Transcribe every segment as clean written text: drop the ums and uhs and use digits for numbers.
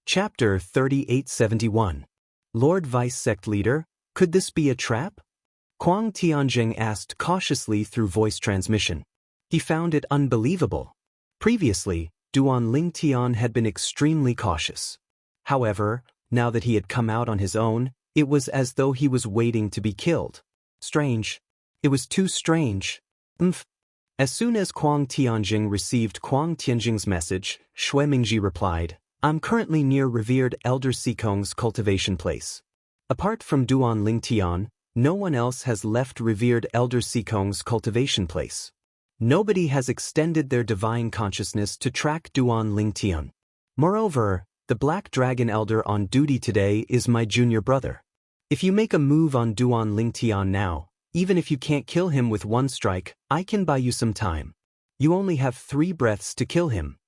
Chapter 3871. Lord Vice Sect Leader, could this be a trap? Kuang Tianjing asked cautiously through voice transmission. He found it unbelievable. Previously, Duan Lingtian had been extremely cautious. However, now that he had come out on his own, it was as though he was waiting to be killed. Strange. It was too strange. As soon as Kuang Tianjing received Kuang Tianjing's message, Shui Mingji replied, I'm currently near revered Elder Sikong's cultivation place. Apart from Duan Lingtian, no one else has left revered Elder Sikong's cultivation place. Nobody has extended their divine consciousness to track Duan Lingtian. Moreover, the Black Dragon Elder on duty today is my junior brother. If you make a move on Duan Lingtian now, even if you can't kill him with one strike, I can buy you some time. You only have 3 breaths to kill him.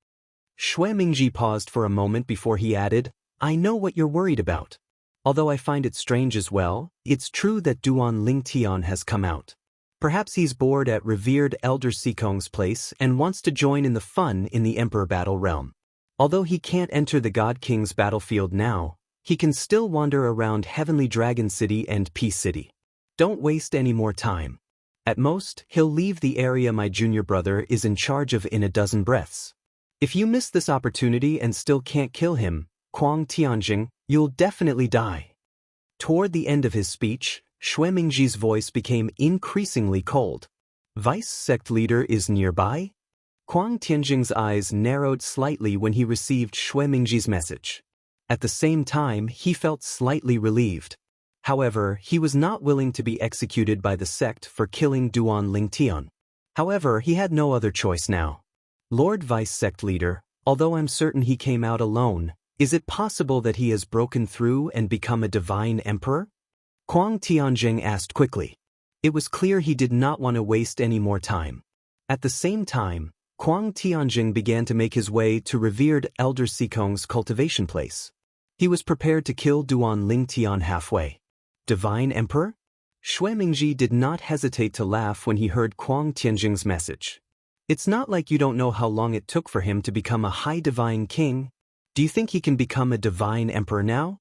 Shui Mingji paused for a moment before he added, I know what you're worried about. Although I find it strange as well, it's true that Duan Lingtian has come out. Perhaps he's bored at revered Elder Sikong's place and wants to join in the fun in the Emperor Battle realm. Although he can't enter the God King's battlefield now, he can still wander around Heavenly Dragon City and Peace City. Don't waste any more time. At most, he'll leave the area my junior brother is in charge of in a dozen breaths. If you miss this opportunity and still can't kill him, Kuang Tianjing, you'll definitely die. Toward the end of his speech, Shui Mingji's voice became increasingly cold. Vice Sect Leader is nearby? Kuang Tianjing's eyes narrowed slightly when he received Shui Mingji's message. At the same time, he felt slightly relieved. However, he was not willing to be executed by the sect for killing Duan Lingtian. However, he had no other choice now. Lord Vice Sect Leader, although I'm certain he came out alone, is it possible that he has broken through and become a divine emperor? Kuang Tianjing asked quickly. It was clear he did not want to waste any more time. At the same time, Kuang Tianjing began to make his way to revered Elder Sikong's cultivation place. He was prepared to kill Duan Lingtian halfway. Divine Emperor? Shui Mingji did not hesitate to laugh when he heard Kuang Tianjing's message. It's not like you don't know how long it took for him to become a high divine king. Do you think he can become a divine emperor now?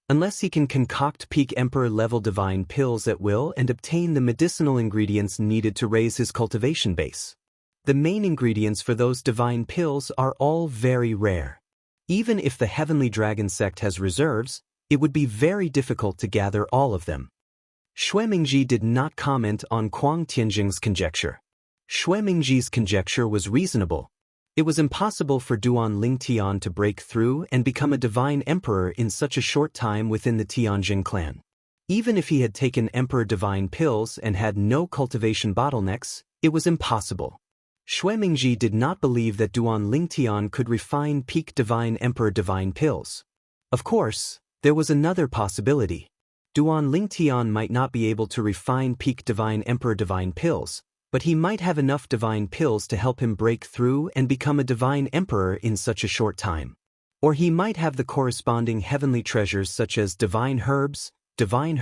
Unless he can concoct peak emperor-level divine pills at will and obtain the medicinal ingredients needed to raise his cultivation base. The main ingredients for those divine pills are all very rare. Even if the Heavenly Dragon Sect has reserves, it would be very difficult to gather all of them. Shui Mingji did not comment on Kuang Tianjing's conjecture. Shui Mingji's conjecture was reasonable. It was impossible for Duan Lingtian to break through and become a divine emperor in such a short time within the Tianjing clan. Even if he had taken emperor divine pills and had no cultivation bottlenecks, it was impossible. Shui Mingji did not believe that Duan Lingtian could refine peak divine emperor divine pills. Of course, there was another possibility. Duan Lingtian might not be able to refine peak divine emperor divine pills, but he might have enough divine pills to help him break through and become a divine emperor in such a short time. Or he might have the corresponding heavenly treasures such as divine herbs, divine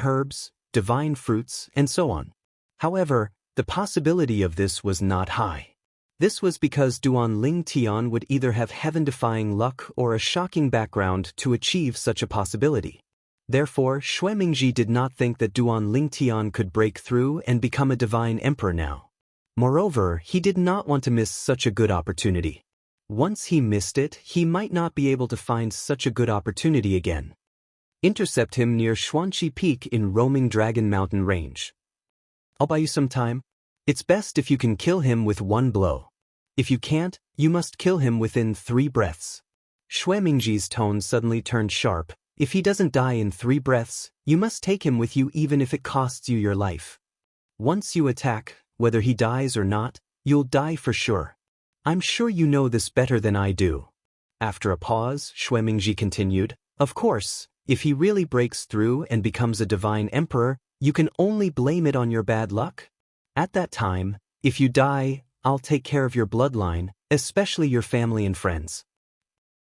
fruits, and so on. However, the possibility of this was not high. This was because Duan Lingtian would either have heaven-defying luck or a shocking background to achieve such a possibility. Therefore, Shui Mingji did not think that Duan Lingtian could break through and become a divine emperor now. Moreover, he did not want to miss such a good opportunity. Once he missed it, he might not be able to find such a good opportunity again. Intercept him near Xuanqi Peak in Roaming Dragon Mountain Range. I'll buy you some time. It's best if you can kill him with one blow. If you can't, you must kill him within 3 breaths. Shui Mingji's tone suddenly turned sharp. If he doesn't die in 3 breaths, you must take him with you even if it costs you your life. Once you attack, whether he dies or not, you'll die for sure. I'm sure you know this better than I do. After a pause, Shui Mingji continued, Of course, if he really breaks through and becomes a divine emperor, you can only blame it on your bad luck. At that time, if you die, I'll take care of your bloodline, especially your family and friends.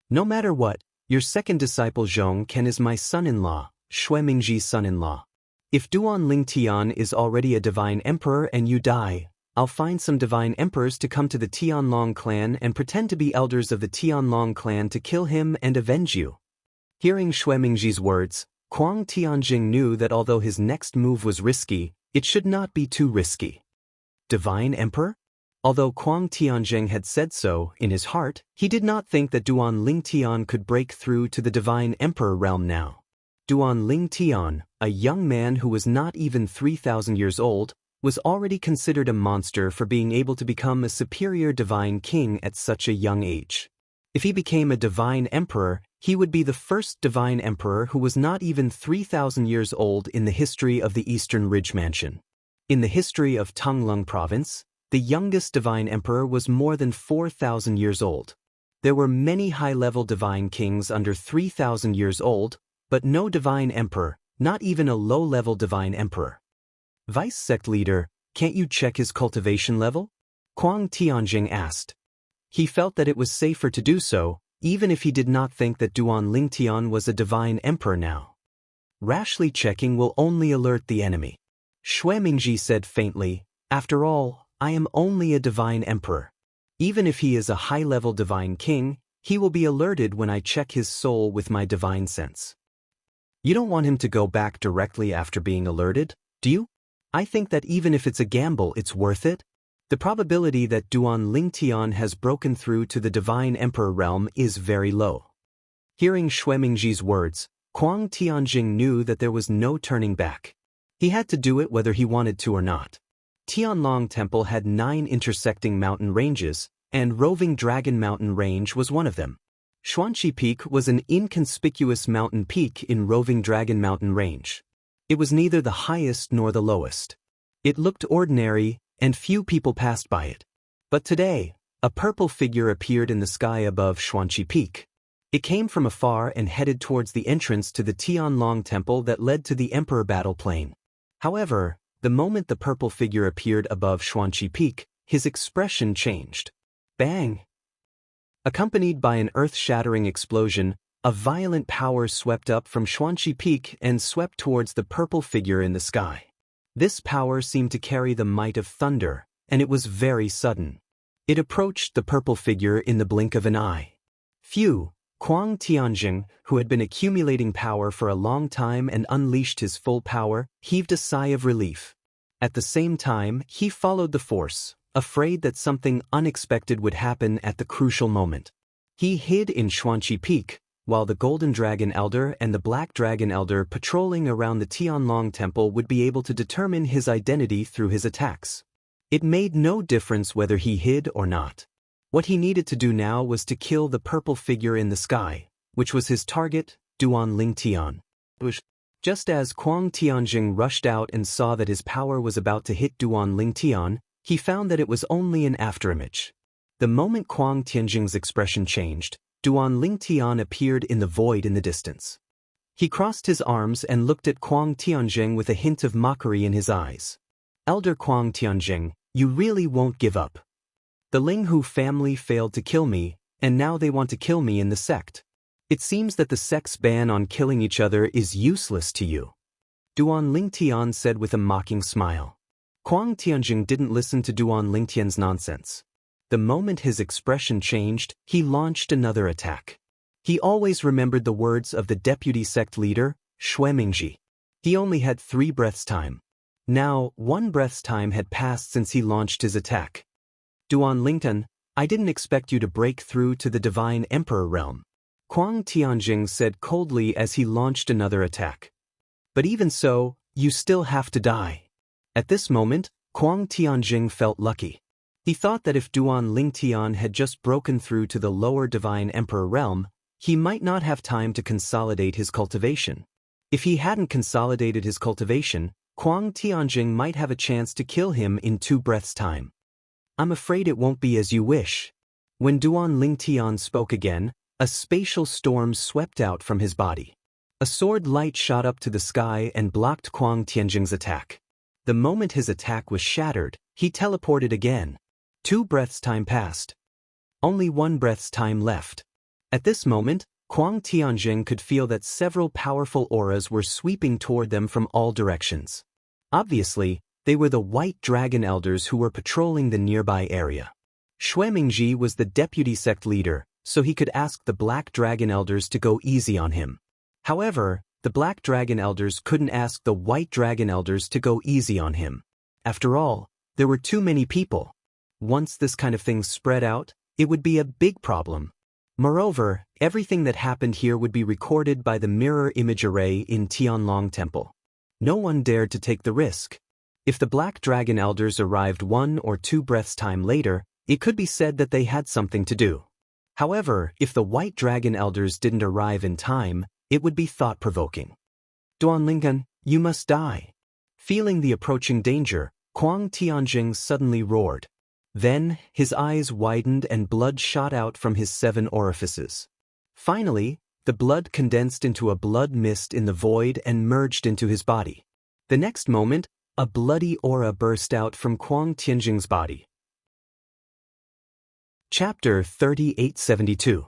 No matter what, your second disciple Zhong Ken is my son-in-law, Shui Mingji's son-in-law. If Duan Lingtian is already a divine emperor and you die, I'll find some divine emperors to come to the Tianlong clan and pretend to be elders of the Tianlong clan to kill him and avenge you. Hearing Xue Mingji's words, Kuang Tianjing knew that although his next move was risky, it should not be too risky. Divine Emperor? Although Kuang Tianjing had said so in his heart, he did not think that Duan Lingtian could break through to the Divine Emperor realm now. Duan Lingtian, a young man who was not even 3,000 years old, was already considered a monster for being able to become a superior divine king at such a young age. If he became a divine emperor, he would be the first divine emperor who was not even 3,000 years old in the history of the Eastern Ridge Mansion. In the history of Tonglung Province, the youngest divine emperor was more than 4,000 years old. There were many high-level divine kings under 3,000 years old, but no divine emperor, not even a low-level divine emperor. Vice sect leader, can't you check his cultivation level? Kuang Tianjing asked. He felt that it was safer to do so, even if he did not think that Duan Lingtian was a divine emperor now. Rashly checking will only alert the enemy. Xue Mingji said faintly, after all, I am only a divine emperor. Even if he is a high-level divine king, he will be alerted when I check his soul with my divine sense. You don't want him to go back directly after being alerted, do you? I think that even if it's a gamble, it's worth it. The probability that Duan Lingtian has broken through to the Divine Emperor realm is very low. Hearing Xue Mingji's words, Kuang Tianjing knew that there was no turning back. He had to do it whether he wanted to or not. Tianlong Temple had 9 intersecting mountain ranges, and Roving Dragon Mountain Range was one of them. Xuanqi Peak was an inconspicuous mountain peak in Roving Dragon Mountain Range. It was neither the highest nor the lowest. It looked ordinary, and few people passed by it. But today, a purple figure appeared in the sky above Xuanqi Peak. It came from afar and headed towards the entrance to the Tianlong Temple that led to the Emperor Battle Plain. However, the moment the purple figure appeared above Xuanqi Peak, his expression changed. Bang! Accompanied by an earth-shattering explosion, a violent power swept up from Xuanqi Peak and swept towards the purple figure in the sky. This power seemed to carry the might of thunder, and it was very sudden. It approached the purple figure in the blink of an eye. Phew! Kuang Tianjing, who had been accumulating power for a long time and unleashed his full power, heaved a sigh of relief. At the same time, he followed the force, afraid that something unexpected would happen at the crucial moment. He hid in Xuanqi Peak, while the Golden Dragon Elder and the Black Dragon Elder patrolling around the Tianlong Temple would be able to determine his identity through his attacks. It made no difference whether he hid or not. What he needed to do now was to kill the purple figure in the sky, which was his target, Duan Lingtian. Just as Kuang Tianjing rushed out and saw that his power was about to hit Duan Lingtian, he found that it was only an afterimage. The moment Kuang Tianjing's expression changed, Duan Lingtian appeared in the void in the distance. He crossed his arms and looked at Kuang Tianjing with a hint of mockery in his eyes. Elder Kuang Tianjing, you really won't give up. The Linghu family failed to kill me, and now they want to kill me in the sect. It seems that the sect's ban on killing each other is useless to you. Duan Lingtian said with a mocking smile. Kuang Tianjing didn't listen to Duan Lingtian's nonsense. The moment his expression changed, he launched another attack. He always remembered the words of the deputy sect leader, Xue Mingji. He only had 3 breaths' time. Now, 1 breath's time had passed since he launched his attack. Duan Lingtian, I didn't expect you to break through to the Divine Emperor realm. Kuang Tianjing said coldly as he launched another attack. But even so, you still have to die. At this moment, Kuang Tianjing felt lucky. He thought that if Duan Lingtian had just broken through to the lower Divine Emperor realm, he might not have time to consolidate his cultivation. If he hadn't consolidated his cultivation, Kuang Tianjing might have a chance to kill him in 2 breaths' time. I'm afraid it won't be as you wish. When Duan Lingtian spoke again, a spatial storm swept out from his body. A sword light shot up to the sky and blocked Kuang Tianjing's attack. The moment his attack was shattered, he teleported again. 2 breaths' time passed. Only 1 breath's time left. At this moment, Kuang Tianjing could feel that several powerful auras were sweeping toward them from all directions. Obviously, they were the White Dragon Elders who were patrolling the nearby area. Xue Mingji was the deputy sect leader, so he could ask the Black Dragon Elders to go easy on him. However, the Black Dragon Elders couldn't ask the White Dragon Elders to go easy on him. After all, there were too many people. Once this kind of thing spread out, it would be a big problem. Moreover, everything that happened here would be recorded by the mirror image array in Tianlong Temple. No one dared to take the risk. If the Black Dragon Elders arrived 1 or 2 breaths' time later, it could be said that they had something to do. However, if the White Dragon Elders didn't arrive in time, it would be thought-provoking. Duanlingan, you must die. Feeling the approaching danger, Kuang Tianjing suddenly roared. Then, his eyes widened and blood shot out from his 7 orifices. Finally, the blood condensed into a blood mist in the void and merged into his body. The next moment, a bloody aura burst out from Kuang Tianjing's body. Chapter 3872.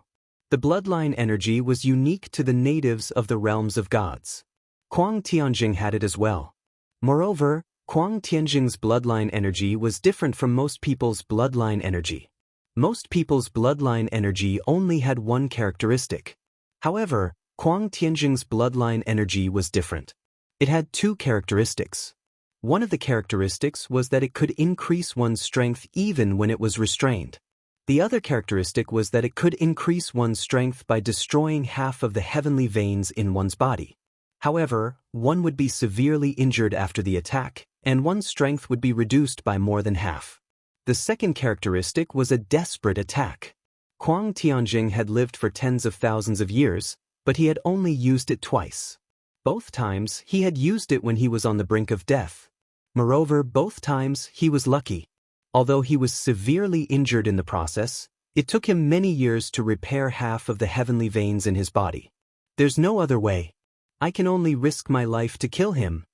The bloodline energy was unique to the natives of the realms of gods. Kuang Tianjing had it as well. Moreover, Kuang Tianjing's bloodline energy was different from most people's bloodline energy. Most people's bloodline energy only had one characteristic. However, Kuang Tianjing's bloodline energy was different. It had 2 characteristics. One of the characteristics was that it could increase one's strength even when it was restrained. The other characteristic was that it could increase one's strength by destroying half of the heavenly veins in one's body. However, one would be severely injured after the attack, and one's strength would be reduced by more than half. The second characteristic was a desperate attack. Kuang Tianjing had lived for tens of thousands of years, but he had only used it twice. Both times, he had used it when he was on the brink of death. Moreover, both times, he was lucky. Although he was severely injured in the process, it took him many years to repair half of the heavenly veins in his body. There's no other way. I can only risk my life to kill him.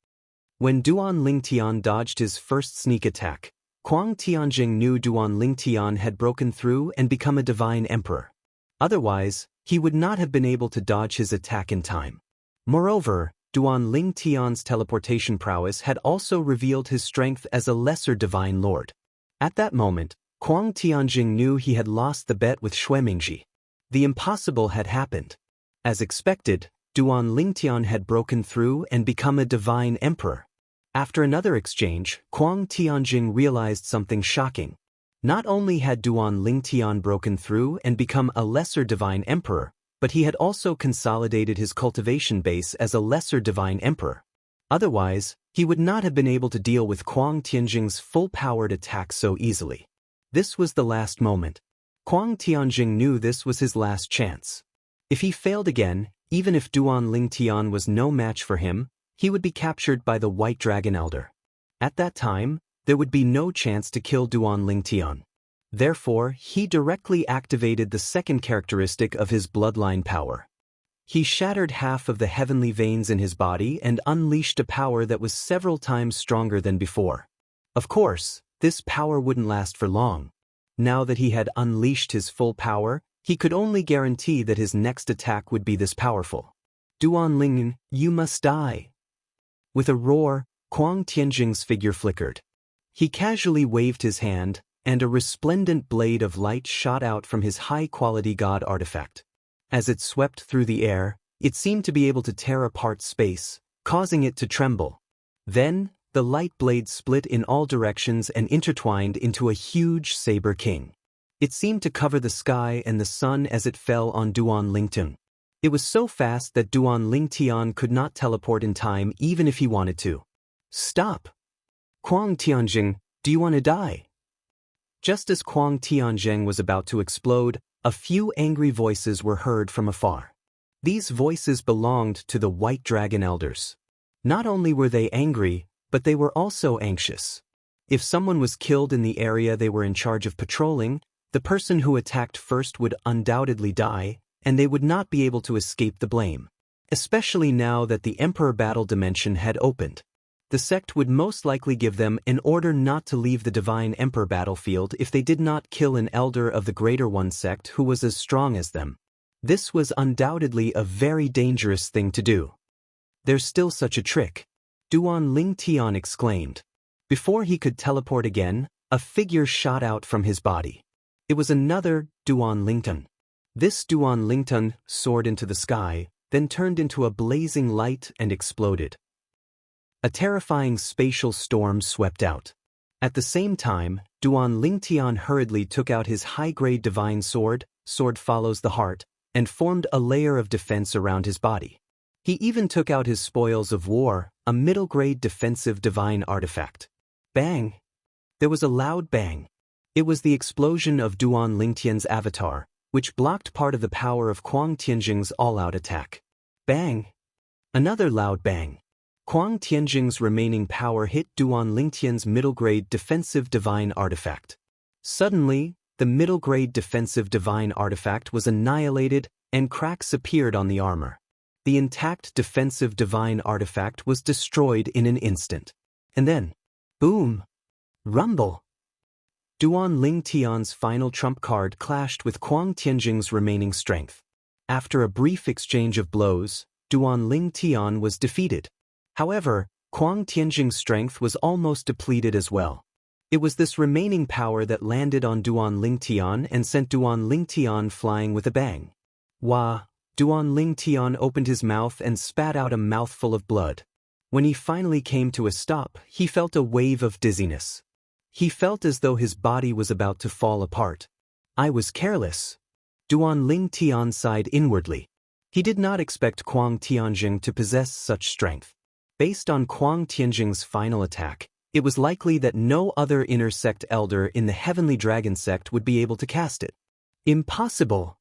When Duan Lingtian dodged his first sneak attack, Kuang Tianjing knew Duan Lingtian had broken through and become a divine emperor. Otherwise, he would not have been able to dodge his attack in time. Moreover, Duan Lingtian's teleportation prowess had also revealed his strength as a lesser divine lord. At that moment, Kuang Tianjing knew he had lost the bet with Xuemingji. The impossible had happened. As expected, Duan Lingtian had broken through and become a divine emperor. After another exchange, Kuang Tianjing realized something shocking. Not only had Duan Lingtian broken through and become a lesser divine emperor, but he had also consolidated his cultivation base as a lesser divine emperor. Otherwise, he would not have been able to deal with Kuang Tianjing's full-powered attack so easily. This was the last moment. Kuang Tianjing knew this was his last chance. If he failed again, even if Duan Lingtian was no match for him, he would be captured by the White Dragon Elder. At that time, there would be no chance to kill Duan Lingtian. Therefore, he directly activated the second characteristic of his bloodline power. He shattered half of the heavenly veins in his body and unleashed a power that was several times stronger than before. Of course, this power wouldn't last for long. Now that he had unleashed his full power, he could only guarantee that his next attack would be this powerful. Duan Lingyan, you must die. With a roar, Kuang Tianjing's figure flickered. He casually waved his hand, and a resplendent blade of light shot out from his high-quality god artifact. As it swept through the air, it seemed to be able to tear apart space, causing it to tremble. Then, the light blade split in all directions and intertwined into a huge saber king. It seemed to cover the sky and the sun as it fell on Duan Lingtian. It was so fast that Duan Lingtian could not teleport in time even if he wanted to. Stop! Kuang Tianjing, do you want to die? Just as Kuang Tianjing was about to explode, a few angry voices were heard from afar. These voices belonged to the White Dragon Elders. Not only were they angry, but they were also anxious. If someone was killed in the area they were in charge of patrolling, the person who attacked first would undoubtedly die, and they would not be able to escape the blame. Especially now that the Emperor Battle Dimension had opened. The sect would most likely give them an order not to leave the Divine Emperor battlefield if they did not kill an elder of the Greater One sect who was as strong as them. This was undoubtedly a very dangerous thing to do. There's still such a trick. Duan Lingtian exclaimed. Before he could teleport again, a figure shot out from his body. It was another Duan Lingtian. This Duan Lingtian soared into the sky, then turned into a blazing light and exploded. A terrifying spatial storm swept out. At the same time, Duan Lingtian hurriedly took out his high-grade divine sword, sword follows the heart, and formed a layer of defense around his body. He even took out his spoils of war, a middle-grade defensive divine artifact. Bang! There was a loud bang. It was the explosion of Duan Lingtian's avatar, which blocked part of the power of Kuang Tianjing's all-out attack. Bang! Another loud bang. Kuang Tianjing's remaining power hit Duan Lingtian's middle-grade defensive divine artifact. Suddenly, the middle-grade defensive divine artifact was annihilated and cracks appeared on the armor. The intact defensive divine artifact was destroyed in an instant. And then, boom! Rumble! Duan Lingtian's final trump card clashed with Kuang Tianjing's remaining strength. After a brief exchange of blows, Duan Lingtian was defeated. However, Kuang Tianjing's strength was almost depleted as well. It was this remaining power that landed on Duan Lingtian and sent Duan Lingtian flying with a bang. Wah! Duan Lingtian opened his mouth and spat out a mouthful of blood. When he finally came to a stop, he felt a wave of dizziness. He felt as though his body was about to fall apart. I was careless. Duan Lingtian sighed inwardly. He did not expect Kuang Tianjing to possess such strength. Based on Kuang Tianjing's final attack, it was likely that no other inner sect elder in the Heavenly Dragon sect would be able to cast it. Impossible!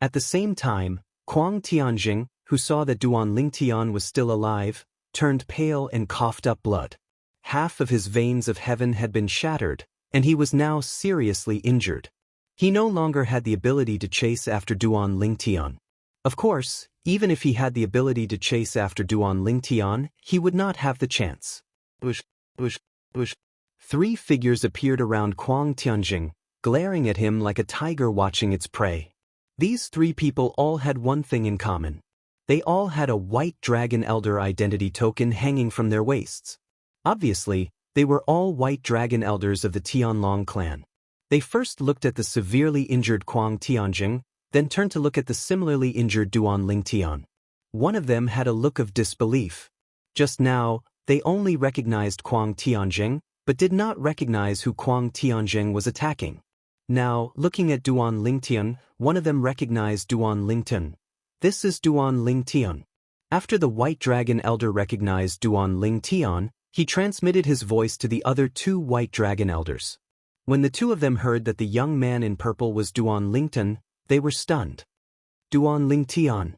At the same time, Kuang Tianjing, who saw that Duan Lingtian was still alive, turned pale and coughed up blood. Half of his veins of heaven had been shattered, and he was now seriously injured. He no longer had the ability to chase after Duan Lingtian. Of course, even if he had the ability to chase after Duan Lingtian, he would not have the chance. Bush, bush, bush. 3 figures appeared around Kuang Tianjing, glaring at him like a tiger watching its prey. These 3 people all had one thing in common. They all had a white dragon elder identity token hanging from their waists. Obviously, they were all white dragon elders of the Tianlong clan. They first looked at the severely injured Kuang Tianjing, then turned to look at the similarly injured Duan Lingtian. One of them had a look of disbelief. Just now, they only recognized Kuang Tianjing, but did not recognize who Kuang Tianjing was attacking. Now, looking at Duan Lingtian, one of them recognized Duan Lingtian. This is Duan Lingtian. After the white dragon elder recognized Duan Lingtian, he transmitted his voice to the other 2 white dragon elders. When the 2 of them heard that the young man in purple was Duan Lingtian, they were stunned. Duan Lingtian.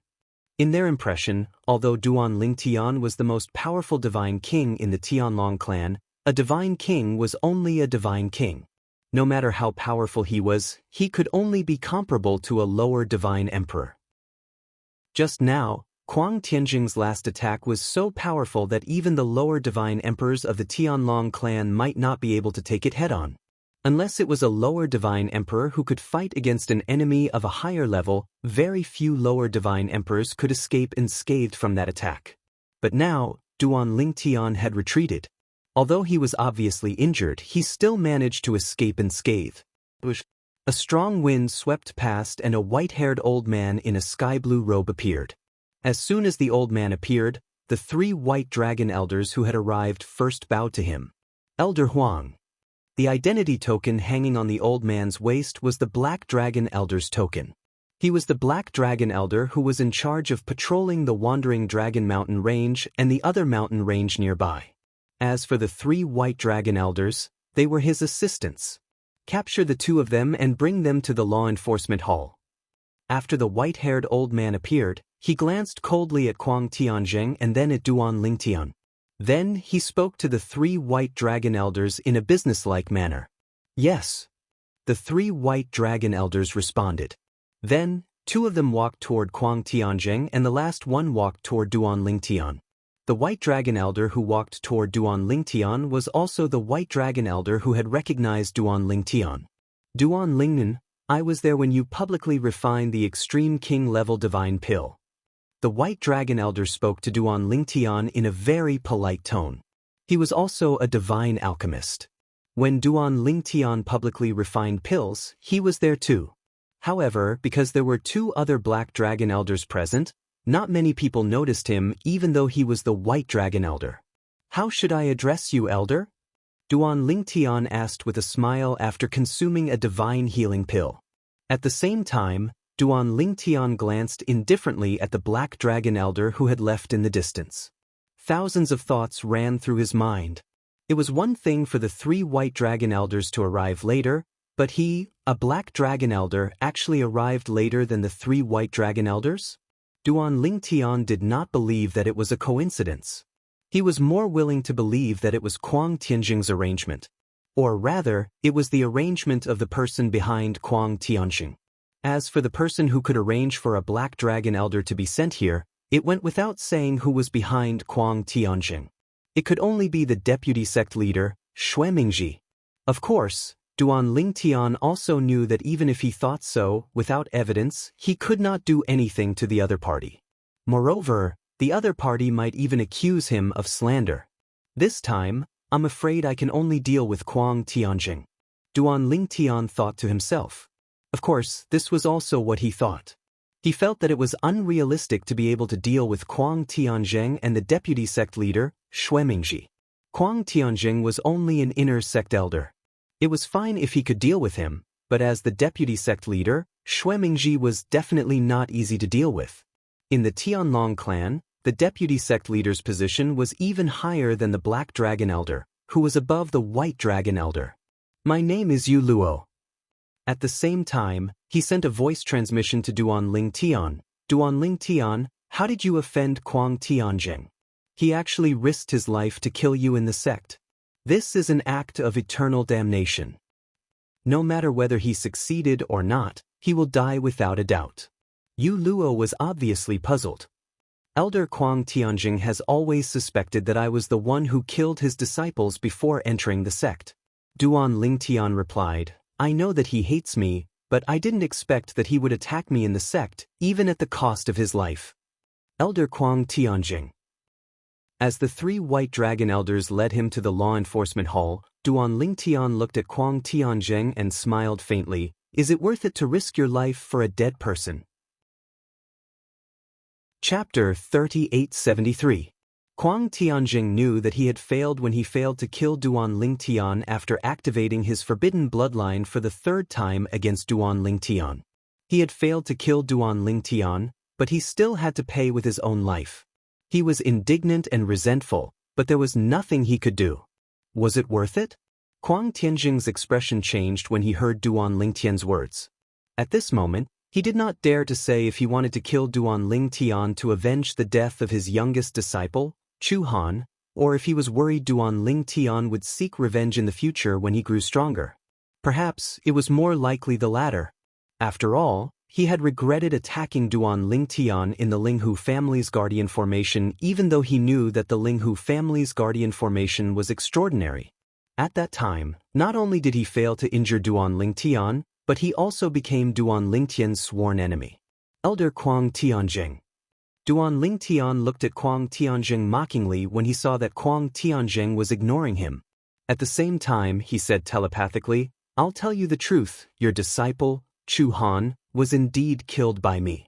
In their impression, although Duan Lingtian was the most powerful divine king in the Tianlong clan, a divine king was only a divine king. No matter how powerful he was, he could only be comparable to a lower divine emperor. Just now, Kuang Tianjing's last attack was so powerful that even the lower divine emperors of the Tianlong clan might not be able to take it head-on. Unless it was a lower divine emperor who could fight against an enemy of a higher level, very few lower divine emperors could escape unscathed from that attack. But now, Duan Lingtian had retreated. Although he was obviously injured, he still managed to escape unscathed. A strong wind swept past and a white-haired old man in a sky-blue robe appeared. As soon as the old man appeared, the 3 white dragon elders who had arrived first bowed to him. Elder Huang. The identity token hanging on the old man's waist was the Black Dragon Elder's token. He was the Black Dragon Elder who was in charge of patrolling the Wandering Dragon Mountain Range and the other mountain range nearby. As for the 3 white dragon elders, they were his assistants. Capture the 2 of them and bring them to the law enforcement hall. After the white-haired old man appeared, he glanced coldly at Kuang Tianjing and then at Duan Lingtian. Then he spoke to the 3 white dragon elders in a businesslike manner. Yes. The 3 white dragon elders responded. Then, 2 of them walked toward Kuang Tianjing and the last one walked toward Duan Lingtian. The white dragon elder who walked toward Duan Lingtian was also the white dragon elder who had recognized Duan Lingtian. Duan Lingnan, I was there when you publicly refined the extreme king-level divine pill. The white dragon elder spoke to Duan Lingtian in a very polite tone. He was also a divine alchemist. When Duan Lingtian publicly refined pills, he was there too. However, because there were 2 other black dragon elders present, Not many people noticed him even though he was the White Dragon Elder. "How should I address you, Elder?" Duan Lingtian asked with a smile after consuming a divine healing pill. At the same time, Duan Lingtian glanced indifferently at the Black Dragon Elder who had left in the distance. Thousands of thoughts ran through his mind. It was one thing for the 3 White Dragon Elders to arrive later, but he, a Black Dragon Elder, actually arrived later than the 3 White Dragon Elders? Duan Lingtian did not believe that it was a coincidence. He was more willing to believe that it was Kuang Tianjing's arrangement. Or rather, it was the arrangement of the person behind Kuang Tianjing. As for the person who could arrange for a Black Dragon Elder to be sent here, it went without saying who was behind Kuang Tianjing. It could only be the deputy sect leader, Xuemingji. Of course, Duan Lingtian also knew that even if he thought so, without evidence, he could not do anything to the other party. Moreover, the other party might even accuse him of slander. This time, I'm afraid I can only deal with Kuang Tianjing. Duan Lingtian thought to himself. Of course, this was also what he thought. He felt that it was unrealistic to be able to deal with Kuang Tianjing and the deputy sect leader, Xuemingji. Kuang Tianjing was only an inner sect elder. It was fine if he could deal with him, but as the deputy sect leader, Xuemingji was definitely not easy to deal with. In the Tianlong clan, the deputy sect leader's position was even higher than the Black Dragon Elder, who was above the White Dragon Elder. "My name is Yu Luo." At the same time, he sent a voice transmission to Duan Lingtian. "Duan Lingtian, how did you offend Kuang Tianjing? He actually risked his life to kill you in the sect. This is an act of eternal damnation. No matter whether he succeeded or not, he will die without a doubt." Yu Luo was obviously puzzled. "Elder Kuang Tianjing has always suspected that I was the one who killed his disciples before entering the sect." Duan Lingtian replied, "I know that he hates me, but I didn't expect that he would attack me in the sect, even at the cost of his life." Elder Kuang Tianjing. As the 3 White Dragon Elders led him to the law enforcement hall, Duan Lingtian looked at Kuang Tianjing and smiled faintly. "Is it worth it to risk your life for a dead person?" Chapter 3873. Kuang Tianjing knew that he had failed when he failed to kill Duan Lingtian after activating his forbidden bloodline for the 3rd time against Duan Lingtian. He had failed to kill Duan Lingtian, but he still had to pay with his own life. He was indignant and resentful, but there was nothing he could do. Was it worth it? Kuang Tianjing's expression changed when he heard Duan Lingtian's words. At this moment, he did not dare to say if he wanted to kill Duan Lingtian to avenge the death of his youngest disciple, Chu Han, or if he was worried Duan Lingtian would seek revenge in the future when he grew stronger. Perhaps it was more likely the latter. After all, he had regretted attacking Duan Lingtian in the Linghu family's guardian formation even though he knew that the Linghu family's guardian formation was extraordinary. At that time, not only did he fail to injure Duan Lingtian, but he also became Duan Lingtian's sworn enemy. Elder Kuang Tianjing. Duan Lingtian looked at Kuang Tianjing mockingly when he saw that Kuang Tianjing was ignoring him. At the same time, he said telepathically, "I'll tell you the truth, your disciple, Chu Han, was indeed killed by me."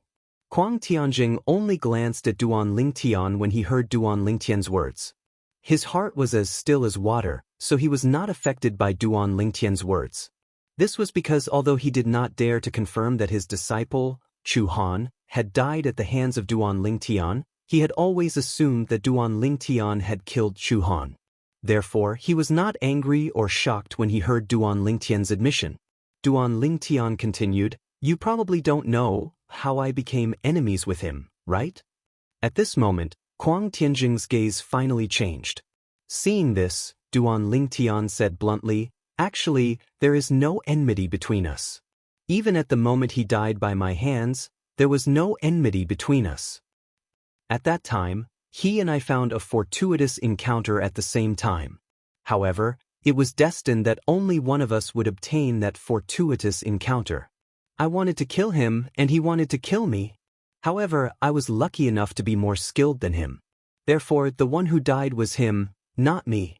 Kuang Tianjing only glanced at Duan Lingtian when he heard Duan Lingtian's words. His heart was as still as water, so he was not affected by Duan Lingtian's words. This was because although he did not dare to confirm that his disciple, Chu Han, had died at the hands of Duan Lingtian, he had always assumed that Duan Lingtian had killed Chu Han. Therefore, he was not angry or shocked when he heard Duan Lingtian's admission. Duan Lingtian continued, "You probably don't know how I became enemies with him, right?" At this moment, Kuang Tianjing's gaze finally changed. Seeing this, Duan Lingtian said bluntly, "Actually, there is no enmity between us. Even at the moment he died by my hands, there was no enmity between us. At that time, he and I found a fortuitous encounter at the same time. However, it was destined that only one of us would obtain that fortuitous encounter. I wanted to kill him and he wanted to kill me. However, I was lucky enough to be more skilled than him. Therefore, the one who died was him, not me."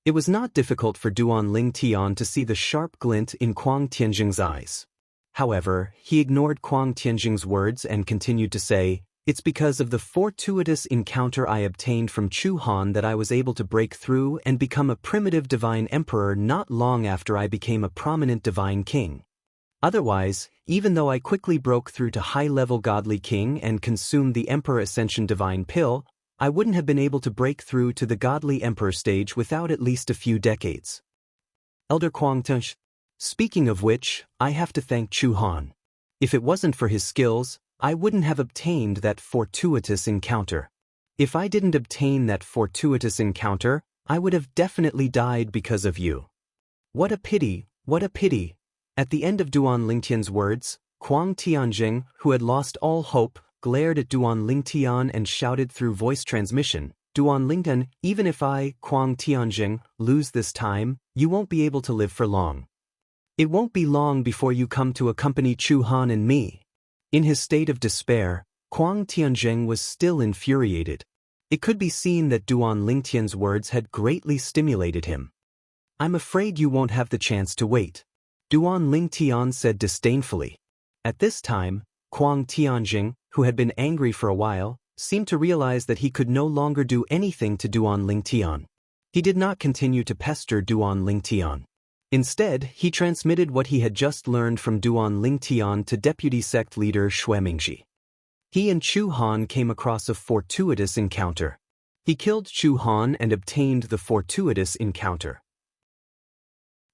It was not difficult for Duan Lingtian to see the sharp glint in Kuang Tianjing's eyes. However, he ignored Kuang Tianjing's words and continued to say, It's because of the fortuitous encounter I obtained from Chu Han that I was able to break through and become a primitive divine emperor not long after I became a prominent divine king. Otherwise, even though I quickly broke through to high-level godly king and consumed the Emperor Ascension divine pill, I wouldn't have been able to break through to the godly emperor stage without at least a few decades. Elder Kwang Tunsh. Speaking of which, I have to thank Chu Han. If it wasn't for his skills, I wouldn't have obtained that fortuitous encounter. If I didn't obtain that fortuitous encounter, I would have definitely died because of you. What a pity, what a pity. At the end of Duan Lingtian's words, Kwang Tianjing, who had lost all hope, glared at Duan Lingtian and shouted through voice transmission, Duan Lingtian, even if I, Kwang Tianjing, lose this time, you won't be able to live for long. It won't be long before you come to accompany Chu Han and me. In his state of despair, Kwang Tianjing was still infuriated. It could be seen that Duan Lingtian's words had greatly stimulated him. I'm afraid you won't have the chance to wait, Duan Lingtian said disdainfully. At this time, Kwang Tianjing, who had been angry for a while, seemed to realize that he could no longer do anything to Duan Lingtian. He did not continue to pester Duan Lingtian. Instead, he transmitted what he had just learned from Duan Lingtian to deputy sect leader Xuemingji. He and Chu Han came across a fortuitous encounter. He killed Chu Han and obtained the fortuitous encounter.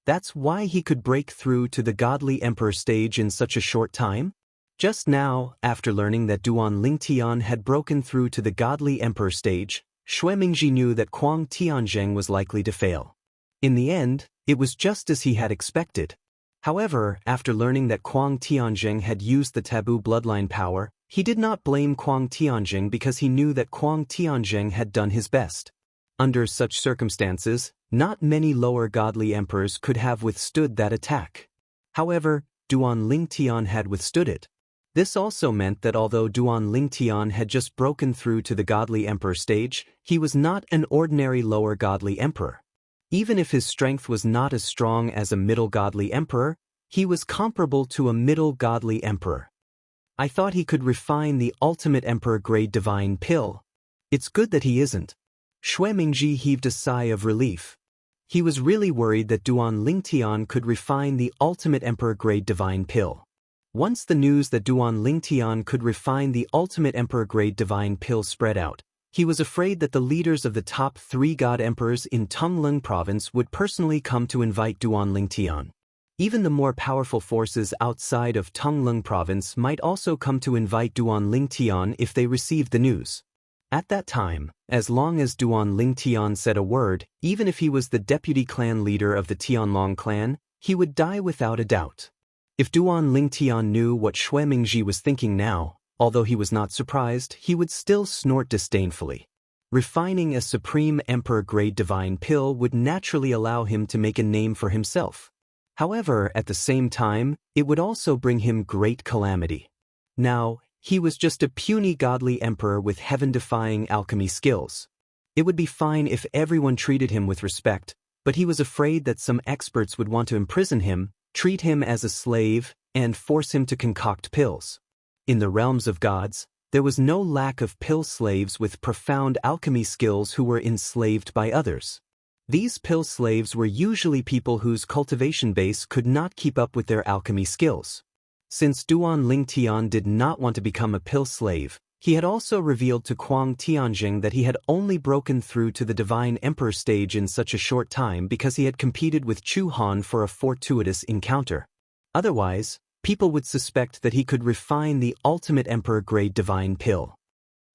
That's why he could break through to the godly emperor stage in such a short time? Just now, after learning that Duan Lingtian had broken through to the godly emperor stage, Xuemingji knew that Kwang Tianjing was likely to fail. In the end, it was just as he had expected. However, after learning that Kwang Tianjing had used the taboo bloodline power, he did not blame Kwang Tianjing because he knew that Kwang Tianjing had done his best. Under such circumstances, not many lower godly emperors could have withstood that attack. However, Duan Lingtian had withstood it. This also meant that although Duan Lingtian had just broken through to the godly emperor stage, he was not an ordinary lower godly emperor. Even if his strength was not as strong as a middle godly emperor, he was comparable to a middle godly emperor. I thought he could refine the ultimate emperor-grade divine pill. It's good that he isn't. Xuemingji heaved a sigh of relief. He was really worried that Duan Lingtian could refine the ultimate emperor-grade divine pill. Once the news that Duan Lingtian could refine the ultimate emperor-grade divine pill spread out, he was afraid that the leaders of the top 3 god emperors in Tongleng province would personally come to invite Duan Lingtian. Even the more powerful forces outside of Tongleng province might also come to invite Duan Lingtian if they received the news. At that time, as long as Duan Lingtian said a word, even if he was the deputy clan leader of the Tianlong clan, he would die without a doubt. If Duan Lingtian knew what Xuemingji was thinking now, although he was not surprised, he would still snort disdainfully. Refining a supreme emperor-grade divine pill would naturally allow him to make a name for himself. However, at the same time, it would also bring him great calamity. Now, he was just a puny godly emperor with heaven-defying alchemy skills. It would be fine if everyone treated him with respect, but he was afraid that some experts would want to imprison him, treat him as a slave, and force him to concoct pills. In the realms of gods, there was no lack of pill slaves with profound alchemy skills who were enslaved by others. These pill slaves were usually people whose cultivation base could not keep up with their alchemy skills. Since Duan Lingtian did not want to become a pill slave, he had also revealed to Kwang Tianjing that he had only broken through to the divine emperor stage in such a short time because he had competed with Chu Han for a fortuitous encounter. Otherwise, people would suspect that he could refine the ultimate emperor-grade divine pill.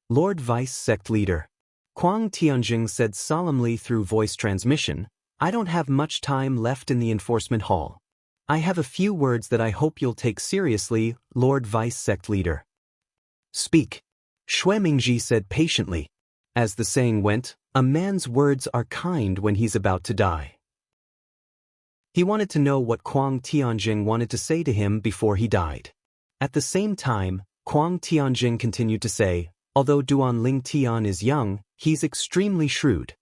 Lord Vice Sect Leader Kwang Tianjing said solemnly through voice transmission, I don't have much time left in the enforcement hall. I have a few words that I hope you'll take seriously, Lord Vice Sect Leader. Speak, Xuemingji said patiently. As the saying went, a man's words are kind when he's about to die. He wanted to know what Kwang Tianjing wanted to say to him before he died. At the same time, Kwang Tianjing continued to say, although Duan Lingtian is young, he's extremely shrewd.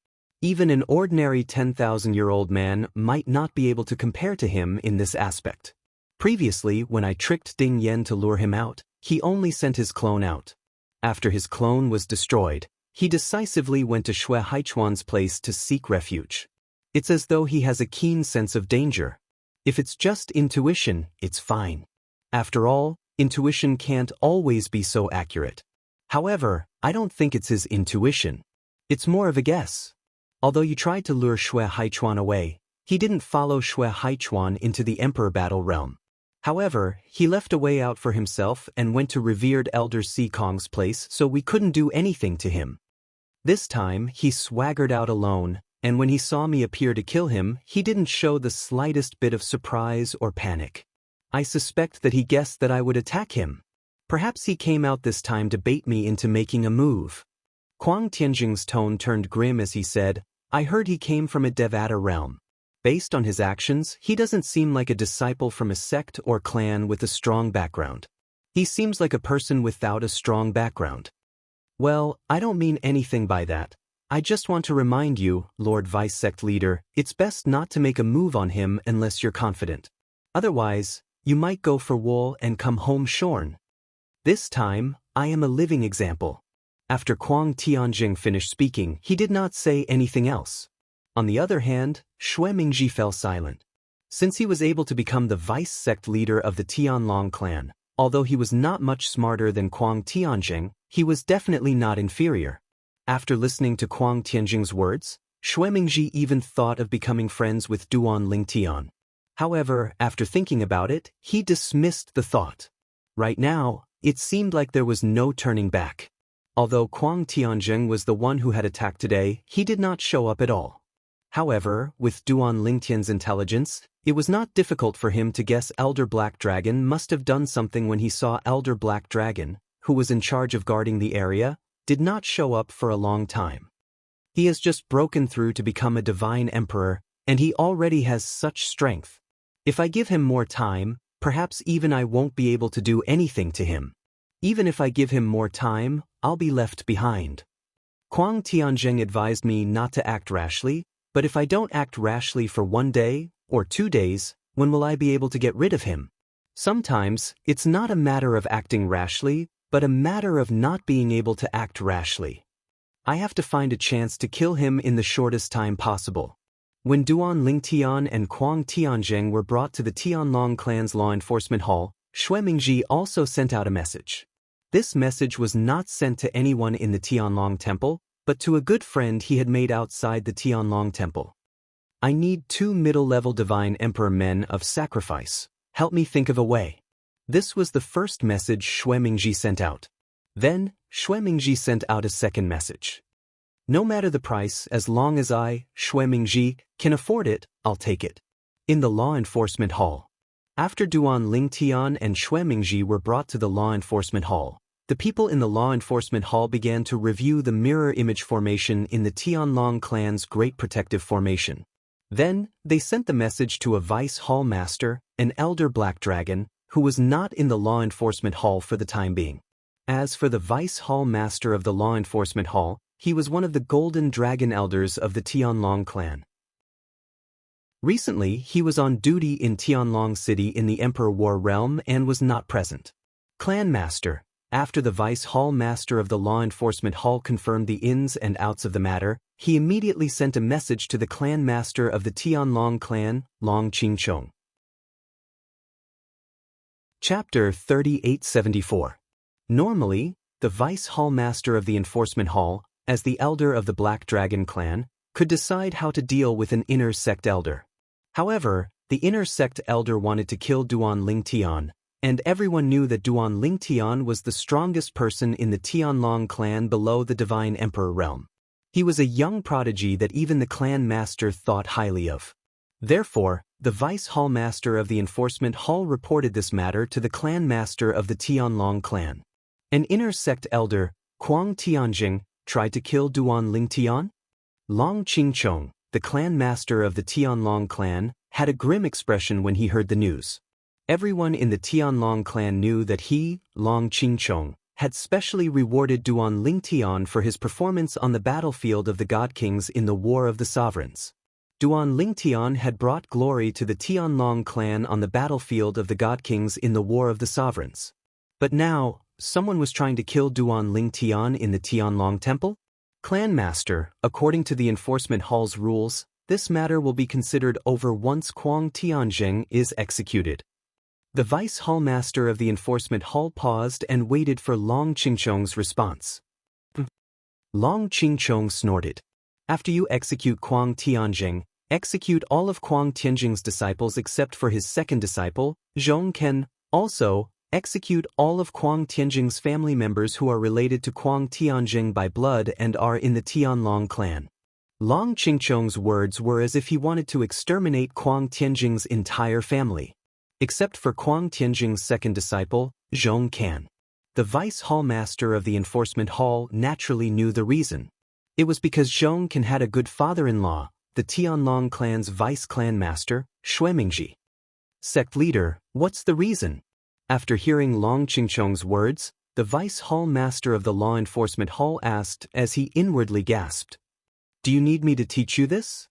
Even an ordinary 10,000-year-old man might not be able to compare to him in this aspect. Previously, when I tricked Ding Yen to lure him out, he only sent his clone out. After his clone was destroyed, he decisively went to Xue Haichuan's place to seek refuge. It's as though he has a keen sense of danger. If it's just intuition, it's fine. After all, intuition can't always be so accurate. However, I don't think it's his intuition. It's more of a guess. Although you tried to lure Xue Haichuan away, he didn't follow Xue Haichuan into the Emperor Battle Realm. However, he left a way out for himself and went to revered Elder Sikong's place, so we couldn't do anything to him. This time, he swaggered out alone, and when he saw me appear to kill him, he didn't show the slightest bit of surprise or panic. I suspect that he guessed that I would attack him. Perhaps he came out this time to bait me into making a move. Kuang Tianjing's tone turned grim as he said, "I heard he came from a Devata realm. Based on his actions, he doesn't seem like a disciple from a sect or clan with a strong background. He seems like a person without a strong background." Well, I don't mean anything by that. I just want to remind you, Lord Vice Sect Leader, it's best not to make a move on him unless you're confident. Otherwise, you might go for wool and come home shorn. This time, I am a living example. After Kuang Tianjing finished speaking, he did not say anything else. On the other hand, Xue Mingji fell silent. Since he was able to become the vice sect leader of the Tianlong clan, although he was not much smarter than Kuang Tianjing, he was definitely not inferior. After listening to Kuang Tianjing's words, Xue Mingji even thought of becoming friends with Duan Lingtian. However, after thinking about it, he dismissed the thought. Right now, it seemed like there was no turning back. Although Kuang Tianjing was the one who had attacked today, he did not show up at all. However, with Duan Lingtian's intelligence, it was not difficult for him to guess Elder Black Dragon must have done something when he saw Elder Black Dragon, who was in charge of guarding the area, did not show up for a long time. He has just broken through to become a divine emperor, and he already has such strength. If I give him more time, perhaps even I won't be able to do anything to him. Even if I give him more time, I'll be left behind. Kuang Tianjing advised me not to act rashly, but if I don't act rashly for 1 day, or 2 days, when will I be able to get rid of him? Sometimes, it's not a matter of acting rashly, but a matter of not being able to act rashly. I have to find a chance to kill him in the shortest time possible. When Duan Lingtian and Kuang Tianjing were brought to the Tianlong clan's law enforcement hall, Xue Mingji also sent out a message. This message was not sent to anyone in the Tianlong temple, but to a good friend he had made outside the Tianlong temple. I need 2 middle-level divine emperor men of sacrifice. Help me think of a way. This was the first message Xue Mingji sent out. Then, Xue Mingji sent out a second message. No matter the price, as long as I, Xue Mingji, can afford it, I'll take it. In the law enforcement hall. After Duan Lingtian and Xue Mingji were brought to the law enforcement hall, the people in the law enforcement hall began to review the mirror image formation in the Tianlong clan's Great Protective Formation. Then, they sent the message to a vice hall master, an elder black dragon, who was not in the law enforcement hall for the time being. As for the vice hall master of the law enforcement hall, he was one of the golden dragon elders of the Tianlong clan. Recently, he was on duty in Tianlong City in the Emperor War realm and was not present. Clan master. After the vice hall master of the law enforcement hall confirmed the ins and outs of the matter, he immediately sent a message to the clan master of the Tianlong clan, Long Qingchong. Chapter 3874. Normally, the vice hall master of the enforcement hall, as the elder of the Black Dragon clan, could decide how to deal with an inner sect elder. However, the inner sect elder wanted to kill Duan Lingtian, and everyone knew that Duan Lingtian was the strongest person in the Tianlong clan below the Divine Emperor realm. He was a young prodigy that even the clan master thought highly of. Therefore, the vice hall master of the enforcement hall reported this matter to the clan master of the Tianlong clan. An inner sect elder, Kuang Tianjing, tried to kill Duan Lingtian? Long Qingchong, the clan master of the Tianlong clan, had a grim expression when he heard the news. Everyone in the Tianlong clan knew that he, Long Qingchong, had specially rewarded Duan Lingtian for his performance on the battlefield of the God Kings in the War of the Sovereigns. Duan Lingtian had brought glory to the Tianlong clan on the battlefield of the God Kings in the War of the Sovereigns. But now, someone was trying to kill Duan Ling Tian in the Tianlong Temple? Clan Master, according to the Enforcement Hall's rules, this matter will be considered over once Kuang Tianjing is executed. The Vice Hall Master of the Enforcement Hall paused and waited for Long Qingchong's response. Long Qingchong snorted. After you execute Kuang Tianjing, execute all of Kuang Tianjing's disciples except for his second disciple, Zhong Ken. Also, execute all of Kuang Tianjing's family members who are related to Kuang Tianjing by blood and are in the Tianlong clan. Long Qingchong's words were as if he wanted to exterminate Kuang Tianjing's entire family. Except for Kuang Tianjing's second disciple, Zhong Ken. The Vice Hall Master of the Enforcement Hall naturally knew the reason. It was because Zhong Ken had a good father-in-law, the Tianlong clan's Vice Clan Master, Xuemingji. Sect Leader, what's the reason? After hearing Long Qingchong's words, the Vice Hall Master of the Law Enforcement Hall asked as he inwardly gasped. Do you need me to teach you this?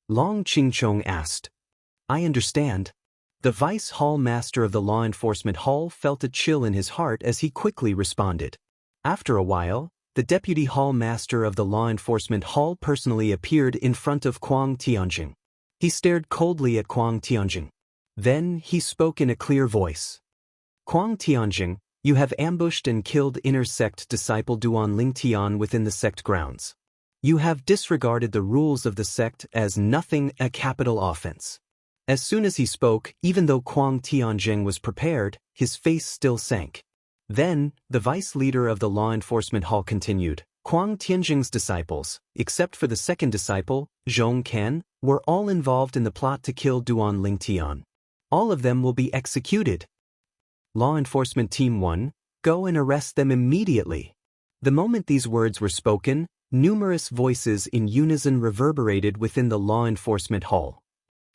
Long Qingchong asked. I understand. The Vice Hall Master of the Law Enforcement Hall felt a chill in his heart as he quickly responded. After a while, the Deputy Hall Master of the Law Enforcement Hall personally appeared in front of Kuang Tianjing. He stared coldly at Kuang Tianjing. Then he spoke in a clear voice. Kuang Tianjing, you have ambushed and killed inner sect disciple Duan Ling Tian within the sect grounds. You have disregarded the rules of the sect as nothing a capital offense. As soon as he spoke, even though Kuang Tianjing was prepared, his face still sank. Then, the vice leader of the Law Enforcement Hall continued, Kuang Tianjing's disciples, except for the second disciple, Zhong Ken, were all involved in the plot to kill Duan Ling Tian. All of them will be executed. Law Enforcement Team 1, go and arrest them immediately. The moment these words were spoken, numerous voices in unison reverberated within the Law Enforcement Hall.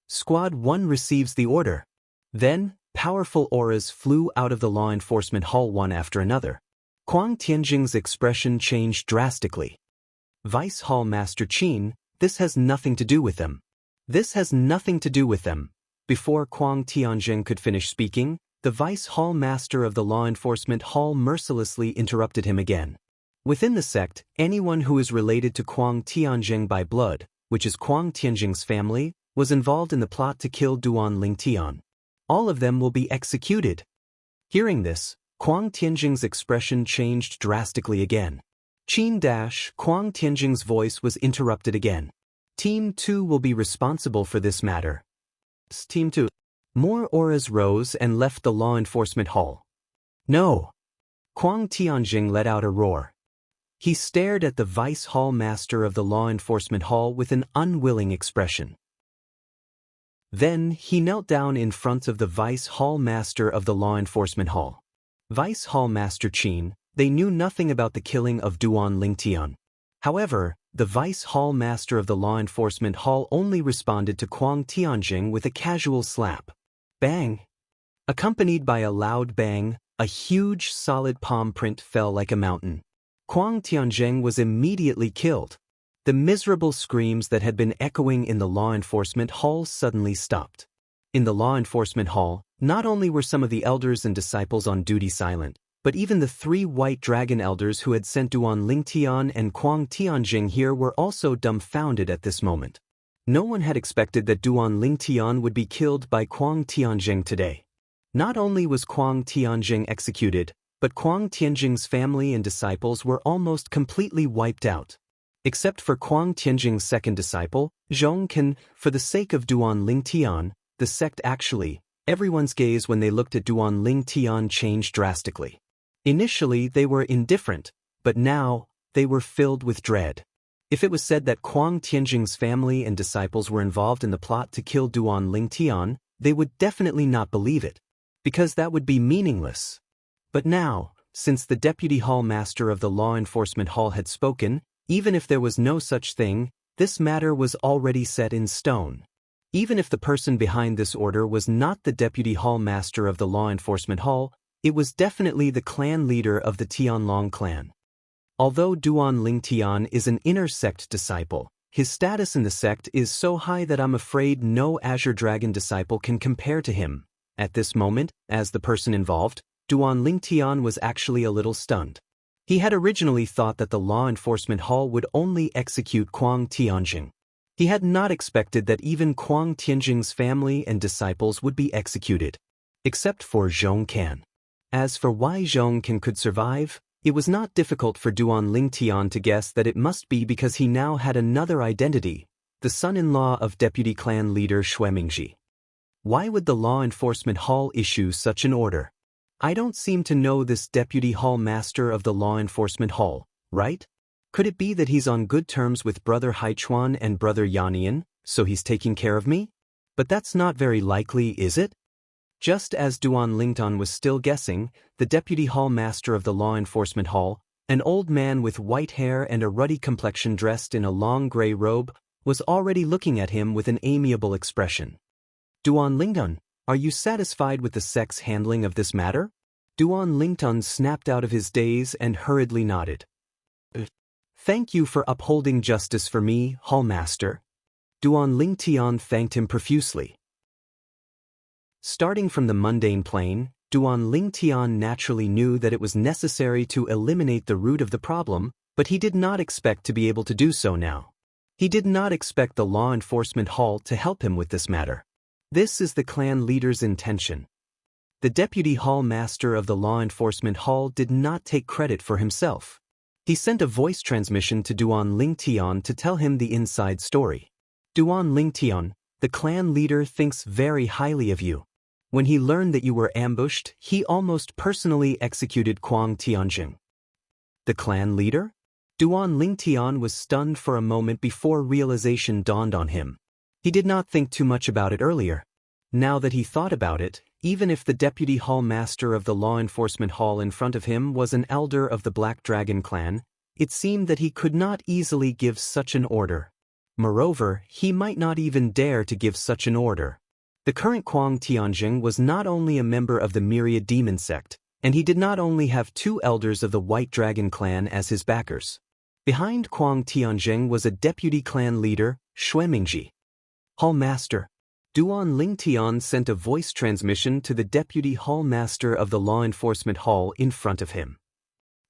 Squad 1 receives the order. Then, powerful auras flew out of the Law Enforcement Hall one after another. Kuang Tianjing's expression changed drastically. Vice Hall Master Qin, this has nothing to do with them. This has nothing to do with them. Before Kuang Tianjing could finish speaking, the Vice Hall Master of the Law Enforcement Hall mercilessly interrupted him again. Within the sect, anyone who is related to Kuang Tianjing by blood, which is Kuang Tianjing's family, was involved in the plot to kill Duan Ling Tian. All of them will be executed. Hearing this, Kuang Tianjing's expression changed drastically again. Kuang Tianjing's voice was interrupted again. Team 2 will be responsible for this matter. Team 2. More auras rose and left the Law Enforcement Hall. No! Kuang Tianjing let out a roar. He stared at the Vice Hall Master of the Law Enforcement Hall with an unwilling expression. Then he knelt down in front of the Vice Hall Master of the Law Enforcement Hall. Vice Hall Master Qin, they knew nothing about the killing of Duan Ling Tian. However, the Vice Hall Master of the Law Enforcement Hall only responded to Kuang Tianjing with a casual slap. Bang! Accompanied by a loud bang, a huge solid palm print fell like a mountain. Kuang Tianjing was immediately killed. The miserable screams that had been echoing in the Law Enforcement Hall suddenly stopped. In the Law Enforcement Hall, not only were some of the elders and disciples on duty silent, but even the 3 white dragon elders who had sent Duan Ling Tian and Kuang Tianjing here were also dumbfounded at this moment. No one had expected that Duan Ling Tian would be killed by Kuang Tianjing today. Not only was Kuang Tianjing executed, but Kuang Tianjing's family and disciples were almost completely wiped out. Except for Kuang Tianjing's second disciple, Zhong Ken, for the sake of Duan Ling Tian, the sect actually, everyone's gaze when they looked at Duan Ling Tian changed drastically. Initially they were indifferent, but now, they were filled with dread. If it was said that Kuang Tianjing's family and disciples were involved in the plot to kill Duan Ling Tian, they would definitely not believe it, because that would be meaningless. But now, since the Deputy Hall Master of the Law Enforcement Hall had spoken, even if there was no such thing, this matter was already set in stone. Even if the person behind this order was not the Deputy Hall Master of the Law Enforcement Hall, it was definitely the clan leader of the Tianlong clan. Although Duan Ling Tian is an inner sect disciple, his status in the sect is so high that I'm afraid no Azure Dragon disciple can compare to him. At this moment, as the person involved, Duan Lingtian was actually a little stunned. He had originally thought that the law enforcement hall would only execute Kuang Tianjing. He had not expected that even Kuang Tianjing's family and disciples would be executed, except for Zhong Can. As for why Zhong Can could survive, it was not difficult for Duan Lingtian to guess that it must be because he now had another identity, the son-in-law of deputy clan leader Xue Mingji. Why would the law enforcement hall issue such an order? I don't seem to know this deputy hall master of the law enforcement hall, right? Could it be that he's on good terms with brother Haichuan and brother Yanian, so he's taking care of me? But that's not very likely, is it? Just as Duan Lingtan was still guessing, the deputy hall master of the law enforcement hall, an old man with white hair and a ruddy complexion dressed in a long gray robe, was already looking at him with an amiable expression. Duan Lingtan, are you satisfied with the sect's handling of this matter? Duan Lingtan snapped out of his daze and hurriedly nodded. Thank you for upholding justice for me, Hallmaster. Duan Lingtian thanked him profusely. Starting from the mundane plane, Duan Lingtian naturally knew that it was necessary to eliminate the root of the problem, but he did not expect to be able to do so now. He did not expect the law enforcement hall to help him with this matter. This is the clan leader's intention. The deputy hall master of the law enforcement hall did not take credit for himself. He sent a voice transmission to Duan Lingtian to tell him the inside story. Duan Lingtian, the clan leader thinks very highly of you. When he learned that you were ambushed, he almost personally executed Kuang Tianjing. The clan leader? Duan Lingtian was stunned for a moment before realization dawned on him. He did not think too much about it earlier. Now that he thought about it, even if the deputy hall master of the law enforcement hall in front of him was an elder of the Black Dragon clan, it seemed that he could not easily give such an order. Moreover, he might not even dare to give such an order. The current Kuang Tianjing was not only a member of the Myriad Demon sect, and he did not only have 2 elders of the White Dragon clan as his backers. Behind Kuang Tianjing was a deputy clan leader, Xue Mingji. Hall Master. Duan Lingtian sent a voice transmission to the deputy hall master of the law enforcement hall in front of him.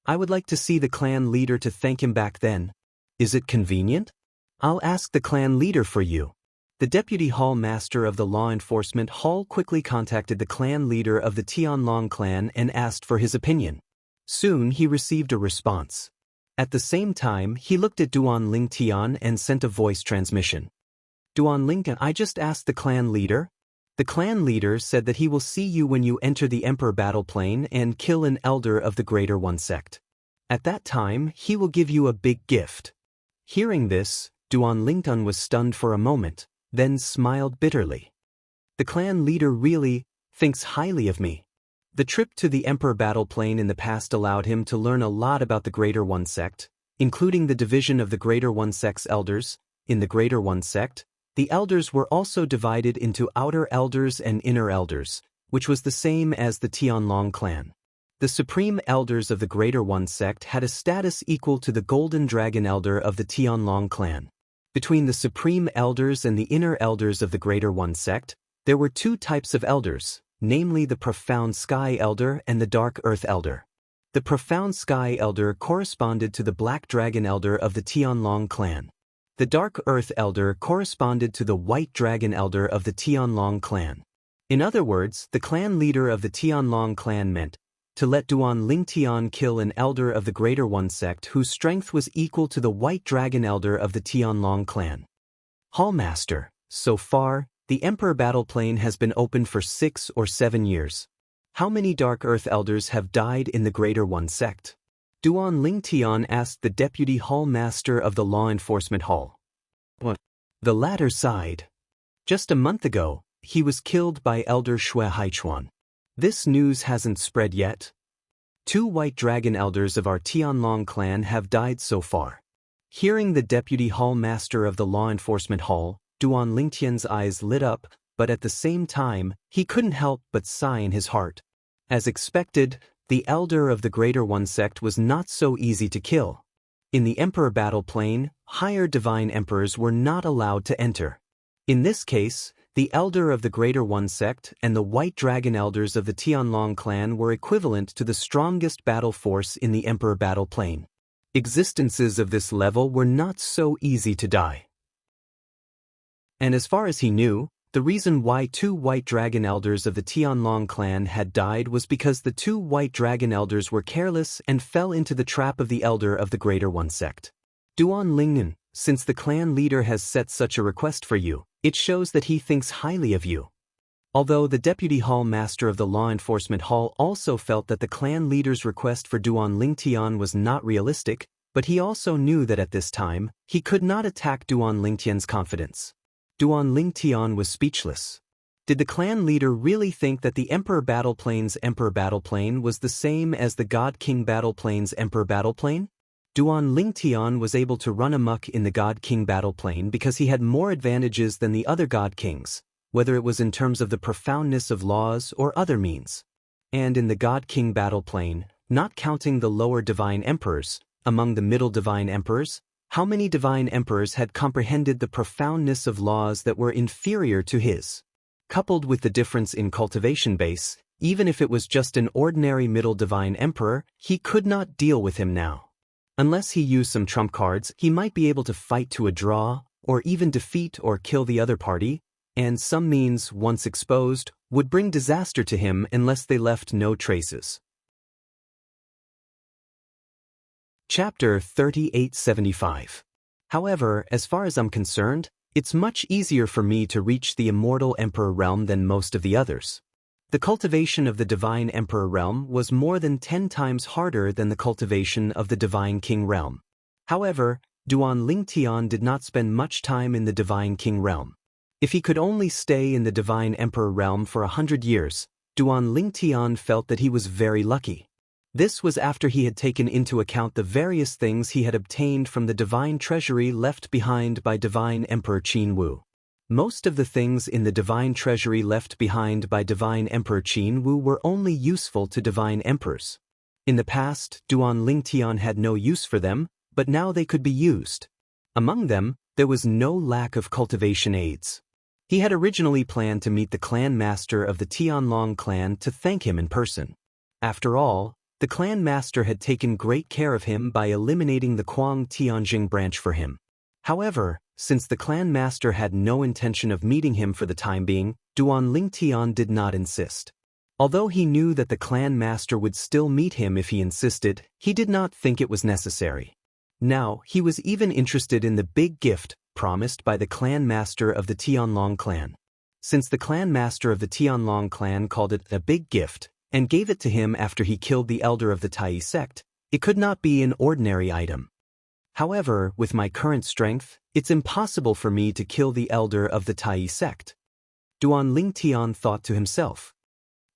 I would like to see the clan leader to thank him back then. Is it convenient? I'll ask the clan leader for you. The deputy hall master of the law enforcement hall quickly contacted the clan leader of the Tianlong clan and asked for his opinion. Soon he received a response. At the same time, he looked at Duan Lingtian and sent a voice transmission. Duan Lingtian, I just asked the clan leader. The clan leader said that he will see you when you enter the Emperor battle plane and kill an elder of the Greater One sect. At that time, he will give you a big gift. Hearing this, Duan Lingtian was stunned for a moment, then smiled bitterly. The clan leader really thinks highly of me. The trip to the Emperor battle plane in the past allowed him to learn a lot about the Greater One sect, including the division of the Greater One sect's elders. In the Greater One sect, the elders were also divided into outer elders and inner elders, which was the same as the Tianlong clan. The supreme elders of the Greater One sect had a status equal to the Golden Dragon elder of the Tianlong clan. Between the supreme elders and the inner elders of the Greater One sect, there were 2 types of elders, namely the Profound Sky elder and the Dark Earth elder. The Profound Sky elder corresponded to the Black Dragon elder of the Tianlong clan. The Dark Earth elder corresponded to the White Dragon elder of the Tianlong clan. In other words, the clan leader of the Tianlong clan meant to let Duan Lingtian kill an elder of the Greater One sect whose strength was equal to the White Dragon elder of the Tianlong clan. Hallmaster, so far, the Emperor battle plane has been open for 6 or 7 years. How many Dark Earth elders have died in the Greater One sect? Duan Lingtian asked the deputy hall master of the law enforcement hall. What? The latter sighed. Just a month ago, he was killed by Elder Xue Haichuan. This news hasn't spread yet. 2 White Dragon elders of our Tianlong clan have died so far. Hearing the deputy hall master of the law enforcement hall, Duan Lingtian's eyes lit up, but at the same time, he couldn't help but sigh in his heart. As expected, the elder of the Greater One sect was not so easy to kill. In the Emperor battle plane, higher divine emperors were not allowed to enter. In this case, The elder of the Greater One sect and the White Dragon elders of the Tianlong clan were equivalent to the strongest battle force in the Emperor battle plane. Existences of this level were not so easy to die. And as far as he knew, the reason why 2 White Dragon elders of the Tianlong clan had died was because the 2 White Dragon elders were careless and fell into the trap of the elder of the Greater One sect. Duan Lingnan, since the clan leader has set such a request for you, it shows that he thinks highly of you. Although the Deputy Hall Master of the Law Enforcement Hall also felt that the clan leader's request for Duan Lingtian was not realistic, but he also knew that at this time, he could not attack Duan Lingtian's confidence. Duan Lingtian was speechless. Did the clan leader really think that the Emperor Battle Plane's Emperor Battle Plane was the same as the God King Battle Plane's Emperor Battle Plane? Duan Lingtian was able to run amok in the God King battle plane because he had more advantages than the other God Kings, whether it was in terms of the profoundness of laws or other means. And in the God King battle plane, not counting the lower divine emperors, among the middle divine emperors, how many divine emperors had comprehended the profoundness of laws that were inferior to his? Coupled with the difference in cultivation base, even if it was just an ordinary middle divine emperor, he could not deal with him now. Unless he used some trump cards, he might be able to fight to a draw, or even defeat or kill the other party, and some means, once exposed, would bring disaster to him unless they left no traces. Chapter 3875. However, as far as I'm concerned, it's much easier for me to reach the immortal Emperor realm than most of the others. The cultivation of the Divine Emperor realm was more than 10 times harder than the cultivation of the Divine King realm. However, Duan Lingtian did not spend much time in the Divine King realm. If he could only stay in the Divine Emperor realm for 100 years, Duan Lingtian felt that he was very lucky. This was after he had taken into account the various things he had obtained from the divine treasury left behind by Divine Emperor Qin Wu. Most of the things in the divine treasury left behind by Divine Emperor Qin Wu were only useful to divine emperors. In the past, Duan Lingtian had no use for them, but now they could be used. Among them, there was no lack of cultivation aids. He had originally planned to meet the clan master of the Tianlong clan to thank him in person. After all, the clan master had taken great care of him by eliminating the Quang Tianjing branch for him. However, since the clan master had no intention of meeting him for the time being, Duan Lingtian did not insist. Although he knew that the clan master would still meet him if he insisted, he did not think it was necessary. Now, he was even interested in the big gift promised by the clan master of the Tianlong clan. Since the clan master of the Tianlong clan called it a big gift, and gave it to him after he killed the elder of the Tai sect, it could not be an ordinary item. However, with my current strength, it's impossible for me to kill the elder of the Tai sect. Duan Lingtian thought to himself.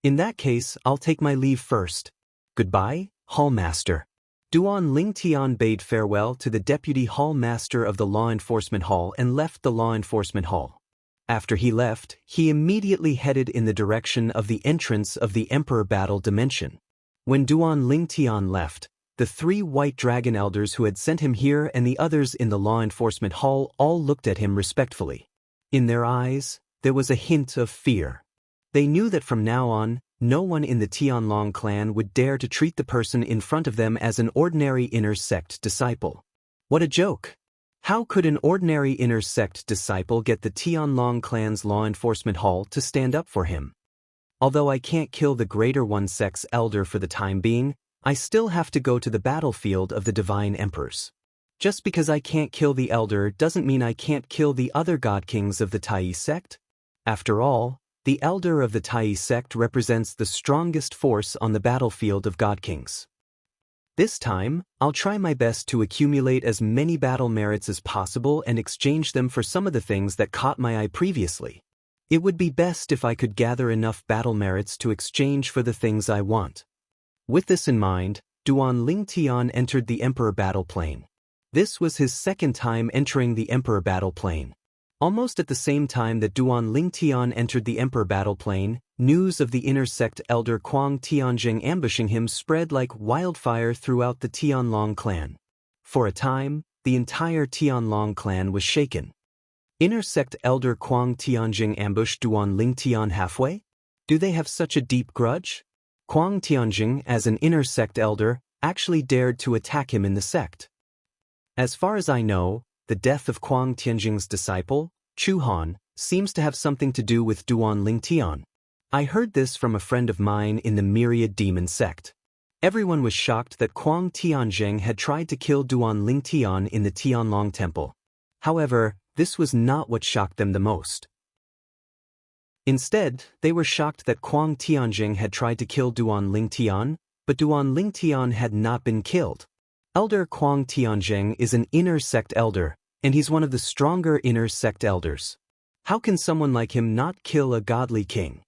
In that case, I'll take my leave first. Goodbye, Hall Master. Duan Lingtian bade farewell to the Deputy Hall Master of the Law Enforcement Hall and left the Law Enforcement Hall. After he left, he immediately headed in the direction of the entrance of the Emperor Battle Dimension. When Duan Lingtian left, the 3 White Dragon elders who had sent him here and the others in the Law Enforcement Hall all looked at him respectfully. In their eyes, there was a hint of fear. They knew that from now on, no one in the Tianlong clan would dare to treat the person in front of them as an ordinary inner sect disciple. What a joke! How could an ordinary inner sect disciple get the Tianlong clan's Law Enforcement Hall to stand up for him? Although I can't kill the Greater One sect's elder for the time being, I still have to go to the battlefield of the Divine Emperors. Just because I can't kill the elder doesn't mean I can't kill the other God Kings of the Tai sect. After all, the elder of the Tai sect represents the strongest force on the battlefield of God Kings. This time, I'll try my best to accumulate as many battle merits as possible and exchange them for some of the things that caught my eye previously. It would be best if I could gather enough battle merits to exchange for the things I want. With this in mind, Duan Lingtian entered the Emperor Battle Plane. This was his second time entering the Emperor Battle Plane. Almost at the same time that Duan Lingtian entered the Emperor Battle Plane, news of the inner sect elder Quang Tianjing ambushing him spread like wildfire throughout the Tianlong clan. For a time, the entire Tianlong clan was shaken. Inner sect elder Kuang Tianjing ambushed Duan Lingtian halfway? Do they have such a deep grudge? Kuang Tianjing, as an inner sect elder, actually dared to attack him in the sect. As far as I know, the death of Kuang Tianjing's disciple, Chu Han, seems to have something to do with Duan Lingtian. I heard this from a friend of mine in the Myriad Demon sect. Everyone was shocked that Kuang Tianjing had tried to kill Duan Lingtian in the Tianlong temple. However, this was not what shocked them the most. Instead, they were shocked that Kuang Tianjing had tried to kill Duan Lingtian, but Duan Lingtian had not been killed. Elder Kuang Tianjing is an inner sect elder, and he's one of the stronger inner sect elders. How can someone like him not kill a godly king?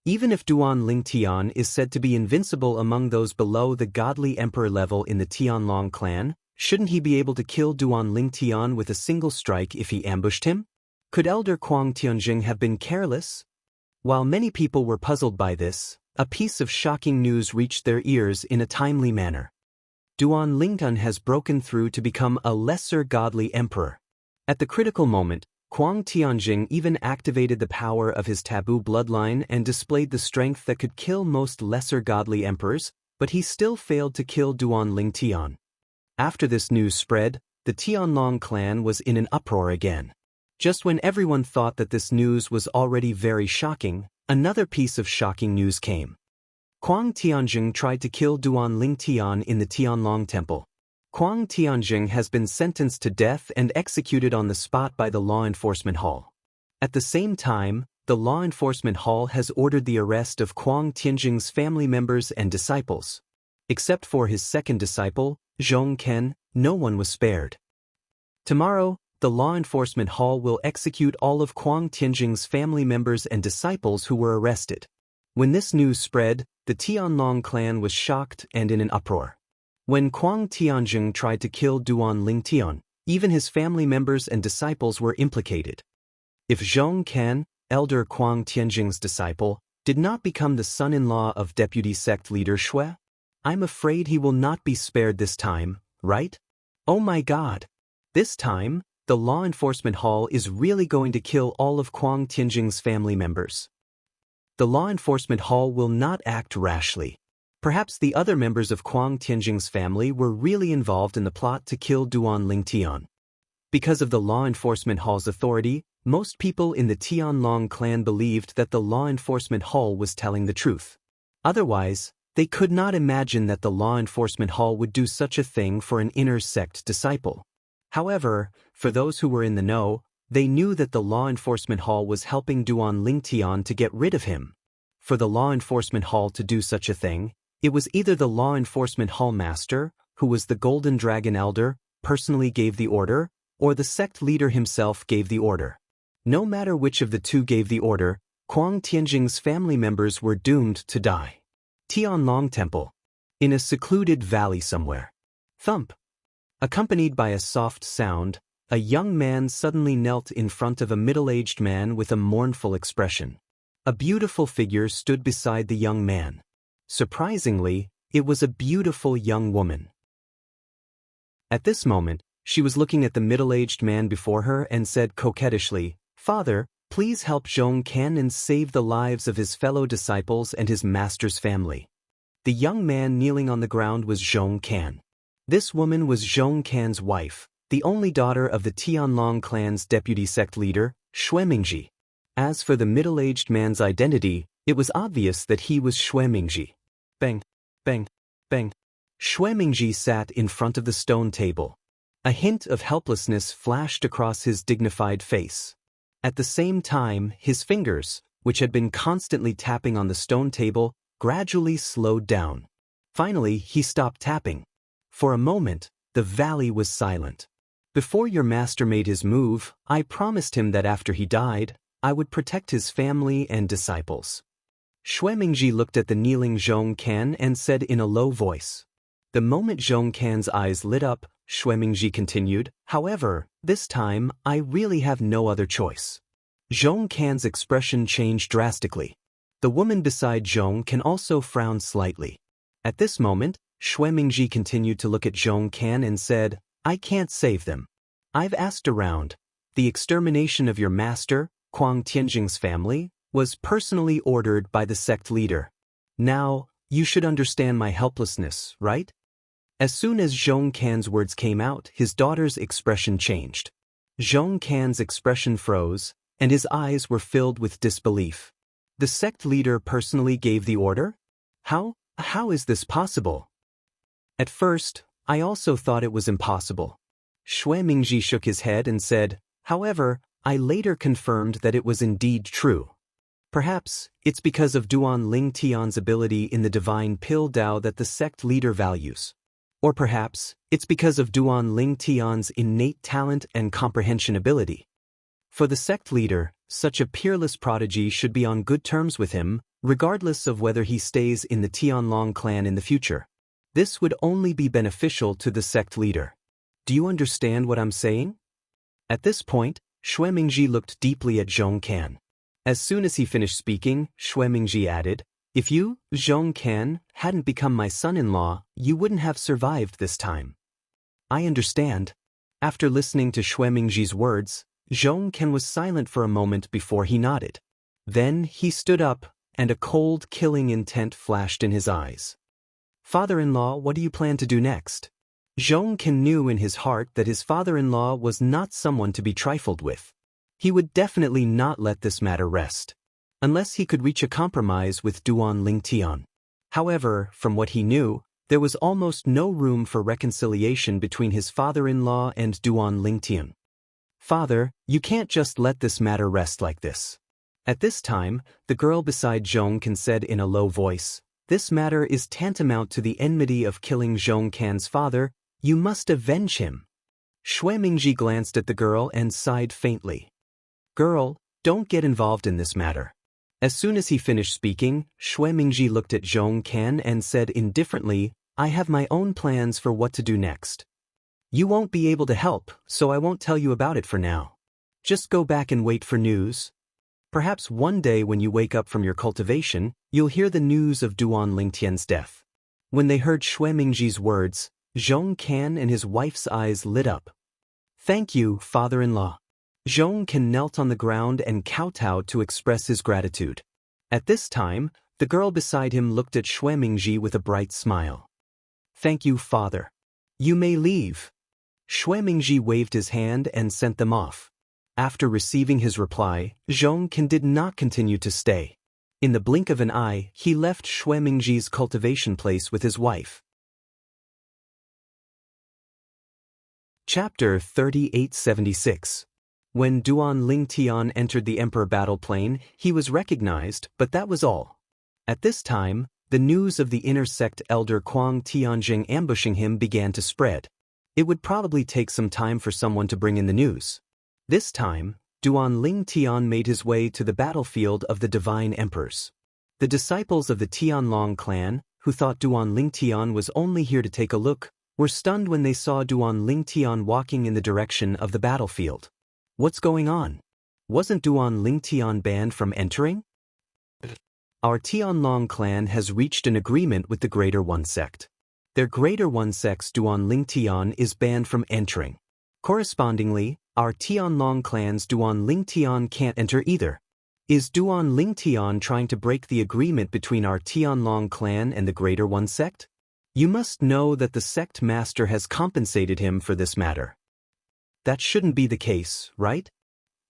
Even if Duan Lingtian is said to be invincible among those below the godly emperor level in the Tianlong clan, shouldn't he be able to kill Duan Lingtian with a single strike if he ambushed him? Could Elder Kuang Tianjing have been careless? While many people were puzzled by this, a piece of shocking news reached their ears in a timely manner. Duan Lingtian has broken through to become a lesser godly emperor. At the critical moment, Kuang Tianjing even activated the power of his taboo bloodline and displayed the strength that could kill most lesser godly emperors, but he still failed to kill Duan Lingtian. After this news spread, the Tianlong clan was in an uproar again. Just when everyone thought that this news was already very shocking, another piece of shocking news came. Kuang Tianjing tried to kill Duan Lingtian in the Tianlong temple. Kuang Tianjing has been sentenced to death and executed on the spot by the Law Enforcement Hall. At the same time, the Law Enforcement Hall has ordered the arrest of Kuang Tianjing's family members and disciples. Except for his second disciple, Zhong Ken, no one was spared. Tomorrow, the Law Enforcement Hall will execute all of Kuang Tianjing's family members and disciples who were arrested. When this news spread, the Tianlong clan was shocked and in an uproar. When Kuang Tianjing tried to kill Duan Lingtian, even his family members and disciples were implicated. If Zhong Ken, elder Kuang Tianjing's disciple, did not become the son-in-law of deputy sect leader Shui, I'm afraid he will not be spared this time, right? Oh my God! This time, the Law Enforcement Hall is really going to kill all of Kuang Tianjing's family members. The Law Enforcement Hall will not act rashly. Perhaps the other members of Kuang Tianjing's family were really involved in the plot to kill Duan Lingtian. Because of the Law Enforcement Hall's authority, most people in the Tianlong clan believed that the Law Enforcement Hall was telling the truth. Otherwise, they could not imagine that the Law Enforcement Hall would do such a thing for an inner sect disciple. However, for those who were in the know, they knew that the Law Enforcement Hall was helping Duan Lingtian to get rid of him. For the Law Enforcement Hall to do such a thing, it was either the Law Enforcement Hall Master, who was the Golden Dragon Elder, personally gave the order, or the sect leader himself gave the order. No matter which of the two gave the order, Kuang Tianjing's family members were doomed to die. Tianlong Temple. In a secluded valley somewhere. Thump. Accompanied by a soft sound, a young man suddenly knelt in front of a middle-aged man with a mournful expression. A beautiful figure stood beside the young man. Surprisingly, it was a beautiful young woman. At this moment, she was looking at the middle-aged man before her and said coquettishly, "Father, please help Zhong Ken and save the lives of his fellow disciples and his master's family." The young man kneeling on the ground was Zhong Ken. This woman was Zhong Ken's wife, the only daughter of the Tianlong clan's deputy sect leader, Shui Mingji. As for the middle-aged man's identity, it was obvious that he was Shui Mingji. Bang, bang, bang. Shui Mingji sat in front of the stone table. A hint of helplessness flashed across his dignified face. At the same time, his fingers, which had been constantly tapping on the stone table, gradually slowed down. Finally, he stopped tapping. For a moment, the valley was silent. "Before your master made his move, I promised him that after he died, I would protect his family and disciples." Shui Mingji looked at the kneeling Zhong Ken and said in a low voice. The moment Zhong Ken's eyes lit up, Shui Mingji continued, "However, this time, I really have no other choice." Zhong Ken's expression changed drastically. The woman beside Zhong Ken also frowned slightly. At this moment, Shui Mingji continued to look at Zhong Ken and said, "I can't save them. I've asked around. The extermination of your master, Kuang Tianjing's family, was personally ordered by the sect leader. Now, you should understand my helplessness, right? As soon as Zhong Can's words came out, his daughter's expression changed. Zhong Can's expression froze, and his eyes were filled with disbelief. The sect leader personally gave the order? How is this possible? At first, I also thought it was impossible. Shui Mingji shook his head and said, however, I later confirmed that it was indeed true. Perhaps it's because of Duan Ling Tian's ability in the divine pill Dao that the sect leader values. Or perhaps it's because of Duan Ling Tian's innate talent and comprehension ability. For the sect leader, such a peerless prodigy should be on good terms with him, regardless of whether he stays in the Tianlong clan in the future. This would only be beneficial to the sect leader. Do you understand what I'm saying? At this point, Shui Mingji looked deeply at Zhong Can. As soon as he finished speaking, Shui Mingji added, if you, Zhong Can, hadn't become my son-in-law, you wouldn't have survived this time. I understand. After listening to Shui Mingji's words, Zhong Can was silent for a moment before he nodded. Then he stood up, and a cold, killing intent flashed in his eyes. Father-in-law, what do you plan to do next? Zhong Can knew in his heart that his father-in-law was not someone to be trifled with. He would definitely not let this matter rest, unless he could reach a compromise with Duan Ling Tian. However, from what he knew, there was almost no room for reconciliation between his father-in-law and Duan Ling Tian. Father, you can't just let this matter rest like this. At this time, the girl beside Zhong Can said in a low voice, this matter is tantamount to the enmity of killing Zhong Can's father. You must avenge him. Shui Mingji glanced at the girl and sighed faintly. Girl, don't get involved in this matter. As soon as he finished speaking, Shui Mingji looked at Zhong Can and said indifferently, I have my own plans for what to do next. You won't be able to help, so I won't tell you about it for now. Just go back and wait for news. Perhaps one day when you wake up from your cultivation, you'll hear the news of Duan Ling Tian's death. When they heard Shui Mingji's words, Zhong Can and his wife's eyes lit up. Thank you, father-in-law. Zhong Can knelt on the ground and kowtowed to express his gratitude. At this time, the girl beside him looked at Shui Mingji with a bright smile. Thank you, father. You may leave. Shui Mingji waved his hand and sent them off. After receiving his reply, Zhong Can did not continue to stay. In the blink of an eye, he left Shui Mingji's cultivation place with his wife. Chapter 3876. When Duan Ling Tian entered the Emperor battle plane, he was recognized, but that was all. At this time, the news of the inner sect elder Kuang Tianjing ambushing him began to spread. It would probably take some time for someone to bring in the news. This time, Duan Ling Tian made his way to the battlefield of the Divine Emperors. The disciples of the Tianlong clan, who thought Duan Ling Tian was only here to take a look, were stunned when they saw Duan Ling Tian walking in the direction of the battlefield. What's going on? Wasn't Duan Ling Tian banned from entering? Our Tianlong clan has reached an agreement with the Greater One sect. Their Greater One sect's Duan Ling Tian is banned from entering. Correspondingly, our Tianlong clan's Duan Ling Tian can't enter either. Is Duan Ling Tian trying to break the agreement between our Tianlong clan and the Greater One sect? You must know that the sect master has compensated him for this matter. That shouldn't be the case, right?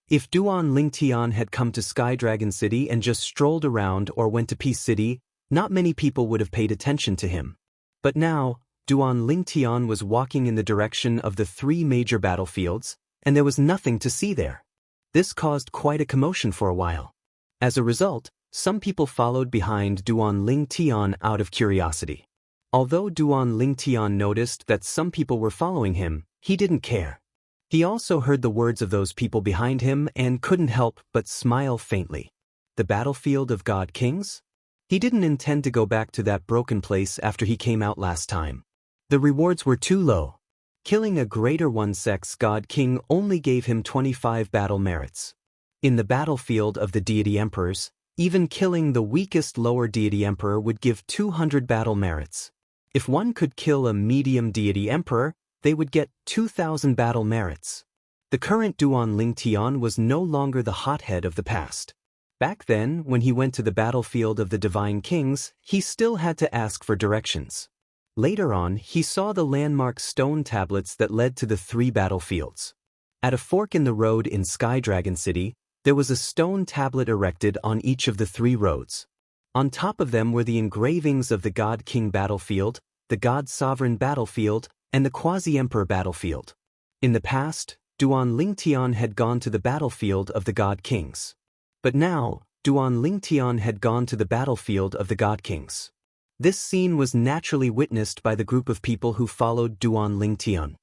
If Duan Ling Tian had come to Sky Dragon City and just strolled around or went to Peace City, not many people would have paid attention to him. But now, Duan Ling Tian was walking in the direction of the 3 major battlefields, and there was nothing to see there. This caused quite a commotion for a while. As a result, some people followed behind Duan Ling Tian out of curiosity. Although Duan Ling Tian noticed that some people were following him, he didn't care. He also heard the words of those people behind him and couldn't help but smile faintly. The battlefield of God Kings? He didn't intend to go back to that broken place after he came out last time. The rewards were too low. Killing a Greater One sect's God King only gave him 25 battle merits. In the battlefield of the Deity Emperors, even killing the weakest lower Deity Emperor would give 200 battle merits. If one could kill a medium Deity Emperor, they would get 2,000 battle merits. The current Duan Ling Tian was no longer the hothead of the past. Back then, when he went to the battlefield of the Divine Kings, he still had to ask for directions. Later on, he saw the landmark stone tablets that led to the 3 battlefields. At a fork in the road in Sky Dragon City, there was a stone tablet erected on each of the 3 roads. On top of them were the engravings of the God King battlefield, the God Sovereign battlefield, and the Quasi-Emperor battlefield. In the past, Duan Ling Tian had gone to the battlefield of the God Kings. But now, Duan Ling Tian had gone to the battlefield of the God Kings. This scene was naturally witnessed by the group of people who followed Duan Ling Tian.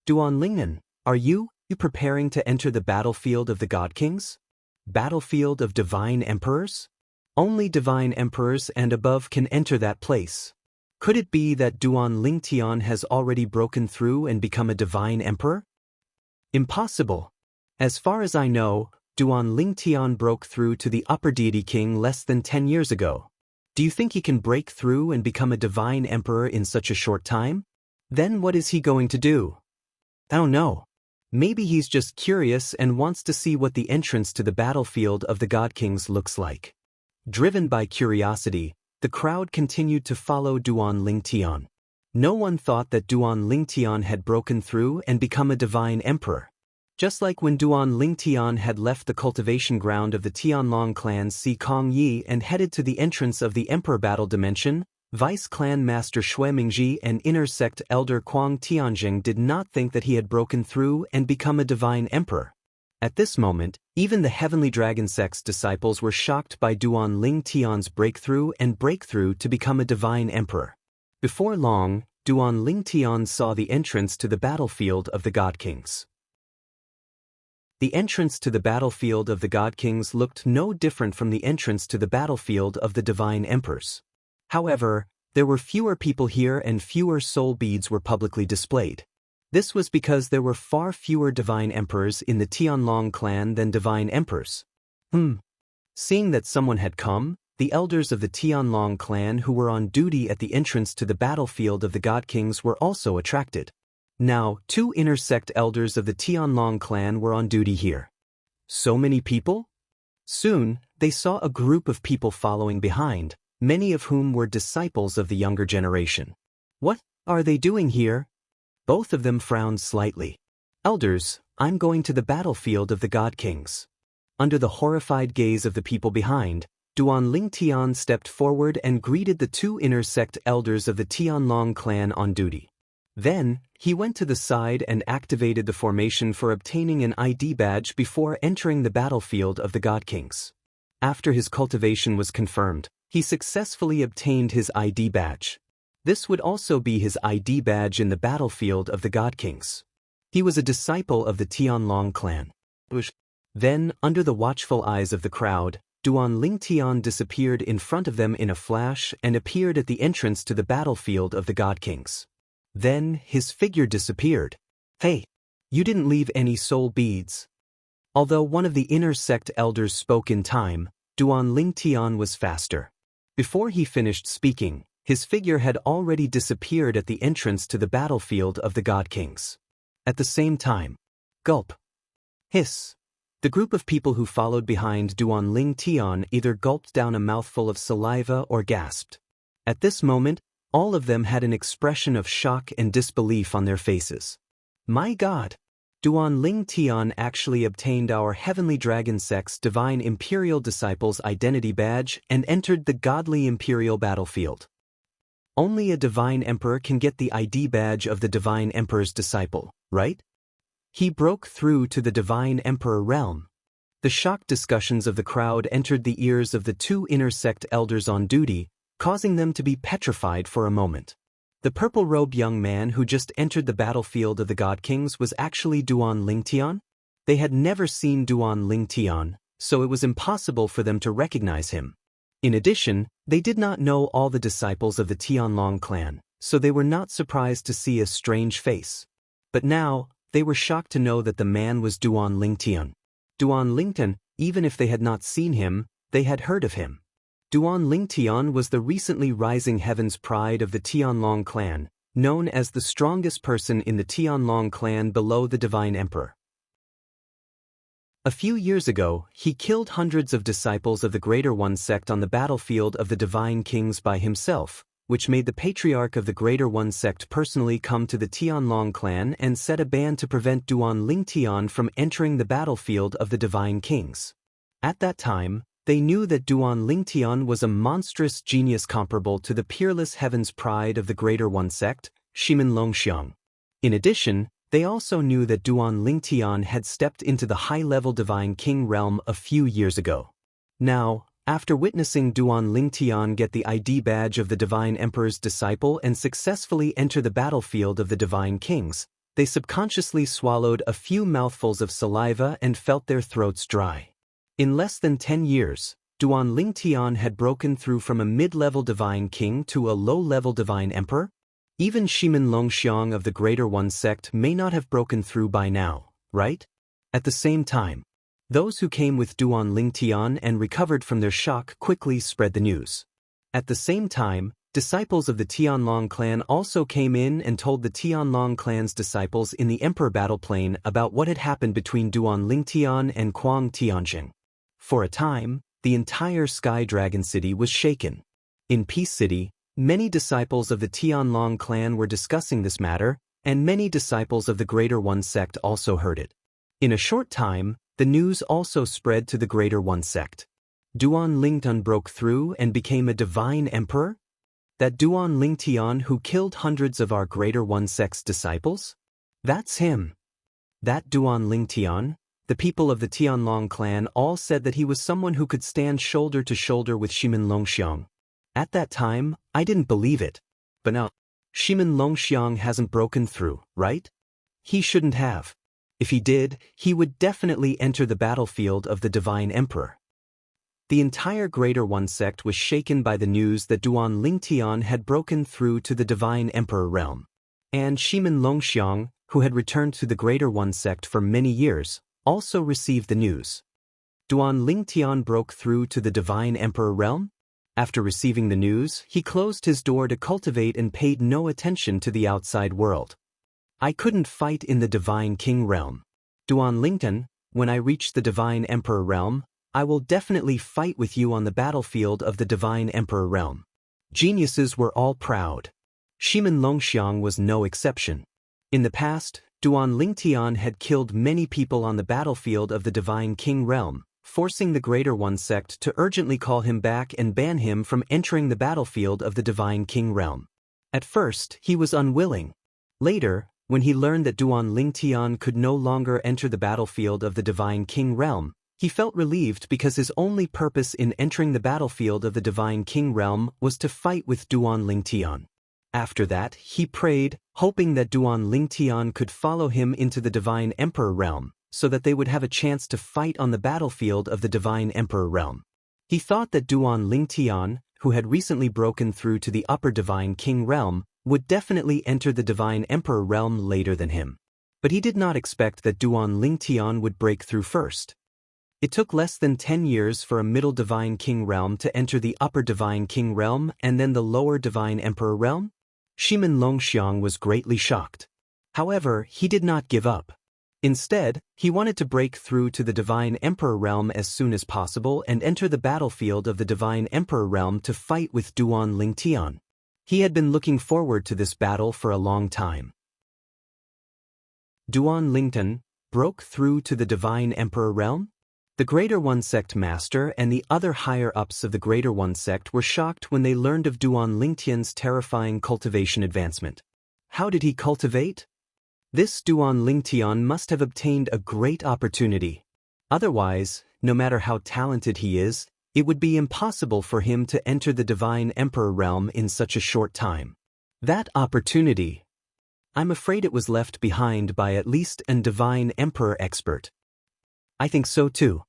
Duan Lingnan, are you preparing to enter the battlefield of the God Kings? Battlefield of Divine Emperors? Only Divine Emperors and above can enter that place. Could it be that Duan Ling Tian has already broken through and become a Divine Emperor? Impossible. As far as I know, Duan Ling Tian broke through to the Upper Deity King less than 10 years ago. Do you think he can break through and become a Divine Emperor in such a short time? Then what is he going to do? I don't know. Maybe he's just curious and wants to see what the entrance to the battlefield of the God Kings looks like. Driven by curiosity, the crowd continued to follow Duan Ling Tian. No one thought that Duan Ling Tian had broken through and become a Divine Emperor. Just like when Duan Ling Tian had left the cultivation ground of the Tianlong clan Si Kong Yi and headed to the entrance of the Emperor Battle Dimension, Vice Clan Master Shui Mingji and Inner Sect Elder Kuang Tianjing did not think that he had broken through and become a Divine Emperor. At this moment, even the Heavenly Dragon Sect's disciples were shocked by Duan Ling Tian's breakthrough to become a Divine Emperor. Before long, Duan Ling Tian saw the entrance to the battlefield of the God Kings. The entrance to the battlefield of the God Kings looked no different from the entrance to the battlefield of the Divine Emperors. However, there were fewer people here and fewer soul beads were publicly displayed. This was because there were far fewer Divine Emperors in the Tianlong clan than Divine Emperors. Seeing that someone had come, the elders of the Tianlong clan who were on duty at the entrance to the battlefield of the God Kings were also attracted. Now, 2 inner sect elders of the Tianlong clan were on duty here. So many people? Soon, they saw a group of people following behind, many of whom were disciples of the younger generation. What are they doing here? Both of them frowned slightly. Elders, I'm going to the battlefield of the God Kings. Under the horrified gaze of the people behind, Duan Ling Tian stepped forward and greeted the 2 inner sect elders of the Tianlong clan on duty. Then, he went to the side and activated the formation for obtaining an ID badge before entering the battlefield of the God Kings. After his cultivation was confirmed, he successfully obtained his ID badge. This would also be his ID badge in the battlefield of the God Kings. He was a disciple of the Tianlong clan. Then, under the watchful eyes of the crowd, Duan Ling Tian disappeared in front of them in a flash and appeared at the entrance to the battlefield of the God Kings. Then, his figure disappeared. Hey, you didn't leave any soul beads. Although one of the inner sect elders spoke in time, Duan Ling Tian was faster. Before he finished speaking, his figure had already disappeared at the entrance to the battlefield of the God Kings. At the same time, gulp. Hiss. The group of people who followed behind Duan Ling Tian either gulped down a mouthful of saliva or gasped. At this moment, all of them had an expression of shock and disbelief on their faces. My God! Duan Ling Tian actually obtained our Heavenly Dragon Sect's Divine Imperial Disciples Identity Badge and entered the Godly Imperial Battlefield. Only a Divine Emperor can get the ID badge of the Divine Emperor's disciple, right? He broke through to the Divine Emperor realm. The shocked discussions of the crowd entered the ears of the 2 inner sect elders on duty, causing them to be petrified for a moment. The purple-robed young man who just entered the battlefield of the God Kings was actually Duan Ling Tian? They had never seen Duan Ling Tian, so it was impossible for them to recognize him. In addition, they did not know all the disciples of the Tianlong clan, so they were not surprised to see a strange face. But now, they were shocked to know that the man was Duan Ling Tian. Duan Ling Tian, even if they had not seen him, they had heard of him. Duan Ling Tian was the recently rising heaven's pride of the Tianlong clan, known as the strongest person in the Tianlong clan below the Divine Emperor. A few years ago, he killed hundreds of disciples of the Greater One sect on the battlefield of the Divine Kings by himself, which made the patriarch of the Greater One sect personally come to the Tianlong clan and set a ban to prevent Duan Lingtian from entering the battlefield of the Divine Kings. At that time, they knew that Duan Lingtian was a monstrous genius comparable to the peerless heaven's pride of the Greater One sect, Shimin Longxiang. In addition, they also knew that Duan Lingtian had stepped into the high-level Divine King realm a few years ago. Now, after witnessing Duan Lingtian get the ID badge of the Divine Emperor's disciple and successfully enter the battlefield of the Divine Kings, they subconsciously swallowed a few mouthfuls of saliva and felt their throats dry. In less than 10 years, Duan Lingtian had broken through from a mid-level Divine King to a low-level Divine Emperor. Even Shimin Longxiang of the Greater One sect may not have broken through by now, right? At the same time, those who came with Duan Lingtian and recovered from their shock quickly spread the news. At the same time, disciples of the Tianlong clan also came in and told the Tianlong clan's disciples in the Emperor battle plain about what had happened between Duan Lingtian and Kuang Tianjing. For a time, the entire Sky Dragon City was shaken. In Peace City, many disciples of the Tianlong clan were discussing this matter, and many disciples of the Greater One sect also heard it. In a short time, the news also spread to the Greater One sect. Duan Lingtian broke through and became a Divine Emperor? That Duan Lingtian who killed hundreds of our Greater One sect's disciples? That's him. That Duan Lingtian? The people of the Tianlong clan all said that he was someone who could stand shoulder to shoulder with Shimin Longxiang. At that time, I didn't believe it. But now, Shimin Longxiang hasn't broken through, right? He shouldn't have. If he did, he would definitely enter the battlefield of the Divine Emperor. The entire Greater One sect was shaken by the news that Duan Lingtian had broken through to the Divine Emperor realm. And Shimin Longxiang, who had returned to the Greater One sect for many years, also received the news. Duan Lingtian broke through to the Divine Emperor realm? After receiving the news, he closed his door to cultivate and paid no attention to the outside world. I couldn't fight in the Divine King realm. Duan Lingtian, when I reach the Divine Emperor realm, I will definitely fight with you on the battlefield of the Divine Emperor realm. Geniuses were all proud. Shimin Longxiang was no exception. In the past, Duan Lingtian had killed many people on the battlefield of the Divine King realm, forcing the Greater One sect to urgently call him back and ban him from entering the battlefield of the Divine King realm. At first, he was unwilling. Later, when he learned that Duan Lingtian could no longer enter the battlefield of the Divine King realm, he felt relieved because his only purpose in entering the battlefield of the Divine King realm was to fight with Duan Lingtian. After that, he prayed, hoping that Duan Lingtian could follow him into the Divine Emperor realm, so that they would have a chance to fight on the battlefield of the Divine Emperor realm. He thought that Duan Lingtian, who had recently broken through to the upper Divine King realm, would definitely enter the Divine Emperor realm later than him. But he did not expect that Duan Lingtian would break through first. It took less than 10 years for a middle Divine King realm to enter the upper Divine King realm and then the lower Divine Emperor realm? Shimin Longxiang was greatly shocked. However, he did not give up. Instead, he wanted to break through to the Divine Emperor realm as soon as possible and enter the battlefield of the Divine Emperor realm to fight with Duan Lingtian. He had been looking forward to this battle for a long time. Duan Lingtian broke through to the Divine Emperor realm? The Greater One sect master and the other higher-ups of the Greater One sect were shocked when they learned of Duan Lingtian's terrifying cultivation advancement. How did he cultivate? This Duan Lingtian must have obtained a great opportunity. Otherwise, no matter how talented he is, it would be impossible for him to enter the Divine Emperor realm in such a short time. That opportunity, I'm afraid it was left behind by at least an Divine Emperor expert. I think so too.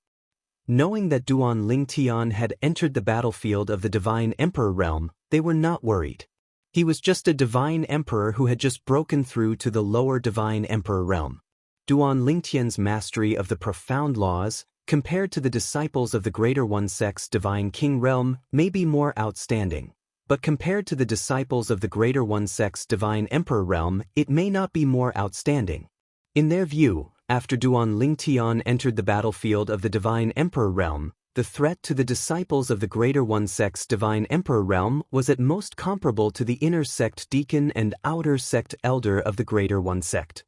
Knowing that Duan Lingtian had entered the battlefield of the Divine Emperor realm, they were not worried. He was just a Divine Emperor who had just broken through to the lower Divine Emperor realm. Duan Lingtian's mastery of the profound laws, compared to the disciples of the Greater One sect's Divine King realm, may be more outstanding. But compared to the disciples of the Greater One sect's Divine Emperor realm, it may not be more outstanding. In their view, After Duan Lingtian entered the battlefield of the Divine Emperor realm, the threat to the disciples of the Greater One Sect's Divine Emperor realm was at most comparable to the Inner Sect Deacon and Outer Sect Elder of the Greater One Sect.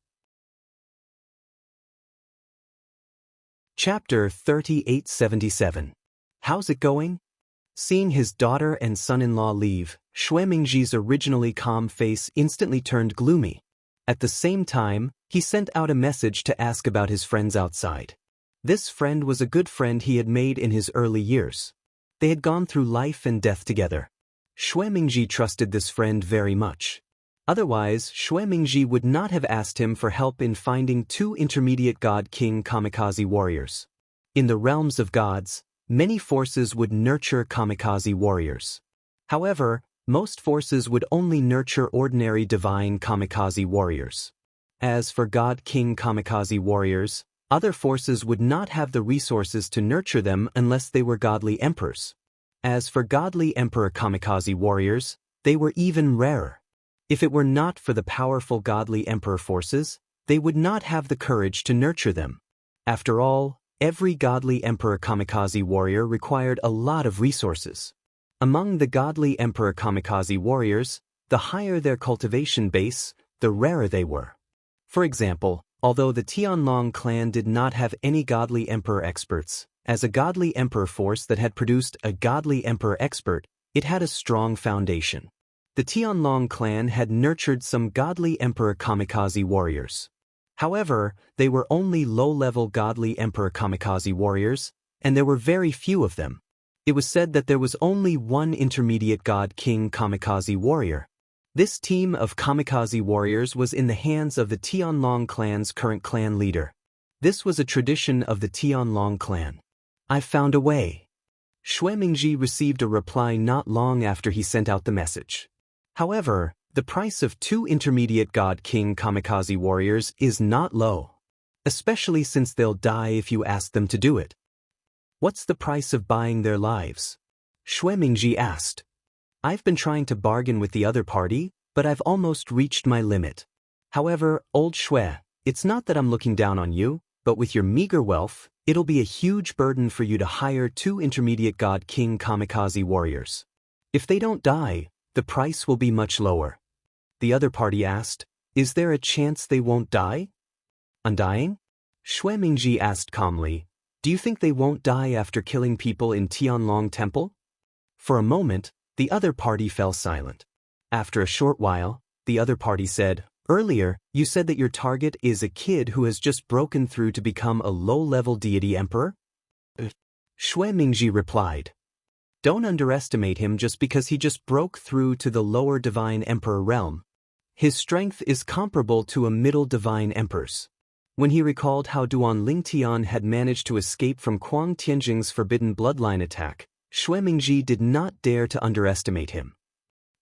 Chapter 3877. How's it going? Seeing his daughter and son-in-law leave, Xue Mingji's originally calm face instantly turned gloomy. At the same time, he sent out a message to ask about his friends outside. This friend was a good friend he had made in his early years. They had gone through life and death together. Xue Mingji trusted this friend very much. Otherwise, Xue Mingji would not have asked him for help in finding 2 intermediate God King kamikaze warriors. In the realms of gods, many forces would nurture kamikaze warriors. However, most forces would only nurture ordinary divine kamikaze warriors. As for God King kamikaze warriors, other forces would not have the resources to nurture them unless they were godly emperors. As for godly emperor kamikaze warriors, they were even rarer. If it were not for the powerful godly emperor forces, they would not have the courage to nurture them. After all, every godly emperor kamikaze warrior required a lot of resources. Among the godly emperor kamikaze warriors, the higher their cultivation base, the rarer they were. For example, although the Tianlong clan did not have any godly emperor experts, as a godly emperor force that had produced a godly emperor expert, it had a strong foundation. The Tianlong clan had nurtured some godly emperor kamikaze warriors. However, they were only low-level godly emperor kamikaze warriors, and there were very few of them. It was said that there was only one intermediate God King kamikaze warrior. This team of kamikaze warriors was in the hands of the Tianlong clan's current clan leader. This was a tradition of the Tianlong clan. "I've found a way." Xue Mingji received a reply not long after he sent out the message. However, the price of 2 intermediate God King kamikaze warriors is not low, especially since they'll die if you ask them to do it. "What's the price of buying their lives?" Xue Mingji asked. "I've been trying to bargain with the other party, but I've almost reached my limit. However, old Xue, it's not that I'm looking down on you, but with your meager wealth, it'll be a huge burden for you to hire 2 intermediate God King kamikaze warriors. If they don't die, the price will be much lower." The other party asked, "Is there a chance they won't die?" "Undying?" Xue Mingji asked calmly, "Do you think they won't die after killing people in Tianlong Temple?" For a moment, the other party fell silent. After a short while, the other party said, "Earlier, you said that your target is a kid who has just broken through to become a low-level deity emperor?" Xue Mingji replied, "Don't underestimate him just because he just broke through to the lower divine emperor realm. His strength is comparable to a middle divine emperor's." When he recalled how Duan Lingtian had managed to escape from Kuang Tianjing's forbidden bloodline attack, Xue Mingji did not dare to underestimate him.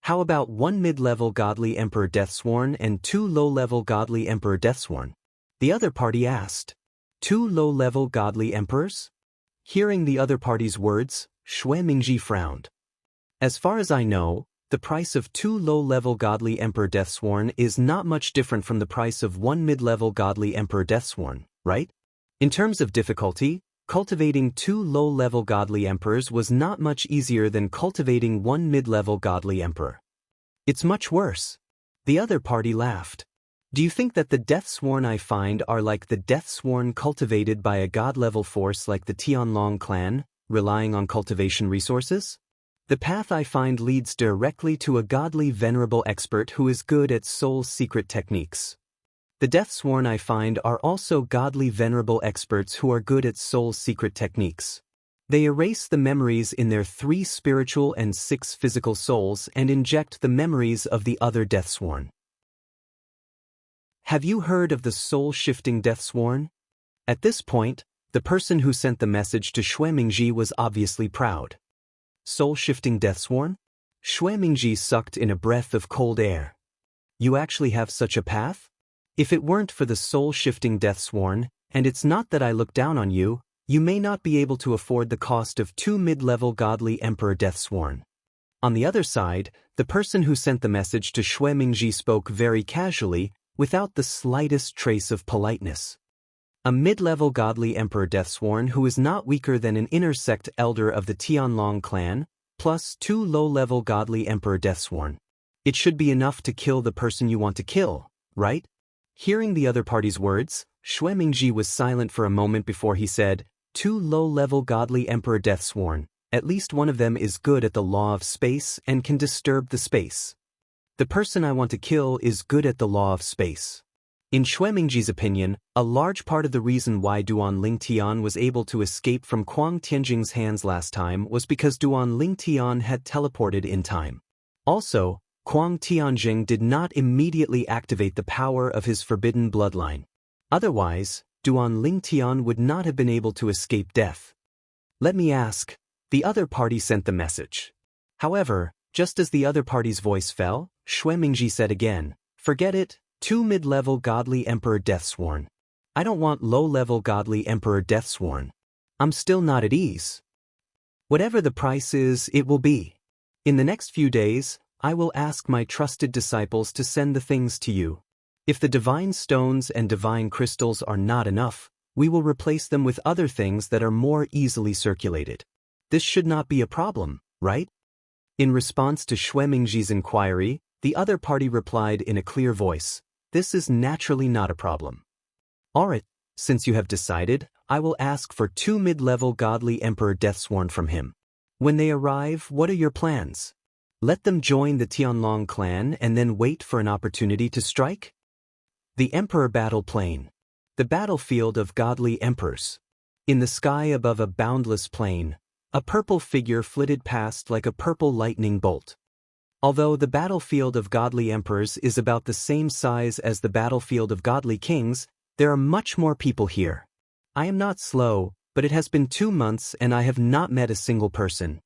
"How about 1 mid-level godly emperor Deathsworn and 2 low-level godly emperor Deathsworn?" the other party asked. 2 low-level godly emperors? Hearing the other party's words, Xue Mingji frowned. "As far as I know, the price of 2 low-level godly emperor Deathsworn is not much different from the price of 1 mid-level godly emperor Deathsworn, right? In terms of difficulty, cultivating 2 low-level godly emperors was not much easier than cultivating 1 mid-level godly emperor. It's much worse." The other party laughed. "Do you think that the Deathsworn I find are like the Deathsworn cultivated by a god-level force like the Tianlong clan, relying on cultivation resources? The path I find leads directly to a godly venerable expert who is good at soul secret techniques. The Deathsworn I find are also godly venerable experts who are good at soul secret techniques. They erase the memories in their 3 spiritual and 6 physical souls and inject the memories of the other Deathsworn. Have you heard of the soul-shifting Deathsworn?" At this point, the person who sent the message to Xue Mingji was obviously proud. "Soul-shifting Deathsworn?" Xue Mingji sucked in a breath of cold air. "You actually have such a path? If it weren't for the soul-shifting Deathsworn, and it's not that I look down on you, you may not be able to afford the cost of 2 mid-level godly emperor Deathsworn." On the other side, the person who sent the message to Xue Mingji spoke very casually, without the slightest trace of politeness. A mid-level godly emperor deathsworn who is not weaker than an inner sect elder of the Tianlong clan, plus 2 low-level godly emperor deathsworn. It should be enough to kill the person you want to kill, right? Hearing the other party's words, Xue Mingji was silent for a moment before he said, 2 low-level godly emperor deathsworn, at least one of them is good at the law of space and can disturb the space. The person I want to kill is good at the law of space. In Xue Mingji's opinion, a large part of the reason why Duan Lingtian was able to escape from Kuang Tianjing's hands last time was because Duan Lingtian had teleported in time. Also, Kuang Tianjing did not immediately activate the power of his forbidden bloodline. Otherwise, Duan Lingtian would not have been able to escape death. Let me ask, the other party sent the message. However, just as the other party's voice fell, Xue Mingji said again, forget it, 2 mid-level godly emperor deathsworn. I don't want low-level godly emperor deathsworn. I'm still not at ease. Whatever the price is, it will be. In the next few days, I will ask my trusted disciples to send the things to you. If the divine stones and divine crystals are not enough, we will replace them with other things that are more easily circulated. This should not be a problem, right? In response to Xue Mingji's inquiry, the other party replied in a clear voice, this is naturally not a problem. Alright, since you have decided, I will ask for 2 mid-level godly emperor deathsworn from him. When they arrive, what are your plans? Let them join the Tianlong clan and then wait for an opportunity to strike? The Emperor Battle Plain. The battlefield of godly emperors. In the sky above a boundless plain, a purple figure flitted past like a purple lightning bolt. Although the battlefield of godly emperors is about the same size as the battlefield of godly kings, there are much more people here. I am not slow, but it has been 2 months and I have not met a single person.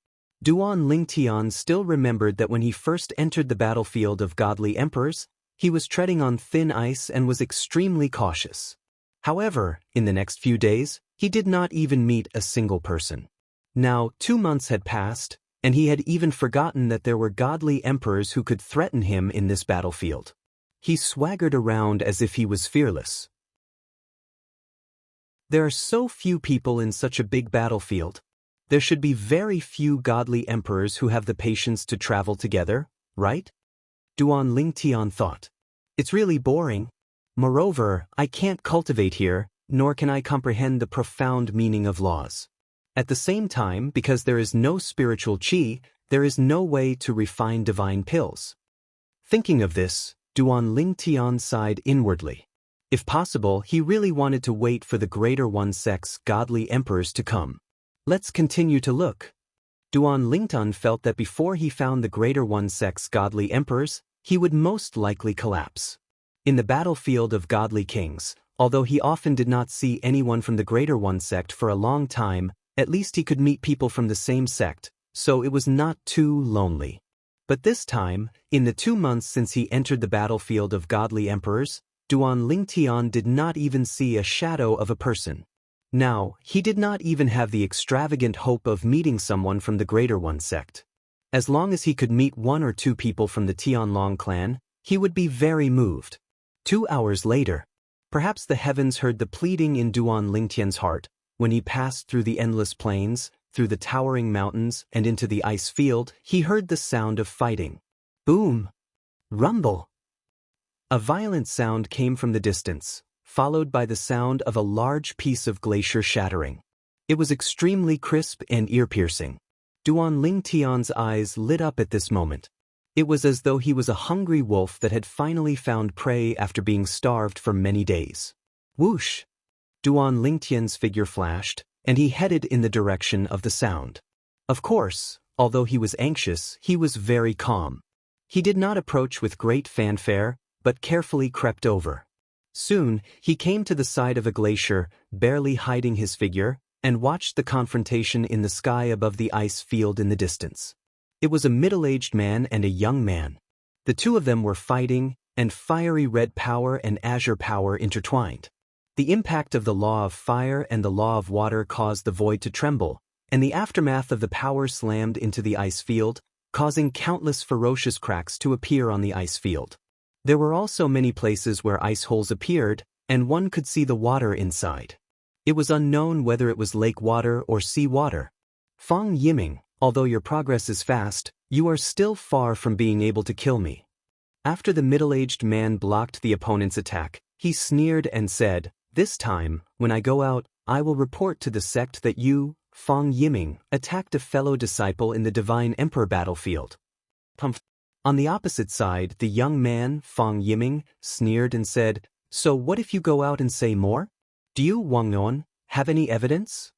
Duan Lingtian still remembered that when he first entered the battlefield of godly emperors, he was treading on thin ice and was extremely cautious. However, in the next few days, he did not even meet a single person. Now, 2 months had passed, and he had even forgotten that there were godly emperors who could threaten him in this battlefield. He swaggered around as if he was fearless. There are so few people in such a big battlefield. There should be very few godly emperors who have the patience to travel together, right? Duan Lingtian thought. It's really boring. Moreover, I can't cultivate here, nor can I comprehend the profound meaning of laws. At the same time, because there is no spiritual qi, there is no way to refine divine pills. Thinking of this, Duan Lingtian sighed inwardly. If possible, he really wanted to wait for the Greater One Sect's godly emperors to come. Let's continue to look. Duan Lingtian felt that before he found the Greater One Sect's godly emperors, he would most likely collapse. In the battlefield of godly kings, although he often did not see anyone from the Greater One Sect for a long time, at least he could meet people from the same sect, so it was not too lonely. But this time, in the 2 months since he entered the battlefield of godly emperors, Duan Lingtian did not even see a shadow of a person. Now, he did not even have the extravagant hope of meeting someone from the Greater One Sect. As long as he could meet 1 or 2 people from the Tianlong clan, he would be very moved. 2 hours later, perhaps the heavens heard the pleading in Duan Lingtian's heart. When he passed through the endless plains, through the towering mountains, and into the ice field, he heard the sound of fighting. Boom! Rumble! A violent sound came from the distance, followed by the sound of a large piece of glacier shattering. It was extremely crisp and ear-piercing. Duan Lingtian's eyes lit up at this moment. It was as though he was a hungry wolf that had finally found prey after being starved for many days. Whoosh! Duan Lingtian's figure flashed, and he headed in the direction of the sound. Of course, although he was anxious, he was very calm. He did not approach with great fanfare, but carefully crept over. Soon, he came to the side of a glacier, barely hiding his figure, and watched the confrontation in the sky above the ice field in the distance. It was a middle-aged man and a young man. The two of them were fighting, and fiery red power and azure power intertwined. The impact of the law of fire and the law of water caused the void to tremble, and the aftermath of the power slammed into the ice field, causing countless ferocious cracks to appear on the ice field. There were also many places where ice holes appeared, and one could see the water inside. It was unknown whether it was lake water or sea water. Fang Yiming, although your progress is fast, you are still far from being able to kill me. After the middle-aged man blocked the opponent's attack, he sneered and said, "This time, when I go out, I will report to the sect that you, Fang Yiming, attacked a fellow disciple in the Divine Emperor battlefield." On the opposite side, the young man, Fang Yiming, sneered and said, "So what if you go out and say more? Do you, Wang Yuan, have any evidence?"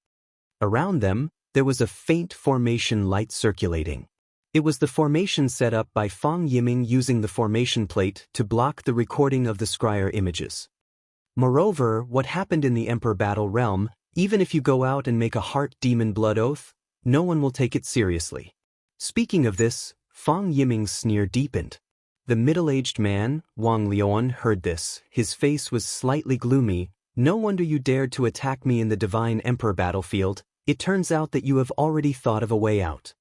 Around them, there was a faint formation light circulating. It was the formation set up by Fang Yiming using the formation plate to block the recording of the scryer images. Moreover, what happened in the Emperor battle realm, even if you go out and make a heart demon blood oath, no one will take it seriously. Speaking of this, Fang Yiming's sneer deepened. The middle-aged man, Wang Liuan, heard this. His face was slightly gloomy. "No wonder you dared to attack me in the Divine Emperor battlefield. It turns out that you have already thought of a way out.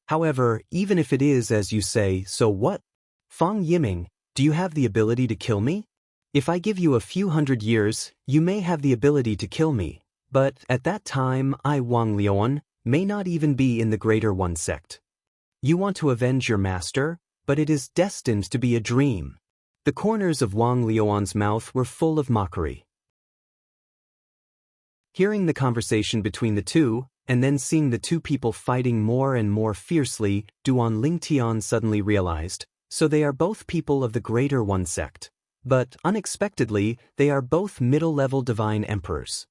However, even if it is as you say, so what? Fang Yiming, do you have the ability to kill me? If I give you a few hundred years, you may have the ability to kill me, but at that time I, Wang Liuan, may not even be in the Greater One sect. You want to avenge your master, but it is destined to be a dream." The corners of Wang Liuan's mouth were full of mockery. Hearing the conversation between the two, and then seeing the two people fighting more and more fiercely, Duan Lingtian suddenly realized, so they are both people of the Greater One sect. But, unexpectedly, they are both middle-level divine emperors.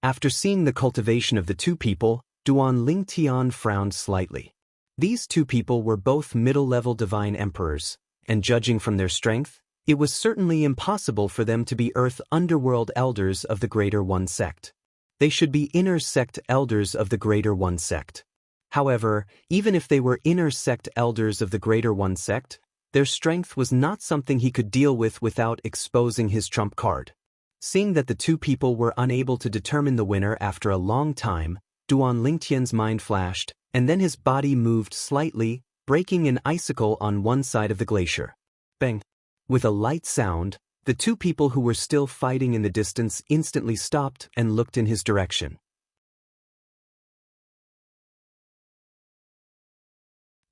After seeing the cultivation of the two people, Duan Lingtian frowned slightly. These two people were both middle-level divine emperors, and judging from their strength, it was certainly impossible for them to be Earth Underworld elders of the Greater One sect. They should be inner sect elders of the Greater One sect. However, even if they were inner sect elders of the Greater One sect, their strength was not something he could deal with without exposing his trump card. Seeing that the two people were unable to determine the winner after a long time, Duan Lingtian's mind flashed, and then his body moved slightly, breaking an icicle on one side of the glacier. Bang! With a light sound, the two people who were still fighting in the distance instantly stopped and looked in his direction.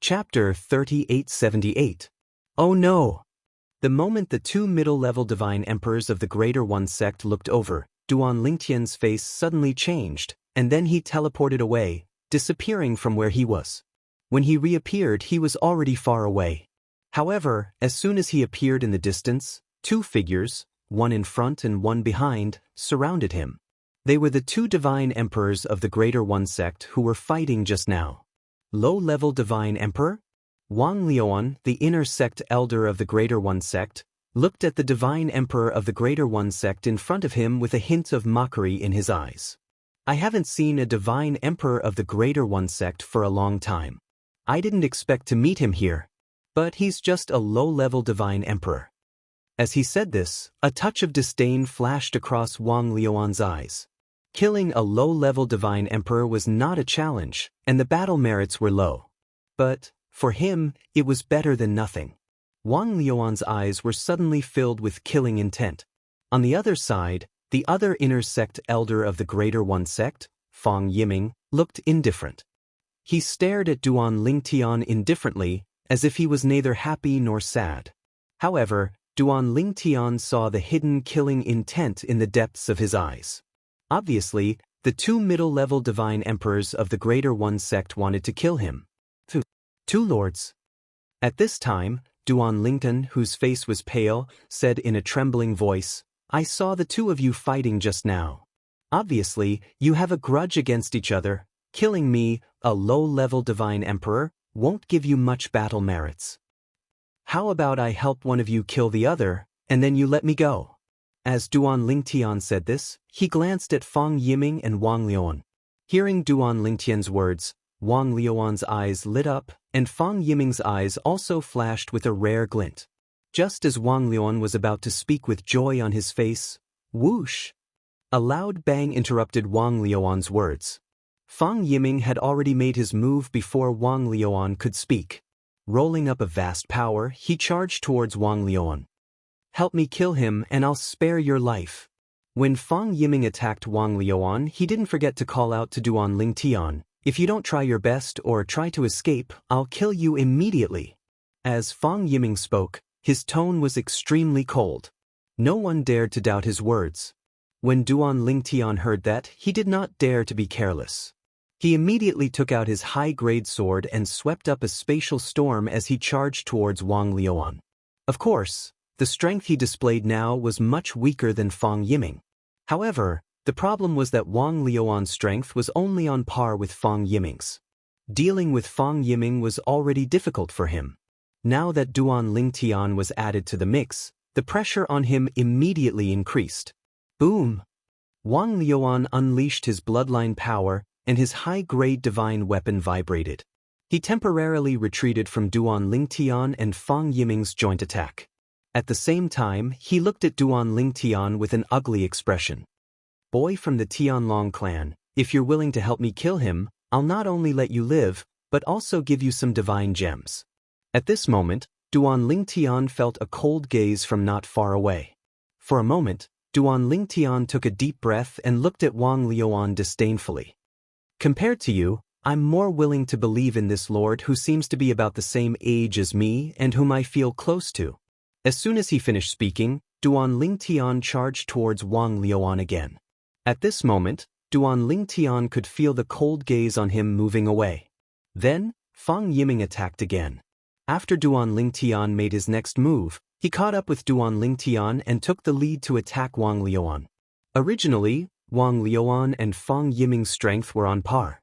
Chapter 3878. Oh no! The moment the two middle-level divine emperors of the Greater One sect looked over, Duan Lingtian's face suddenly changed, and then he teleported away, disappearing from where he was. When he reappeared, he was already far away. However, as soon as he appeared in the distance, two figures, one in front and one behind, surrounded him. They were the two divine emperors of the Greater One sect who were fighting just now. Low-level divine emperor? Wang Liuan, the inner sect elder of the Greater One sect, looked at the divine emperor of the Greater One sect in front of him with a hint of mockery in his eyes. "I haven't seen a divine emperor of the Greater One sect for a long time. I didn't expect to meet him here. But he's just a low-level divine emperor." As he said this, a touch of disdain flashed across Wang Liuan's eyes. Killing a low-level divine emperor was not a challenge, and the battle merits were low. But, for him, it was better than nothing. Wang Liuan's eyes were suddenly filled with killing intent. On the other side, the other inner sect elder of the Greater One sect, Fang Yiming, looked indifferent. He stared at Duan Lingtian indifferently, as if he was neither happy nor sad. However, Duan Lingtian saw the hidden killing intent in the depths of his eyes. Obviously, the two middle-level divine emperors of the Greater One sect wanted to kill him. Two lords. At this time, Duan Lingtian, whose face was pale, said in a trembling voice, "I saw the two of you fighting just now. Obviously, you have a grudge against each other. Killing me, a low-level divine emperor, won't give you much battle merits. How about I help one of you kill the other, and then you let me go?" As Duan Lingtian said this, he glanced at Fang Yiming and Wang Liuan. Hearing Duan Lingtian's words, Wang Liuan's eyes lit up, and Fang Yiming's eyes also flashed with a rare glint. Just as Wang Liuan was about to speak with joy on his face, whoosh! A loud bang interrupted Wang Liuan's words. Fang Yiming had already made his move before Wang Liuan could speak. Rolling up a vast power, he charged towards Wang Liuan. "Help me kill him and I'll spare your life." When Fang Yiming attacked Wang Liuan, he didn't forget to call out to Duan Lingtian, "If you don't try your best or try to escape, I'll kill you immediately." As Fang Yiming spoke, his tone was extremely cold. No one dared to doubt his words. When Duan Lingtian heard that, he did not dare to be careless. He immediately took out his high-grade sword and swept up a spatial storm as he charged towards Wang Liuan. Of course, the strength he displayed now was much weaker than Fang Yiming. However, the problem was that Wang Liuan's strength was only on par with Fang Yiming's. Dealing with Fang Yiming was already difficult for him. Now that Duan Lingtian was added to the mix, the pressure on him immediately increased. Boom! Wang Liuan unleashed his bloodline power, and his high-grade divine weapon vibrated. He temporarily retreated from Duan Lingtian and Fang Yiming's joint attack. At the same time, he looked at Duan Lingtian with an ugly expression. "Boy from the Tianlong clan, if you're willing to help me kill him, I'll not only let you live, but also give you some divine gems." At this moment, Duan Lingtian felt a cold gaze from not far away. For a moment, Duan Lingtian took a deep breath and looked at Wang Liuan disdainfully. "Compared to you, I'm more willing to believe in this lord who seems to be about the same age as me and whom I feel close to." As soon as he finished speaking, Duan Lingtian charged towards Wang Liuan again. At this moment, Duan Lingtian could feel the cold gaze on him moving away. Then, Fang Yiming attacked again. After Duan Lingtian made his next move, he caught up with Duan Lingtian and took the lead to attack Wang Liuan. Originally, Wang Liuan and Fang Yiming's strength were on par.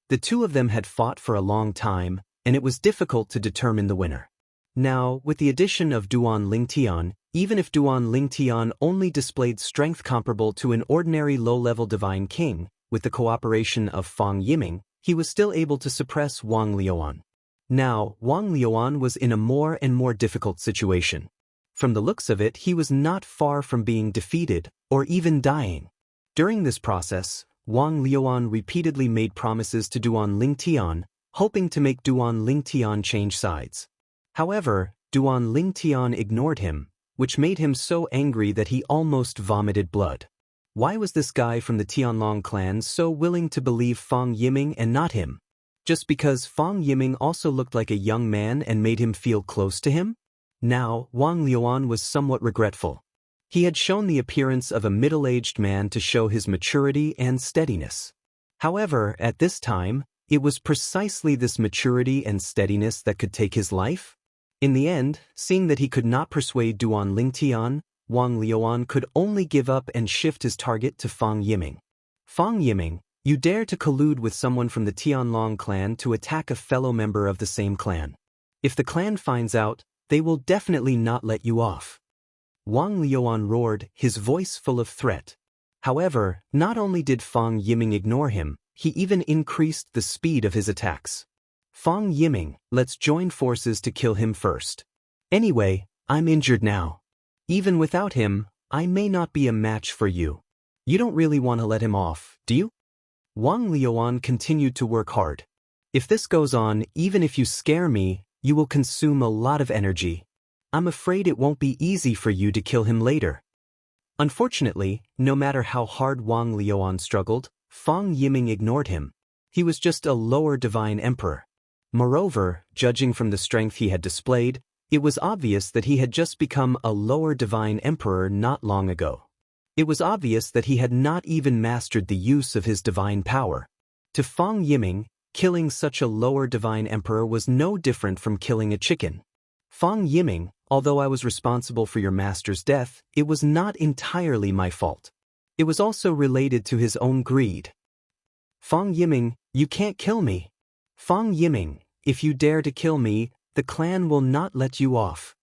The two of them had fought for a long time, and it was difficult to determine the winner. Now, with the addition of Duan Lingtian, even if Duan Lingtian only displayed strength comparable to an ordinary low-level divine king, with the cooperation of Fang Yiming, he was still able to suppress Wang Liuan. Now, Wang Liuan was in a more and more difficult situation. From the looks of it, he was not far from being defeated, or even dying. During this process, Wang Liuan repeatedly made promises to Duan Lingtian, hoping to make Duan Lingtian change sides. However, Duan Lingtian ignored him, which made him so angry that he almost vomited blood. Why was this guy from the Tianlong clan so willing to believe Fang Yiming and not him? Just because Fang Yiming also looked like a young man and made him feel close to him? Now, Wang Liuan was somewhat regretful. He had shown the appearance of a middle-aged man to show his maturity and steadiness. However, at this time, it was precisely this maturity and steadiness that could take his life. In the end, seeing that he could not persuade Duan Lingtian, Wang Liuan could only give up and shift his target to Fang Yiming. "Fang Yiming, you dare to collude with someone from the Tianlong clan to attack a fellow member of the same clan. If the clan finds out, they will definitely not let you off." Wang Liuan roared, his voice full of threat. However, not only did Fang Yiming ignore him, he even increased the speed of his attacks. "Fang Yiming, let's join forces to kill him first. Anyway, I'm injured now. Even without him, I may not be a match for you. You don't really want to let him off, do you?" Wang Liuan continued to work hard. "If this goes on, even if you scare me, you will consume a lot of energy. I'm afraid it won't be easy for you to kill him later." Unfortunately, no matter how hard Wang Liuan struggled, Fang Yiming ignored him. He was just a lower divine emperor. Moreover, judging from the strength he had displayed, it was obvious that he had just become a lower divine emperor not long ago. It was obvious that he had not even mastered the use of his divine power. To Fang Yiming, killing such a lower divine emperor was no different from killing a chicken. "Fang Yiming, although I was responsible for your master's death, it was not entirely my fault. It was also related to his own greed. Fang Yiming, you can't kill me. Fang Yiming, if you dare to kill me, the clan will not let you off."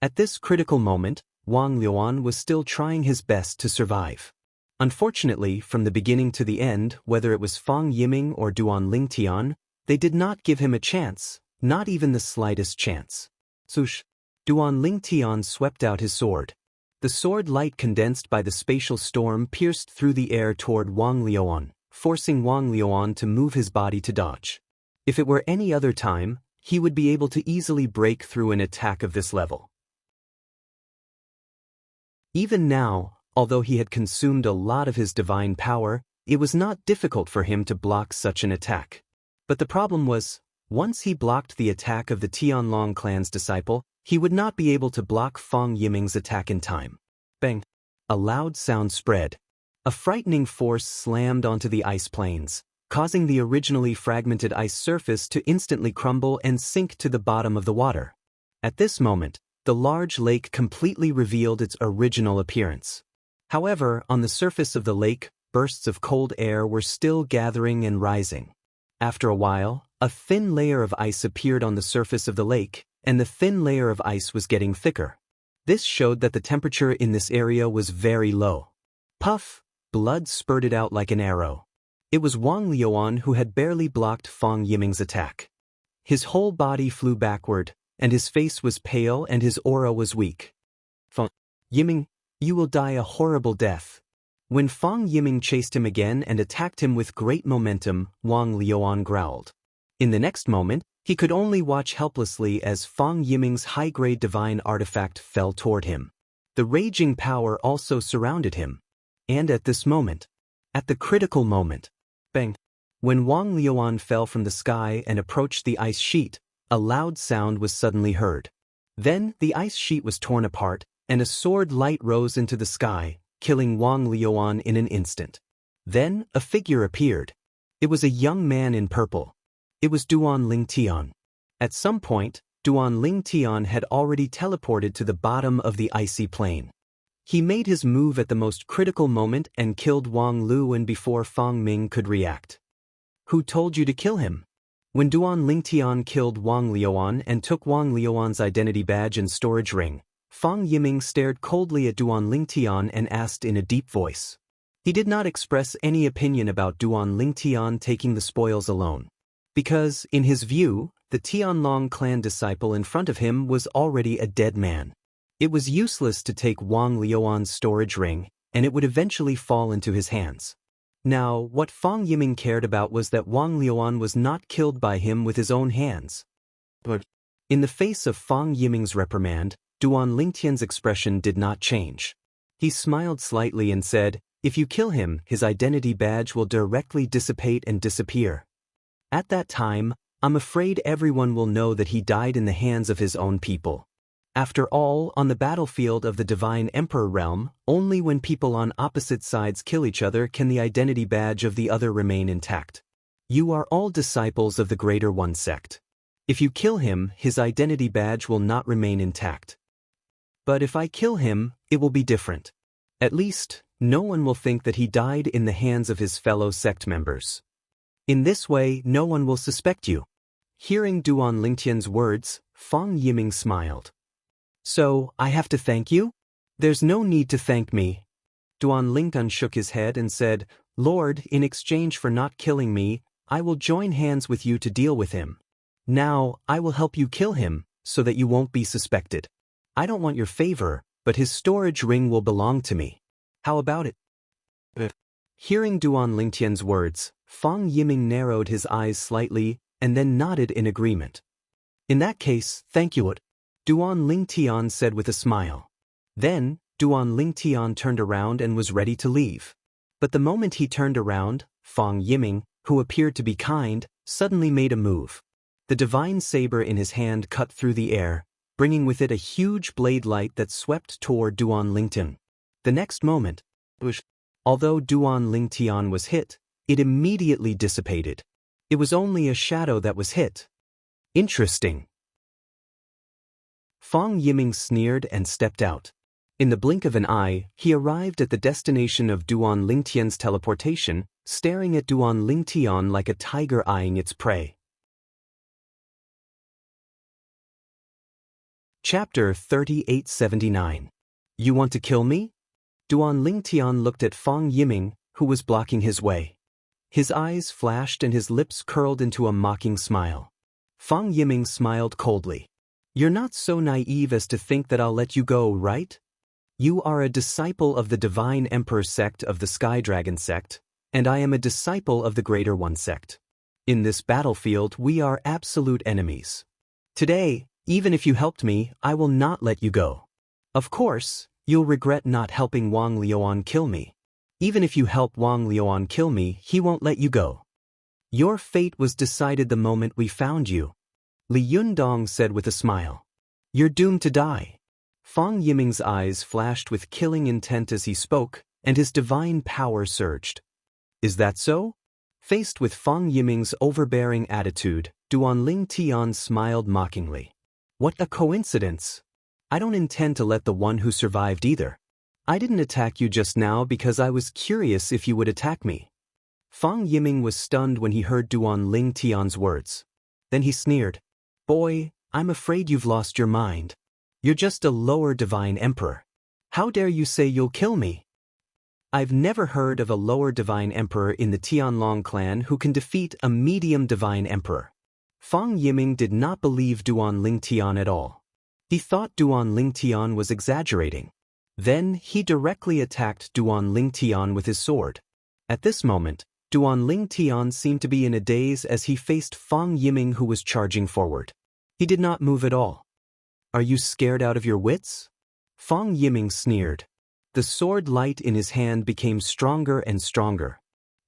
At this critical moment, Wang Liuan was still trying his best to survive. Unfortunately, from the beginning to the end, whether it was Fang Yiming or Duan Lingtian, they did not give him a chance, not even the slightest chance. Swoosh! Duan Lingtian swept out his sword. The sword light condensed by the spatial storm pierced through the air toward Wang Liuan, forcing Wang Liuan to move his body to dodge. If it were any other time, he would be able to easily break through an attack of this level. Even now, although he had consumed a lot of his divine power, it was not difficult for him to block such an attack. But the problem was, once he blocked the attack of the Tianlong clan's disciple, he would not be able to block Fang Yiming's attack in time. Bang! A loud sound spread. A frightening force slammed onto the ice plains, causing the originally fragmented ice surface to instantly crumble and sink to the bottom of the water. At this moment, the large lake completely revealed its original appearance. However, on the surface of the lake, bursts of cold air were still gathering and rising. After a while, a thin layer of ice appeared on the surface of the lake, and the thin layer of ice was getting thicker. This showed that the temperature in this area was very low. Puff! Blood spurted out like an arrow. It was Wang Liuan who had barely blocked Fang Yiming's attack. His whole body flew backward, and his face was pale and his aura was weak. Fang Yiming, you will die a horrible death. When Fang Yiming chased him again and attacked him with great momentum, Wang Liuan growled. In the next moment, he could only watch helplessly as Fang Yiming's high-grade divine artifact fell toward him. The raging power also surrounded him. And at this moment, at the critical moment, bang! When Wang Liuan fell from the sky and approached the ice sheet, a loud sound was suddenly heard. Then the ice sheet was torn apart, and a sword light rose into the sky, killing Wang Liuan in an instant. Then a figure appeared. It was a young man in purple. It was Duan Lingtian. At some point, Duan Lingtian had already teleported to the bottom of the icy plain. He made his move at the most critical moment and killed Wang Luan before Fang Ming could react. Who told you to kill him? When Duan Lingtian killed Wang Liuan and took Wang Liuan's identity badge and storage ring, Fang Yiming stared coldly at Duan Lingtian and asked in a deep voice. He did not express any opinion about Duan Lingtian taking the spoils alone. Because, in his view, the Tianlong clan disciple in front of him was already a dead man. It was useless to take Wang Liuan's storage ring, and it would eventually fall into his hands. Now, what Fang Yiming cared about was that Wang Liuan was not killed by him with his own hands. But in the face of Fang Yiming's reprimand, Duan Lingtian's expression did not change. He smiled slightly and said, "If you kill him, his identity badge will directly dissipate and disappear. At that time, I'm afraid everyone will know that he died in the hands of his own people. After all, on the battlefield of the Divine Emperor realm, only when people on opposite sides kill each other can the identity badge of the other remain intact. You are all disciples of the Greater One sect. If you kill him, his identity badge will not remain intact. But if I kill him, it will be different. At least, no one will think that he died in the hands of his fellow sect members. In this way, no one will suspect you." Hearing Duan Lingtian's words, Fang Yiming smiled. "So, I have to thank you? There's no need to thank me." Duan Lingtian shook his head and said, "Lord, in exchange for not killing me, I will join hands with you to deal with him. Now, I will help you kill him, so that you won't be suspected. I don't want your favor, but his storage ring will belong to me. How about it?" Hearing Duan Lingtian's words, Fang Yiming narrowed his eyes slightly and then nodded in agreement. "In that case, thank you." Duan Lingtian said with a smile. Then, Duan Lingtian turned around and was ready to leave. But the moment he turned around, Fang Yiming, who appeared to be kind, suddenly made a move. The divine saber in his hand cut through the air, bringing with it a huge blade light that swept toward Duan Lingtian. The next moment, although Duan Lingtian was hit, it immediately dissipated. It was only a shadow that was hit. Interesting. Fang Yiming sneered and stepped out. In the blink of an eye, he arrived at the destination of Duan Lingtian's teleportation, staring at Duan Lingtian like a tiger eyeing its prey. Chapter 3879. You want to kill me? Duan Lingtian looked at Fang Yiming, who was blocking his way. His eyes flashed and his lips curled into a mocking smile. Fang Yiming smiled coldly. "You're not so naive as to think that I'll let you go, right? You are a disciple of the Divine Emperor sect of the Sky Dragon sect, and I am a disciple of the Greater One sect. In this battlefield, we are absolute enemies. Today, even if you helped me, I will not let you go. Of course, You'll regret not helping Wang Liuan kill me. Even if you help Wang Liuan kill me, he won't let you go. Your fate was decided the moment we found you, Li Yundong said with a smile. You're doomed to die. Fang Yiming's eyes flashed with killing intent as he spoke, and his divine power surged. Is that so? Faced with Fang Yiming's overbearing attitude, Duanling Tian smiled mockingly. What a coincidence! I don't intend to let the one who survived either. I didn't attack you just now because I was curious if you would attack me. Fang Yiming was stunned when he heard Duanling Tian's words. Then he sneered. Boy, I'm afraid you've lost your mind. You're just a lower divine emperor. How dare you say you'll kill me? I've never heard of a lower divine emperor in the Tianlong clan who can defeat a medium divine emperor. Fang Yiming did not believe Duanling Tian at all. He thought Duanling Tian was exaggerating. Then he directly attacked Duanling Tian with his sword. At this moment, Duanling Tian seemed to be in a daze as he faced Fang Yiming, who was charging forward. He did not move at all. Are you scared out of your wits? Fang Yiming sneered. The sword light in his hand became stronger and stronger.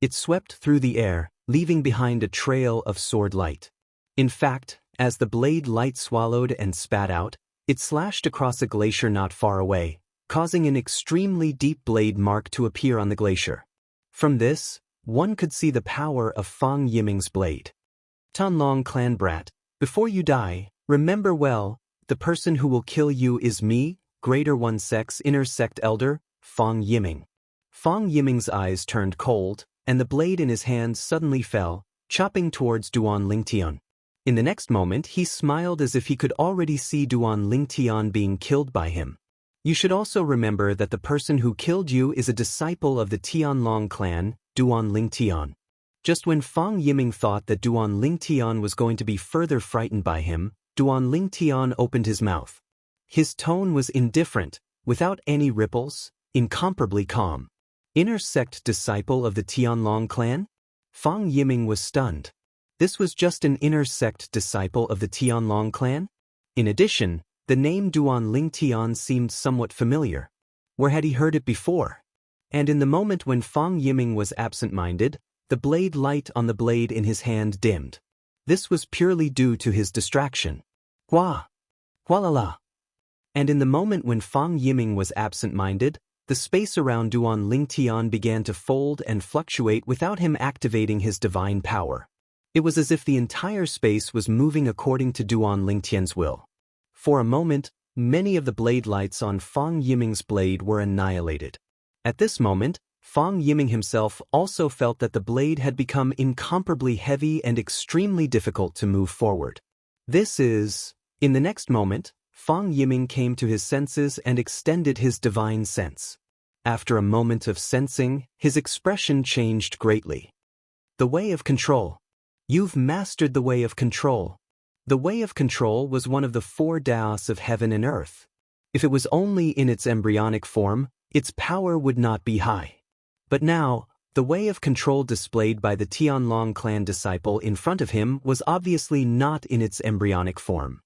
It swept through the air, leaving behind a trail of sword light. In fact, as the blade light swallowed and spat out, it slashed across a glacier not far away, causing an extremely deep blade mark to appear on the glacier. From this, one could see the power of Fang Yiming's blade. Tianlong clan brat, before you die, remember well, the person who will kill you is me, Greater One Sect's inner sect elder, Fang Yiming. Fang Yiming's eyes turned cold, and the blade in his hand suddenly fell, chopping towards Duanling Tian. In the next moment he smiled as if he could already see Duanling Tian being killed by him. You should also remember that the person who killed you is a disciple of the Tianlong clan, Duanling Tian. Just when Fang Yiming thought that Duanling Tian was going to be further frightened by him, Duanling Tian opened his mouth. His tone was indifferent, without any ripples, incomparably calm. Inner sect disciple of the Tianlong clan? Fang Yiming was stunned. This was just an inner sect disciple of the Tianlong clan? In addition, the name Duanling Tian seemed somewhat familiar. Where had he heard it before? And in the moment when Fang Yiming was absent-minded, the blade light on the blade in his hand dimmed. This was purely due to his distraction. Hua! Hualala! And in the moment when Fang Yiming was absent-minded, the space around Duanling Tian began to fold and fluctuate without him activating his divine power. It was as if the entire space was moving according to Duanling Tian's will. For a moment, many of the blade lights on Fang Yiming's blade were annihilated. At this moment, Fang Yiming himself also felt that the blade had become incomparably heavy and extremely difficult to move forward. In the next moment, Fang Yiming came to his senses and extended his divine sense. After a moment of sensing, his expression changed greatly. The way of control. You've mastered the way of control. The way of control was one of the 4 Daos of heaven and earth. If it was only in its embryonic form, its power would not be high. But now, the way of control displayed by the Tianlong clan disciple in front of him was obviously not in its embryonic form.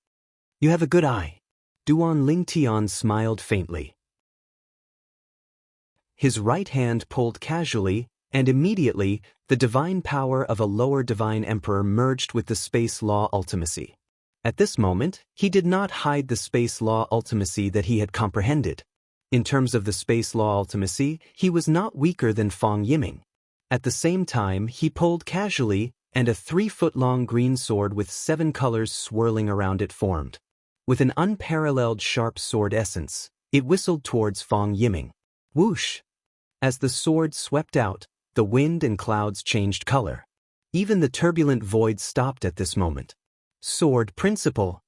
You have a good eye. Duanling Tian smiled faintly. His right hand pulled casually, and immediately, the divine power of a lower divine emperor merged with the space law ultimacy. At this moment, he did not hide the space law ultimacy that he had comprehended. In terms of the space law ultimacy, he was not weaker than Fang Yiming. At the same time, he pulled casually, and a 3-foot-long green sword with 7 colors swirling around it formed. With an unparalleled sharp sword essence, it whistled towards Fang Yiming. Whoosh! As the sword swept out, the wind and clouds changed color. Even the turbulent void stopped at this moment. Sword principle.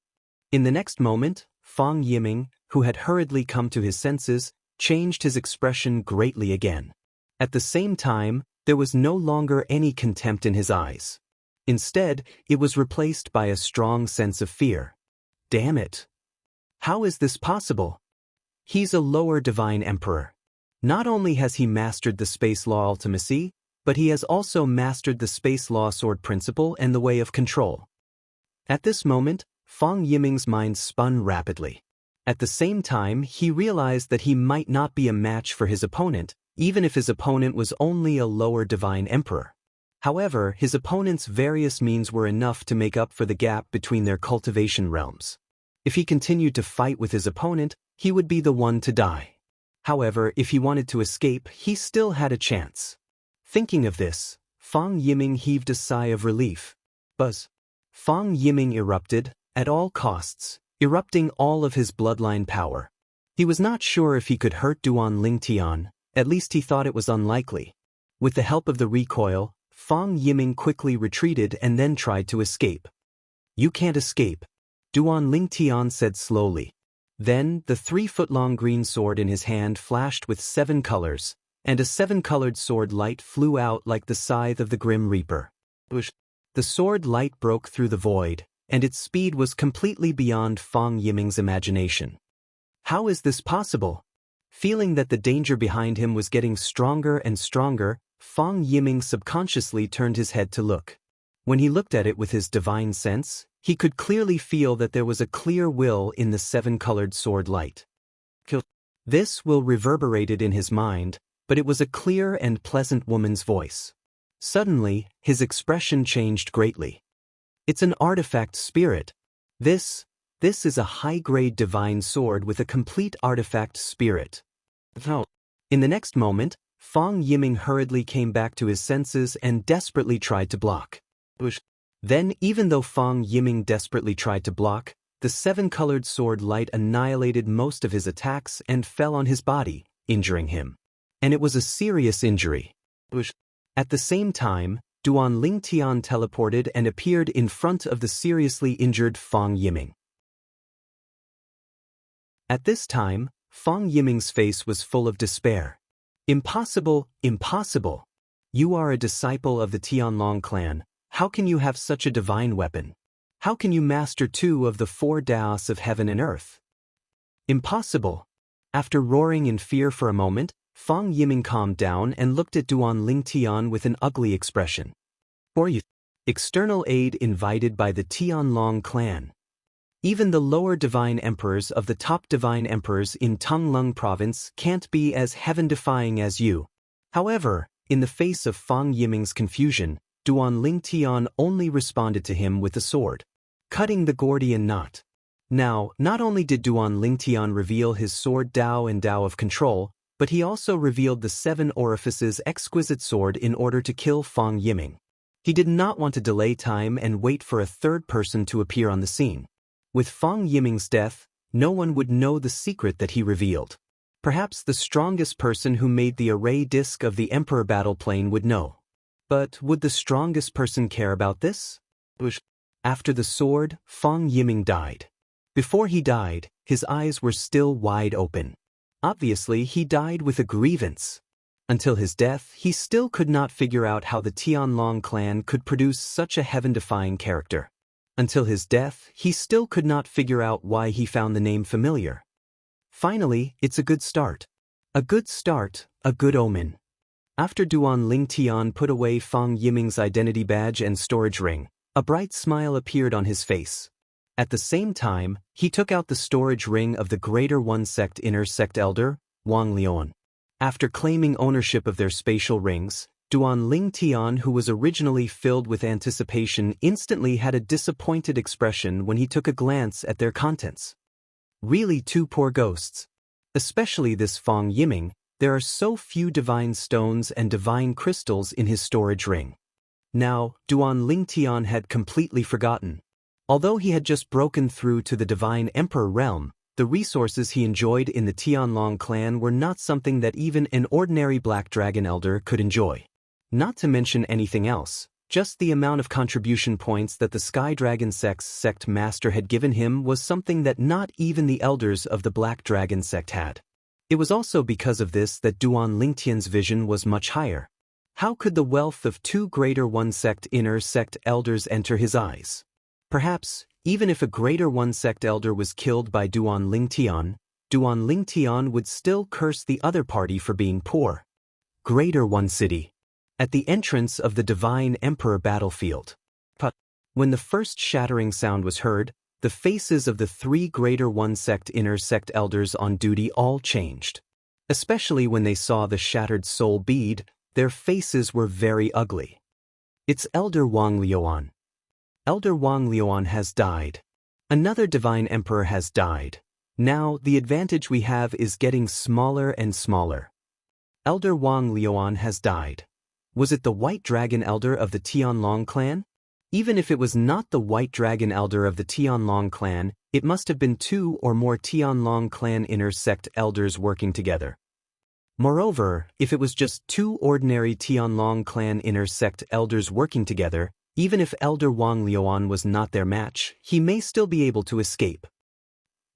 In the next moment, Fang Yiming, who had hurriedly come to his senses, changed his expression greatly again. At the same time, there was no longer any contempt in his eyes. Instead, it was replaced by a strong sense of fear. Damn it! How is this possible? He's a lower divine emperor. Not only has he mastered the space law ultimacy, but he has also mastered the space law sword principle and the way of control. At this moment, Fang Yiming's mind spun rapidly. At the same time, he realized that he might not be a match for his opponent, even if his opponent was only a lower divine emperor. However, his opponent's various means were enough to make up for the gap between their cultivation realms. If he continued to fight with his opponent, he would be the one to die. However, if he wanted to escape, he still had a chance. Thinking of this, Fang Yiming heaved a sigh of relief. Buzz. Fang Yiming erupted, at all costs, erupting all of his bloodline power. He was not sure if he could hurt Duan Lingtian, at least he thought it was unlikely. With the help of the recoil, Fang Yiming quickly retreated and then tried to escape. "You can't escape," Duan Lingtian said slowly. Then, the 3-foot-long green sword in his hand flashed with 7 colors, and a 7-colored sword light flew out like the scythe of the Grim Reaper. The sword light broke through the void, and its speed was completely beyond Fang Yiming's imagination. How is this possible? Feeling that the danger behind him was getting stronger and stronger, Fang Yiming subconsciously turned his head to look. When he looked at it with his divine sense, he could clearly feel that there was a clear will in the 7-colored sword light. This will reverberated in his mind, but it was a clear and pleasant woman's voice. Suddenly, his expression changed greatly. "It's an artifact spirit. This is a high-grade divine sword with a complete artifact spirit." In the next moment, Fang Yiming hurriedly came back to his senses and desperately tried to block. Then, even though Fang Yiming desperately tried to block, the 7-colored sword light annihilated most of his attacks and fell on his body, injuring him. And it was a serious injury. At the same time, Duan Lingtian teleported and appeared in front of the seriously injured Fang Yiming. At this time, Fang Yiming's face was full of despair. "Impossible, impossible! You are a disciple of the Tianlong clan. How can you have such a divine weapon? How can you master 2 of the 4 Daos of heaven and earth? Impossible!" After roaring in fear for a moment, Fang Yiming calmed down and looked at Duan Lingtian with an ugly expression. "For you, external aid invited by the Tianlong clan. Even the lower divine emperors of the top divine emperors in Tonglung province can't be as heaven-defying as you." However, in the face of Fang Yiming's confusion, Duan Lingtian only responded to him with the sword, cutting the Gordian knot. Now, not only did Duan Lingtian reveal his sword Dao and Dao of control, but he also revealed the 7 orifices exquisite sword in order to kill Fang Yiming. He did not want to delay time and wait for a third person to appear on the scene. With Fang Yiming's death, no one would know the secret that he revealed. Perhaps the strongest person who made the array disc of the Emperor battle plane would know. But would the strongest person care about this? After the sword, Fang Yiming died. Before he died, his eyes were still wide open. Obviously, he died with a grievance. Until his death, he still could not figure out how the Tianlong clan could produce such a heaven-defying character. Until his death, he still could not figure out why he found the name familiar. Finally, it's a good start. A good start, a good omen. After Duan Lingtian put away Fang Yiming's identity badge and storage ring, a bright smile appeared on his face. At the same time, he took out the storage ring of the Greater One Sect Inner Sect Elder, Wang Lion. After claiming ownership of their spatial rings, Duan Lingtian, who was originally filled with anticipation, instantly had a disappointed expression when he took a glance at their contents. Really 2 poor ghosts. Especially this Fang Yiming, there are so few divine stones and divine crystals in his storage ring. Now, Duan Lingtian had completely forgotten. Although he had just broken through to the divine emperor realm, the resources he enjoyed in the Tianlong clan were not something that even an ordinary Black Dragon Elder could enjoy. Not to mention anything else, just the amount of contribution points that the Sky Dragon sect master had given him was something that not even the elders of the Black Dragon sect had. It was also because of this that Duan Lingtian's vision was much higher. How could the wealth of 2 Greater One Sect Inner Sect Elders enter his eyes? Perhaps, even if a Greater One Sect Elder was killed by Duan Lingtian would still curse the other party for being poor. Greater One City. At the entrance of the Divine Emperor battlefield. When the first shattering sound was heard, the faces of the three Greater One Sect inner sect elders on duty all changed. Especially when they saw the shattered soul bead, their faces were very ugly. It's Elder Wang Liuan. Elder Wang Liuan has died. Another divine emperor has died. Now, the advantage we have is getting smaller and smaller. Elder Wang Liuan has died. Was it the White Dragon Elder of the Tianlong clan? Even if it was not the White Dragon Elder of the Tianlong clan, it must have been two or more Tianlong clan inner sect elders working together. Moreover, if it was just two ordinary Tianlong clan inner sect elders working together, even if Elder Wang Liuan was not their match, he may still be able to escape.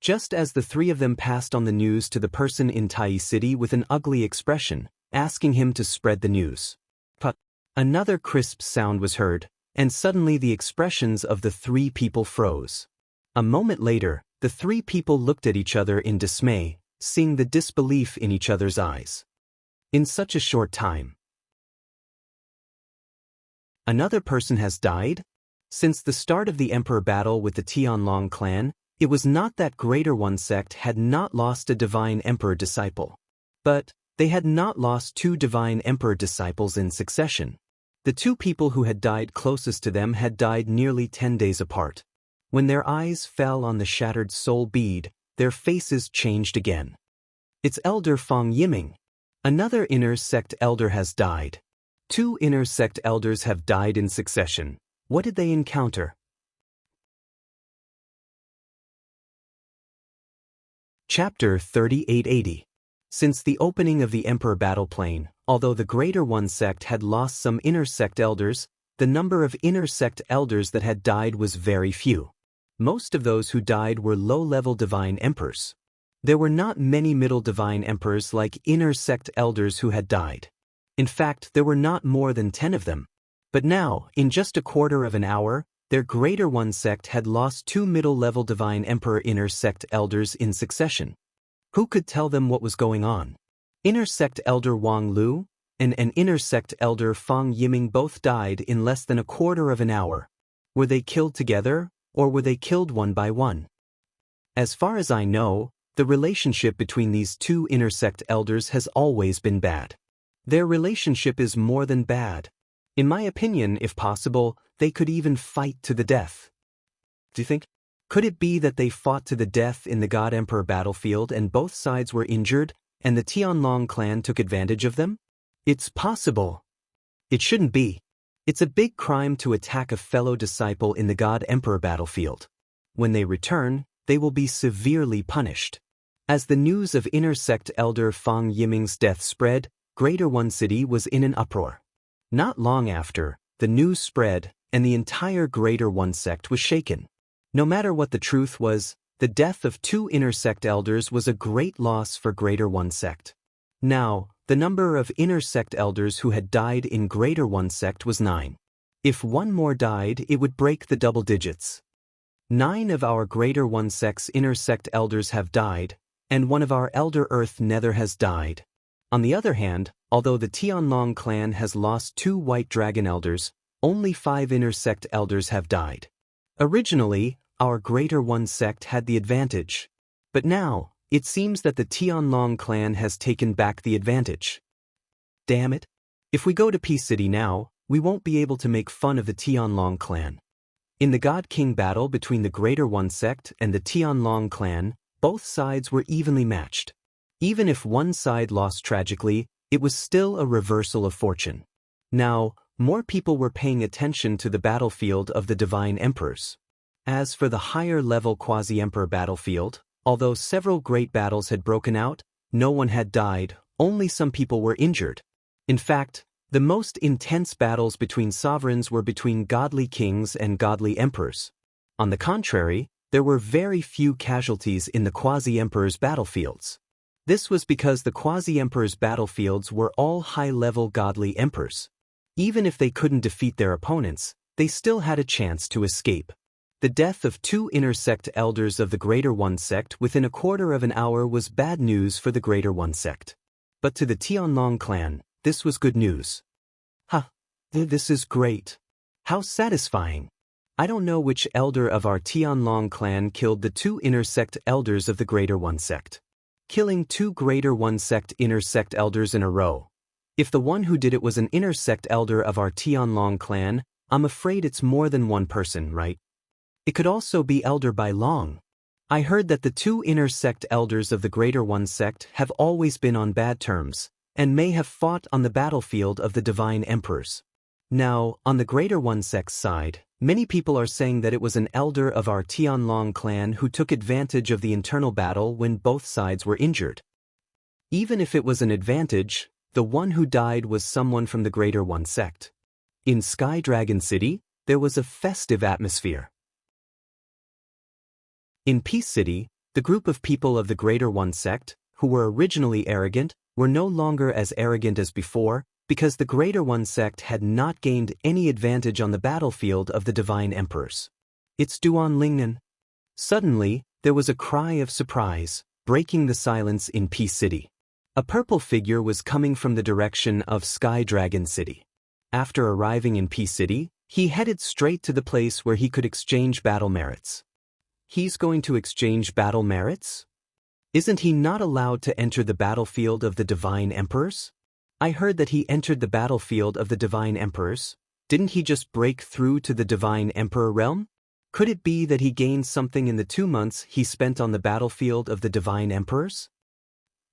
Just as the three of them passed on the news to the person in Tai City with an ugly expression, asking him to spread the news. But another crisp sound was heard, and suddenly the expressions of the three people froze. A moment later, the three people looked at each other in dismay, seeing the disbelief in each other's eyes. In such a short time, another person has died? Since the start of the Emperor battle with the Tianlong clan, it was not that Greater One Sect had not lost a Divine Emperor disciple. But they had not lost two Divine Emperor disciples in succession. The two people who had died closest to them had died nearly 10 days apart. When their eyes fell on the shattered soul bead, their faces changed again. It's Elder Fang Yiming. Another inner sect elder has died. Two inner sect elders have died in succession. What did they encounter? Chapter 3880. Since the opening of the Emperor battle plane, although the Greater One Sect had lost some inner sect elders, the number of inner sect elders that had died was very few. Most of those who died were low-level divine emperors. There were not many middle divine emperors like inner sect elders who had died. In fact, there were not more than 10 of them. But now, in just a quarter of an hour, their Greater One Sect had lost two middle-level divine emperor inner sect elders in succession. Who could tell them what was going on? Inner sect elder Wang Lu and an inner sect elder Fang Yiming both died in less than a quarter of an hour. Were they killed together, or were they killed one by one? As far as I know, the relationship between these two inner sect elders has always been bad. Their relationship is more than bad. In my opinion, if possible, they could even fight to the death. Do you think? Could it be that they fought to the death in the God Emperor battlefield and both sides were injured, and the Tianlong clan took advantage of them? It's possible. It shouldn't be. It's a big crime to attack a fellow disciple in the God Emperor battlefield. When they return, they will be severely punished. As the news of inner sect elder Fang Yiming's death spread, Greater One City was in an uproar. Not long after, the news spread, and the entire Greater One Sect was shaken. No matter what the truth was, the death of two inner sect elders was a great loss for Greater One Sect. Now, the number of inner sect elders who had died in Greater One Sect was 9. If one more died, it would break the double digits. 9 of our Greater One Sect's inner sect elders have died, and one of our Elder Earth Nether has died. On the other hand, although the Tianlong clan has lost 2 White Dragon Elders, only 5 inner sect elders have died. Originally, our Greater One Sect had the advantage. But now, it seems that the Tianlong clan has taken back the advantage. Damn it. If we go to Peace City now, we won't be able to make fun of the Tianlong clan. In the God King battle between the Greater One Sect and the Tianlong clan, both sides were evenly matched. Even if one side lost tragically, it was still a reversal of fortune. Now, more people were paying attention to the battlefield of the Divine Emperors. As for the higher-level Quasi-Emperor battlefield, although several great battles had broken out, no one had died, only some people were injured. In fact, the most intense battles between sovereigns were between godly kings and godly emperors. On the contrary, there were very few casualties in the Quasi-Emperor's battlefields. This was because the Quasi-Emperor's battlefields were all high-level godly emperors. Even if they couldn't defeat their opponents, they still had a chance to escape. The death of 2 inner sect elders of the Greater One Sect within a quarter of an hour was bad news for the Greater One Sect. But to the Tianlong clan, this was good news. This is great. How satisfying. I don't know which elder of our Tianlong clan killed the 2 inner sect elders of the Greater One sect. Killing 2 Greater One sect inner sect elders in a row. If the one who did it was an inner sect elder of our Tianlong clan, I'm afraid it's more than one person, right? It could also be Elder Bai Long. I heard that the 2 inner sect elders of the Greater One sect have always been on bad terms, and may have fought on the battlefield of the Divine Emperors. Now, on the Greater One sect's side, many people are saying that it was an elder of our Tianlong clan who took advantage of the internal battle when both sides were injured. Even if it was an advantage, the one who died was someone from the Greater One sect. In Sky Dragon City, there was a festive atmosphere. In Peace City, the group of people of the Greater One sect, who were originally arrogant, were no longer as arrogant as before, because the Greater One sect had not gained any advantage on the battlefield of the Divine Emperors. It's Duan Lingnan. Suddenly, there was a cry of surprise, breaking the silence in Peace City. A purple figure was coming from the direction of Sky Dragon City. After arriving in Peace City, he headed straight to the place where he could exchange battle merits. He's going to exchange battle merits? Isn't he not allowed to enter the battlefield of the Divine Emperors? I heard that he entered the battlefield of the Divine Emperors. Didn't he just break through to the Divine Emperor realm? Could it be that he gained something in the 2 months he spent on the battlefield of the Divine Emperors?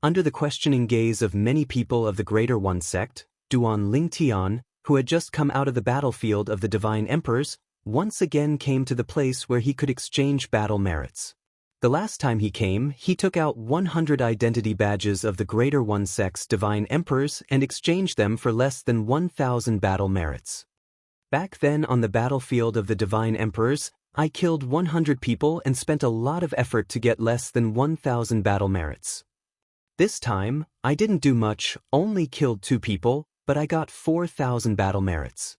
Under the questioning gaze of many people of the Greater One sect, Duan Lingtian, who had just come out of the battlefield of the Divine Emperors, once again came to the place where he could exchange battle merits. The last time he came, he took out 100 identity badges of the Greater One sect's Divine Emperors and exchanged them for less than 1,000 battle merits. Back then on the battlefield of the Divine Emperors, I killed 100 people and spent a lot of effort to get less than 1,000 battle merits. This time, I didn't do much, only killed 2 people, but I got 4,000 battle merits.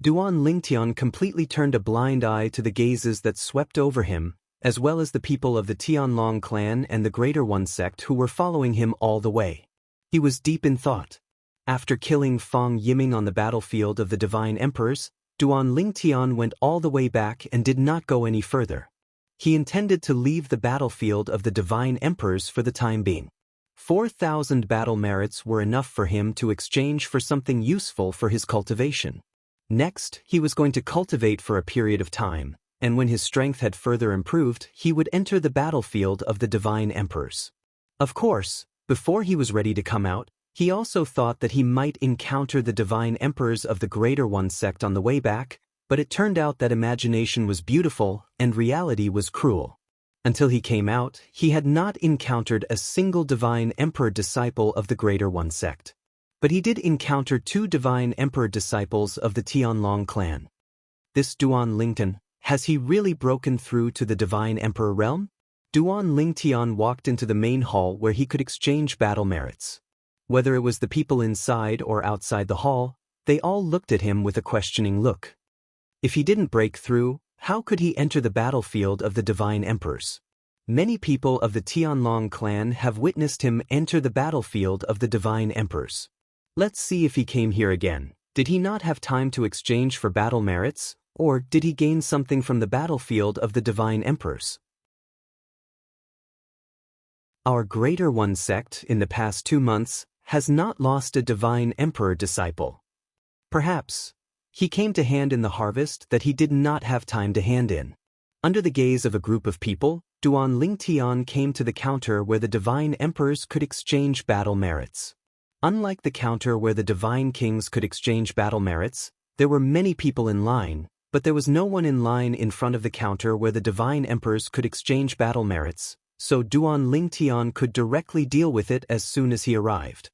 Duan Lingtian completely turned a blind eye to the gazes that swept over him, as well as the people of the Tianlong clan and the Greater One sect who were following him all the way. He was deep in thought. After killing Fang Yiming on the battlefield of the Divine Emperors, Duan Lingtian went all the way back and did not go any further. He intended to leave the battlefield of the Divine Emperors for the time being. 4,000 battle merits were enough for him to exchange for something useful for his cultivation. Next, he was going to cultivate for a period of time, and when his strength had further improved, he would enter the battlefield of the Divine Emperors. Of course, before he was ready to come out, he also thought that he might encounter the Divine Emperors of the Greater One sect on the way back, but it turned out that imagination was beautiful and reality was cruel. Until he came out, he had not encountered a single Divine Emperor disciple of the Greater One sect. But he did encounter 2 Divine Emperor disciples of the Tianlong clan. This Duan Lingtian, has he really broken through to the Divine Emperor realm? Duan Lingtian walked into the main hall where he could exchange battle merits. Whether it was the people inside or outside the hall, they all looked at him with a questioning look. If he didn't break through, how could he enter the battlefield of the Divine Emperors? Many people of the Tianlong clan have witnessed him enter the battlefield of the Divine Emperors. Let's see if he came here again. Did he not have time to exchange for battle merits, or did he gain something from the battlefield of the Divine Emperors? Our Greater One sect, in the past 2 months, has not lost a Divine Emperor disciple. Perhaps he came to hand in the harvest that he did not have time to hand in. Under the gaze of a group of people, Duan Lingtian came to the counter where the Divine Emperors could exchange battle merits. Unlike the counter where the Divine Kings could exchange battle merits, there were many people in line, but there was no one in line in front of the counter where the Divine Emperors could exchange battle merits, so Duan Lingtian could directly deal with it as soon as he arrived.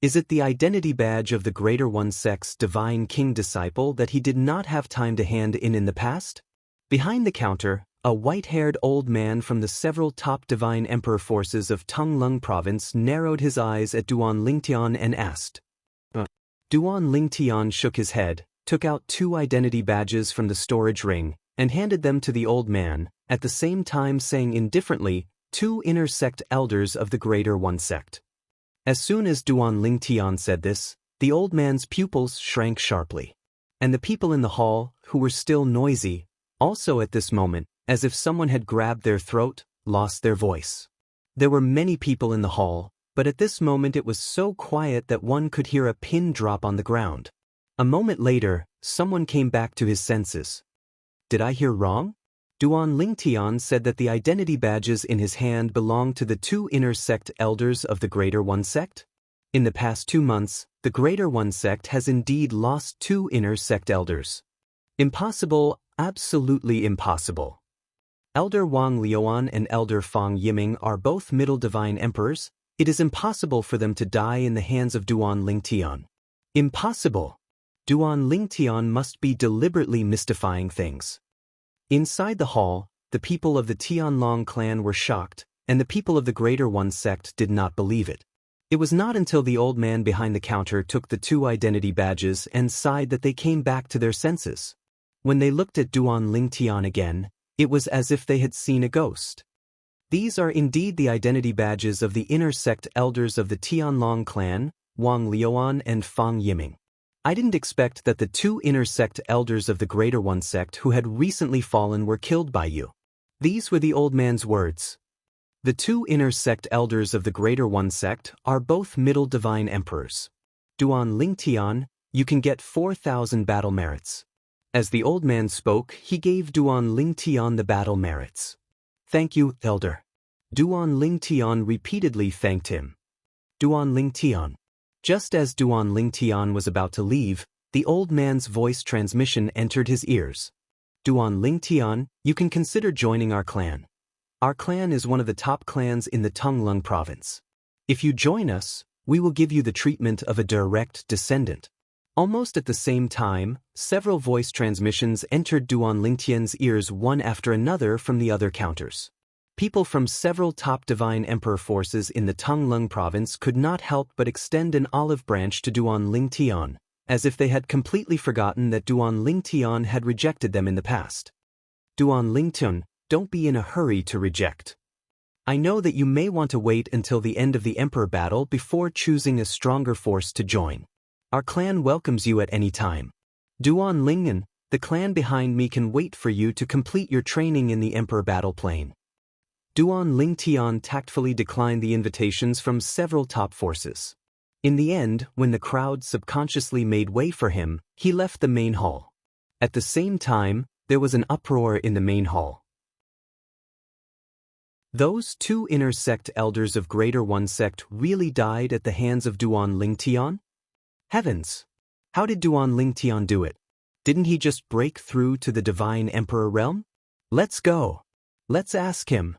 Is it the identity badge of the Greater One sect's Divine King disciple that he did not have time to hand in the past? Behind the counter, a white-haired old man from the several top Divine Emperor forces of Tunglung province narrowed his eyes at Duan Lingtian and asked. Duan Lingtian shook his head, took out 2 identity badges from the storage ring, and handed them to the old man, at the same time saying indifferently, 2 inner sect elders of the Greater One sect. As soon as Duan Lingtian said this, the old man's pupils shrank sharply. And the people in the hall, who were still noisy, Also at this moment, as if someone had grabbed their throat, lost their voice. There were many people in the hall, but at this moment it was so quiet that one could hear a pin drop on the ground. A moment later, someone came back to his senses. Did I hear wrong? Duan Lingtian said that the identity badges in his hand belonged to the 2 inner sect elders of the Greater One sect. In the past 2 months, the Greater One sect has indeed lost 2 inner sect elders. Impossible, absolutely impossible. Elder Wang Liuan and Elder Fang Yiming are both Middle Divine Emperors. It is impossible for them to die in the hands of Duan Lingtian. Impossible. Duan Lingtian must be deliberately mystifying things. Inside the hall, the people of the Tianlong clan were shocked, and the people of the Greater One sect did not believe it. It was not until the old man behind the counter took the 2 identity badges and sighed that they came back to their senses. When they looked at Duan Lingtian again, it was as if they had seen a ghost. These are indeed the identity badges of the inner sect elders of the Tianlong clan, Wang Liuan and Fang Yiming. I didn't expect that the 2 inner sect elders of the Greater One sect who had recently fallen were killed by you. These were the old man's words. The 2 inner sect elders of the Greater One sect are both Middle Divine Emperors. Duan Lingtian, you can get 4,000 battle merits. As the old man spoke, he gave Duan Lingtian the battle merits. Thank you, Elder. Duan Lingtian repeatedly thanked him. Duan Lingtian. Just as Duan Lingtian was about to leave, the old man's voice transmission entered his ears. Duan Lingtian, you can consider joining our clan. Our clan is one of the top clans in the Tunglung province. If you join us, we will give you the treatment of a direct descendant. Almost at the same time, several voice transmissions entered Duan Lingtian's ears one after another from the other counters. People from several top Divine Emperor forces in the Tunglung province could not help but extend an olive branch to Duan Lingtian, as if they had completely forgotten that Duan Lingtian had rejected them in the past. Duan Lingtian, don't be in a hurry to reject. I know that you may want to wait until the end of the Emperor battle before choosing a stronger force to join. Our clan welcomes you at any time. Duan Lingen, the clan behind me can wait for you to complete your training in the Emperor battle plane. Duan Lingtian tactfully declined the invitations from several top forces. In the end, when the crowd subconsciously made way for him, he left the main hall. At the same time, there was an uproar in the main hall. Those 2 inner sect elders of Greater One sect really died at the hands of Duan Lingtian? Heavens! How did Duan Lingtian do it? Didn't he just break through to the Divine Emperor realm? Let's go. Let's ask him.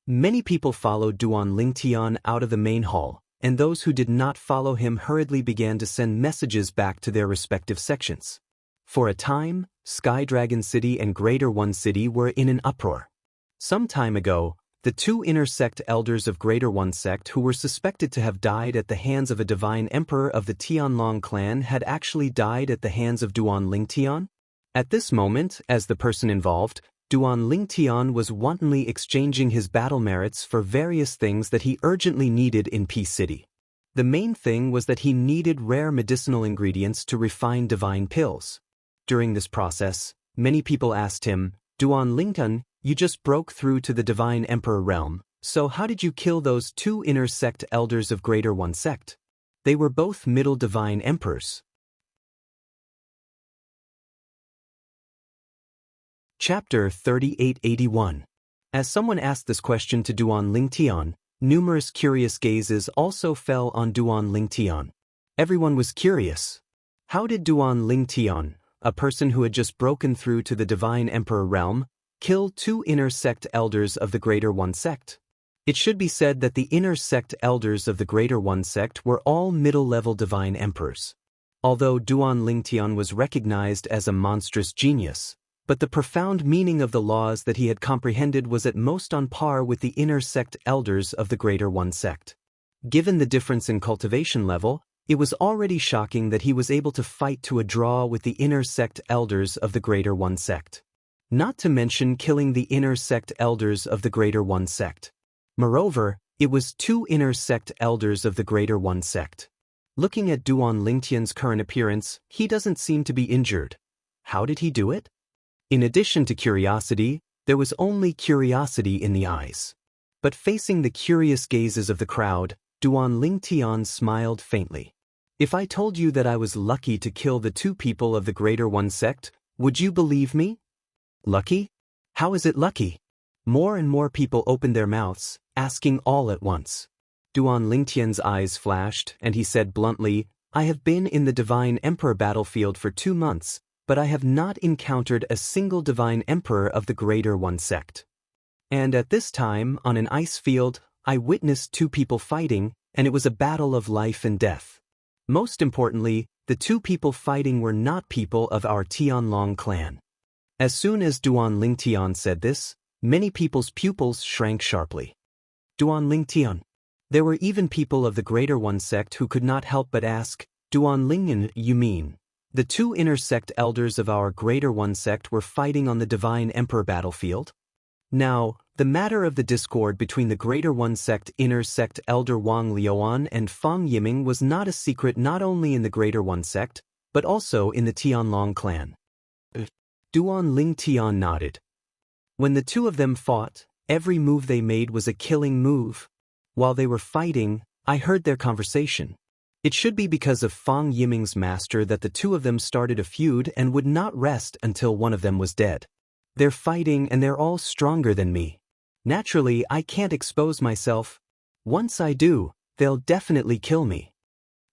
Many people followed Duan Lingtian out of the main hall, and those who did not follow him hurriedly began to send messages back to their respective sections. For a time, Sky Dragon City and Greater One City were in an uproar. Some time ago, the 2 inner sect elders of Greater One sect who were suspected to have died at the hands of a divine emperor of the Tianlong clan had actually died at the hands of Duan Lingtian. At this moment, as the person involved, Duan Lingtian was wantonly exchanging his battle merits for various things that he urgently needed in Peace City. The main thing was that he needed rare medicinal ingredients to refine divine pills. During this process, many people asked him, Duan Lingtian, you just broke through to the Divine Emperor realm, so how did you kill those 2 inner sect elders of Greater One sect? They were both Middle Divine Emperors. Chapter 3881. As someone asked this question to Duan Lingtian, numerous curious gazes also fell on Duan Lingtian. Everyone was curious. How did Duan Lingtian, a person who had just broken through to the Divine Emperor realm, kill 2 inner sect elders of the Greater One sect? It should be said that the inner sect elders of the Greater One sect were all middle-level divine emperors. Although Duan Lingtian was recognized as a monstrous genius, but the profound meaning of the laws that he had comprehended was at most on par with the inner sect elders of the Greater One sect. Given the difference in cultivation level, it was already shocking that he was able to fight to a draw with the inner sect elders of the Greater One sect. Not to mention killing the inner sect elders of the Greater One sect. Moreover, it was 2 inner sect elders of the Greater One sect. Looking at Duan Lingtian's current appearance, he doesn't seem to be injured. How did he do it? In addition to curiosity, there was only curiosity in the eyes. But facing the curious gazes of the crowd, Duan Lingtian smiled faintly. If I told you that I was lucky to kill the 2 people of the Greater One sect, would you believe me? Lucky? How is it lucky? More and more people opened their mouths, asking all at once. Duan Lingtian's eyes flashed, and he said bluntly, I have been in the Divine Emperor battlefield for 2 months, but I have not encountered a single Divine Emperor of the Greater One sect. And at this time, on an ice field, I witnessed 2 people fighting, and it was a battle of life and death. Most importantly, the 2 people fighting were not people of our Tianlong clan. As soon as Duan Lingtian said this, many people's pupils shrank sharply. Duan Lingtian. There were even people of the Greater One sect who could not help but ask, Duan Lingyan, you mean? The 2 inner sect elders of our Greater One sect were fighting on the Divine Emperor battlefield? Now, the matter of the discord between the Greater One sect inner sect elder Wang Liuan and Fang Yiming was not a secret not only in the Greater One sect, but also in the Tianlong clan. Duan Lingtian nodded. When the 2 of them fought, every move they made was a killing move. While they were fighting, I heard their conversation. It should be because of Fang Yiming's master that the 2 of them started a feud and would not rest until one of them was dead. They're fighting and they're all stronger than me. Naturally, I can't expose myself. Once I do, they'll definitely kill me.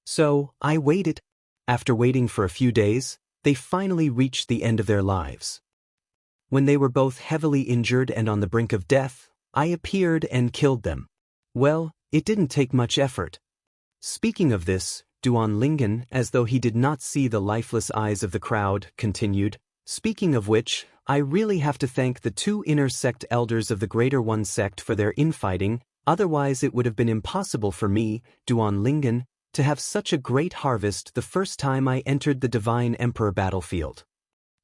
So, I waited. After waiting for a few days, they finally reached the end of their lives. When they were both heavily injured and on the brink of death, I appeared and killed them. Well, it didn't take much effort. Speaking of this, Duan Lingyan, as though he did not see the lifeless eyes of the crowd, continued, speaking of which, I really have to thank the 2 inner sect elders of the Greater One sect for their infighting, otherwise it would have been impossible for me, Duan Lingyan, to have such a great harvest the first time I entered the Divine Emperor battlefield.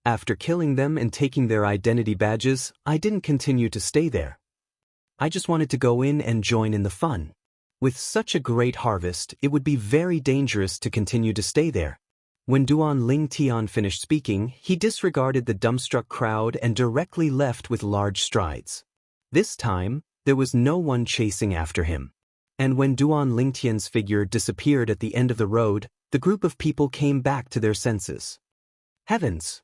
After killing them and taking their identity badges, I didn't continue to stay there. I just wanted to go in and join in the fun. With such a great harvest, it would be very dangerous to continue to stay there. When Duan Lingtian finished speaking, he disregarded the dumbstruck crowd and directly left with large strides. This time, there was no one chasing after him. And when Duan Lingtian's figure disappeared at the end of the road, the group of people came back to their senses. Heavens!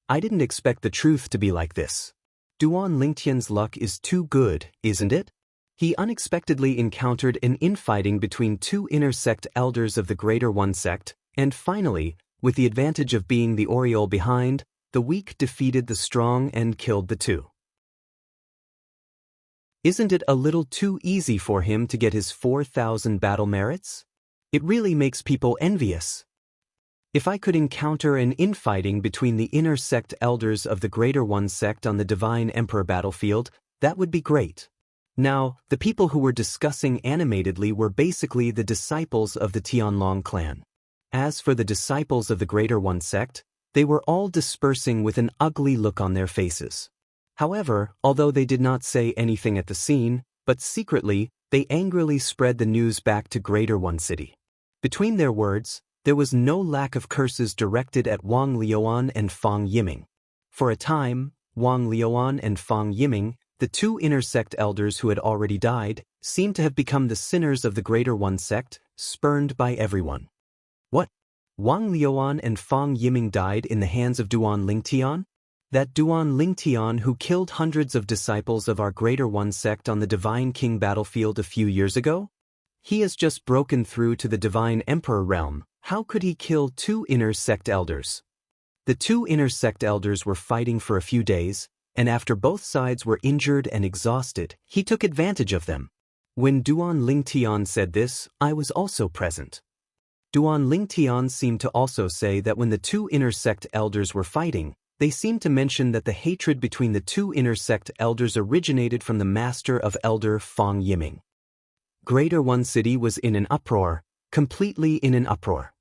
I didn't expect the truth to be like this. Duan Lingtian's luck is too good, isn't it? He unexpectedly encountered an infighting between 2 inner sect elders of the Greater One sect, and finally, with the advantage of being the aureole behind, the weak defeated the strong and killed the 2. Isn't it a little too easy for him to get his 4,000 battle merits? It really makes people envious. If I could encounter an infighting between the inner sect elders of the Greater One sect on the Divine Emperor battlefield, that would be great. Now, the people who were discussing animatedly were basically the disciples of the Tianlong clan. As for the disciples of the Greater One sect, they were all dispersing with an ugly look on their faces. However, although they did not say anything at the scene, but secretly, they angrily spread the news back to Greater One City. Between their words, there was no lack of curses directed at Wang Liuan and Fang Yiming. For a time, Wang Liuan and Fang Yiming, the 2 inner sect elders who had already died, seemed to have become the sinners of the Greater One sect, spurned by everyone. What? Wang Liuan and Fang Yiming died in the hands of Duan Lingtian? That Duan Lingtian who killed hundreds of disciples of our Greater One sect on the Divine King battlefield a few years ago? He has just broken through to the Divine Emperor realm. How could he kill 2 inner sect elders? The 2 inner sect elders were fighting for a few days, and after both sides were injured and exhausted, he took advantage of them. When Duan Lingtian said this, I was also present. Duan Lingtian seemed to also say that when the 2 inner sect elders were fighting, they seemed to mention that the hatred between the 2 inner sect elders originated from the master of Elder Fang Yiming. Greater One City was in an uproar, completely in an uproar.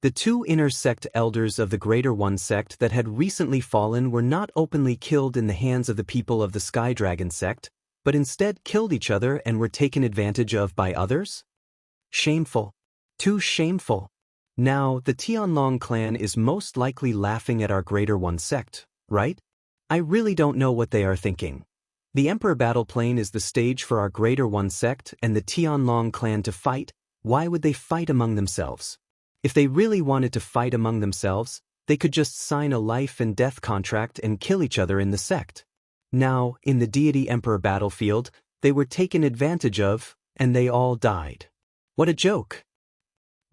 The 2 inner sect elders of the Greater One sect that had recently fallen were not openly killed in the hands of the people of the Sky Dragon sect, but instead killed each other and were taken advantage of by others? Shameful. Too shameful. Now, the Tianlong clan is most likely laughing at our Greater One sect, right? I really don't know what they are thinking. The Emperor battle plane is the stage for our Greater One sect and the Tianlong clan to fight. Why would they fight among themselves? If they really wanted to fight among themselves, they could just sign a life and death contract and kill each other in the sect. Now, in the Deity Emperor battlefield, they were taken advantage of, and they all died. What a joke!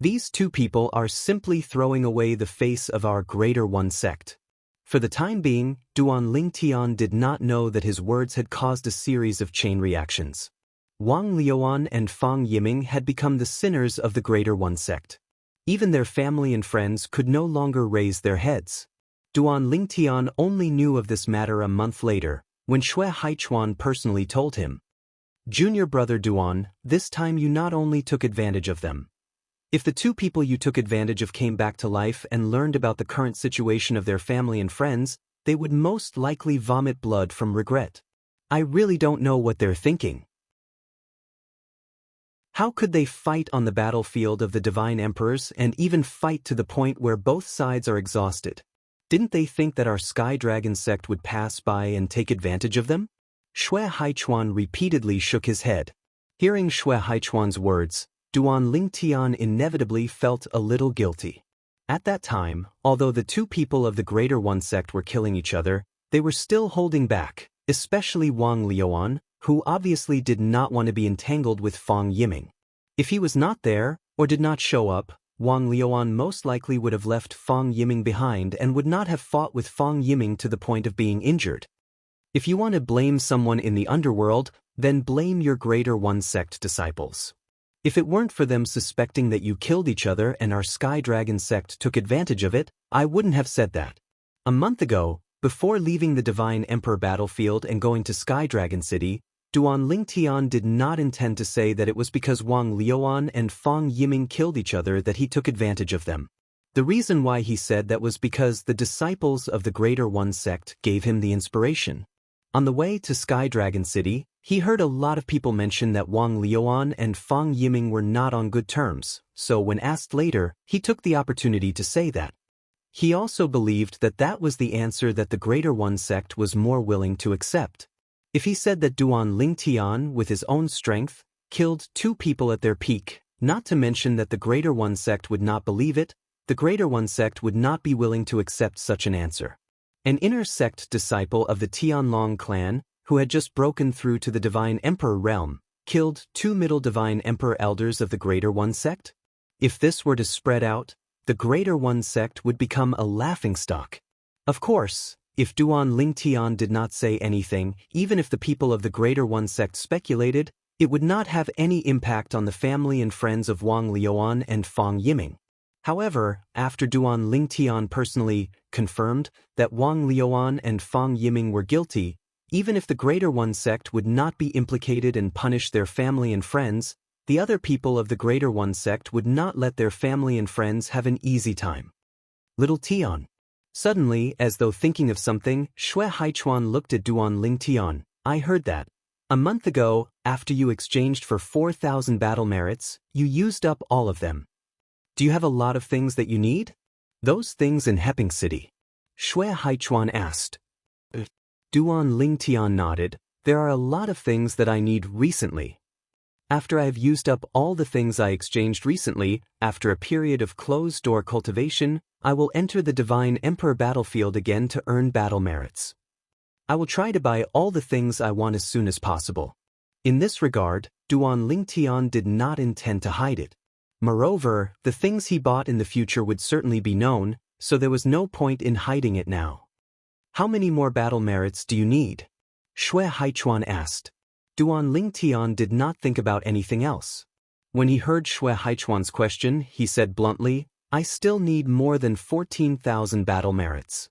These two people are simply throwing away the face of our Greater One sect. For the time being, Duan Lingtian did not know that his words had caused a series of chain reactions. Wang Liuan and Fang Yiming had become the sinners of the Greater One sect. Even their family and friends could no longer raise their heads. Duan Lingtian only knew of this matter a month later, when Xue Haichuan personally told him, "Junior brother Duan, this time you not only took advantage of them. If the two people you took advantage of came back to life and learned about the current situation of their family and friends, they would most likely vomit blood from regret. I really don't know what they're thinking. How could they fight on the battlefield of the Divine Emperors and even fight to the point where both sides are exhausted? Didn't they think that our Sky Dragon sect would pass by and take advantage of them?" Xue Haichuan repeatedly shook his head. Hearing Xue Haichuan's words, Duan Lingtian inevitably felt a little guilty. At that time, although the two people of the Greater One sect were killing each other, they were still holding back, especially Wang Liuan, who obviously did not want to be entangled with Fang Yiming. If he was not there, or did not show up, Wang Liuan most likely would have left Fang Yiming behind and would not have fought with Fang Yiming to the point of being injured. If you want to blame someone in the underworld, then blame your Greater One sect disciples. If it weren't for them suspecting that you killed each other and our Sky Dragon sect took advantage of it, I wouldn't have said that. A month ago, before leaving the Divine Emperor battlefield and going to Sky Dragon City, Duan Lingtian did not intend to say that it was because Wang Liuan and Fang Yiming killed each other that he took advantage of them. The reason why he said that was because the disciples of the Greater One sect gave him the inspiration. On the way to Sky Dragon City, he heard a lot of people mention that Wang Liuan and Fang Yiming were not on good terms, so when asked later, he took the opportunity to say that. He also believed that that was the answer that the Greater One sect was more willing to accept. If he said that Duan Lingtian, with his own strength, killed two people at their peak, not to mention that the Greater One sect would not believe it, the Greater One sect would not be willing to accept such an answer. An inner sect disciple of the Tianlong clan, who had just broken through to the Divine Emperor realm, killed two Middle Divine Emperor elders of the Greater One sect? If this were to spread out, the Greater One sect would become a laughingstock. Of course, if Duan Lingtian did not say anything, even if the people of the Greater One sect speculated, it would not have any impact on the family and friends of Wang Liuan and Fang Yiming. However, after Duan Lingtian personally confirmed that Wang Liuan and Fang Yiming were guilty, even if the Greater One sect would not be implicated and punish their family and friends, the other people of the Greater One sect would not let their family and friends have an easy time. Little Tian. Suddenly, as though thinking of something, Xue Haichuan looked at Duan Lingtian. "I heard that. A month ago, after you exchanged for 4,000 battle merits, you used up all of them. Do you have a lot of things that you need? Those things in Heping City?" Xue Haichuan asked. Duan Lingtian nodded. "There are a lot of things that I need recently. After I have used up all the things I exchanged recently, after a period of closed-door cultivation, I will enter the Divine Emperor battlefield again to earn battle merits. I will try to buy all the things I want as soon as possible." In this regard, Duan Lingtian did not intend to hide it. Moreover, the things he bought in the future would certainly be known, so there was no point in hiding it now. "How many more battle merits do you need?" Xue Haichuan asked. Duan Lingtian did not think about anything else. When he heard Xue Haichuan's question, he said bluntly, "I still need more than 14,000 battle merits.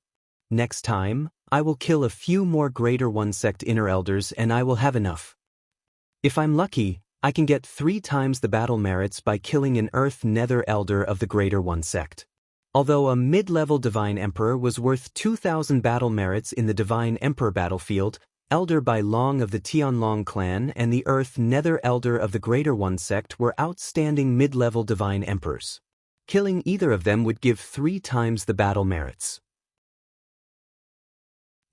Next time, I will kill a few more Greater One sect inner elders and I will have enough. If I'm lucky, I can get 3 times the battle merits by killing an Earth Nether elder of the Greater One sect." Although a mid-level Divine Emperor was worth 2,000 battle merits in the Divine Emperor battlefield, Elder Bai Long of the Tianlong clan and the Earth Nether Elder of the Greater One sect were outstanding mid-level Divine Emperors. Killing either of them would give 3 times the battle merits.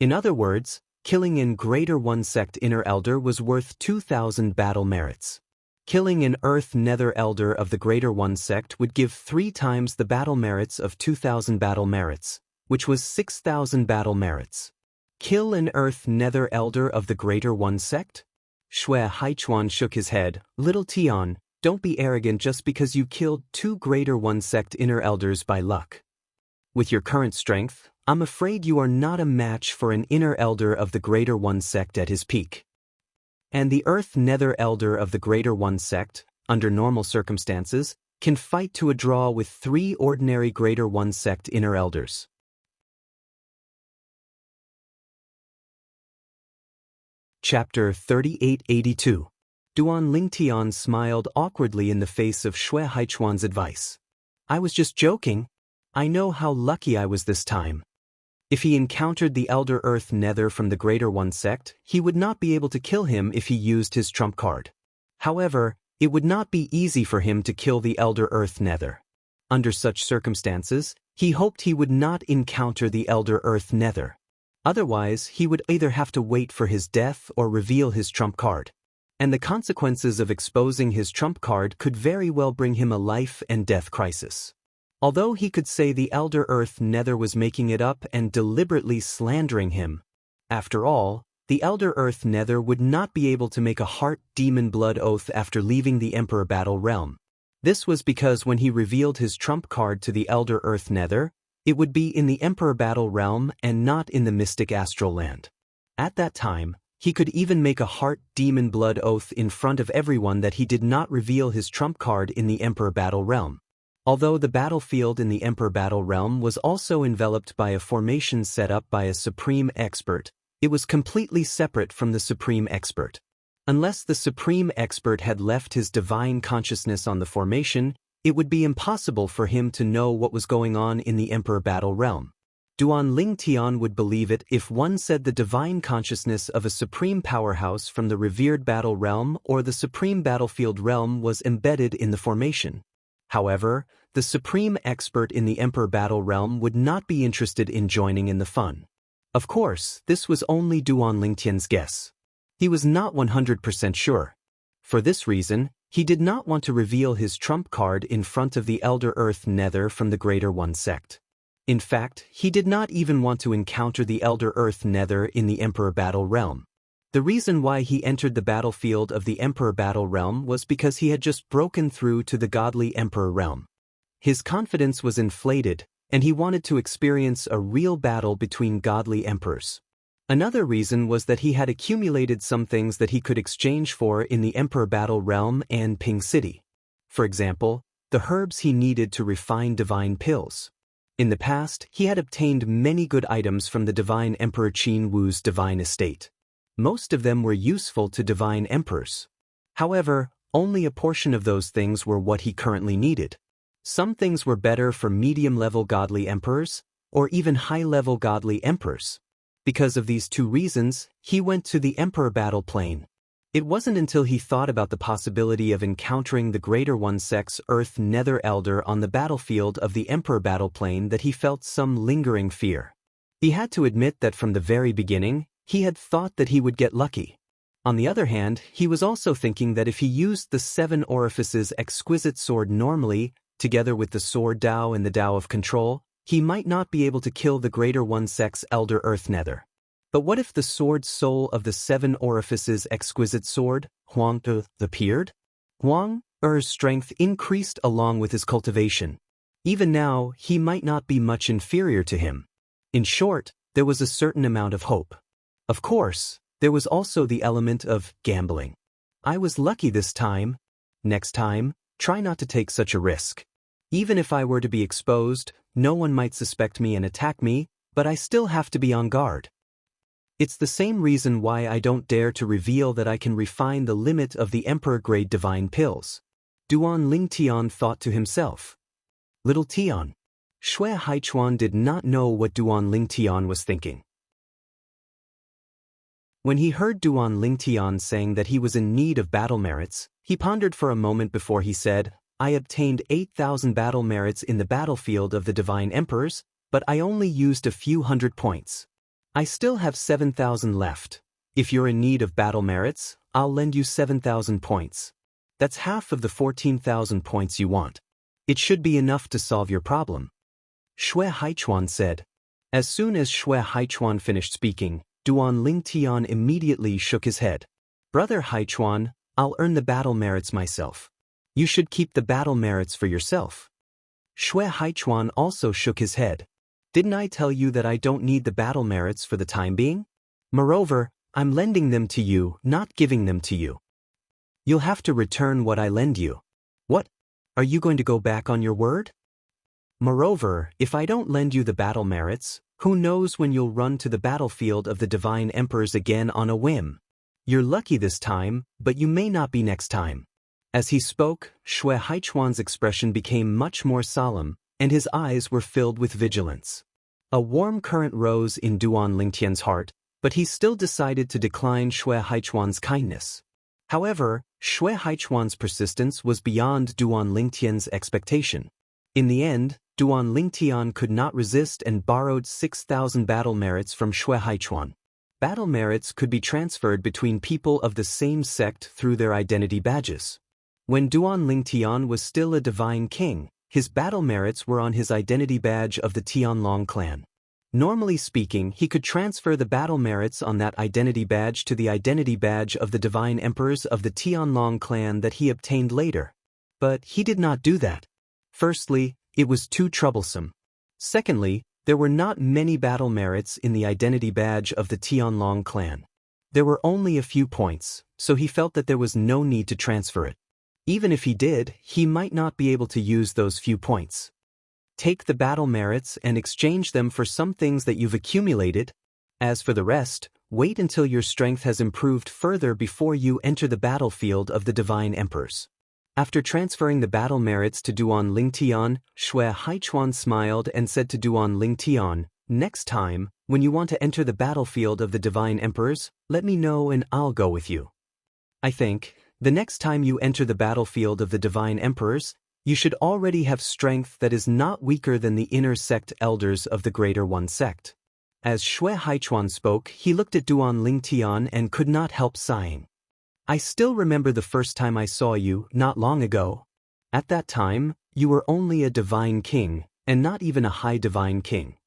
In other words, killing an Greater One Sect Inner Elder was worth 2,000 battle merits. Killing an Earth Nether Elder of the Greater One Sect would give 3 times the battle merits of 2,000 battle merits, which was 6,000 battle merits. Kill an Earth Nether Elder of the Greater One Sect? Shui Haichuan shook his head. Little Tian, don't be arrogant just because you killed 2 Greater One Sect Inner Elders by luck. With your current strength, I'm afraid you are not a match for an Inner Elder of the Greater One Sect at his peak. And the Earth Nether Elder of the Greater One Sect, under normal circumstances, can fight to a draw with 3 ordinary Greater One Sect Inner Elders. Chapter 3882. Duan Lingtian smiled awkwardly in the face of Shui Haichuan's advice. I was just joking. I know how lucky I was this time. If he encountered the Elder Earth Nether from the Greater One Sect, he would not be able to kill him if he used his trump card. However, it would not be easy for him to kill the Elder Earth Nether. Under such circumstances, he hoped he would not encounter the Elder Earth Nether. Otherwise, he would either have to wait for his death or reveal his trump card. And the consequences of exposing his trump card could very well bring him a life and death crisis. Although he could say the Elder Earth Nether was making it up and deliberately slandering him, after all, the Elder Earth Nether would not be able to make a heart demon blood oath after leaving the Emperor Battle Realm. This was because when he revealed his trump card to the Elder Earth Nether, it would be in the Emperor Battle Realm and not in the Mystic Astral Land. At that time, he could even make a heart demon blood oath in front of everyone that he did not reveal his trump card in the Emperor Battle Realm. Although the battlefield in the Emperor Battle Realm was also enveloped by a formation set up by a Supreme Expert, it was completely separate from the Supreme Expert. Unless the Supreme Expert had left his divine consciousness on the formation, it would be impossible for him to know what was going on in the Emperor Battle Realm. Duan Lingtian would believe it if one said the divine consciousness of a supreme powerhouse from the revered battle realm or the supreme battlefield realm was embedded in the formation. However, the Supreme Expert in the Emperor Battle Realm would not be interested in joining in the fun. Of course, this was only Duan Lingtian's guess. He was not 100% sure. For this reason, he did not want to reveal his trump card in front of the Elder Earth Nether from the Greater One Sect. In fact, he did not even want to encounter the Elder Earth Nether in the Emperor Battle Realm. The reason why he entered the battlefield of the Emperor Battle Realm was because he had just broken through to the godly Emperor Realm. His confidence was inflated, and he wanted to experience a real battle between godly emperors. Another reason was that he had accumulated some things that he could exchange for in the Emperor Battle Realm and Ping City. For example, the herbs he needed to refine divine pills. In the past, he had obtained many good items from the divine Emperor Qin Wu's divine estate. Most of them were useful to divine emperors. However, only a portion of those things were what he currently needed. Some things were better for medium-level godly emperors, or even high-level godly emperors. Because of these 2 reasons, he went to the Emperor Battle Plane. It wasn't until he thought about the possibility of encountering the Greater One Sect's Earth Nether Elder on the battlefield of the Emperor Battle Plane that he felt some lingering fear. He had to admit that from the very beginning, he had thought that he would get lucky. On the other hand, he was also thinking that if he used the 7 Orifices Exquisite Sword normally, together with the Sword Dao and the Dao of Control, he might not be able to kill the Greater One Sect's Elder Earth Nether. But what if the sword soul of the 7 Orifices Exquisite Sword, Huang appeared? Huang Er's strength increased along with his cultivation. Even now, he might not be much inferior to him. In short, there was a certain amount of hope. Of course, there was also the element of gambling. I was lucky this time. Next time, try not to take such a risk. Even if I were to be exposed, no one might suspect me and attack me, but I still have to be on guard. It's the same reason why I don't dare to reveal that I can refine the limit of the Emperor-grade divine pills. Duan Lingtian thought to himself. Little Tian. Shui Haichuan did not know what Duan Lingtian was thinking. When he heard Duan Lingtian saying that he was in need of battle merits, he pondered for a moment before he said, I obtained 8,000 battle merits in the battlefield of the Divine Emperors, but I only used a few hundred points. I still have 7,000 left. If you're in need of battle merits, I'll lend you 7,000 points. That's half of the 14,000 points you want. It should be enough to solve your problem. Xue Haichuan said. As soon as Xue Haichuan finished speaking, Duan Lingtian immediately shook his head. Brother Haichuan, I'll earn the battle merits myself. You should keep the battle merits for yourself. Xue Haichuan also shook his head. Didn't I tell you that I don't need the battle merits for the time being? Moreover, I'm lending them to you, not giving them to you. You'll have to return what I lend you. What? Are you going to go back on your word? Moreover, if I don't lend you the battle merits, who knows when you'll run to the battlefield of the Divine Emperors again on a whim. You're lucky this time, but you may not be next time. As he spoke, Xue Haichuan's expression became much more solemn, and his eyes were filled with vigilance. A warm current rose in Duan Lingtian's heart, but he still decided to decline Xue Haichuan's kindness. However, Xue Haichuan's persistence was beyond Duan Lingtian's expectation. In the end, Duan Lingtian could not resist and borrowed 6,000 battle merits from Xue Haichuan. Battle merits could be transferred between people of the same sect through their identity badges. When Duan Lingtian was still a divine king, his battle merits were on his identity badge of the Tianlong clan. Normally speaking, he could transfer the battle merits on that identity badge to the identity badge of the divine emperors of the Tianlong clan that he obtained later. But he did not do that. Firstly, it was too troublesome. Secondly, there were not many battle merits in the identity badge of the Tianlong clan. There were only a few points, so he felt that there was no need to transfer it. Even if he did, he might not be able to use those few points. Take the battle merits and exchange them for some things that you've accumulated. As for the rest, wait until your strength has improved further before you enter the battlefield of the Divine Emperors. After transferring the battle merits to Duan Lingtian, Xue Haichuan smiled and said to Duan Lingtian, "Next time, when you want to enter the battlefield of the Divine Emperors, let me know and I'll go with you. I think, the next time you enter the battlefield of the Divine Emperors, you should already have strength that is not weaker than the inner sect elders of the Greater One sect." As Xue Haichuan spoke, he looked at Duan Lingtian and could not help sighing. I still remember the first time I saw you, not long ago. At that time, you were only a divine king, and not even a high divine king.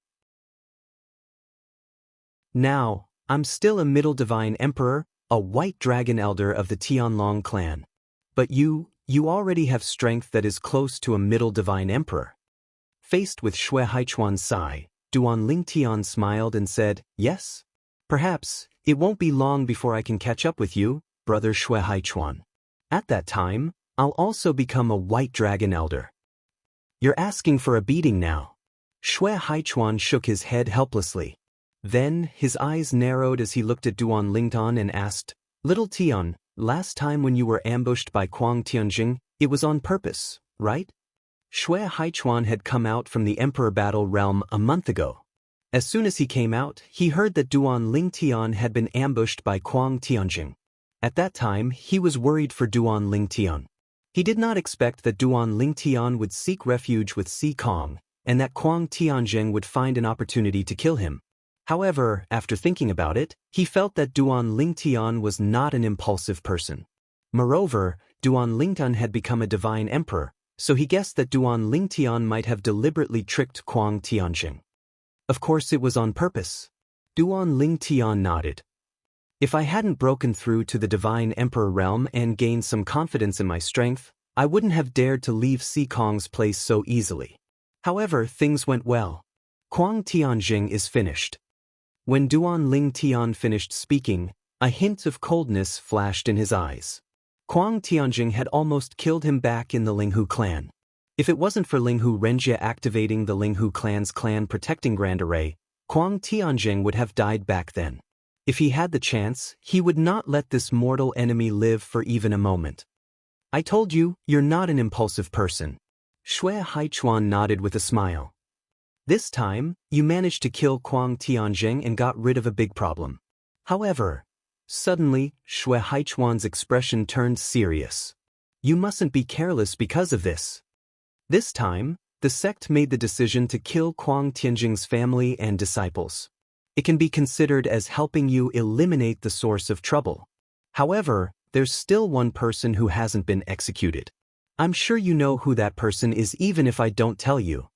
Now, I'm still a middle divine emperor, a white dragon elder of the Tianlong clan. But you already have strength that is close to a middle divine emperor. Faced with Xue Haichuan's sigh, Duan Lingtian smiled and said, "Yes? Perhaps, it won't be long before I can catch up with you, Brother Xue Haichuan. At that time, I'll also become a white dragon elder." You're asking for a beating now. Xue Haichuan shook his head helplessly. Then, his eyes narrowed as he looked at Duan Lingtian and asked, "Little Tian, last time when you were ambushed by Quang Tianjing, it was on purpose, right?" Xue Haichuan had come out from the Emperor Battle Realm a month ago. As soon as he came out, he heard that Duan Lingtian had been ambushed by Quang Tianjing. At that time, he was worried for Duan Lingtian. He did not expect that Duan Lingtian would seek refuge with Si Kong, and that Quang Tianjing would find an opportunity to kill him. However, after thinking about it, he felt that Duan Lingtian was not an impulsive person. Moreover, Duan Lingtian had become a divine emperor, so he guessed that Duan Lingtian might have deliberately tricked Quang Tianjing. Of course it was on purpose. Duan Lingtian nodded. If I hadn't broken through to the Divine Emperor realm and gained some confidence in my strength, I wouldn't have dared to leave Si Kong's place so easily. However, things went well. Quang Tianjing is finished. When Duan Lingtian finished speaking, a hint of coldness flashed in his eyes. Quang Tianjing had almost killed him back in the Linghu clan. If it wasn't for Linghu Renjie activating the Linghu clan's clan protecting Grand Array, Quang Tianjing would have died back then. If he had the chance, he would not let this mortal enemy live for even a moment. I told you, you're not an impulsive person. Xue Haichuan nodded with a smile. This time, you managed to kill Quang Tianjing and got rid of a big problem. However, suddenly, Xue Haichuan's expression turned serious. You mustn't be careless because of this. This time, the sect made the decision to kill Quang Tianjing's family and disciples. It can be considered as helping you eliminate the source of trouble. However, there's still one person who hasn't been executed. I'm sure you know who that person is even if I don't tell you.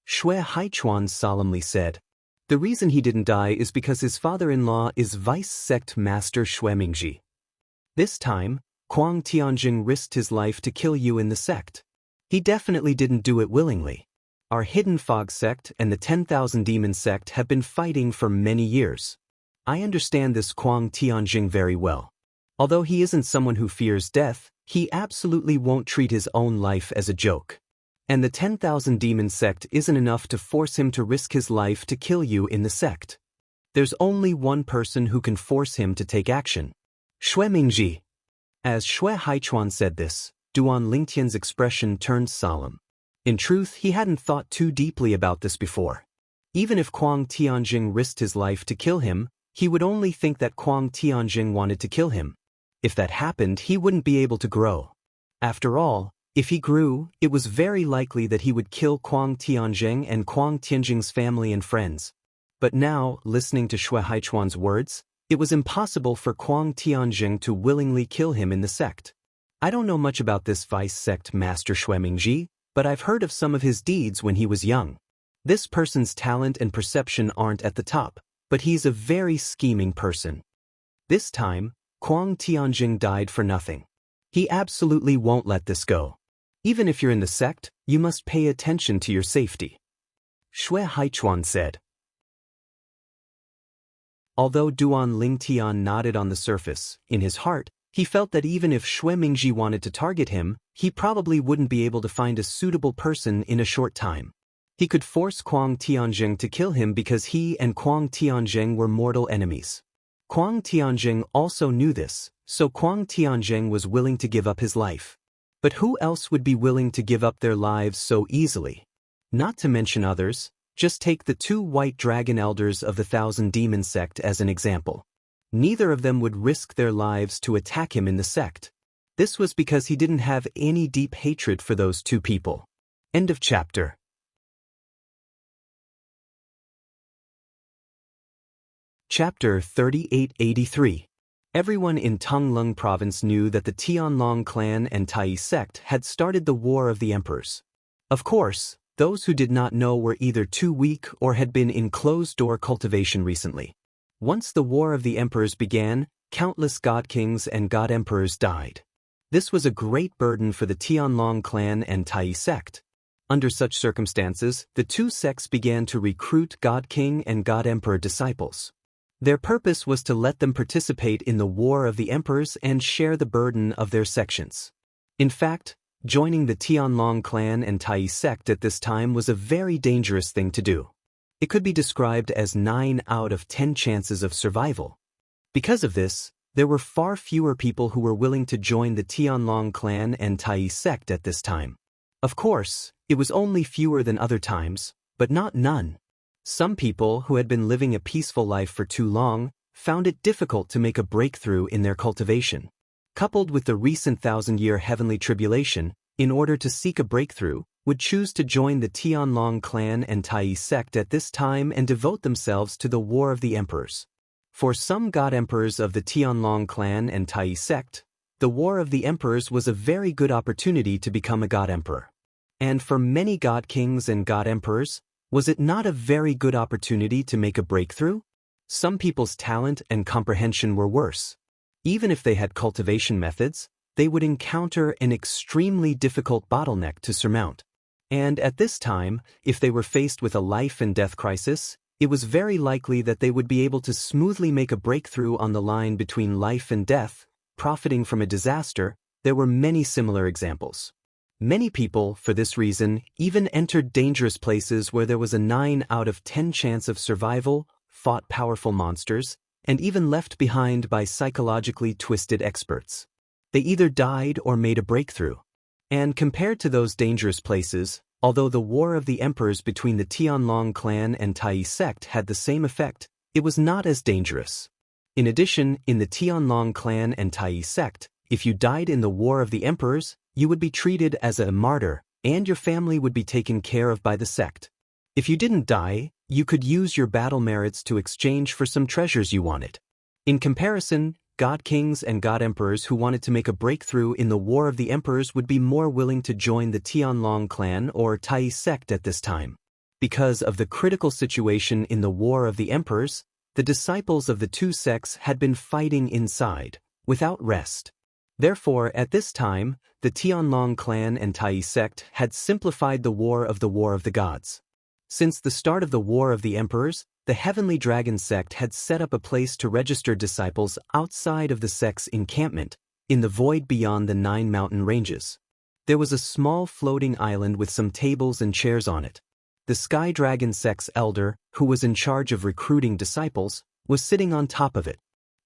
Xue Haichuan solemnly said. The reason he didn't die is because his father-in-law is Vice Sect Master Xue Mingji. This time, Kuang Tianjing risked his life to kill you in the sect. He definitely didn't do it willingly. Our Hidden Fog sect and the 10,000 Demon sect have been fighting for many years. I understand this Kuang Tianjing very well. Although he isn't someone who fears death, he absolutely won't treat his own life as a joke. And the 10,000 Demon sect isn't enough to force him to risk his life to kill you in the sect. There's only one person who can force him to take action. Xue Mingji. As Xue Haichuan said this, Duan Lingtian's expression turned solemn. In truth, he hadn't thought too deeply about this before. Even if Kuang Tianjing risked his life to kill him, he would only think that Kuang Tianjing wanted to kill him. If that happened, he wouldn't be able to grow. After all, if he grew, it was very likely that he would kill Kuang Tianjing and Kuang Tianjing's family and friends. But now, listening to Xue Haichuan's words, it was impossible for Kuang Tianjing to willingly kill him in the sect. I don't know much about this Vice Sect Master Xue Mingji, but I've heard of some of his deeds when he was young. This person's talent and perception aren't at the top, but he's a very scheming person. This time, Kuang Tianjing died for nothing. He absolutely won't let this go. Even if you're in the sect, you must pay attention to your safety. Xue Haichuan said. Although Duan Lingtian nodded on the surface, in his heart, he felt that even if Xue Mingji wanted to target him, he probably wouldn't be able to find a suitable person in a short time. He could force Kuang Tianjing to kill him because he and Kuang Tianjing were mortal enemies. Kuang Tianjing also knew this, so Kuang Tianjing was willing to give up his life. But who else would be willing to give up their lives so easily? Not to mention others, just take the 2 white dragon elders of the 1000 Demon sect as an example. Neither of them would risk their lives to attack him in the sect. This was because he didn't have any deep hatred for those 2 people. End of chapter. Chapter 3883. Everyone in Tonglung province knew that the Tianlong clan and Tai sect had started the War of the Emperors. Of course, those who did not know were either too weak or had been in closed-door cultivation recently. Once the War of the Emperors began, countless god kings and god emperors died. This was a great burden for the Tianlong clan and Tai sect. Under such circumstances, the 2 sects began to recruit god king and god emperor disciples. Their purpose was to let them participate in the War of the Emperors and share the burden of their sections. In fact, joining the Tianlong clan and Tai sect at this time was a very dangerous thing to do. It could be described as 9 out of 10 chances of survival. Because of this, there were far fewer people who were willing to join the Tianlong clan and Tai sect at this time. Of course, it was only fewer than other times, but not none. Some people who had been living a peaceful life for too long found it difficult to make a breakthrough in their cultivation. Coupled with the recent 1000-year heavenly tribulation, in order to seek a breakthrough, would choose to join the Tianlong clan and Tai sect at this time and devote themselves to the War of the Emperors. For some god emperors of the Tianlong clan and Tai sect, the War of the Emperors was a very good opportunity to become a god emperor. And for many god kings and god emperors, was it not a very good opportunity to make a breakthrough? Some people's talent and comprehension were worse. Even if they had cultivation methods, they would encounter an extremely difficult bottleneck to surmount. And at this time, if they were faced with a life and death crisis, it was very likely that they would be able to smoothly make a breakthrough on the line between life and death, profiting from a disaster. There were many similar examples. Many people, for this reason, even entered dangerous places where there was a 9 out of 10 chance of survival, fought powerful monsters, and even left behind by psychologically twisted experts. They either died or made a breakthrough. And compared to those dangerous places, although the War of the Emperors between the Tianlong clan and Tai sect had the same effect, it was not as dangerous. In addition, in the Tianlong clan and Tai sect, if you died in the War of the Emperors, you would be treated as a martyr, and your family would be taken care of by the sect. If you didn't die, you could use your battle merits to exchange for some treasures you wanted. In comparison, god kings and god emperors who wanted to make a breakthrough in the War of the Emperors would be more willing to join the Tianlong clan or Tai sect at this time. Because of the critical situation in the War of the Emperors, the disciples of the two sects had been fighting inside, without rest. Therefore, at this time, the Tianlong clan and Tai sect had simplified the War of the Gods. Since the start of the War of the Emperors, the Heavenly Dragon sect had set up a place to register disciples outside of the sect's encampment, in the void beyond the 9 mountain ranges. There was a small floating island with some tables and chairs on it. The Sky Dragon sect's elder, who was in charge of recruiting disciples, was sitting on top of it.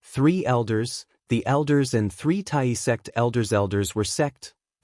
3 elders, the elders and 3 Tai sect elders were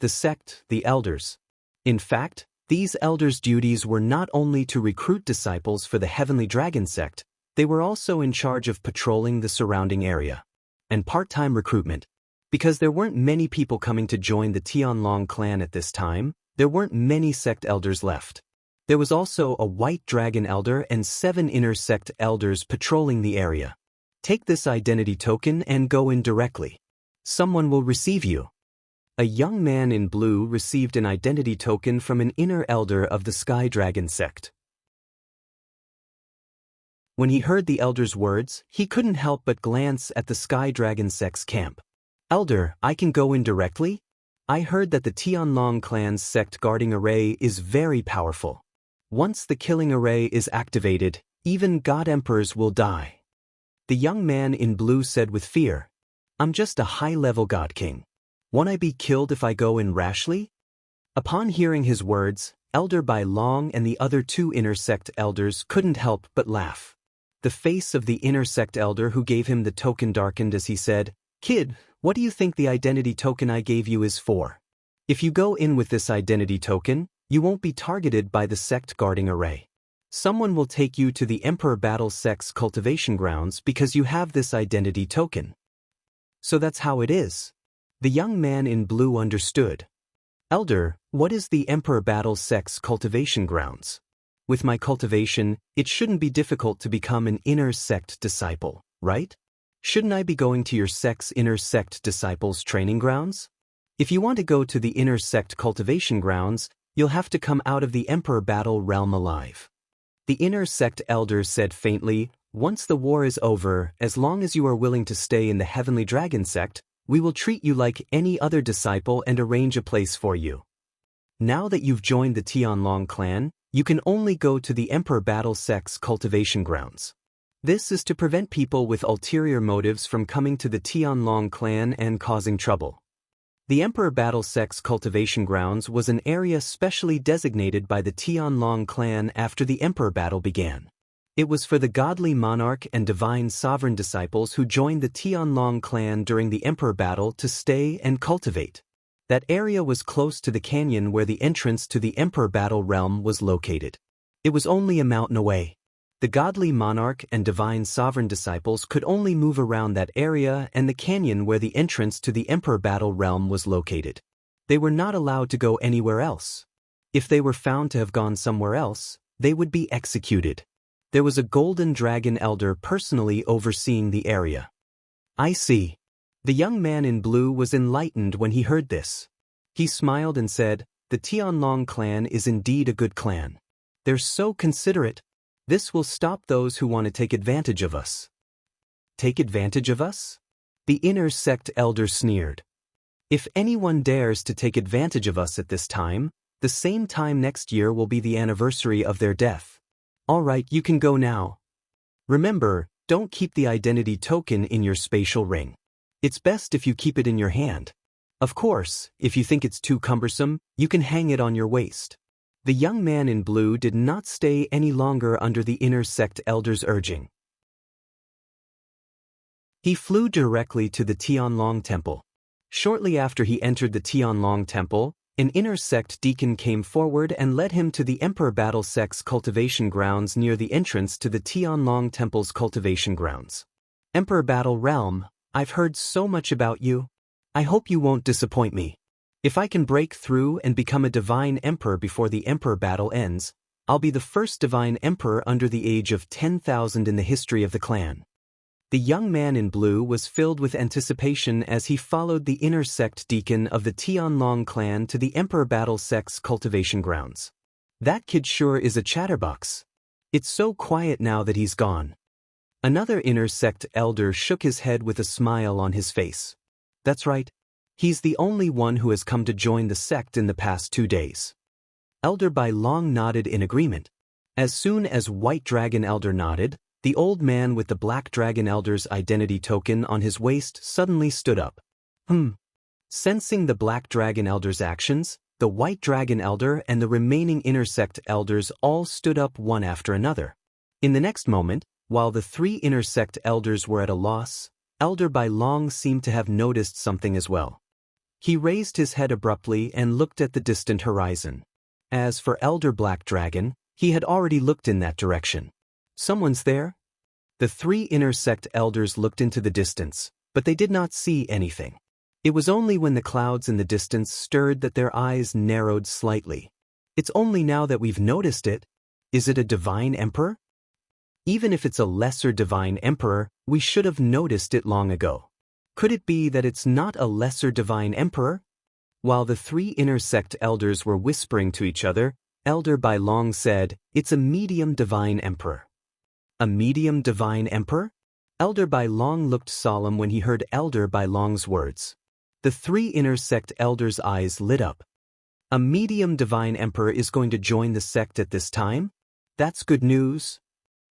the elders. In fact, these elders' duties were not only to recruit disciples for the Heavenly Dragon sect, they were also in charge of patrolling the surrounding area. And part-time recruitment. Because there weren't many people coming to join the Tianlong clan at this time, there weren't many sect elders left. There was also a White Dragon elder and 7 inner sect elders patrolling the area. Take this identity token and go in directly. Someone will receive you. A young man in blue received an identity token from an inner elder of the Sky Dragon sect. When he heard the elder's words, he couldn't help but glance at the Sky Dragon sect's camp. Elder, I can go in directly? I heard that the Tianlong clan's sect guarding array is very powerful. Once the killing array is activated, even god emperors will die. The young man in blue said with fear, I'm just a high-level god king. Won't I be killed if I go in rashly? Upon hearing his words, Elder Bai Long and the other 2 inner sect elders couldn't help but laugh. The face of the inner sect elder who gave him the token darkened as he said, Kid, what do you think the identity token I gave you is for? If you go in with this identity token, you won't be targeted by the sect guarding array. Someone will take you to the Emperor Battle sect's cultivation grounds because you have this identity token. So that's how it is. The young man in blue understood. Elder, what is the Emperor Battle sect's cultivation grounds? With my cultivation, it shouldn't be difficult to become an inner sect disciple, right? Shouldn't I be going to your sect's inner sect disciples' training grounds? If you want to go to the inner sect cultivation grounds, you'll have to come out of the Emperor Battle realm alive. The inner sect elder said faintly, Once the war is over, as long as you are willing to stay in the Heavenly Dragon sect, we will treat you like any other disciple and arrange a place for you. Now that you've joined the Tianlong clan, you can only go to the Emperor Battle sect's cultivation grounds. This is to prevent people with ulterior motives from coming to the Tianlong clan and causing trouble. The Emperor Battle sect's cultivation grounds was an area specially designated by the Tianlong clan after the Emperor Battle began. It was for the godly monarch and divine sovereign disciples who joined the Tianlong clan during the Emperor Battle to stay and cultivate. That area was close to the canyon where the entrance to the Emperor Battle realm was located. It was only a mountain away. The godly monarch and divine sovereign disciples could only move around that area and the canyon where the entrance to the Emperor Battle realm was located. They were not allowed to go anywhere else. If they were found to have gone somewhere else, they would be executed. There was a golden dragon elder personally overseeing the area. I see. The young man in blue was enlightened when he heard this. He smiled and said, The Tianlong clan is indeed a good clan. They're so considerate. This will stop those who want to take advantage of us. Take advantage of us? The inner sect elder sneered. If anyone dares to take advantage of us at this time, the same time next year will be the anniversary of their death. All right, you can go now. Remember, don't keep the identity token in your spatial ring. It's best if you keep it in your hand. Of course, if you think it's too cumbersome, you can hang it on your waist. The young man in blue did not stay any longer under the inner sect elder's urging. He flew directly to the Tianlong temple. Shortly after he entered the Tianlong temple, an inner sect deacon came forward and led him to the Emperor Battle sect's cultivation grounds near the entrance to the Tianlong temple's cultivation grounds. Emperor Battle realm, I've heard so much about you. I hope you won't disappoint me. If I can break through and become a divine emperor before the Emperor Battle ends, I'll be the first divine emperor under the age of 10,000 in the history of the clan. The young man in blue was filled with anticipation as he followed the inner sect deacon of the Tianlong clan to the Emperor Battle Sect's cultivation grounds. That kid sure is a chatterbox. It's so quiet now that he's gone. Another inner sect elder shook his head with a smile on his face. That's right. He's the only one who has come to join the sect in the past 2 days. Elder Bai Long nodded in agreement. As soon as White Dragon Elder nodded, the old man with the Black Dragon Elder's identity token on his waist suddenly stood up. Sensing the Black Dragon Elder's actions, the White Dragon Elder and the remaining inner sect elders all stood up one after another. In the next moment, while the 3 inner sect elders were at a loss, Elder Bai Long seemed to have noticed something as well. He raised his head abruptly and looked at the distant horizon. As for Elder Black Dragon, he had already looked in that direction. Someone's there? The 3 inner sect elders looked into the distance, but they did not see anything. It was only when the clouds in the distance stirred that their eyes narrowed slightly. It's only now that we've noticed it. Is it a divine emperor? Even if it's a lesser divine emperor, we should have noticed it long ago. Could it be that it's not a lesser divine emperor? While the 3 inner sect elders were whispering to each other, Elder Bai Long said, "It's a medium divine emperor." A medium divine emperor? Elder Bai Long looked solemn when he heard Elder Bai Long's words. The 3 inner sect elders' eyes lit up. A medium divine emperor is going to join the sect at this time? That's good news.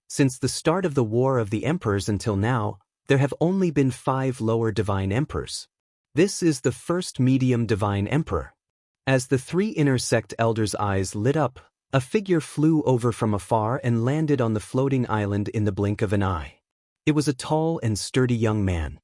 Since the start of the War of the Emperors until now, there have only been 5 lower divine emperors. This is the first medium divine emperor. As the 3 inner sect elders' eyes lit up, a figure flew over from afar and landed on the floating island in the blink of an eye. It was a tall and sturdy young man.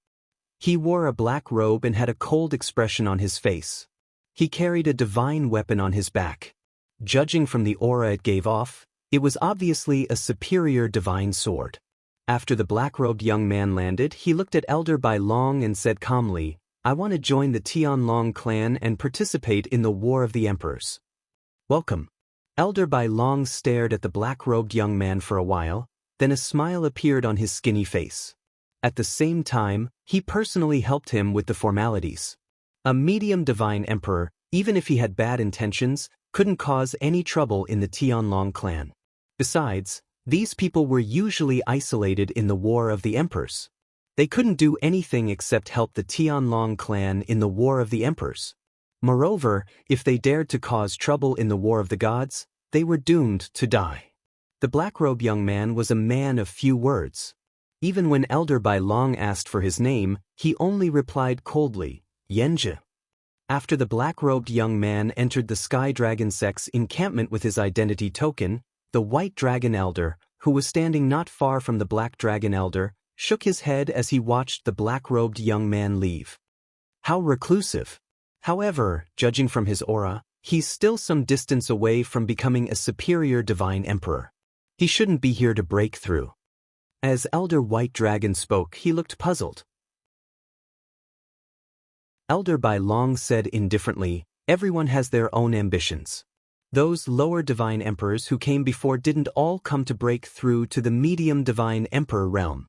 He wore a black robe and had a cold expression on his face. He carried a divine weapon on his back. Judging from the aura it gave off, it was obviously a superior divine sword. After the black-robed young man landed, he looked at Elder Bai Long and said calmly, "I want to join the Tianlong clan and participate in the War of the Emperors." "Welcome." Elder Bai Long stared at the black-robed young man for a while, then a smile appeared on his skinny face. At the same time, he personally helped him with the formalities. A medium divine emperor, even if he had bad intentions, couldn't cause any trouble in the Tianlong clan. Besides, these people were usually isolated in the War of the Emperors. They couldn't do anything except help the Tianlong clan in the War of the Emperors. Moreover, if they dared to cause trouble in the War of the Gods, they were doomed to die. The black-robed young man was a man of few words. Even when Elder Bai Long asked for his name, he only replied coldly, "Yenji." After the black-robed young man entered the Sky Dragon Sect's encampment with his identity token, the White Dragon Elder, who was standing not far from the Black Dragon Elder, shook his head as he watched the black-robed young man leave. How reclusive. However, judging from his aura, he's still some distance away from becoming a superior divine emperor. He shouldn't be here to break through. As Elder White Dragon spoke, he looked puzzled. Elder Bai Long said indifferently, "Everyone has their own ambitions. Those lower divine emperors who came before didn't all come to break through to the medium divine emperor realm."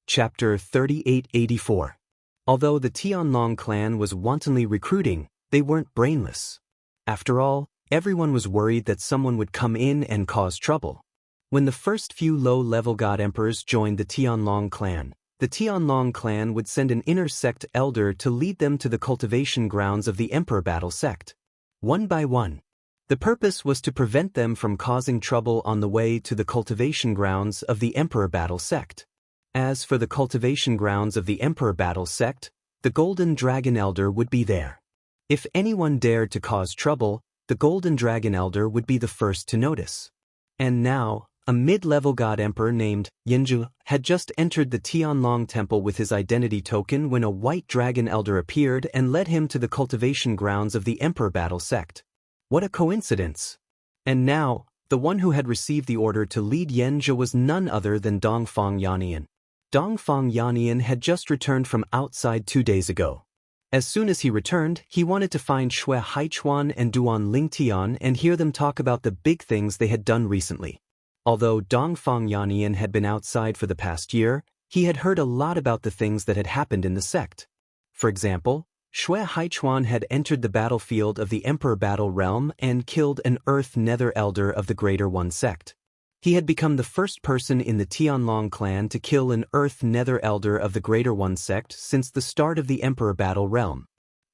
Chapter 3884. Although the Tianlong clan was wantonly recruiting, they weren't brainless. After all, everyone was worried that someone would come in and cause trouble. When the first few low-level god emperors joined the Tianlong clan would send an inner sect elder to lead them to the cultivation grounds of the Emperor Battle Sect. One by one. The purpose was to prevent them from causing trouble on the way to the cultivation grounds of the Emperor Battle Sect. As for the cultivation grounds of the Emperor Battle Sect, the Golden Dragon Elder would be there. If anyone dared to cause trouble, the Golden Dragon Elder would be the first to notice. And now, a mid-level god emperor named Yenju had just entered the Tianlong temple with his identity token when a White Dragon Elder appeared and led him to the cultivation grounds of the Emperor Battle Sect. What a coincidence! And now, the one who had received the order to lead Yenju was none other than Dongfang Yannian. Dongfang Yannian had just returned from outside 2 days ago. As soon as he returned, he wanted to find Shui Haichuan and Duan Lingtian and hear them talk about the big things they had done recently. Although Dongfang Yannian had been outside for the past year, he had heard a lot about the things that had happened in the sect. For example, Shui Haichuan had entered the battlefield of the Emperor Battle Realm and killed an Earth Nether Elder of the Greater One sect. He had become the first person in the Tianlong clan to kill an Earth Nether Elder of the Greater One sect since the start of the Emperor Battle Realm.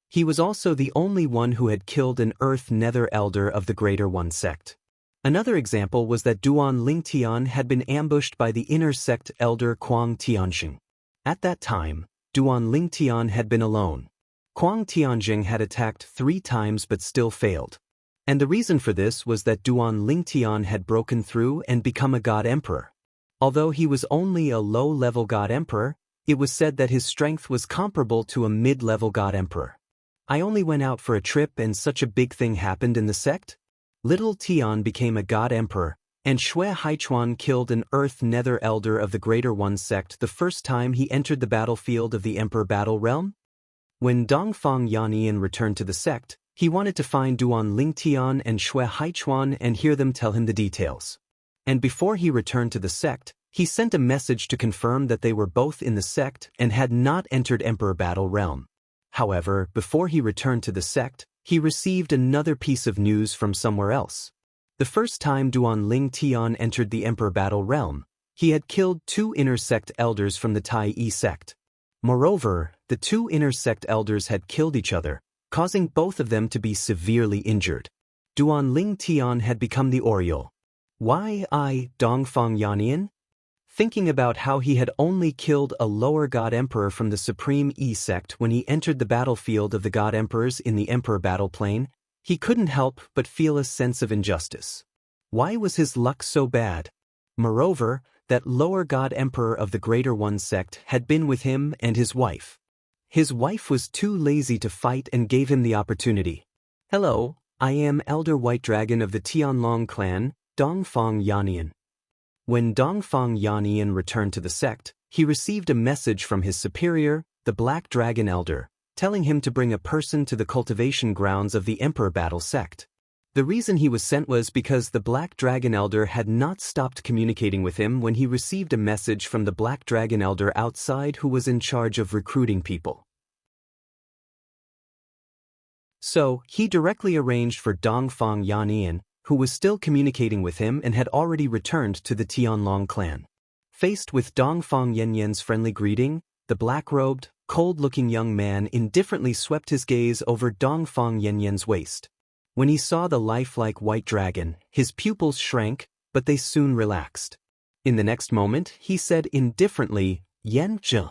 He was also the only one who had killed an Earth Nether Elder of the Greater One sect. Another example was that Duan Lingtian had been ambushed by the inner sect elder Kuang Tianxing. At that time, Duan Lingtian had been alone. Kuang Tianxing had attacked 3 times but still failed. And the reason for this was that Duan Lingtian had broken through and become a god emperor. Although he was only a low-level god emperor, it was said that his strength was comparable to a mid-level god emperor. I only went out for a trip and such a big thing happened in the sect? Little Tian became a god emperor, and Shui Haichuan killed an Earth Nether Elder of the Greater One sect the first time he entered the battlefield of the Emperor Battle Realm? When Dongfang Yannian returned to the sect, he wanted to find Duan Lingtian and Shui Haichuan and hear them tell him the details. And before he returned to the sect, he sent a message to confirm that they were both in the sect and had not entered Emperor Battle Realm. However, before he returned to the sect, he received another piece of news from somewhere else. The first time Duan Lingtian entered the Emperor Battle Realm, he had killed 2 inner sect elders from the Tai Yi sect. Moreover, the 2 inner sect elders had killed each other, causing both of them to be severely injured. Duan Lingtian had become the Oriole. Why Dongfang Yannian? Thinking about how he had only killed a lower god emperor from the Supreme Yi sect when he entered the battlefield of the god emperors in the Emperor Battle Plain, he couldn't help but feel a sense of injustice. Why was his luck so bad? Moreover, that lower god emperor of the Greater One sect had been with him and his wife. His wife was too lazy to fight and gave him the opportunity. Hello, I am Elder White Dragon of the Tianlong clan, Dongfang Yannian. When Dongfang Yannian returned to the sect, he received a message from his superior, the Black Dragon Elder, telling him to bring a person to the cultivation grounds of the Emperor Battle sect. The reason he was sent was because the Black Dragon Elder had not stopped communicating with him when he received a message from the Black Dragon Elder outside who was in charge of recruiting people. So, he directly arranged for Dongfang Yannian, who was still communicating with him and had already returned to the Tianlong clan. Faced with Dongfang Yannian's friendly greeting, the black-robed, cold-looking young man indifferently swept his gaze over Dongfang Yannian's waist. When he saw the lifelike white dragon, his pupils shrank, but they soon relaxed. In the next moment, he said indifferently, Yan Zhe.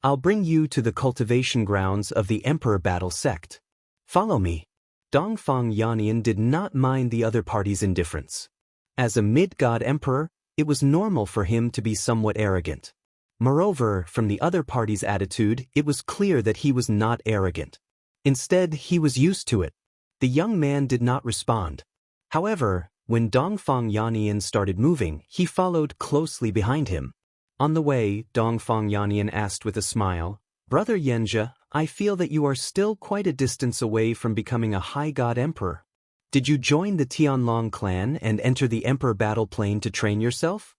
I'll bring you to the cultivation grounds of the Emperor Battle sect. Follow me. Dongfang Yannian did not mind the other party's indifference. As a mid-god emperor, it was normal for him to be somewhat arrogant. Moreover, from the other party's attitude, it was clear that he was not arrogant. Instead, he was used to it. The young man did not respond. However, when Dongfang Yannian started moving, he followed closely behind him. On the way, Dongfang Yannian asked with a smile, Brother Yanzhe, I feel that you are still quite a distance away from becoming a high god emperor. Did you join the Tianlong clan and enter the Emperor Battle Plain to train yourself?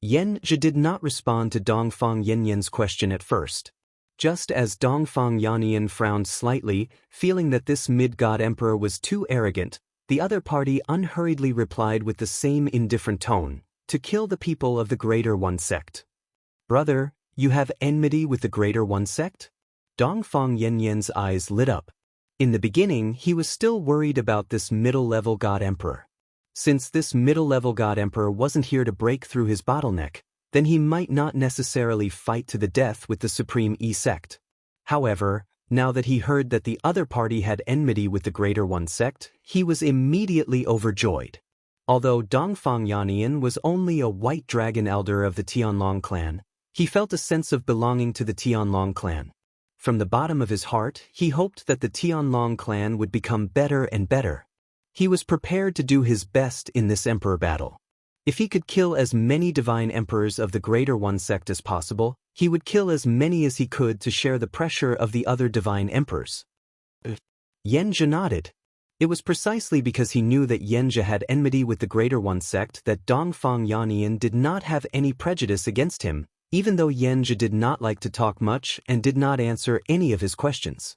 Yanzhe did not respond to Dongfang Yannian's question at first. Just as Dongfang Yannian frowned slightly, feeling that this mid-god emperor was too arrogant, the other party unhurriedly replied with the same indifferent tone, to kill the people of the Greater One sect. Brother, you have enmity with the Greater One sect? Dongfang Yannian's eyes lit up. In the beginning, he was still worried about this middle-level god emperor. Since this middle-level god emperor wasn't here to break through his bottleneck, then he might not necessarily fight to the death with the Supreme Yi sect. However, now that he heard that the other party had enmity with the Greater One sect, he was immediately overjoyed. Although Dongfang Yannian was only a white dragon elder of the Tianlong clan, he felt a sense of belonging to the Tianlong clan. From the bottom of his heart, he hoped that the Tianlong clan would become better and better. He was prepared to do his best in this emperor battle. If he could kill as many divine emperors of the Greater One sect as possible, He would kill as many as he could to share the pressure of the other divine emperors. Yenja nodded. It was precisely because he knew that Yenja had enmity with the Greater One sect that Dongfang Yannian did not have any prejudice against him, even though Yenja did not like to talk much and did not answer any of his questions.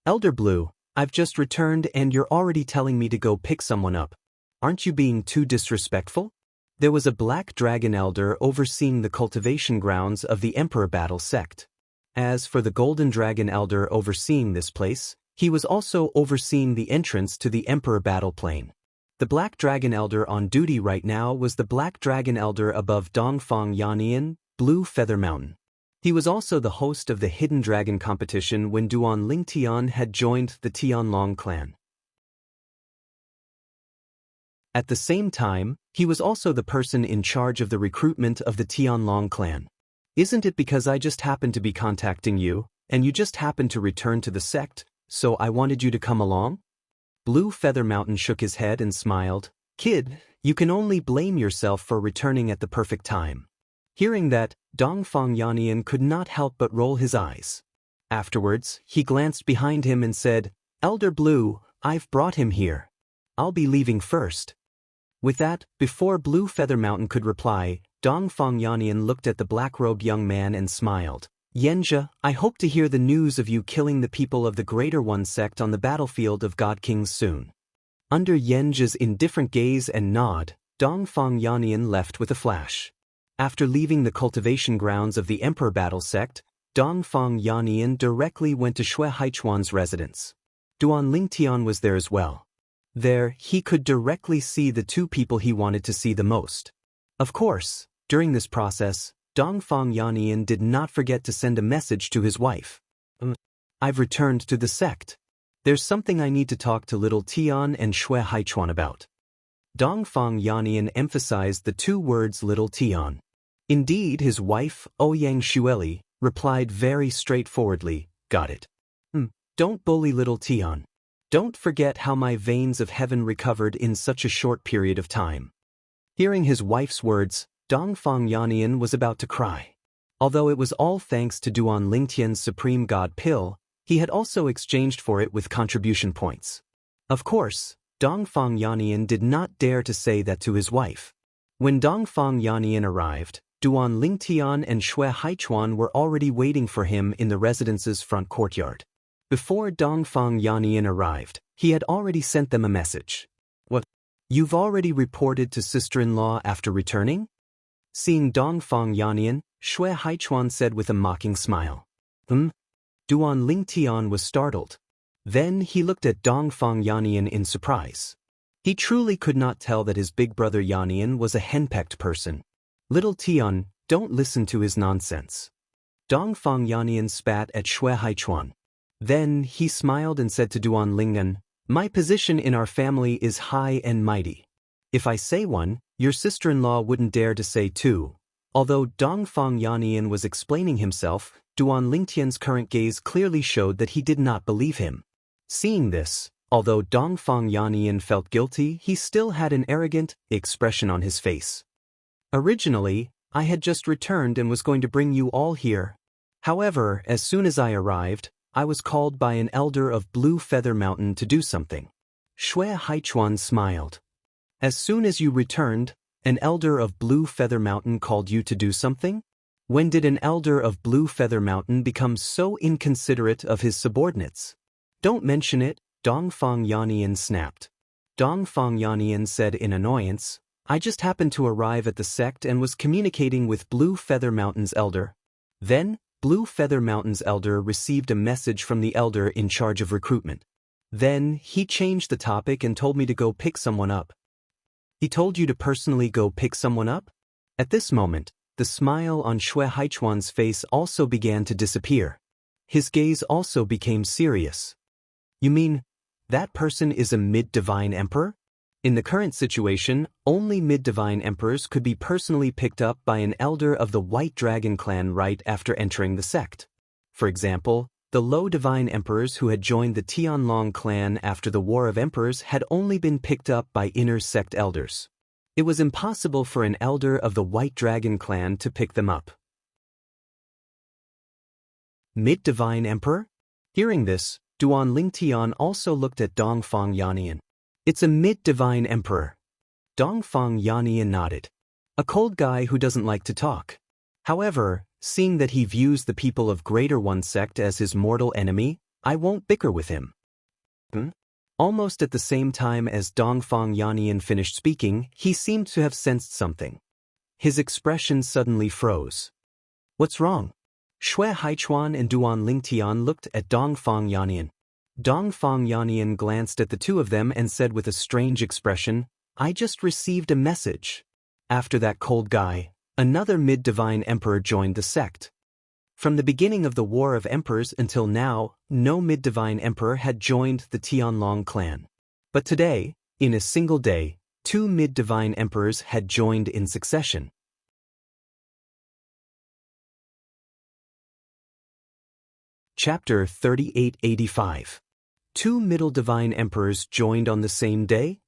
Elder Blue, I've just returned and you're already telling me to go pick someone up. Aren't you being too disrespectful? There was a black dragon elder overseeing the cultivation grounds of the Emperor Battle sect. As for the golden dragon elder overseeing this place, he was also overseeing the entrance to the Emperor Battle Plain. The Black Dragon Elder on duty right now was the Black Dragon Elder above Dongfang Yannian, Blue Feather Mountain. He was also the host of the Hidden Dragon competition when Duan Lingtian had joined the Tianlong clan. At the same time, he was also the person in charge of the recruitment of the Tianlong clan. Isn't it because I just happened to be contacting you, and you just happened to return to the sect, so I wanted you to come along? Blue Feather Mountain shook his head and smiled. Kid, you can only blame yourself for returning at the perfect time. Hearing that, Dongfang Yannian could not help but roll his eyes. Afterwards, he glanced behind him and said, Elder Blue, I've brought him here. I'll be leaving first. With that, before Blue Feather Mountain could reply, Dongfang Yannian looked at the black-robed young man and smiled. Yenja, I hope to hear the news of you killing the people of the Greater One sect on the battlefield of God Kings soon. Under Yenja's indifferent gaze and nod, Dongfang Yannian left with a flash. After leaving the cultivation grounds of the Emperor Battle sect, Dongfang Yannian directly went to Shui Haichuan's residence. Duan Lingtian was there as well. There, he could directly see the two people he wanted to see the most. Of course, during this process, Dongfang Yannian did not forget to send a message to his wife. I've returned to the sect. There's something I need to talk to little Tian and Shui Haichuan about. Dongfang Yannian emphasized the two words little Tian. Indeed, his wife, Ouyang Xueli, replied very straightforwardly, got it. Don't bully little Tian. Don't forget how my veins of heaven recovered in such a short period of time. Hearing his wife's words, Dongfang Yannian was about to cry. Although it was all thanks to Duan Lingtian's Supreme God Pill, he had also exchanged for it with contribution points. Of course, Dongfang Yannian did not dare to say that to his wife. When Dongfang Yannian arrived, Duan Lingtian and Shui Haichuan were already waiting for him in the residence's front courtyard. Before Dongfang Yannian arrived, he had already sent them a message. What? You've already reported to sister-in-law after returning? Seeing Dongfang Yannian, Shui Haichuan said with a mocking smile. Duan Lingtian was startled. Then he looked at Dongfang Yannian in surprise. He truly could not tell that his big brother Yannian was a henpecked person. Little Tian, don't listen to his nonsense. Dongfang Yannian spat at Shui Haichuan. Then he smiled and said to Duan Lingtian, my position in our family is high and mighty. If I say one, your sister-in-law wouldn't dare to say two. Although Dongfang Yannian was explaining himself, Duan Lingtian's current gaze clearly showed that he did not believe him. Seeing this, although Dongfang Yannian felt guilty, he still had an arrogant expression on his face. Originally, I had just returned and was going to bring you all here. However, as soon as I arrived, I was called by an elder of Blue Feather Mountain to do something. Shui Haichuan smiled. As soon as you returned, an elder of Blue Feather Mountain called you to do something? When did an elder of Blue Feather Mountain become so inconsiderate of his subordinates? Don't mention it, Dongfang Yannian snapped. Dongfang Yannian said in annoyance, I just happened to arrive at the sect and was communicating with Blue Feather Mountain's elder. Then, Blue Feather Mountain's elder received a message from the elder in charge of recruitment. Then, he changed the topic and told me to go pick someone up. He told you to personally go pick someone up? At this moment, the smile on Shui Haichuan's face also began to disappear. His gaze also became serious. You mean, that person is a mid-divine emperor? In the current situation, only mid-divine emperors could be personally picked up by an elder of the White Dragon clan right after entering the sect. For example, the low divine emperors who had joined the Tianlong clan after the War of Emperors had only been picked up by inner sect elders. It was impossible for an elder of the White Dragon clan to pick them up. Mid-divine emperor? Hearing this, Duan Lingtian also looked at Dongfang Yannian. It's a mid-divine emperor. Dongfang Yannian nodded. A cold guy who doesn't like to talk. However, seeing that he views the people of Greater One sect as his mortal enemy, I won't bicker with him. Almost at the same time as Dongfang Yannian finished speaking, he seemed to have sensed something. His expression suddenly froze. What's wrong? Shui Haichuan and Duan Lingtian looked at Dongfang Yannian. Dongfang Yannian glanced at the two of them and said with a strange expression, I just received a message. After that cold guy, another mid-divine emperor joined the sect. From the beginning of the War of Emperors until now, no mid-divine emperor had joined the Tianlong clan. But today, in a single day, 2 mid-divine emperors had joined in succession. Chapter 3885. 2 middle divine emperors joined on the same day?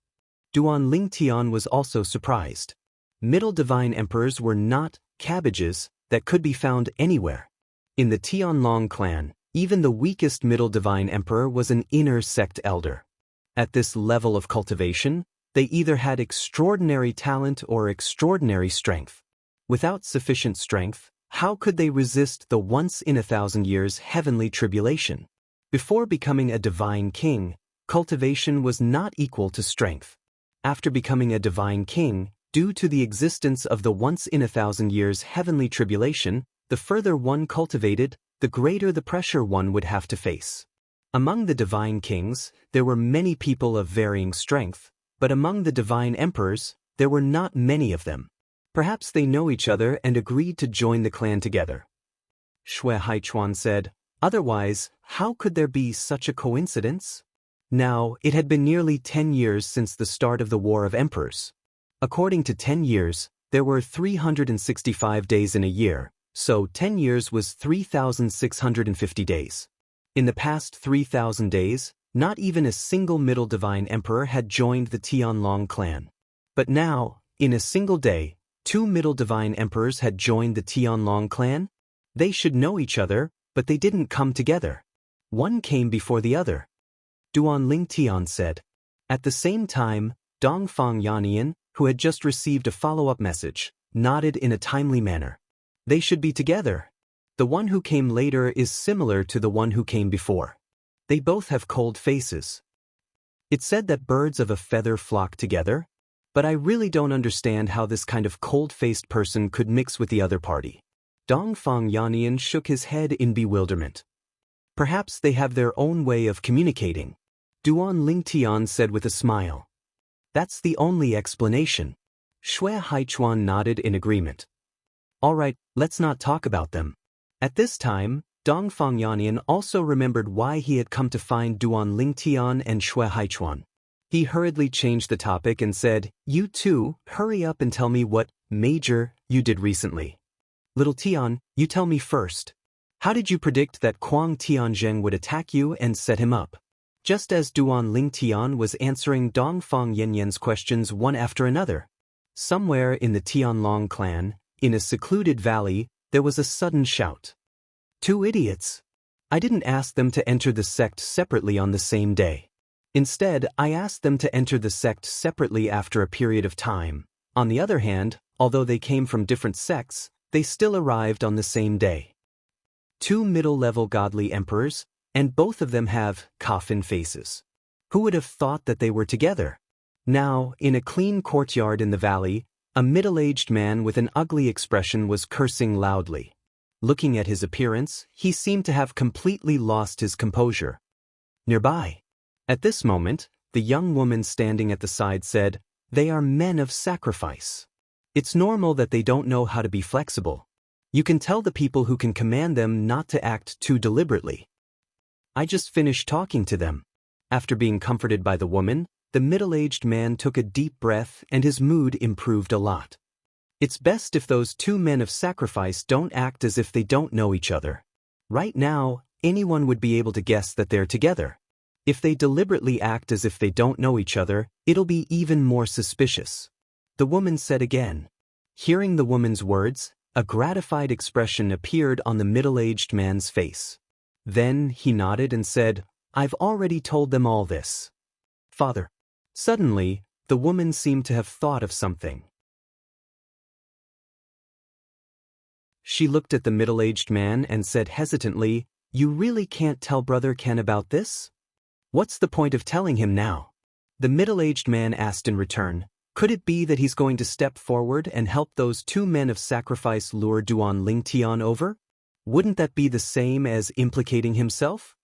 Duan Lingtian was also surprised. Middle divine emperors were not cabbages that could be found anywhere. In the Tianlong clan, even the weakest middle divine emperor was an inner sect elder. At this level of cultivation, they either had extraordinary talent or extraordinary strength. Without sufficient strength, how could they resist the once-in-a-thousand-years heavenly tribulation? Before becoming a divine king, cultivation was not equal to strength. After becoming a divine king, due to the existence of the once-in-a-thousand-years heavenly tribulation, the further one cultivated, the greater the pressure one would have to face. Among the divine kings, there were many people of varying strength, but among the divine emperors, there were not many of them. Perhaps they know each other and agreed to join the clan together. Shui Haichuan said, otherwise, how could there be such a coincidence? Now, it had been nearly 10 years since the start of the War of Emperors. According to 10 years, there were 365 days in a year, so 10 years was 3,650 days. In the past 3,000 days, not even a single middle divine emperor had joined the Tianlong clan. But now, in a single day, 2 middle divine emperors had joined the Tianlong clan? They should know each other, but they didn't come together. One came before the other. Duan Lingtian said. At the same time, Dongfang Yannian, who had just received a follow-up message, nodded in a timely manner. They should be together. The one who came later is similar to the one who came before. They both have cold faces. It's said that birds of a feather flock together, but I really don't understand how this kind of cold-faced person could mix with the other party. Dongfang Yannian shook his head in bewilderment. Perhaps they have their own way of communicating. Duan Lingtian said with a smile. That's the only explanation. Shui Haichuan nodded in agreement. All right, let's not talk about them. At this time, Dongfang Yannian also remembered why he had come to find Duan Lingtian and Shui Haichuan. He hurriedly changed the topic and said, you two, hurry up and tell me what, major, you did recently. Little Tian, you tell me first. How did you predict that Kuang Tianzheng would attack you and set him up? Just as Duan Lingtian was answering Dongfang Yannian's questions one after another. Somewhere in the Tianlong clan, in a secluded valley, there was a sudden shout. 2 idiots. I didn't ask them to enter the sect separately on the same day. Instead, I asked them to enter the sect separately after a period of time. On the other hand, although they came from different sects, they still arrived on the same day. 2 middle-level godly emperors, and both of them have coffin faces. Who would have thought that they were together? Now, in a clean courtyard in the valley, a middle-aged man with an ugly expression was cursing loudly. Looking at his appearance, he seemed to have completely lost his composure. Nearby. At this moment, the young woman standing at the side said, they are men of sacrifice. It's normal that they don't know how to be flexible. You can tell the people who can command them not to act too deliberately. I just finished talking to them. After being comforted by the woman, the middle-aged man took a deep breath and his mood improved a lot. It's best if those 2 men of sacrifice don't act as if they don't know each other. Right now, anyone would be able to guess that they're together. If they deliberately act as if they don't know each other, it'll be even more suspicious. The woman said again. Hearing the woman's words, A gratified expression appeared on the middle-aged man's face. Then he nodded and said, "I've already told them all this, Father." Suddenly, the woman seemed to have thought of something. She looked at the middle-aged man and said hesitantly, "You really can't tell Brother Ken about this? What's the point of telling him now?" The middle-aged man asked in return, "Could it be that he's going to step forward and help those two men of sacrifice lure Duan Lingtian over? Wouldn't that be the same as implicating himself?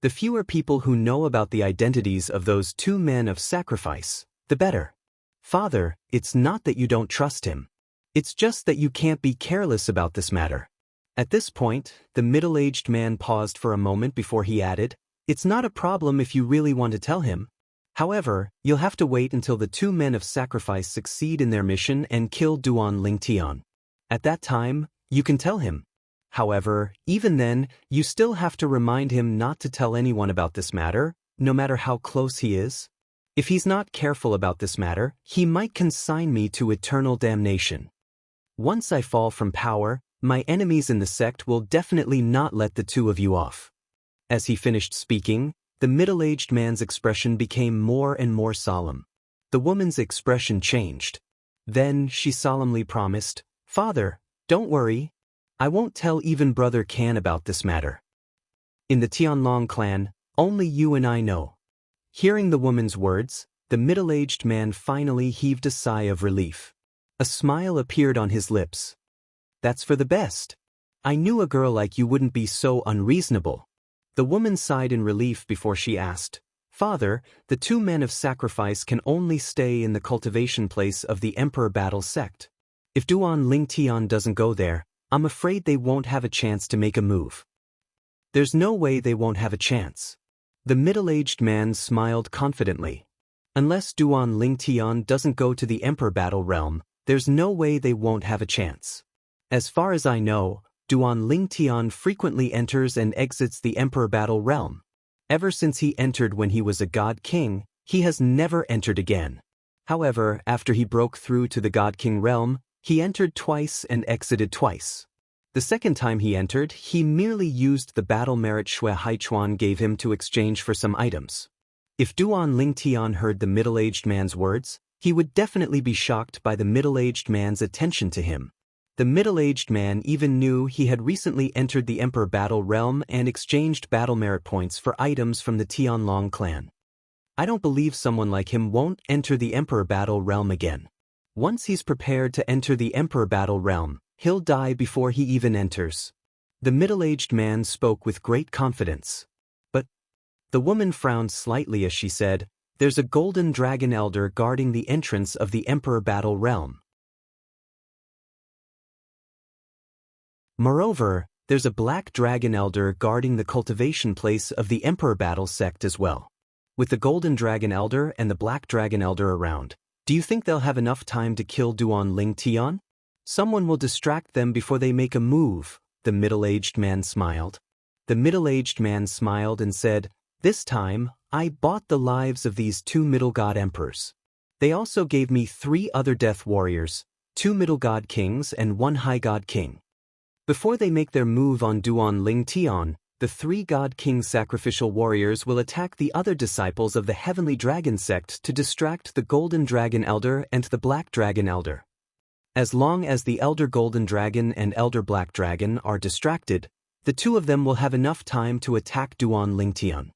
The fewer people who know about the identities of those two men of sacrifice, the better. Father, it's not that you don't trust him. It's just that you can't be careless about this matter." At this point, the middle-aged man paused for a moment before he added, "It's not a problem if you really want to tell him. However, you'll have to wait until the two men of sacrifice succeed in their mission and kill Duan Lingtian. At that time, you can tell him. However, even then, you still have to remind him not to tell anyone about this matter, no matter how close he is. If he's not careful about this matter, he might consign me to eternal damnation. Once I fall from power, my enemies in the sect will definitely not let the two of you off." As he finished speaking, the middle-aged man's expression became more and more solemn. The woman's expression changed. Then she solemnly promised, "Father, don't worry. I won't tell even Brother Can about this matter. In the Tianlong clan, only you and I know." Hearing the woman's words, the middle-aged man finally heaved a sigh of relief. A smile appeared on his lips. "That's for the best. I knew a girl like you wouldn't be so unreasonable." The woman sighed in relief before she asked, "Father, the two men of sacrifice can only stay in the cultivation place of the Emperor Battle sect. If Duan Lingtian doesn't go there, I'm afraid they won't have a chance to make a move." "There's no way they won't have a chance." The middle-aged man smiled confidently. "Unless Duan Lingtian doesn't go to the Emperor Battle realm, there's no way they won't have a chance. As far as I know, Duan Lingtian frequently enters and exits the Emperor Battle realm. Ever since he entered when he was a God King, he has never entered again. However, after he broke through to the God King realm, he entered twice and exited twice. The second time he entered, he merely used the battle merit Shui Haichuan gave him to exchange for some items. If Duan Lingtian heard the middle-aged man's words, he would definitely be shocked by the middle-aged man's attention to him. The middle-aged man even knew he had recently entered the Emperor Battle realm and exchanged battle merit points for items from the Tianlong clan. I don't believe someone like him won't enter the Emperor Battle realm again. Once he's prepared to enter the Emperor Battle realm, he'll die before he even enters." The middle-aged man spoke with great confidence. "But..." The woman frowned slightly as she said, "There's a golden dragon elder guarding the entrance of the Emperor Battle realm. Moreover, there's a black dragon elder guarding the cultivation place of the Emperor Battle sect as well. With the golden dragon elder and the black dragon elder around, do you think they'll have enough time to kill Duan Lingtian? Someone will distract them before they make a move." The middle-aged man smiled. The middle-aged man smiled and said, "This time, I bought the lives of these two middle god emperors. They also gave me 3 other death warriors, 2 middle god kings and 1 high god king. Before they make their move on Duan Lingtian, the 3 god king sacrificial warriors will attack the other disciples of the heavenly dragon sect to distract the golden dragon elder and the black dragon elder. As long as the elder golden dragon and elder black dragon are distracted, the 2 of them will have enough time to attack Duan Lingtian.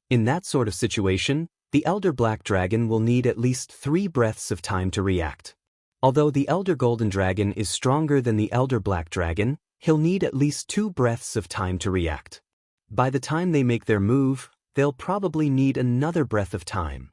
In that sort of situation, the elder black dragon will need at least 3 breaths of time to react. Although the elder golden dragon is stronger than the elder black dragon, he'll need at least 2 breaths of time to react. By the time they make their move, they'll probably need another breath of time.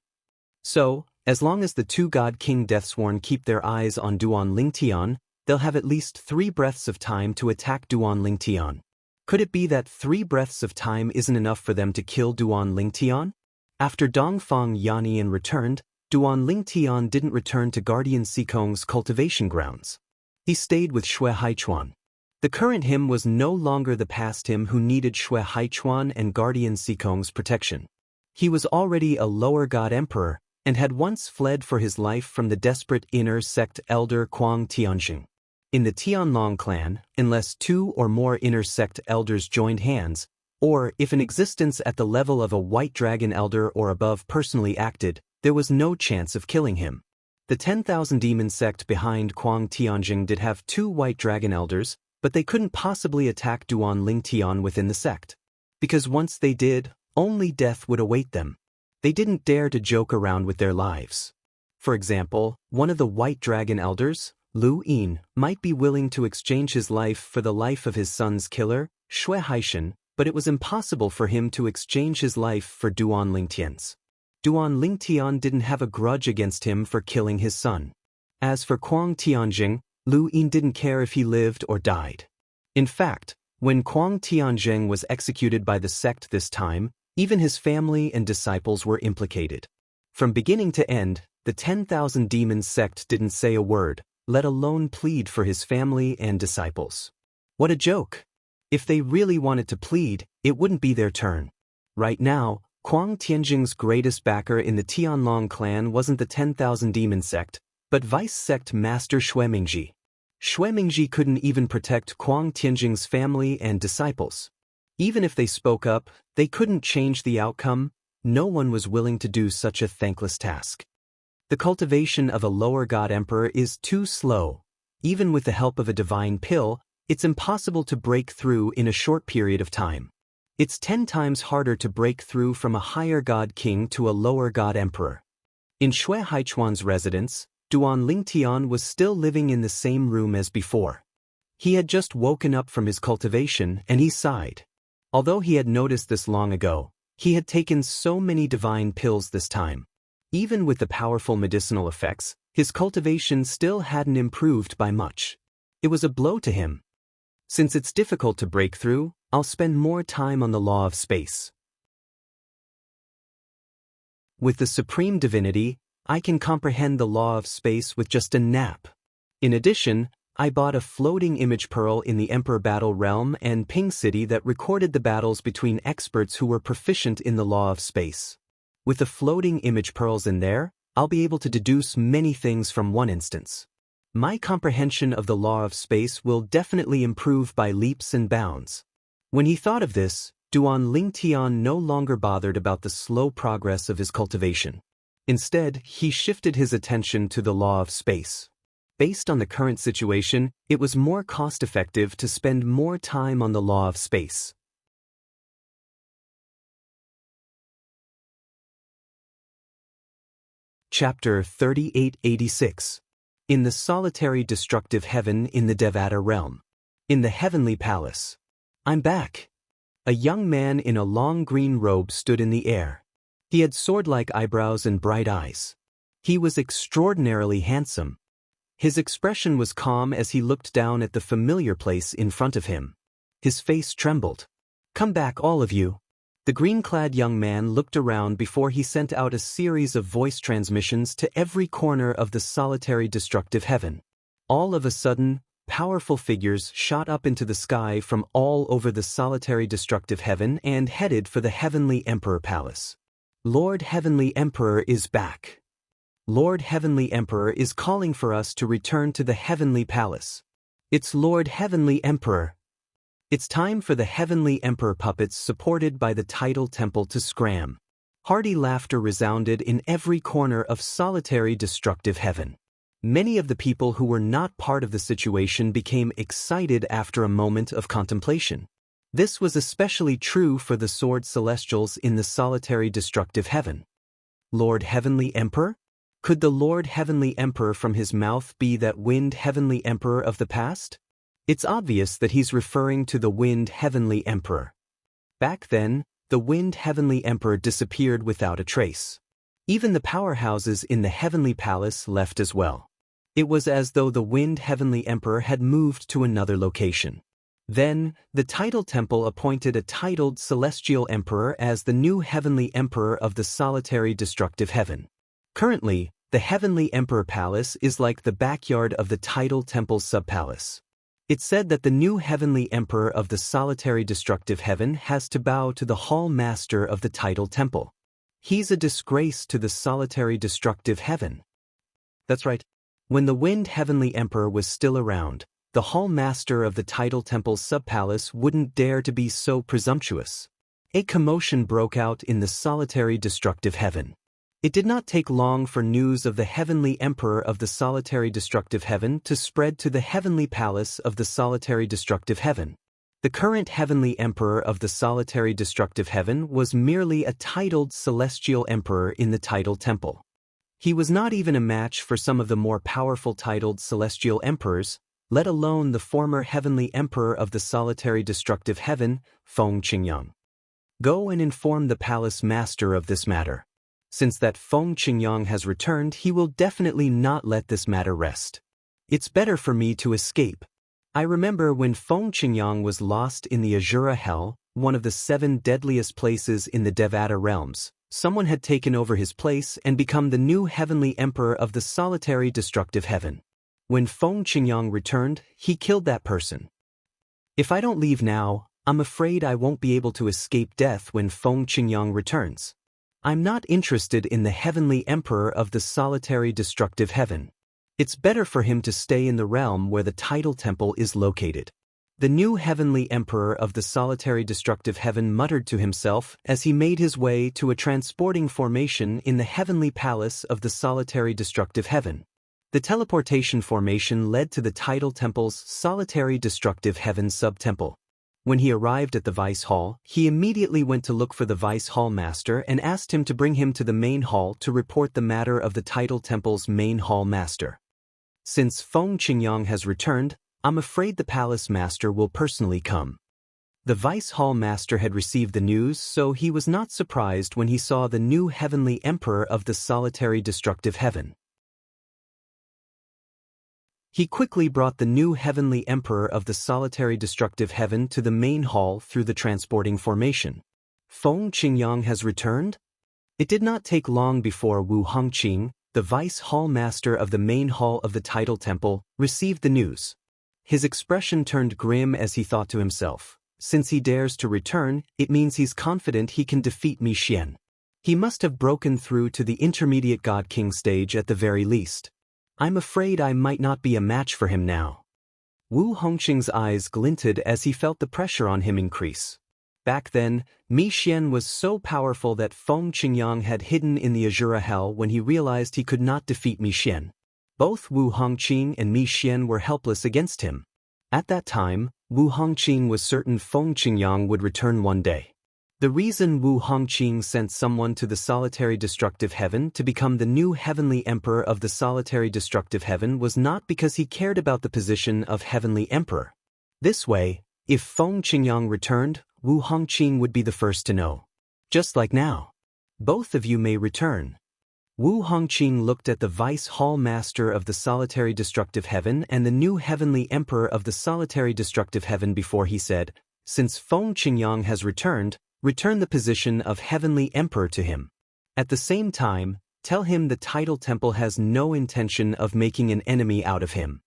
So, as long as the 2 God King Deathsworn keep their eyes on Duan Lingtian, they'll have at least 3 breaths of time to attack Duan Lingtian. Could it be that 3 breaths of time isn't enough for them to kill Duan Lingtian? After Dongfang Yannian returned, Duan Lingtian didn't return to Guardian Sikong's cultivation grounds. He stayed with Shui Haichuan. The current him was no longer the past him who needed Shui Haichuan and Guardian Sikong's protection. He was already a lower god emperor, and had once fled for his life from the desperate inner sect elder Kuang Tianxing. In the Tianlong clan, unless 2 or more inner sect elders joined hands, or if an existence at the level of a white dragon elder or above personally acted, there was no chance of killing him. The 10,000 demon sect behind Kuang Tianjing did have 2 white dragon elders, but they couldn't possibly attack Duan Lingtian within the sect. Because once they did, only death would await them. They didn't dare to joke around with their lives. For example, one of the white dragon elders, Lu Yin, might be willing to exchange his life for the life of his son's killer, Shui Haishan, but it was impossible for him to exchange his life for Duan Lingtian's. Duan Lingtian didn't have a grudge against him for killing his son. As for Kuang Tianjing, Lu Yin didn't care if he lived or died. In fact, when Kuang Tianjing was executed by the sect this time, even his family and disciples were implicated. From beginning to end, the 10,000 demons sect didn't say a word, let alone plead for his family and disciples. What a joke! If they really wanted to plead, it wouldn't be their turn. Right now, Kuang Tianjing's greatest backer in the Tianlong clan wasn't the 10,000 demon sect, but vice sect master Shui Mingji. Shui Mingji couldn't even protect Kuang Tianjing's family and disciples. Even if they spoke up, they couldn't change the outcome. No one was willing to do such a thankless task. The cultivation of a lower god emperor is too slow. Even with the help of a divine pill, it's impossible to break through in a short period of time. It's 10 times harder to break through from a higher god king to a lower god emperor. In Shui Haichuan's residence, Duan Lingtian was still living in the same room as before. He had just woken up from his cultivation and he sighed. Although he had noticed this long ago, he had taken so many divine pills this time. Even with the powerful medicinal effects, his cultivation still hadn't improved by much. It was a blow to him. Since it's difficult to break through, I'll spend more time on the law of space. With the supreme divinity, I can comprehend the law of space with just a nap. In addition, I bought a floating image pearl in the Emperor Battle Realm and Ping City that recorded the battles between experts who were proficient in the law of space. With the floating image pearls in there, I'll be able to deduce many things from one instance. My comprehension of the law of space will definitely improve by leaps and bounds. When he thought of this, Duan Lingtian no longer bothered about the slow progress of his cultivation. Instead, he shifted his attention to the law of space. Based on the current situation, it was more cost-effective to spend more time on the law of space. Chapter 3886. In the solitary destructive heaven in the Devata realm. In the heavenly palace. I'm back. A young man in a long green robe stood in the air. He had sword-like eyebrows and bright eyes. He was extraordinarily handsome. His expression was calm as he looked down at the familiar place in front of him. His face trembled. Come back, all of you. The green-clad young man looked around before he sent out a series of voice transmissions to every corner of the solitary destructive heaven. All of a sudden, powerful figures shot up into the sky from all over the solitary destructive heaven and headed for the Heavenly Emperor Palace. Lord Heavenly Emperor is back. Lord Heavenly Emperor is calling for us to return to the Heavenly Palace. It's Lord Heavenly Emperor. It's time for the Heavenly Emperor puppets supported by the Tidal Temple to scram. Hearty laughter resounded in every corner of solitary destructive heaven. Many of the people who were not part of the situation became excited after a moment of contemplation. This was especially true for the sword celestials in the solitary destructive heaven. Lord Heavenly Emperor? Could the Lord Heavenly Emperor from his mouth be that Wind Heavenly Emperor of the past? It's obvious that he's referring to the Wind Heavenly Emperor. Back then, the Wind Heavenly Emperor disappeared without a trace. Even the powerhouses in the Heavenly Palace left as well. It was as though the Wind Heavenly Emperor had moved to another location. Then, the Tidal Temple appointed a titled Celestial Emperor as the new Heavenly Emperor of the solitary destructive heaven. Currently, the Heavenly Emperor Palace is like the backyard of the Tidal Temple's subpalace. It's said that the new Heavenly Emperor of the solitary destructive heaven has to bow to the Hall Master of the Tidal Temple. He's a disgrace to the solitary destructive heaven. That's right. When the Wind Heavenly Emperor was still around, the hall master of the Tidal Temple's subpalace wouldn't dare to be so presumptuous. A commotion broke out in the solitary destructive heaven. It did not take long for news of the heavenly emperor of the solitary destructive heaven to spread to the heavenly palace of the solitary destructive heaven. The current heavenly emperor of the solitary destructive heaven was merely a titled celestial emperor in the Tidal Temple. He was not even a match for some of the more powerful titled celestial emperors, let alone the former heavenly emperor of the solitary destructive heaven, Feng Qingyang. Go and inform the palace master of this matter. Since that Feng Qingyang has returned, he will definitely not let this matter rest. It's better for me to escape. I remember when Feng Qingyang was lost in the Azura Hell, one of the 7 deadliest places in the Devata realms. Someone had taken over his place and become the new heavenly emperor of the solitary destructive heaven. When Feng Qingyang returned, he killed that person. If I don't leave now, I'm afraid I won't be able to escape death when Feng Qingyang returns. I'm not interested in the heavenly emperor of the solitary destructive heaven. It's better for him to stay in the realm where the Tidal Temple is located. The new heavenly emperor of the solitary destructive heaven muttered to himself as he made his way to a transporting formation in the heavenly palace of the solitary destructive heaven. The teleportation formation led to the Tidal Temple's solitary destructive heaven sub-temple. When he arrived at the Vice Hall, he immediately went to look for the Vice Hall Master and asked him to bring him to the main hall to report the matter of the Tidal Temple's main hall master. Since Feng Qingyang has returned, I'm afraid the palace master will personally come. The Vice Hall Master had received the news, so he was not surprised when he saw the new heavenly emperor of the solitary destructive heaven. He quickly brought the new heavenly emperor of the solitary destructive heaven to the main hall through the transporting formation. Feng Qingyang has returned? It did not take long before Wu Hongqing, the Vice Hall Master of the main hall of the Tidal Temple, received the news. His expression turned grim as he thought to himself, since he dares to return, it means he's confident he can defeat Mi Xian. He must have broken through to the intermediate God King stage at the very least. I'm afraid I might not be a match for him now. Wu Hongqing's eyes glinted as he felt the pressure on him increase. Back then, Mi Xian was so powerful that Feng Qingyang had hidden in the Azura Hell when he realized he could not defeat Mi Xian. Both Wu Hongqing and Mi Xian were helpless against him. At that time, Wu Hongqing was certain Feng Qingyang would return one day. The reason Wu Hongqing sent someone to the solitary destructive heaven to become the new heavenly emperor of the solitary destructive heaven was not because he cared about the position of heavenly emperor. This way, if Feng Qingyang returned, Wu Hongqing would be the first to know. Just like now. Both of you may return. Wu Hongqing looked at the Vice Hall Master of the solitary destructive heaven and the new heavenly emperor of the solitary destructive heaven before he said, since Feng Qingyang has returned, return the position of heavenly emperor to him. At the same time, tell him the Tidal Temple has no intention of making an enemy out of him.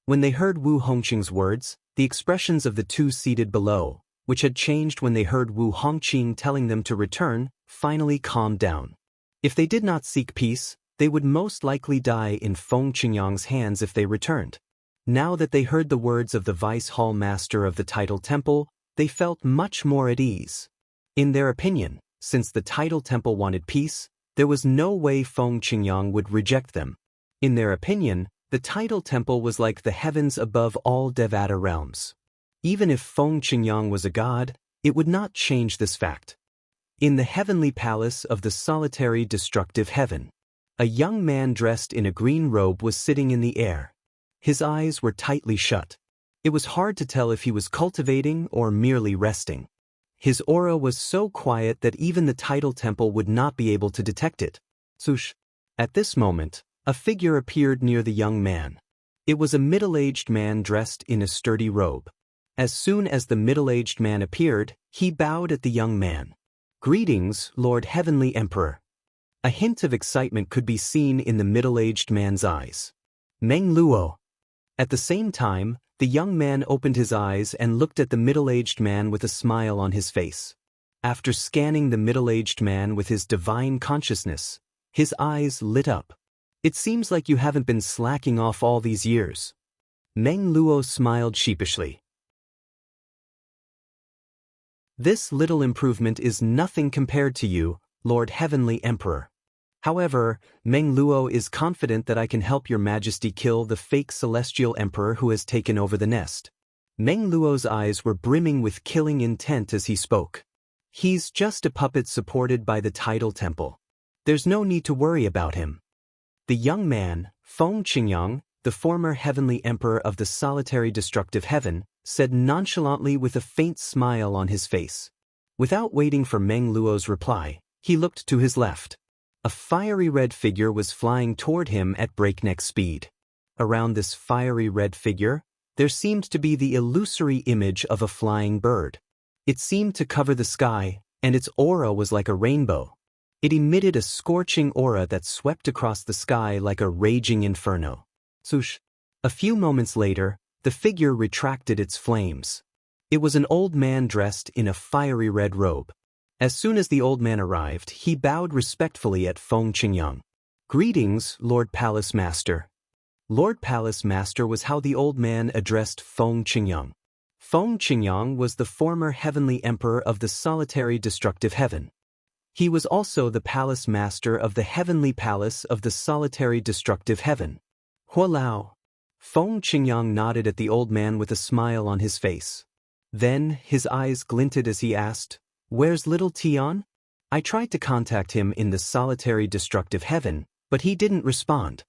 When they heard Wu Hongqing's words, the expressions of the two seated below, which had changed when they heard Wu Hongqing telling them to return, finally calmed down. If they did not seek peace, they would most likely die in Feng Qingyang's hands if they returned. Now that they heard the words of the Vice Hall Master of the Tidal Temple, they felt much more at ease. In their opinion, since the Tidal Temple wanted peace, there was no way Feng Qingyang would reject them. In their opinion, the Tidal Temple was like the heavens above all Devata realms. Even if Feng Qingyang was a god, it would not change this fact. In the heavenly palace of the solitary destructive heaven, a young man dressed in a green robe was sitting in the air. His eyes were tightly shut. It was hard to tell if he was cultivating or merely resting. His aura was so quiet that even the Tidal Temple would not be able to detect it. Swoosh! At this moment, a figure appeared near the young man. It was a middle-aged man dressed in a sturdy robe. As soon as the middle-aged man appeared, he bowed at the young man. Greetings, Lord Heavenly Emperor. A hint of excitement could be seen in the middle-aged man's eyes. Meng Luo. At the same time, the young man opened his eyes and looked at the middle-aged man with a smile on his face. After scanning the middle-aged man with his divine consciousness, his eyes lit up. It seems like you haven't been slacking off all these years. Meng Luo smiled sheepishly. This little improvement is nothing compared to you, Lord Heavenly Emperor. However, Meng Luo is confident that I can help your majesty kill the fake celestial emperor who has taken over the nest. Meng Luo's eyes were brimming with killing intent as he spoke. He's just a puppet supported by the tidal temple. There's no need to worry about him. The young man, Feng Qingyang, the former heavenly emperor of the solitary destructive heaven, said nonchalantly with a faint smile on his face. Without waiting for Meng Luo's reply, he looked to his left. A fiery red figure was flying toward him at breakneck speed. Around this fiery red figure, there seemed to be the illusory image of a flying bird. It seemed to cover the sky, and its aura was like a rainbow. It emitted a scorching aura that swept across the sky like a raging inferno. Swoosh! A few moments later, the figure retracted its flames. It was an old man dressed in a fiery red robe. As soon as the old man arrived, he bowed respectfully at Feng Qingyang. "Greetings, Lord Palace Master." Lord Palace Master was how the old man addressed Feng Qingyang. Feng Qingyang was the former heavenly emperor of the solitary destructive heaven. He was also the palace master of the heavenly palace of the solitary destructive heaven. Hualao. Feng Qingyang nodded at the old man with a smile on his face. Then his eyes glinted as he asked, "Where's little Tian?" "I tried to contact him in the solitary destructive heaven, but he didn't respond."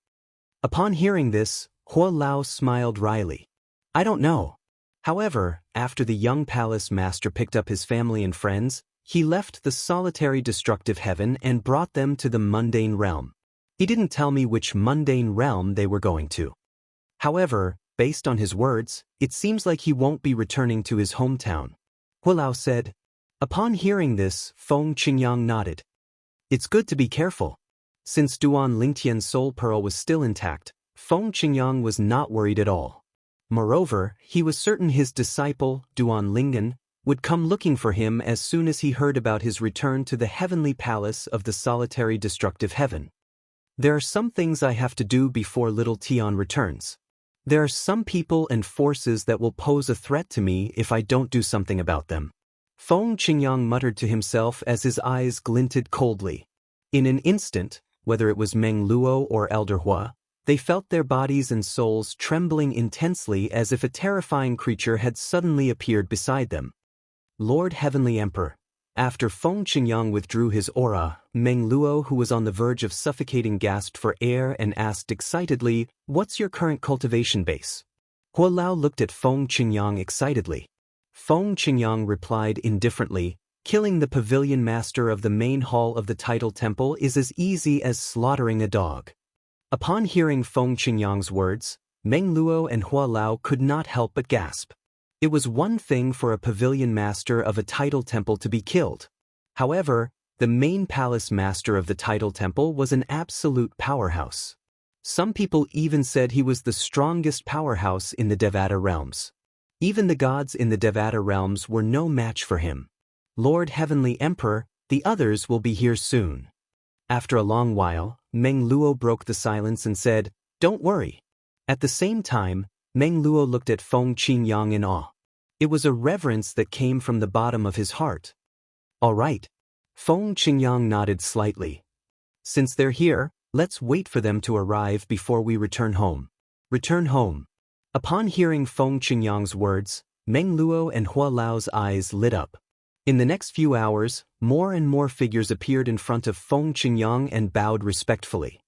Upon hearing this, Hua Lao smiled wryly. "I don't know." However, after the young palace master picked up his family and friends, he left the solitary destructive heaven and brought them to the mundane realm. He didn't tell me which mundane realm they were going to. However, based on his words, it seems like he won't be returning to his hometown. Hua Lao said. Upon hearing this, Feng Qingyang nodded. "It's good to be careful." Since Duan Lingtian's soul pearl was still intact, Feng Qingyang was not worried at all. Moreover, he was certain his disciple, Duan Lingen, would come looking for him as soon as he heard about his return to the heavenly palace of the solitary destructive heaven. There are some things I have to do before little Tian returns. There are some people and forces that will pose a threat to me if I don't do something about them. Feng Qingyang muttered to himself as his eyes glinted coldly. In an instant, whether it was Meng Luo or Elder Hua, they felt their bodies and souls trembling intensely as if a terrifying creature had suddenly appeared beside them. Lord Heavenly Emperor. After Feng Qingyang withdrew his aura, Meng Luo, who was on the verge of suffocating, gasped for air and asked excitedly, "What's your current cultivation base?" Hua Lao looked at Feng Qingyang excitedly. Feng Qingyang replied indifferently, "Killing the pavilion master of the main hall of the tidal temple is as easy as slaughtering a dog." Upon hearing Feng Qingyang's words, Meng Luo and Hua Lao could not help but gasp. It was one thing for a pavilion master of a tidal temple to be killed. However, the main palace master of the tidal temple was an absolute powerhouse. Some people even said he was the strongest powerhouse in the Devata realms. Even the gods in the Devata realms were no match for him. "Lord Heavenly Emperor, the others will be here soon." After a long while, Meng Luo broke the silence and said, "Don't worry." At the same time, Meng Luo looked at Feng Qingyang in awe. It was a reverence that came from the bottom of his heart. "All right." Feng Qingyang nodded slightly. "Since they're here, let's wait for them to arrive before we return home." Return home. Upon hearing Feng Qingyang's words, Meng Luo and Hua Lao's eyes lit up. In the next few hours, more and more figures appeared in front of Feng Qingyang and bowed respectfully.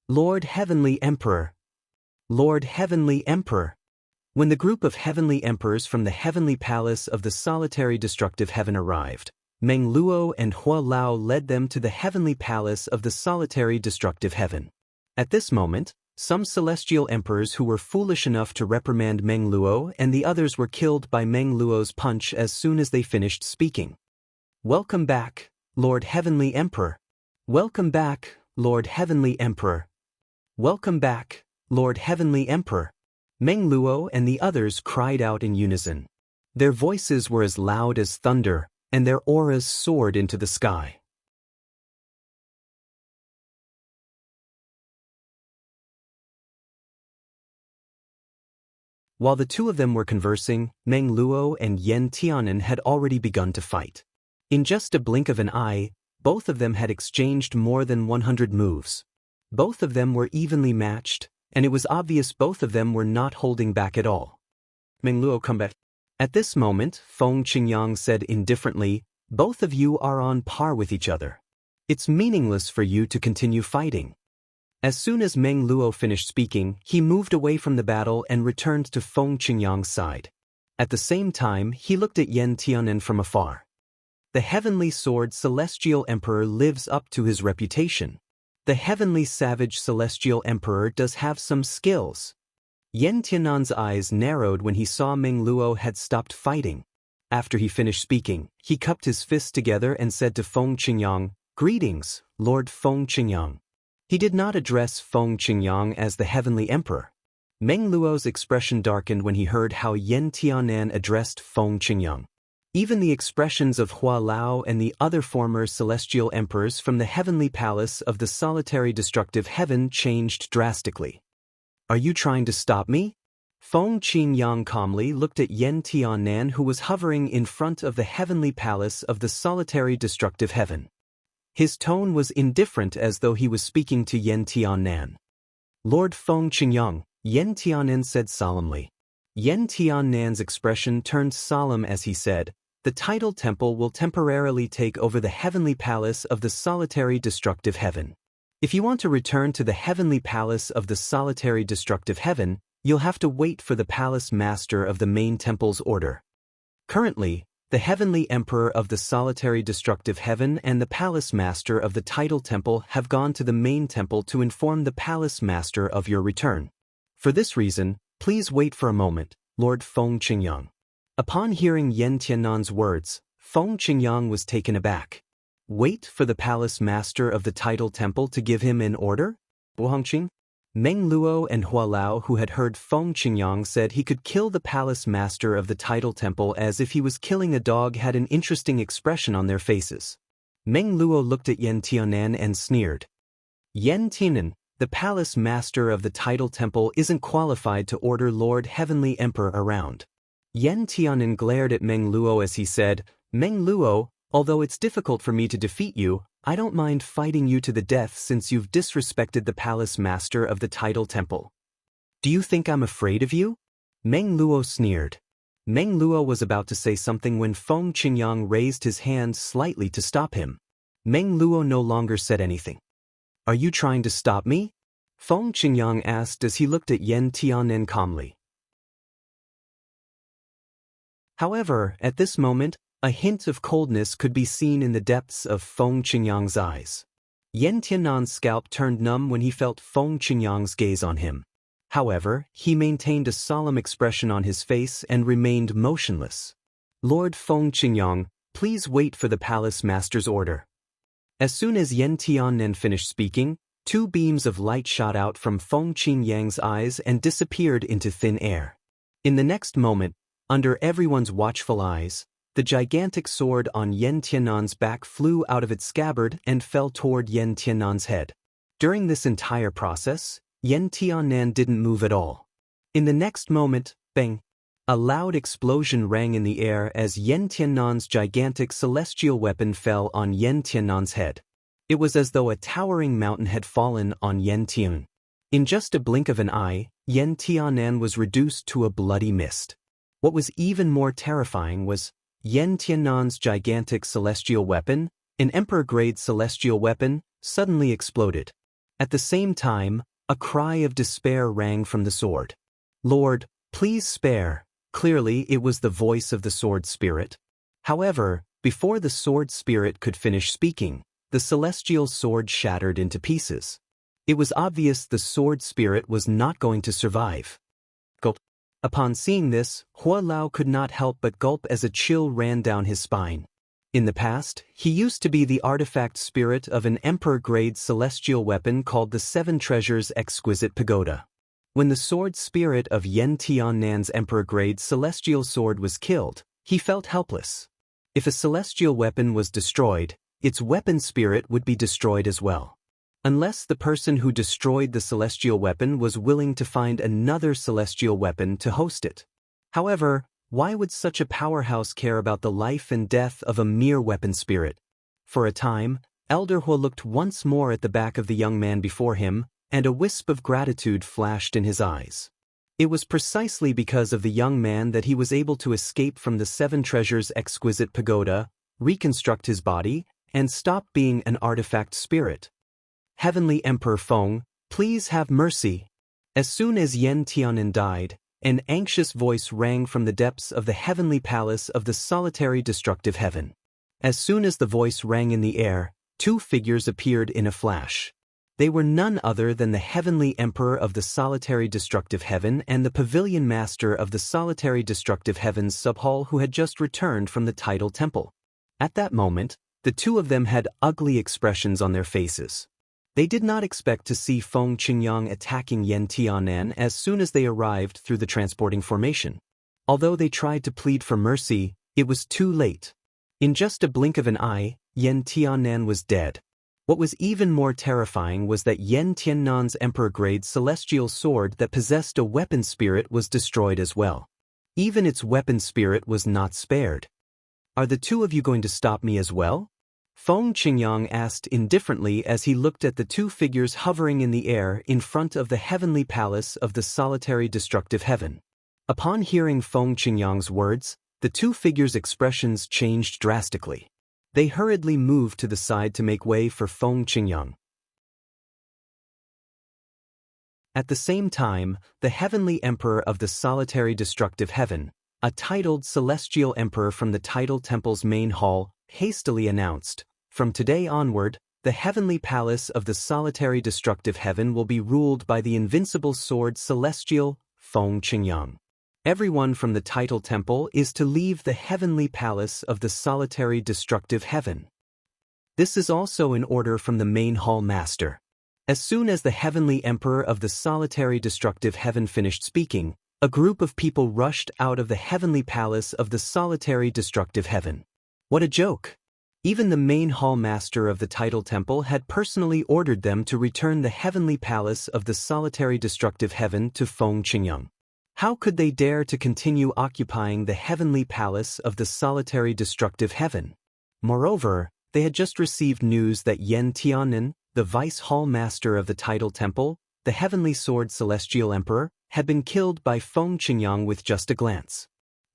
"Lord Heavenly Emperor." "Lord Heavenly Emperor." When the group of heavenly emperors from the heavenly palace of the solitary destructive heaven arrived, Meng Luo and Hua Lao led them to the heavenly palace of the solitary destructive heaven. At this moment, some celestial emperors who were foolish enough to reprimand Meng Luo and the others were killed by Meng Luo's punch as soon as they finished speaking. "Welcome back, Lord Heavenly Emperor." "Welcome back, Lord Heavenly Emperor." "Welcome back, Lord Heavenly Emperor." Meng Luo and the others cried out in unison. Their voices were as loud as thunder, and their auras soared into the sky. While the two of them were conversing, Meng Luo and Yen Tianen had already begun to fight. In just a blink of an eye, both of them had exchanged more than 100 moves. Both of them were evenly matched, and it was obvious both of them were not holding back at all. Meng Luo, come back. At this moment, Feng Qingyang said indifferently, both of you are on par with each other. It's meaningless for you to continue fighting. As soon as Meng Luo finished speaking, he moved away from the battle and returned to Feng Qingyang's side. At the same time, he looked at Yen Tianen from afar. The heavenly sword Celestial Emperor lives up to his reputation. The heavenly savage Celestial Emperor does have some skills. Yen Tianan's eyes narrowed when he saw Meng Luo had stopped fighting. After he finished speaking, he cupped his fists together and said to Feng Qingyang, "Greetings, Lord Feng Qingyang." He did not address Feng Qingyang as the heavenly emperor. Meng Luo's expression darkened when he heard how Yen Tianan addressed Feng Qingyang. Even the expressions of Hua Lao and the other former celestial emperors from the heavenly palace of the solitary destructive heaven changed drastically. "Are you trying to stop me?" Feng Qingyang calmly looked at Yen Tianan, who was hovering in front of the heavenly palace of the solitary destructive heaven. His tone was indifferent, as though he was speaking to Yen Tianan. "Lord Feng Qingyang," Yen Tianan said solemnly. Yen Tianan's expression turned solemn as he said, "The tidal temple will temporarily take over the heavenly palace of the solitary destructive heaven. If you want to return to the heavenly palace of the solitary destructive heaven, you'll have to wait for the palace master of the main temple's order. Currently, the heavenly emperor of the solitary destructive heaven and the palace master of the tidal temple have gone to the main temple to inform the palace master of your return. For this reason, please wait for a moment, Lord Feng Qingyang." Upon hearing Yen Tianan's words, Feng Qingyang was taken aback. Wait for the palace master of the tidal temple to give him an order? Wuhongqing? Meng Luo and Hua Lao, who had heard Feng Qingyang said he could kill the palace master of the tidal temple as if he was killing a dog, had an interesting expression on their faces. Meng Luo looked at Yen Tianan and sneered. "Yen Tianan, the palace master of the tidal temple isn't qualified to order Lord Heavenly Emperor around." Yen Tianan glared at Meng Luo as he said, "Meng Luo, although it's difficult for me to defeat you, I don't mind fighting you to the death since you've disrespected the palace master of the tidal temple. Do you think I'm afraid of you?" Meng Luo sneered. Meng Luo was about to say something when Feng Qingyang raised his hand slightly to stop him. Meng Luo no longer said anything. "Are you trying to stop me?" Feng Qingyang asked as he looked at Yen Tianan calmly. However, at this moment, a hint of coldness could be seen in the depths of Feng Qingyang's eyes. Yen Tianan's scalp turned numb when he felt Feng Qingyang's gaze on him. However, he maintained a solemn expression on his face and remained motionless. "Lord Feng Qingyang, please wait for the palace master's order." As soon as Yen Tianan finished speaking, two beams of light shot out from Feng Qingyang's eyes and disappeared into thin air. In the next moment, under everyone's watchful eyes, the gigantic sword on Yen Tianan's back flew out of its scabbard and fell toward Yen Tianan's head. During this entire process, Yen Tianan didn't move at all. In the next moment, bang! A loud explosion rang in the air as Yen Tianan's gigantic celestial weapon fell on Yen Tianan's head. It was as though a towering mountain had fallen on Yen Tian. In just a blink of an eye, Yen Tianan was reduced to a bloody mist. What was even more terrifying was Yen Tianan's gigantic celestial weapon, an emperor-grade celestial weapon, suddenly exploded. At the same time, a cry of despair rang from the sword. "Lord, please spare." Clearly, it was the voice of the sword spirit. However, before the sword spirit could finish speaking, the celestial sword shattered into pieces. It was obvious the sword spirit was not going to survive. Gulp. Upon seeing this, Hua Lao could not help but gulp as a chill ran down his spine. In the past, he used to be the artifact spirit of an emperor-grade celestial weapon called the Seven Treasures Exquisite Pagoda. When the sword spirit of Yen Tiannan's emperor-grade celestial sword was killed, he felt helpless. If a celestial weapon was destroyed, its weapon spirit would be destroyed as well. unless the person who destroyed the celestial weapon was willing to find another celestial weapon to host it. However, why would such a powerhouse care about the life and death of a mere weapon spirit? For a time, Elder Hua looked once more at the back of the young man before him, and a wisp of gratitude flashed in his eyes. It was precisely because of the young man that he was able to escape from the Seven Treasures' exquisite pagoda, reconstruct his body, and stop being an artifact spirit. Heavenly Emperor Feng, please have mercy. As soon as Yen Tianen died, an anxious voice rang from the depths of the heavenly palace of the solitary destructive heaven. As soon as the voice rang in the air, two figures appeared in a flash. They were none other than the heavenly emperor of the solitary destructive heaven and the pavilion master of the solitary destructive heaven's subhall who had just returned from the tidal temple. At that moment, the two of them had ugly expressions on their faces. They did not expect to see Feng Qingyang attacking Yen Tianen as soon as they arrived through the transporting formation. Although they tried to plead for mercy, it was too late. In just a blink of an eye, Yen Tianen was dead. What was even more terrifying was that Yen Tiannan's emperor-grade celestial sword that possessed a weapon spirit was destroyed as well. Even its weapon spirit was not spared. Are the two of you going to stop me as well? Feng Qingyang asked indifferently as he looked at the two figures hovering in the air in front of the heavenly palace of the solitary destructive heaven. Upon hearing Feng Qingyang's words, the two figures' expressions changed drastically. They hurriedly moved to the side to make way for Feng Qingyang. At the same time, the heavenly emperor of the solitary destructive heaven, a titled celestial emperor from the tidal temple's main hall, hastily announced, "From today onward, the heavenly palace of the solitary destructive heaven will be ruled by the invincible sword celestial Feng Qingyang. Everyone from the tidal temple is to leave the heavenly palace of the solitary destructive heaven." This is also an order from the main hall master. As soon as the heavenly emperor of the solitary destructive heaven finished speaking, a group of people rushed out of the heavenly palace of the solitary destructive heaven. What a joke! Even the main hall master of the tidal temple had personally ordered them to return the heavenly palace of the solitary destructive heaven to Feng Qingyang. How could they dare to continue occupying the heavenly palace of the solitary destructive heaven? Moreover, they had just received news that Yen Tianen, the vice hall master of the tidal temple, the heavenly sword celestial emperor, had been killed by Feng Qingyang with just a glance.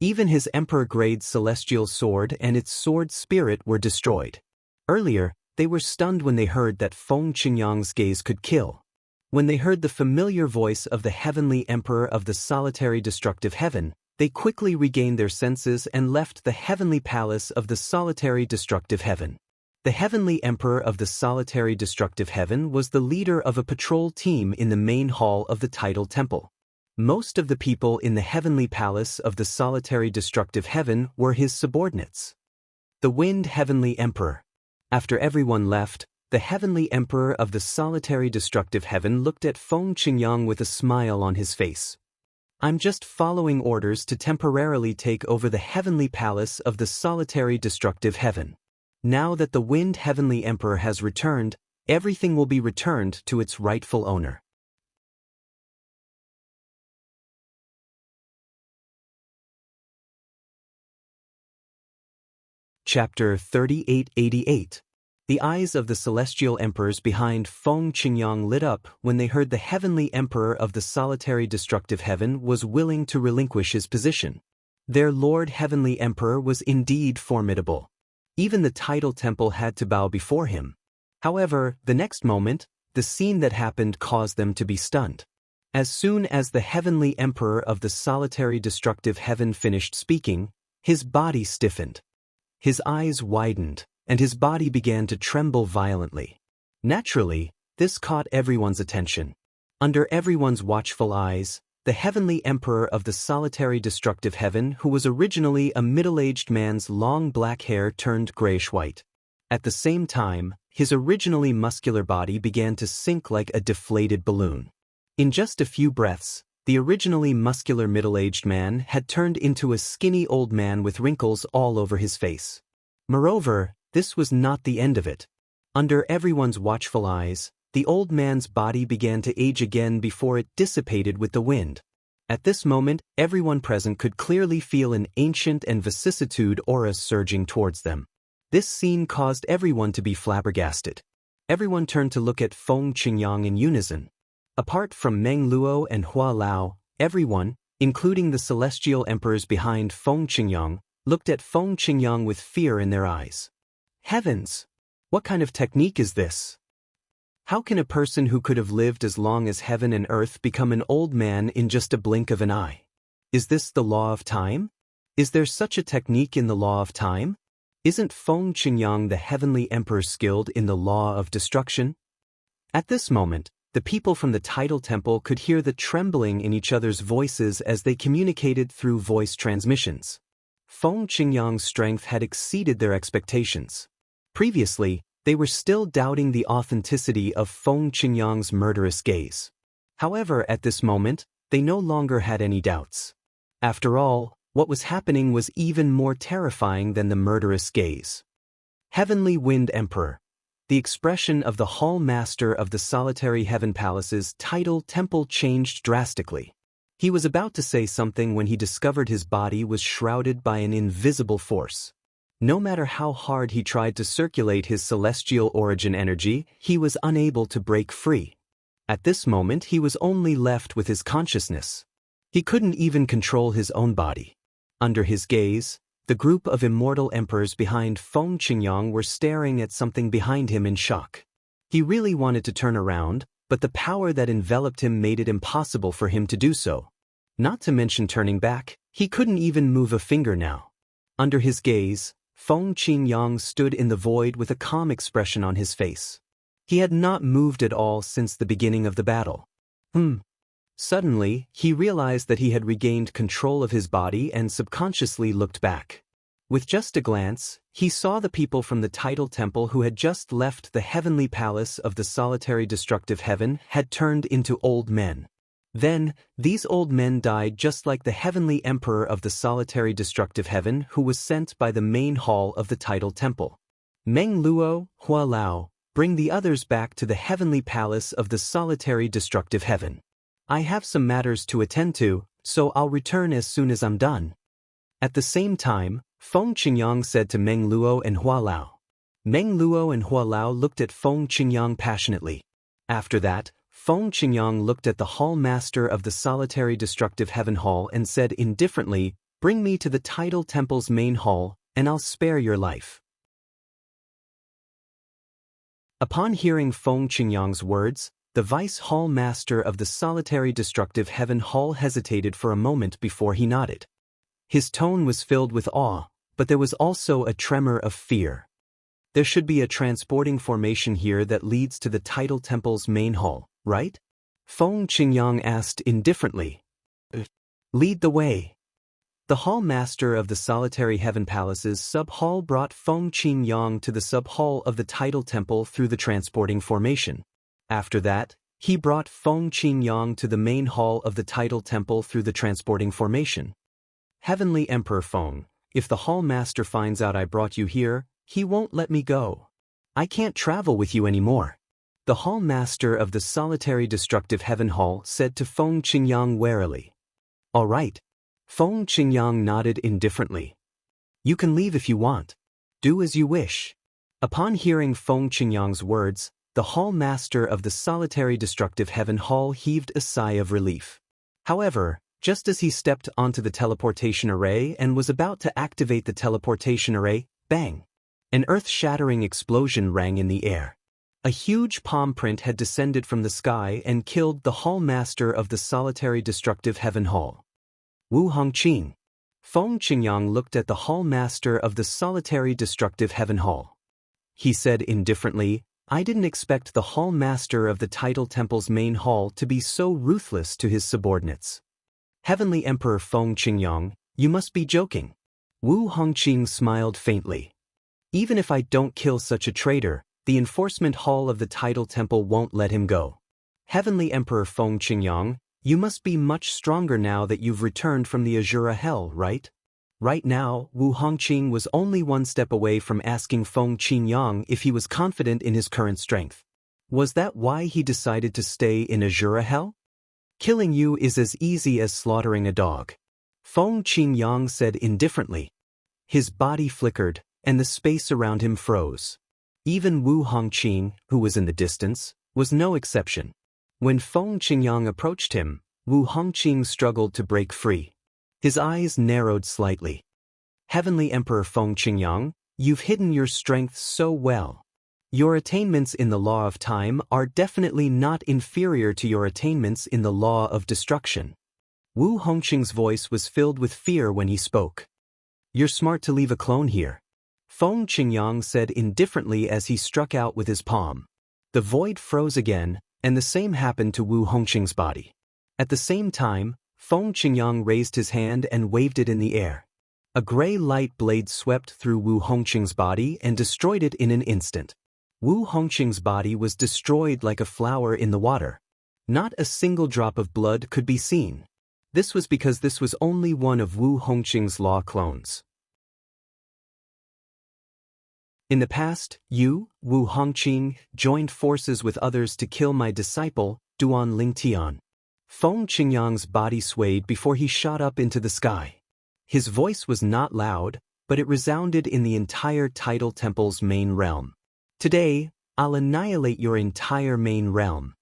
Even his emperor-grade celestial sword and its sword spirit were destroyed. Earlier, they were stunned when they heard that Feng Qingyang's gaze could kill. When they heard the familiar voice of the heavenly emperor of the solitary destructive heaven, they quickly regained their senses and left the heavenly palace of the solitary destructive heaven. The heavenly emperor of the solitary destructive heaven was the leader of a patrol team in the main hall of the tidal temple. Most of the people in the heavenly palace of the solitary destructive heaven were his subordinates. The Wind Heavenly Emperor. After everyone left, the heavenly emperor of the solitary destructive heaven looked at Feng Qingyang with a smile on his face. "I'm just following orders to temporarily take over the heavenly palace of the solitary destructive heaven. Now that the Wind Heavenly Emperor has returned, everything will be returned to its rightful owner." Chapter 3888. The eyes of the celestial emperors behind Feng Qingyang lit up when they heard the heavenly emperor of the solitary destructive heaven was willing to relinquish his position. Their Lord Heavenly Emperor was indeed formidable. Even the tidal temple had to bow before him. However, the next moment, the scene that happened caused them to be stunned. As soon as the heavenly emperor of the solitary destructive heaven finished speaking, his body stiffened. His eyes widened, and his body began to tremble violently. Naturally, this caught everyone's attention. Under everyone's watchful eyes, the heavenly emperor of the solitary destructive heaven, who was originally a middle-aged man's long black hair turned grayish-white. At the same time, his originally muscular body began to sink like a deflated balloon. In just a few breaths, the originally muscular middle-aged man had turned into a skinny old man with wrinkles all over his face. Moreover, this was not the end of it. Under everyone's watchful eyes, The old man's body began to age again before it dissipated with the wind. At this moment, everyone present could clearly feel an ancient and vicissitude aura surging towards them. This scene caused everyone to be flabbergasted. Everyone turned to look at Feng Qingyang in unison. Apart from Meng Luo and Hua Lao, everyone, including the celestial emperors behind Feng Qingyang, looked at Feng Qingyang with fear in their eyes. Heavens! What kind of technique is this? How can a person who could have lived as long as heaven and earth become an old man in just a blink of an eye? Is this the law of time? Is there such a technique in the law of time? Isn't Feng Qingyang the heavenly emperor skilled in the law of destruction? At this moment, the people from the tidal temple could hear the trembling in each other's voices as they communicated through voice transmissions. Feng Qingyang's strength had exceeded their expectations. Previously, they were still doubting the authenticity of Feng Qingyang's murderous gaze. However, at this moment, they no longer had any doubts. After all, what was happening was even more terrifying than the murderous gaze. Heavenly Wind Emperor. The expression of the Hall Master of the Solitary Heaven Palace's tidal temple changed drastically. He was about to say something when he discovered his body was shrouded by an invisible force. No matter how hard he tried to circulate his celestial origin energy, he was unable to break free. At this moment, he was only left with his consciousness. He couldn't even control his own body. Under his gaze, the group of immortal emperors behind Feng Qingyang were staring at something behind him in shock. He really wanted to turn around, but the power that enveloped him made it impossible for him to do so. Not to mention turning back, he couldn't even move a finger now. Under his gaze, Feng Qingyang stood in the void with a calm expression on his face. He had not moved at all since the beginning of the battle. Suddenly, he realized that he had regained control of his body and subconsciously looked back. With just a glance, he saw the people from the tidal temple who had just left the heavenly palace of the solitary destructive heaven had turned into old men. Then, these old men died just like the heavenly emperor of the solitary destructive heaven who was sent by the main hall of the tidal temple. Meng Luo, Hua Lao, bring the others back to the heavenly palace of the solitary destructive heaven. I have some matters to attend to, so I'll return as soon as I'm done. At the same time, Feng Qingyang said to Meng Luo and Hua Lao. Meng Luo and Hua Lao looked at Feng Qingyang passionately. After that, Feng Qingyang looked at the hall master of the solitary destructive heaven hall and said indifferently, "Bring me to the tidal temple's main hall, and I'll spare your life." Upon hearing Feng Qingyang's words, the vice hall master of the solitary destructive heaven hall hesitated for a moment before he nodded. His tone was filled with awe, but there was also a tremor of fear. There should be a transporting formation here that leads to the tidal temple's main hall, right? Feng Qingyang asked indifferently. Lead the way. The hall master of the solitary heaven palace's sub-hall brought Feng Qingyang to the sub-hall of the tidal temple through the transporting formation. After that, he brought Feng Qingyang to the main hall of the tidal temple through the transporting formation. Heavenly Emperor Feng, if the hall master finds out I brought you here, he won't let me go. I can't travel with you anymore. The hall master of the solitary destructive heaven hall said to Feng Qingyang warily. All right. Feng Qingyang nodded indifferently. You can leave if you want. Do as you wish. Upon hearing Feng Qingyang's words, the hall master of the solitary destructive heaven hall heaved a sigh of relief. However, just as he stepped onto the teleportation array and was about to activate the teleportation array, bang! An earth-shattering explosion rang in the air. A huge palm print had descended from the sky and killed the hall master of the solitary destructive heaven hall. Wu Hongqing. Feng Qingyang looked at the hall master of the solitary destructive heaven hall. He said indifferently, I didn't expect the hall master of the tidal temple's main hall to be so ruthless to his subordinates. Heavenly Emperor Feng Qingyang, you must be joking. Wu Hongqing smiled faintly. Even if I don't kill such a traitor, the enforcement hall of the tidal temple won't let him go. Heavenly Emperor Feng Qingyang, you must be much stronger now that you've returned from the Azura Hell, right? Right now, Wu Hongqing was only one step away from asking Feng Qingyang if he was confident in his current strength. Was that why he decided to stay in Azura Hell? Killing you is as easy as slaughtering a dog. Feng Qingyang said indifferently. His body flickered, and the space around him froze. Even Wu Hongqing, who was in the distance, was no exception. When Feng Qingyang approached him, Wu Hongqing struggled to break free. His eyes narrowed slightly. Heavenly Emperor Feng Qingyang, you've hidden your strength so well. Your attainments in the law of time are definitely not inferior to your attainments in the law of destruction. Wu Hongqing's voice was filled with fear when he spoke. You're smart to leave a clone here, Feng Qingyang said indifferently as he struck out with his palm. The void froze again, and the same happened to Wu Hongqing's body. At the same time, Feng Qingyang raised his hand and waved it in the air. A gray light blade swept through Wu Hongqing's body and destroyed it in an instant. Wu Hongqing's body was destroyed like a flower in the water. Not a single drop of blood could be seen. This was because this was only one of Wu Hongqing's law clones. In the past, you, Wu Hongqing, joined forces with others to kill my disciple, Duan Lingtian. Feng Qingyang's body swayed before he shot up into the sky. His voice was not loud, but it resounded in the entire Tidal Temple's main realm. Today, I'll annihilate your entire main realm.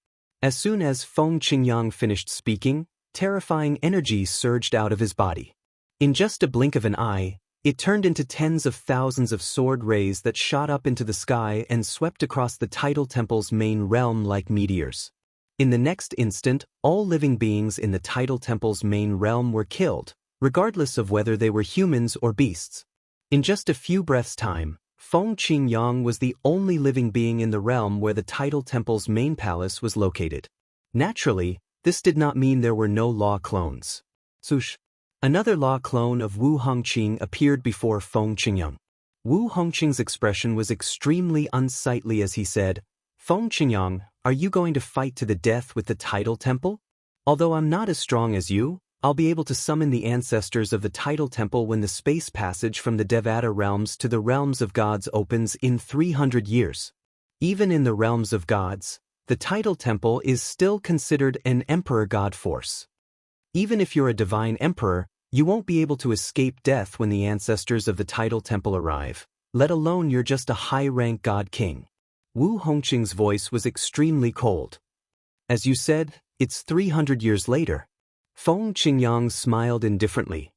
As soon as Feng Qingyang finished speaking, terrifying energy surged out of his body. In just a blink of an eye, it turned into tens of thousands of sword rays that shot up into the sky and swept across the Tidal Temple's main realm like meteors. In the next instant, all living beings in the Tidal Temple's main realm were killed, regardless of whether they were humans or beasts. In just a few breaths' time, Feng Qingyang was the only living being in the realm where the Tidal Temple's main palace was located. Naturally, this did not mean there were no law clones. Sush. Another law clone of Wu Hongqing appeared before Feng Qingyang. Wu Hongqing's expression was extremely unsightly as he said, Feng Qingyang, are you going to fight to the death with the Tidal Temple? Although I'm not as strong as you, I'll be able to summon the ancestors of the Tidal Temple when the space passage from the Devata realms to the realms of gods opens in 300 years. Even in the realms of gods, the Tidal Temple is still considered an emperor god force. Even if you're a divine emperor, you won't be able to escape death when the ancestors of the Tidal Temple arrive, let alone you're just a high-rank god king. Wu Hongqing's voice was extremely cold. As you said, it's 300 years later. Feng Qingyang smiled indifferently.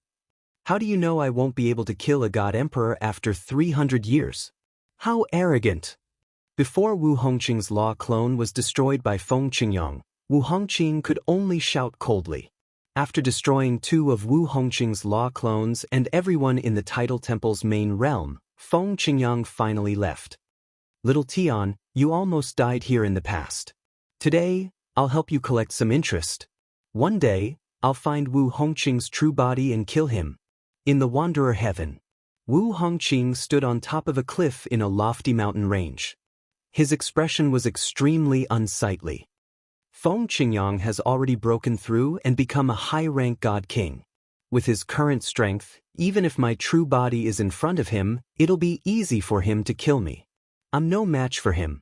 How do you know I won't be able to kill a god emperor after 300 years? How arrogant! Before Wu Hongqing's law clone was destroyed by Feng Qingyang, Wu Hongqing could only shout coldly. After destroying 2 of Wu Hongqing's law clones and everyone in the Tidal Temple's main realm, Feng Qingyang finally left. Little Tian, you almost died here in the past. Today, I'll help you collect some interest. One day, I'll find Wu Hongqing's true body and kill him. In the Wanderer Heaven, Wu Hongqing stood on top of a cliff in a lofty mountain range. His expression was extremely unsightly. Feng Qingyang has already broken through and become a high-rank god king. With his current strength, even if my true body is in front of him, it'll be easy for him to kill me. I'm no match for him.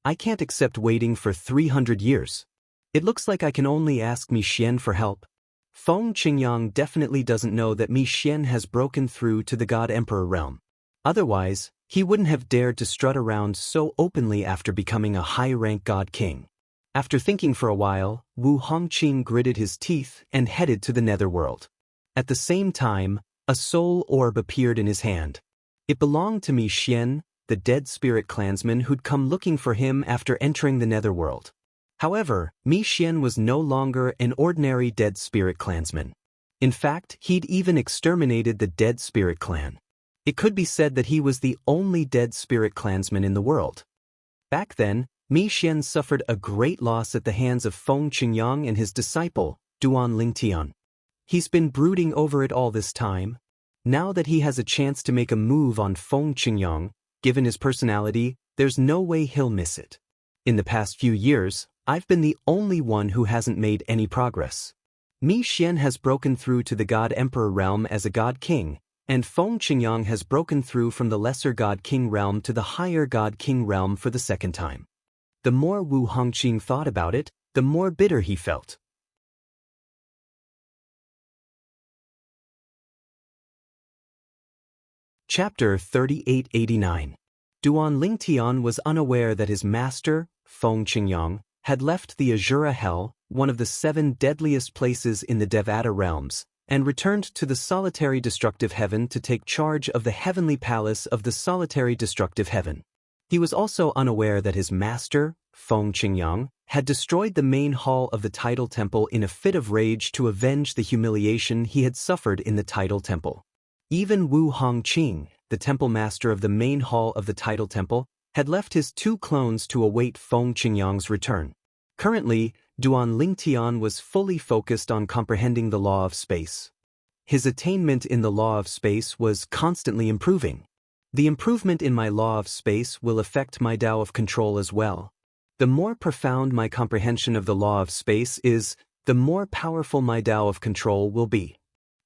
I can't accept waiting for 300 years. It looks like I can only ask Mi Xian for help. Feng Qingyang definitely doesn't know that Mi Xian has broken through to the God Emperor realm. Otherwise, he wouldn't have dared to strut around so openly after becoming a high-rank god king. After thinking for a while, Wu Hongqing gritted his teeth and headed to the netherworld. At the same time, a soul orb appeared in his hand. It belonged to Mi Xian, the dead spirit clansman who'd come looking for him after entering the netherworld. However, Mi Xian was no longer an ordinary dead spirit clansman. In fact, he'd even exterminated the dead spirit clan. It could be said that he was the only dead spirit clansman in the world. Back then, Mi Xian suffered a great loss at the hands of Feng Qingyang and his disciple, Duan Lingtian. He's been brooding over it all this time. Now that he has a chance to make a move on Feng Qingyang, given his personality, there's no way he'll miss it. In the past few years, I've been the only one who hasn't made any progress. Mi Xian has broken through to the God Emperor realm as a God King, and Feng Qingyang has broken through from the lesser God King realm to the higher God King realm for the second time. The more Wu Hongqing thought about it, the more bitter he felt. Chapter 3889. Duan Lingtian was unaware that his master, Feng Qingyang, had left the Azura Hell, one of the 7 deadliest places in the Devata realms, and returned to the solitary destructive heaven to take charge of the heavenly palace of the solitary destructive heaven. He was also unaware that his master, Feng Qingyang, had destroyed the main hall of the Tidal Temple in a fit of rage to avenge the humiliation he had suffered in the Tidal Temple. Even Wu Hongqing, the temple master of the main hall of the Tidal Temple, had left his 2 clones to await Feng Qingyang's return. Currently, Duan Lingtian was fully focused on comprehending the law of space. His attainment in the law of space was constantly improving. The improvement in my law of space will affect my Tao of control as well. The more profound my comprehension of the law of space is, the more powerful my Tao of control will be.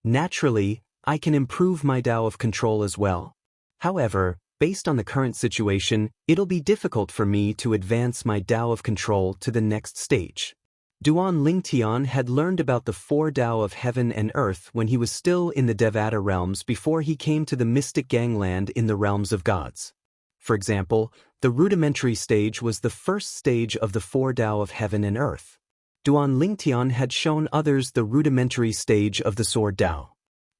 Naturally, I can improve my Tao of control as well. However, based on the current situation, it'll be difficult for me to advance my Tao of control to the next stage. Duan Lingtian had learned about the 4 Tao of heaven and earth when he was still in the Devata realms before he came to the mystic gangland in the realms of gods. For example, the rudimentary stage was the first stage of the 4 Tao of heaven and earth. Duan Lingtian had shown others the rudimentary stage of the Sword Tao.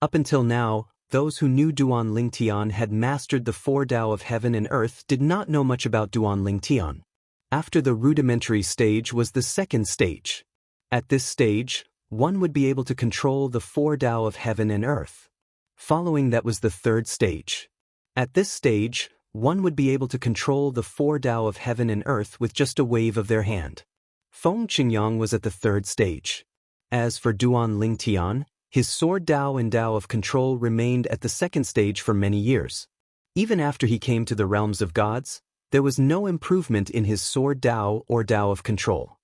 Up until now, those who knew Duan Lingtian had mastered the 4 Tao of heaven and earth did not know much about Duan Lingtian. After the rudimentary stage was the second stage. At this stage, one would be able to control the 4 Tao of heaven and earth. Following that was the third stage. At this stage, one would be able to control the 4 Tao of heaven and earth with just a wave of their hand. Feng Qingyang was at the third stage. As for Duan Lingtian, his Sword Tao and Tao of control remained at the second stage for many years. Even after he came to the realms of gods, there was no improvement in his Sword Tao or Tao of control.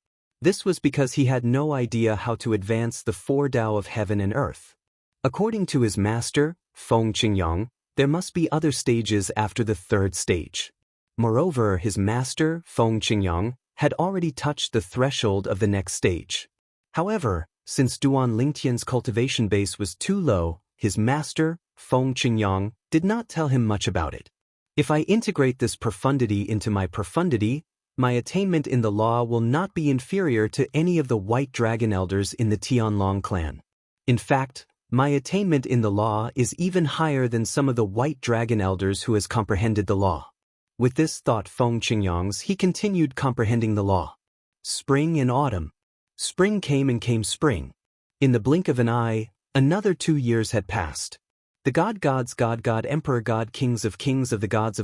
This was because he had no idea how to advance the 4 Tao of heaven and earth. According to his master, Feng Qingyang, there must be other stages after the third stage. Moreover, his master, Feng Qingyang, had already touched the threshold of the next stage. However, since Duan Lingtian's cultivation base was too low, his master, Feng Qingyang, did not tell him much about it. If I integrate this profundity into my profundity, my attainment in the law will not be inferior to any of the White Dragon Elders in the Tianlong clan. In fact, my attainment in the law is even higher than some of the White Dragon Elders who has comprehended the law. With this thought Feng Qingyang's, he continued comprehending the law. Spring and autumn. Spring came and came spring. In the blink of an eye, another 2 years had passed. The gods God Emperor God Kings of the gods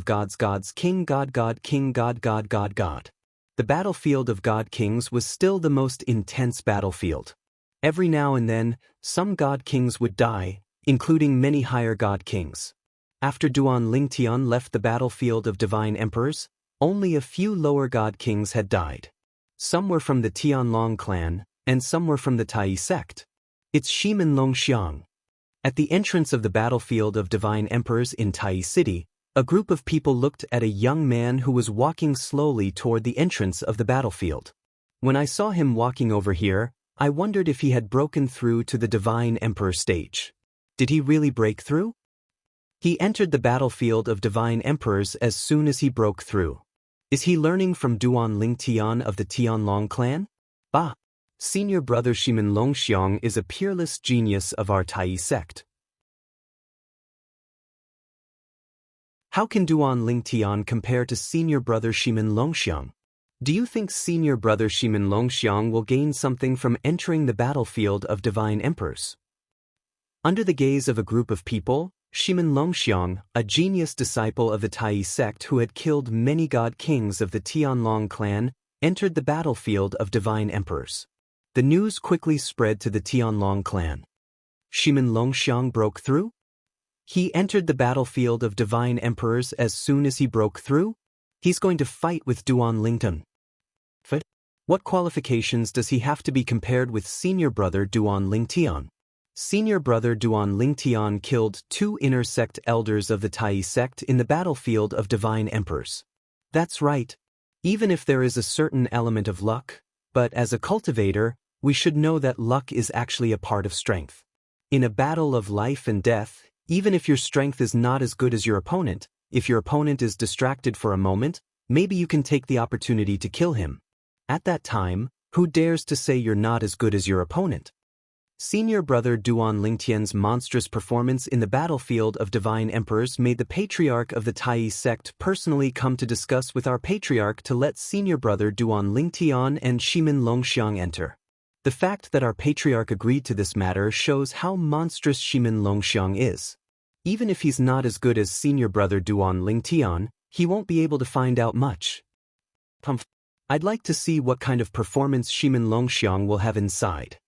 King God King God. The battlefield of God Kings was still the most intense battlefield. Every now and then, some God Kings would die, including many higher God Kings. After Duan Lingtian left the battlefield of divine emperors, only a few lower God Kings had died. Some were from the Tianlong clan, and some were from the Tai sect. It's Shimen Longxiang. At the entrance of the battlefield of divine emperors in Tai City, a group of people looked at a young man who was walking slowly toward the entrance of the battlefield. When I saw him walking over here, I wondered if he had broken through to the divine emperor stage. Did he really break through? He entered the battlefield of divine emperors as soon as he broke through. Is he learning from Duan Lingtian of the Tianlong clan? Bah! Senior brother Shimen Longxiang is a peerless genius of our Tai sect. How can Duan Lingtian compare to senior brother Shimen Longxiang? Do you think senior brother Shimen Longxiang will gain something from entering the battlefield of divine emperors? Under the gaze of a group of people, Shimen Longxiang, a genius disciple of the Tai sect who had killed many god kings of the Tianlong clan, entered the battlefield of divine emperors. The news quickly spread to the Tianlong clan. Shimen Longxiang broke through? He entered the battlefield of divine emperors as soon as he broke through? He's going to fight with Duan Lingtian. What qualifications does he have to be compared with senior brother Duan Lingtian? Senior brother Duan Lingtian killed 2 inner sect elders of the Tai sect in the battlefield of divine emperors. That's right. Even if there is a certain element of luck, but as a cultivator, we should know that luck is actually a part of strength. In a battle of life and death, even if your strength is not as good as your opponent, if your opponent is distracted for a moment, maybe you can take the opportunity to kill him. At that time, who dares to say you're not as good as your opponent? Senior brother Duan Lingtian's monstrous performance in the battlefield of Divine Emperors made the patriarch of the Tai sect personally come to discuss with our patriarch to let senior brother Duan Lingtian and Shimin Longxiang enter. The fact that our patriarch agreed to this matter shows how monstrous Shimin Longxiang is. Even if he's not as good as senior brother Duan Lingtian, he won't be able to find out much. I'd like to see what kind of performance Shimin Longxiang will have inside.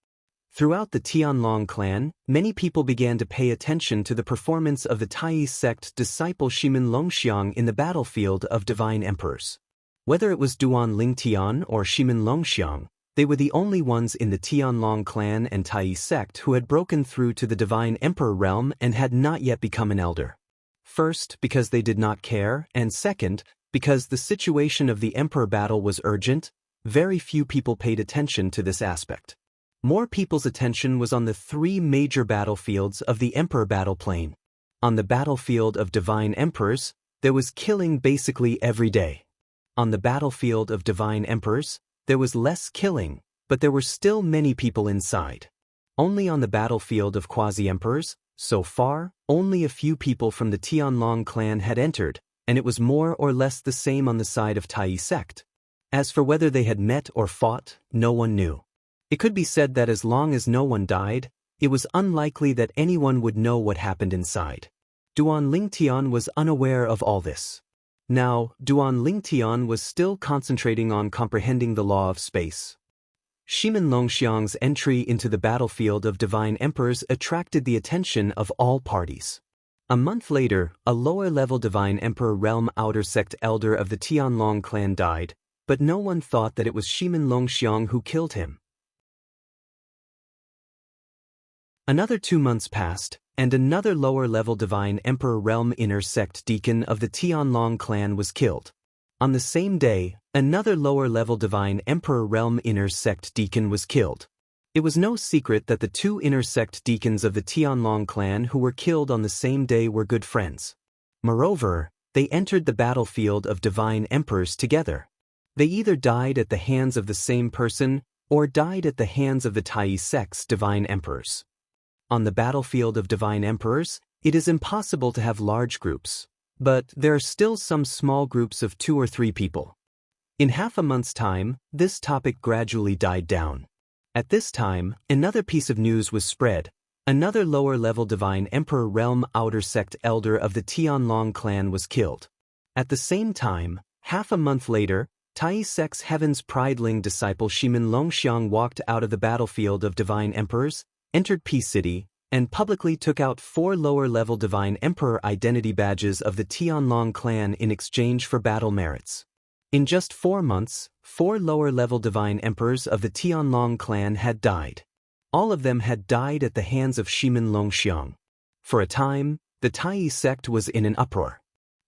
Throughout the Tianlong clan, many people began to pay attention to the performance of the Tai sect disciple Shimin Longxiang in the battlefield of Divine Emperors. Whether it was Duan Lingtian or Shimin Longxiang, they were the only ones in the Tianlong clan and Tai sect who had broken through to the Divine Emperor realm and had not yet become an elder. First, because they did not care, and second, because the situation of the Emperor battle was urgent, very few people paid attention to this aspect. More people's attention was on the three major battlefields of the Emperor battle plane. On the battlefield of Divine Emperors, there was killing basically every day. On the battlefield of Divine Emperors, there was less killing, but there were still many people inside. Only on the battlefield of Quasi-Emperors, so far, only a few people from the Tianlong clan had entered, and it was more or less the same on the side of Tai sect. As for whether they had met or fought, no one knew. It could be said that as long as no one died, it was unlikely that anyone would know what happened inside. Duan Lingtian was unaware of all this. Now, Duan Lingtian was still concentrating on comprehending the law of space. Shimin Longxiang's entry into the battlefield of Divine Emperors attracted the attention of all parties. A month later, a lower-level Divine Emperor realm outer sect elder of the Tianlong clan died, but no one thought that it was Shimin Longxiang who killed him. Another 2 months passed, and another lower-level Divine Emperor realm inner sect deacon of the Tianlong clan was killed. On the same day, another lower-level Divine Emperor realm inner sect deacon was killed. It was no secret that the two inner sect deacons of the Tianlong clan who were killed on the same day were good friends. Moreover, they entered the battlefield of Divine Emperors together. They either died at the hands of the same person, or died at the hands of the Tai sect's Divine Emperors. On the battlefield of Divine Emperors, it is impossible to have large groups, but there are still some small groups of 2 or 3 people. In half a month's time, this topic gradually died down. At this time, another piece of news was spread. Another lower-level Divine Emperor realm outer sect elder of the Tianlong clan was killed. At the same time, half a month later, Tai sect's Heaven's Prideling disciple Shimin Longxiang walked out of the battlefield of Divine Emperors, entered Peace City, and publicly took out 4 lower-level Divine Emperor identity badges of the Tianlong clan in exchange for battle merits. In just 4 months, 4 lower-level Divine Emperors of the Tianlong clan had died. All of them had died at the hands of Shimin Longxiang. For a time, the Tai sect was in an uproar.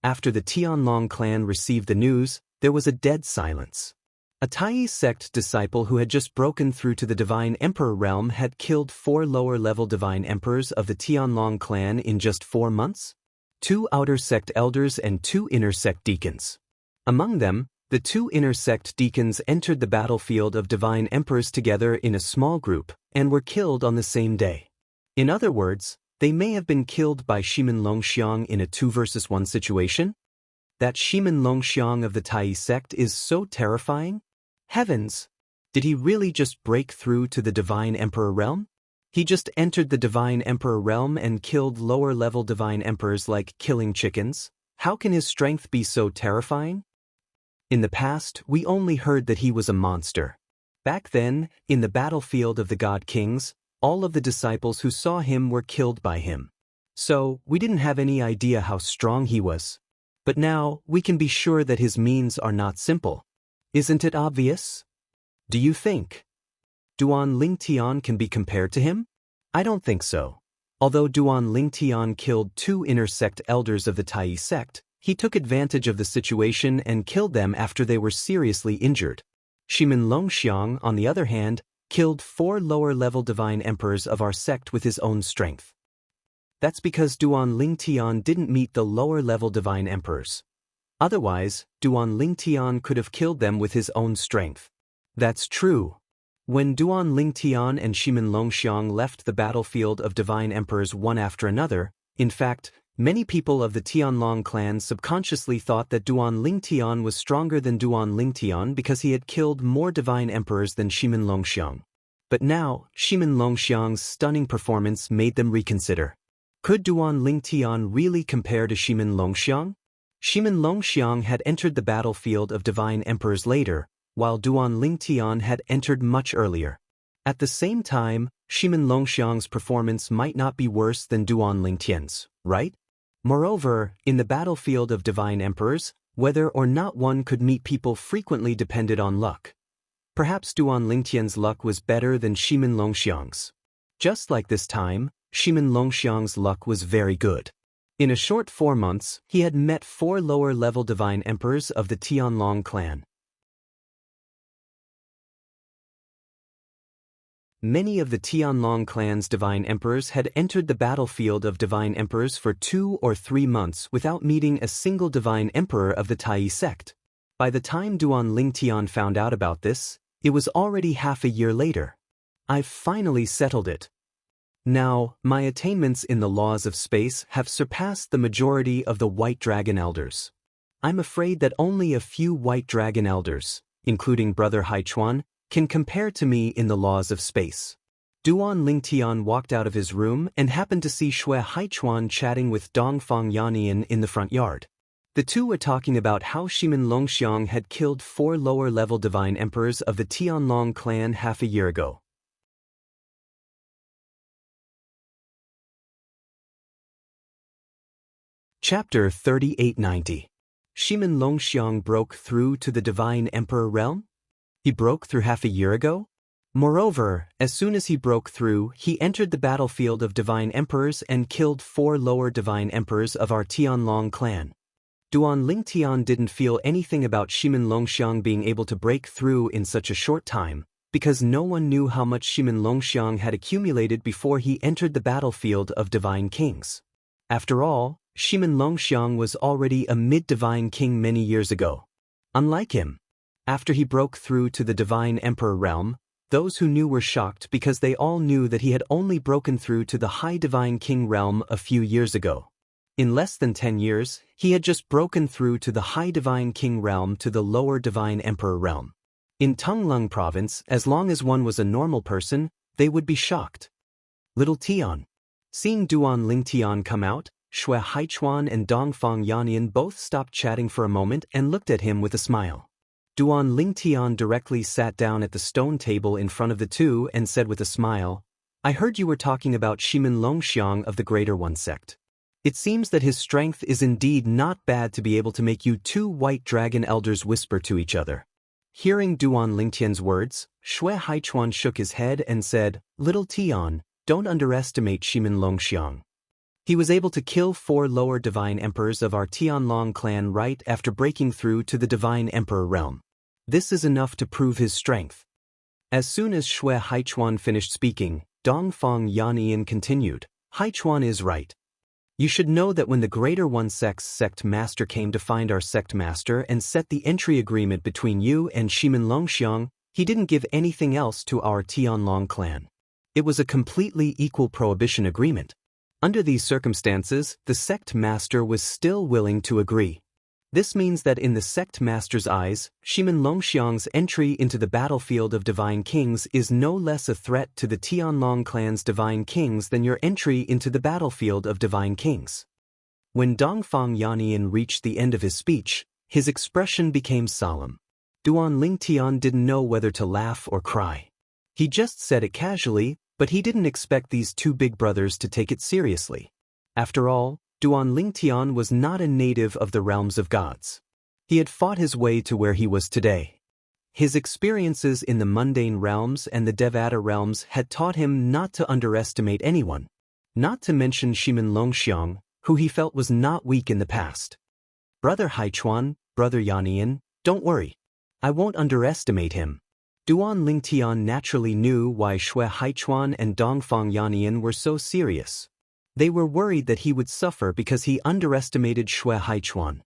After the Tianlong clan received the news, there was a dead silence. A Tai sect disciple who had just broken through to the Divine Emperor realm had killed 4 lower-level Divine Emperors of the Tianlong clan in just 4 months? 2 outer sect elders and 2 inner sect deacons. Among them, the 2 inner sect deacons entered the battlefield of Divine Emperors together in a small group, and were killed on the same day. In other words, they may have been killed by Shimin Longxiang in a 2 versus 1 situation? That Shimin Longxiang of the Tai sect is so terrifying? Heavens! Did he really just break through to the Divine Emperor realm? He just entered the Divine Emperor realm and killed lower-level Divine Emperors like killing chickens? How can his strength be so terrifying? In the past, we only heard that he was a monster. Back then, in the battlefield of the God Kings, all of the disciples who saw him were killed by him. So, we didn't have any idea how strong he was. But now, we can be sure that his means are not simple. Isn't it obvious? Do you think Duan Lingtian can be compared to him? I don't think so. Although Duan Lingtian killed 2 inner sect elders of the Tai sect, He took advantage of the situation and killed them after they were seriously injured. Shimin Longxiang, on the other hand, killed 4 lower-level divine emperors of our sect with his own strength. That's because Duan Lingtian didn't meet the lower-level divine emperors. Otherwise, Duan Lingtian could have killed them with his own strength. That's true. When Duan Lingtian and Shimin Longxiang left the battlefield of divine emperors one after another, in fact, many people of the Tianlong clan subconsciously thought that Duan Lingtian was stronger than Duan Lingtian because he had killed more divine emperors than Shimin Longxiang. But now, Shimin Longxiang's stunning performance made them reconsider. Could Duan Lingtian really compare to Shimin Longxiang? Shimin Longxiang had entered the battlefield of divine emperors later, while Duan Lingtian had entered much earlier. At the same time, Shimin Longxiang's performance might not be worse than Duan Lingtian's, right? Moreover, in the battlefield of divine emperors, whether or not one could meet people frequently depended on luck. Perhaps Duan Lingtian's luck was better than Shimin Longxiang's. Just like this time, Shimin Longxiang's luck was very good. In a short 4 months, he had met 4 lower-level divine emperors of the Tianlong clan. Many of the Tianlong clan's divine emperors had entered the battlefield of divine emperors for 2 or 3 months without meeting a single divine emperor of the Tai sect. By the time Duan Lingtian found out about this, it was already half a year later. I've finally settled it. Now, my attainments in the laws of space have surpassed the majority of the White Dragon Elders. I'm afraid that only a few White Dragon Elders, including Brother Haichuan, can compare to me in the laws of space. Duan Lingtian walked out of his room and happened to see Shui Haichuan chatting with Dongfang Yannian in the front yard. The two were talking about how Shimin Longxiang had killed 4 lower-level divine emperors of the Tianlong clan half a year ago. Chapter 3890. Shimin Longxiang broke through to the Divine Emperor realm? He broke through half a year ago? Moreover, as soon as he broke through, he entered the battlefield of divine emperors and killed 4 lower divine emperors of our Tianlong clan. Duan Lingtian didn't feel anything about Shimin Longxiang being able to break through in such a short time, because no one knew how much Shimin Longxiang had accumulated before he entered the battlefield of divine kings. After all, Shimin Longxiang was already a mid-divine king many years ago. Unlike him, after he broke through to the Divine Emperor realm, those who knew were shocked because they all knew that he had only broken through to the High Divine King realm a few years ago. In less than 10 years, he had just broken through to the High Divine King realm to the Lower Divine Emperor realm. In Tunglung province, as long as one was a normal person, they would be shocked. Little Tian. Seeing Duan Lingtian come out, Shui Haichuan and Dongfang Yannian both stopped chatting for a moment and looked at him with a smile. Duan Lingtian directly sat down at the stone table in front of the two and said with a smile, "I heard you were talking about Shimin Longxiang of the Greater One sect. It seems that his strength is indeed not bad to be able to make you 2 White Dragon Elders whisper to each other." Hearing Duan Lingtian's words, Shui Haichuan shook his head and said, "Little Tian, don't underestimate Shimin Longxiang. He was able to kill 4 lower divine emperors of our Tianlong clan right after breaking through to the Divine Emperor realm. This is enough to prove his strength." As soon as Shui Haichuan finished speaking, Dongfang Yannian continued, "Haichuan is right. You should know that when the Greater One sect's sect master came to find our sect master and set the entry agreement between you and Shimin Longxiang, he didn't give anything else to our Tianlong clan. It was a completely equal prohibition agreement. Under these circumstances, the sect master was still willing to agree. This means that in the sect master's eyes, Shimin Longxiang's entry into the battlefield of divine kings is no less a threat to the Tianlong clan's divine kings than your entry into the battlefield of divine kings. When Dongfang Yannian reached the end of his speech, his expression became solemn. Duan Lingtian didn't know whether to laugh or cry. He just said it casually, but he didn't expect these 2 big brothers to take it seriously. After all, Duan Lingtian was not a native of the realms of gods. He had fought his way to where he was today. His experiences in the mundane realms and the Devata realms had taught him not to underestimate anyone, not to mention Shimin Longxiang, who he felt was not weak in the past. Brother Haichuan, Brother Yannian, don't worry. I won't underestimate him. Duan Lingtian naturally knew why Shui Haichuan and Dongfang Yannian were so serious. They were worried that he would suffer because he underestimated Shui Haichuan.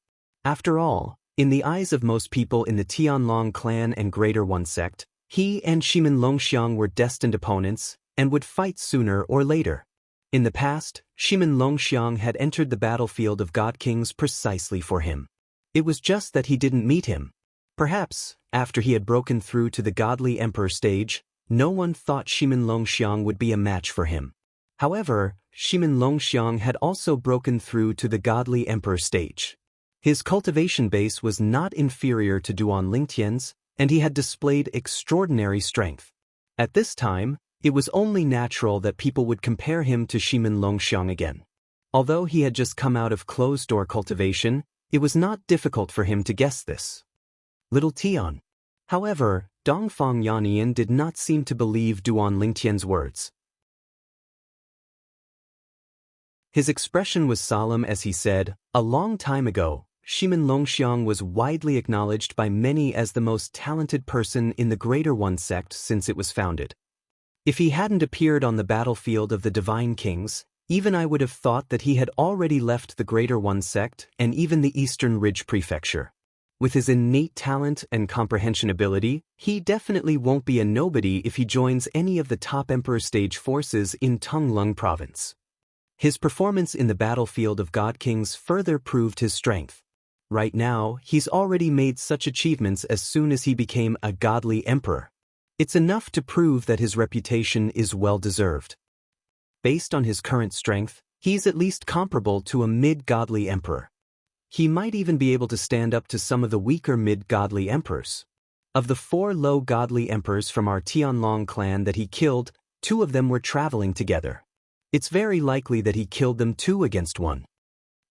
After all, in the eyes of most people in the Tianlong clan and Greater One sect, he and Shimin Longxiang were destined opponents and would fight sooner or later. In the past, Shimin Longxiang had entered the battlefield of God Kings precisely for him. It was just that he didn't meet him. Perhaps, after he had broken through to the godly emperor stage, no one thought Shimin Longxiang would be a match for him. However, Shimin Longxiang had also broken through to the godly emperor stage. His cultivation base was not inferior to Duan Lingtian's, and he had displayed extraordinary strength. At this time, it was only natural that people would compare him to Shimin Longxiang again. Although he had just come out of closed-door cultivation, it was not difficult for him to guess this. Little Tian. However, Dongfang Yannian did not seem to believe Duan Lingtian's words. His expression was solemn as he said, "A long time ago, Shimin Longxiang was widely acknowledged by many as the most talented person in the Greater One sect since it was founded. If he hadn't appeared on the battlefield of the Divine Kings, even I would have thought that he had already left the Greater One sect and even the Eastern Ridge Prefecture. With his innate talent and comprehension ability, he definitely won't be a nobody if he joins any of the top Emperor stage forces in Tonglung Province." His performance in the battlefield of God Kings further proved his strength. Right now, he's already made such achievements as soon as he became a godly emperor. It's enough to prove that his reputation is well-deserved. Based on his current strength, he's at least comparable to a mid-godly emperor. He might even be able to stand up to some of the weaker mid-godly emperors. Of the 4 low godly emperors from our Tianlong clan that he killed, 2 of them were traveling together. It's very likely that he killed them 2 against 1.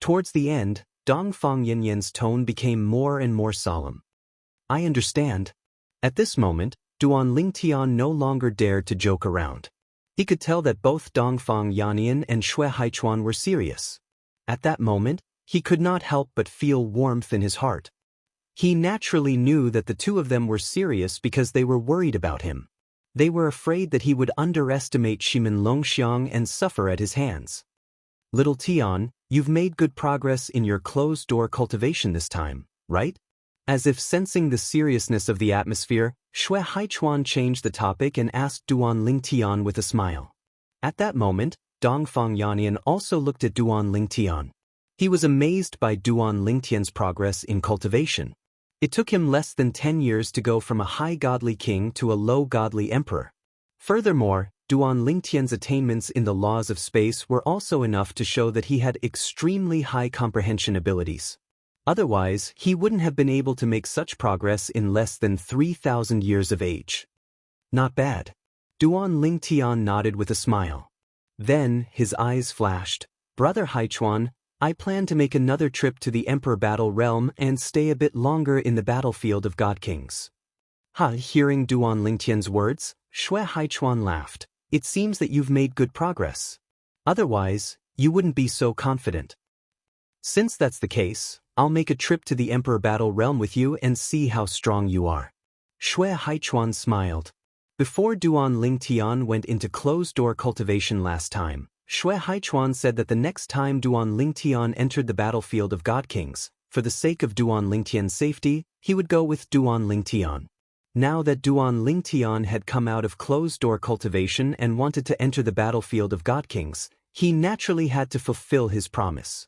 Towards the end, Dongfang Yannian's tone became more and more solemn. "I understand." At this moment, Duan Lingtian no longer dared to joke around. He could tell that both Dongfang Yannian and Shui Haichuan were serious. At that moment, he could not help but feel warmth in his heart. He naturally knew that the 2 of them were serious because they were worried about him. They were afraid that he would underestimate Shimin Longxiang and suffer at his hands. "Little Tian, you've made good progress in your closed-door cultivation this time, right?" As if sensing the seriousness of the atmosphere, Shui Haichuan changed the topic and asked Duan Lingtian with a smile. At that moment, Dongfang Yannian also looked at Duan Lingtian. He was amazed by Duan Lingtian's progress in cultivation. It took him less than 10 years to go from a high godly king to a low godly emperor. Furthermore, Duan Lingtian's attainments in the laws of space were also enough to show that he had extremely high comprehension abilities. Otherwise, he wouldn't have been able to make such progress in less than 3,000 years of age. Not bad. Duan Lingtian nodded with a smile. Then, his eyes flashed. "Brother Haichuan, I plan to make another trip to the Emperor Battle Realm and stay a bit longer in the battlefield of God Kings." Hearing Duan Lingtian's words, Shui Haichuan laughed. "It seems that you've made good progress. Otherwise, you wouldn't be so confident. Since that's the case, I'll make a trip to the Emperor Battle Realm with you and see how strong you are." Shui Haichuan smiled. Before Duan Lingtian went into closed-door cultivation last time, Shui Haichuan said that the next time Duan Lingtian entered the battlefield of God Kings, for the sake of Duan Lingtian's safety, he would go with Duan Lingtian. Now that Duan Lingtian had come out of closed-door cultivation and wanted to enter the battlefield of God Kings, he naturally had to fulfill his promise.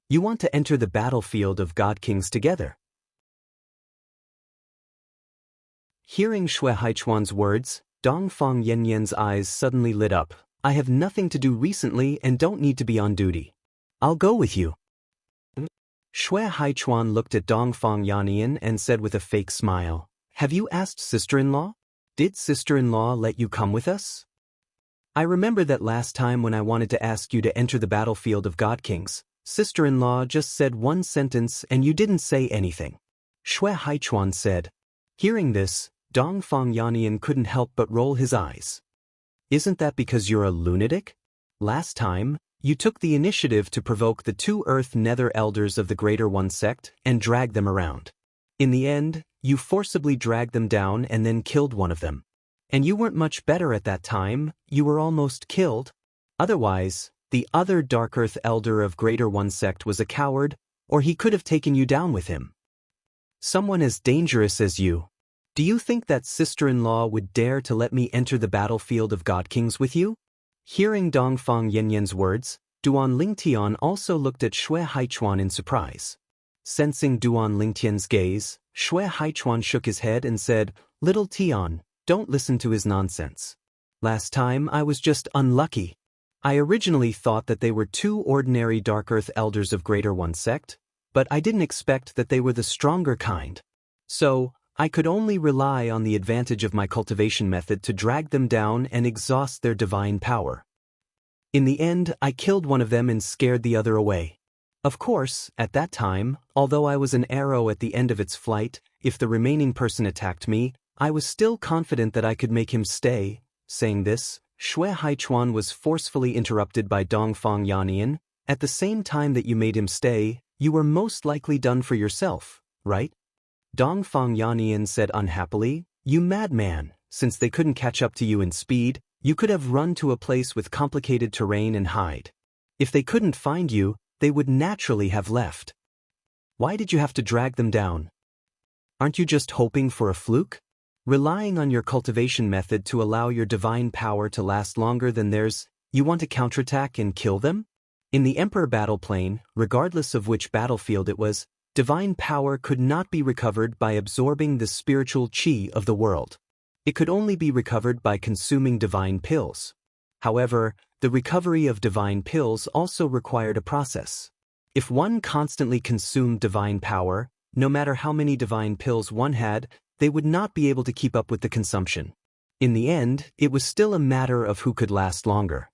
"You want to enter the battlefield of God Kings together?" Hearing Shui Haichuan's words, Dongfang Yannian's eyes suddenly lit up. "I have nothing to do recently and don't need to be on duty. I'll go with you." Shui Haichuan looked at Dongfang Yannian and said with a fake smile, "Have you asked sister-in-law? Did sister-in-law let you come with us? I remember that last time when I wanted to ask you to enter the battlefield of God Kings, sister-in-law just said one sentence and you didn't say anything." Shui Haichuan said. Hearing this, Dongfang Yannian couldn't help but roll his eyes. "Isn't that because you're a lunatic? Last time, you took the initiative to provoke the two Earth Nether Elders of the Greater One sect and drag them around. In the end, you forcibly dragged them down and then killed one of them. And you weren't much better at that time, you were almost killed. Otherwise, the other Dark Earth Elder of Greater One sect was a coward, or he could have taken you down with him. Someone as dangerous as you. Do you think that sister-in-law would dare to let me enter the battlefield of God Kings with you? Hearing Dongfang Yanyan's words, Duan Lingtian also looked at Xue Haichuan in surprise. Sensing Duan Lingtian's gaze, Xue Haichuan shook his head and said, "Little Tian, don't listen to his nonsense. Last time I was just unlucky. I originally thought that they were two ordinary Dark Earth Elders of Greater One sect, but I didn't expect that they were the stronger kind. So, I could only rely on the advantage of my cultivation method to drag them down and exhaust their divine power. In the end, I killed one of them and scared the other away. Of course, at that time, although I was an arrow at the end of its flight, if the remaining person attacked me, I was still confident that I could make him stay." Saying this, Xue Haichuan was forcefully interrupted by Dongfang Yanyan. "At the same time that you made him stay, you were most likely done for yourself, right?" Dongfang Yanyan said unhappily, "You madman, since they couldn't catch up to you in speed, you could have run to a place with complicated terrain and hide. If they couldn't find you, they would naturally have left. Why did you have to drag them down? Aren't you just hoping for a fluke? Relying on your cultivation method to allow your divine power to last longer than theirs, you want to counterattack and kill them? In the Emperor battle plane, regardless of which battlefield it was, divine power could not be recovered by absorbing the spiritual chi of the world. It could only be recovered by consuming divine pills. However, the recovery of divine pills also required a process. If one constantly consumed divine power, no matter how many divine pills one had, they would not be able to keep up with the consumption. In the end, it was still a matter of who could last longer.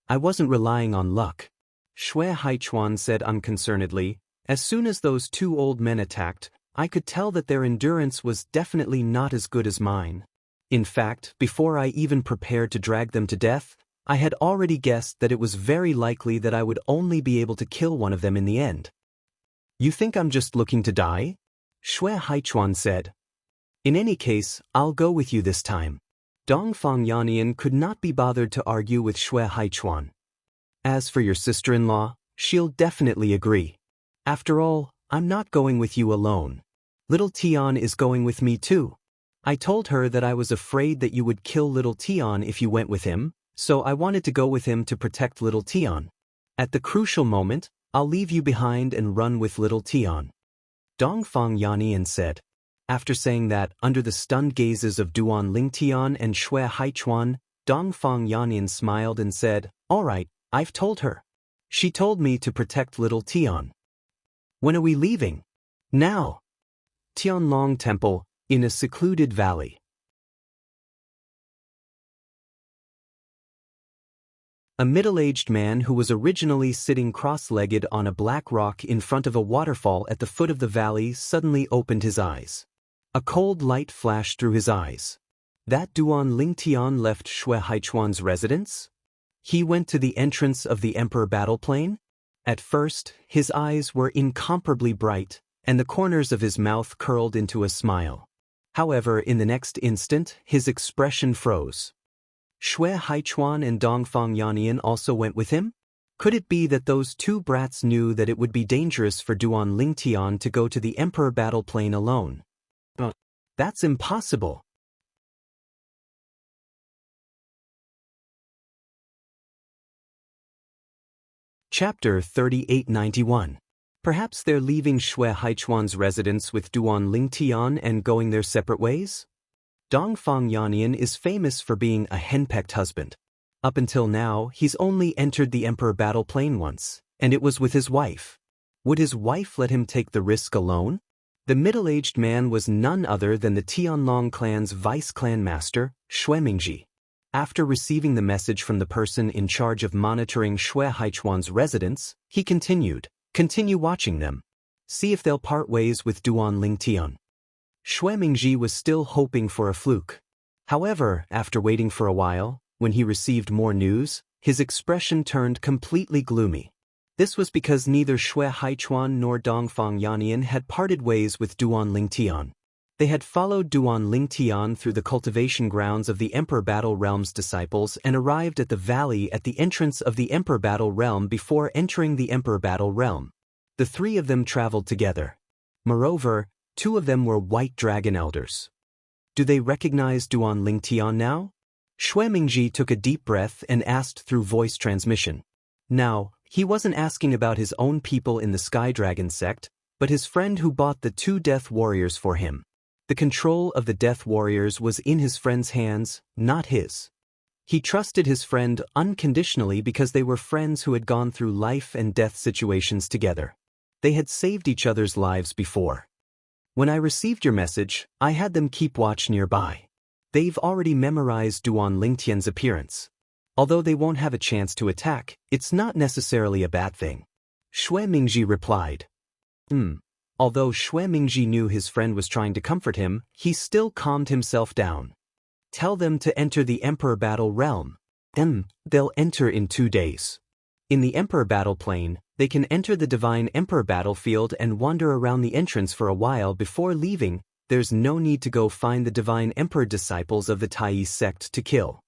I wasn't relying on luck," Xue Haichuan said unconcernedly. "As soon as those two old men attacked, I could tell that their endurance was definitely not as good as mine. In fact, before I even prepared to drag them to death, I had already guessed that it was very likely that I would only be able to kill one of them in the end." "You think I'm just looking to die?" Xue Haichuan said. "In any case, I'll go with you this time." Dongfang Yanyan could not be bothered to argue with Xue Haichuan. "As for your sister-in-law, she'll definitely agree. After all, I'm not going with you alone. Little Tian is going with me too. I told her that I was afraid that you would kill Little Tian if you went with him, so I wanted to go with him to protect Little Tian. At the crucial moment, I'll leave you behind and run with Little Tian," Dongfang Yanyan said. After saying that, under the stunned gazes of Duan Lingtian and Xue Haichuan, Dongfang Yanyan smiled and said, "All right, I've told her. She told me to protect Little Tian. When are we leaving?" "Now." Tianlong Temple, in a secluded valley. A middle-aged man who was originally sitting cross-legged on a black rock in front of a waterfall at the foot of the valley suddenly opened his eyes. A cold light flashed through his eyes. That Duan Lingtian left Xue Haichuan's residence? He went to the entrance of the Emperor battle plane? At first, his eyes were incomparably bright, and the corners of his mouth curled into a smile. However, in the next instant, his expression froze. Xue Haichuan and Dongfang Yanyan also went with him? Could it be that those two brats knew that it would be dangerous for Duan Lingtian to go to the Emperor battle plane alone? But that's impossible. Chapter 3891. Perhaps they're leaving Xue Haichuan's residence with Duan Lingtian and going their separate ways? Dongfang Yanyan is famous for being a henpecked husband. Up until now, he's only entered the Emperor battle plane once, and it was with his wife. Would his wife let him take the risk alone? The middle-aged man was none other than the Tianlong clan's vice-clan master, Xue Mingji. After receiving the message from the person in charge of monitoring Xue Haichuan's residence, he continued, "Continue watching them. See if they'll part ways with Duan Lingtian." Xue Mingji was still hoping for a fluke. However, after waiting for a while, when he received more news, His expression turned completely gloomy. This was because neither Xue Haichuan nor Dongfang Yannian had parted ways with Duan Lingtian. They had followed Duan Lingtian through the cultivation grounds of the Emperor Battle Realm's disciples and arrived at the valley at the entrance of the Emperor Battle Realm before entering the Emperor Battle Realm. The three of them traveled together. Moreover, two of them were White Dragon Elders. Do they recognize Duan Lingtian now? Xue Mingji took a deep breath and asked through voice transmission. Now, he wasn't asking about his own people in the Sky Dragon sect, but his friend who bought the two Death Warriors for him. The control of the Death Warriors was in his friend's hands, not his. He trusted his friend unconditionally because they were friends who had gone through life and death situations together. They had saved each other's lives before. When I received your message, I had them keep watch nearby. They've already memorized Duan Lingtian's appearance. Although they won't have a chance to attack, it's not necessarily a bad thing. Xue Mingji replied. Although Xue Mingji knew his friend was trying to comfort him, he still calmed himself down. Tell them to enter the Emperor Battle Realm. They'll enter in 2 days. In the Emperor Battle Plane, they can enter the Divine Emperor battlefield and wander around the entrance for a while before leaving. There's no need to go find the Divine Emperor disciples of the Tai sect to kill.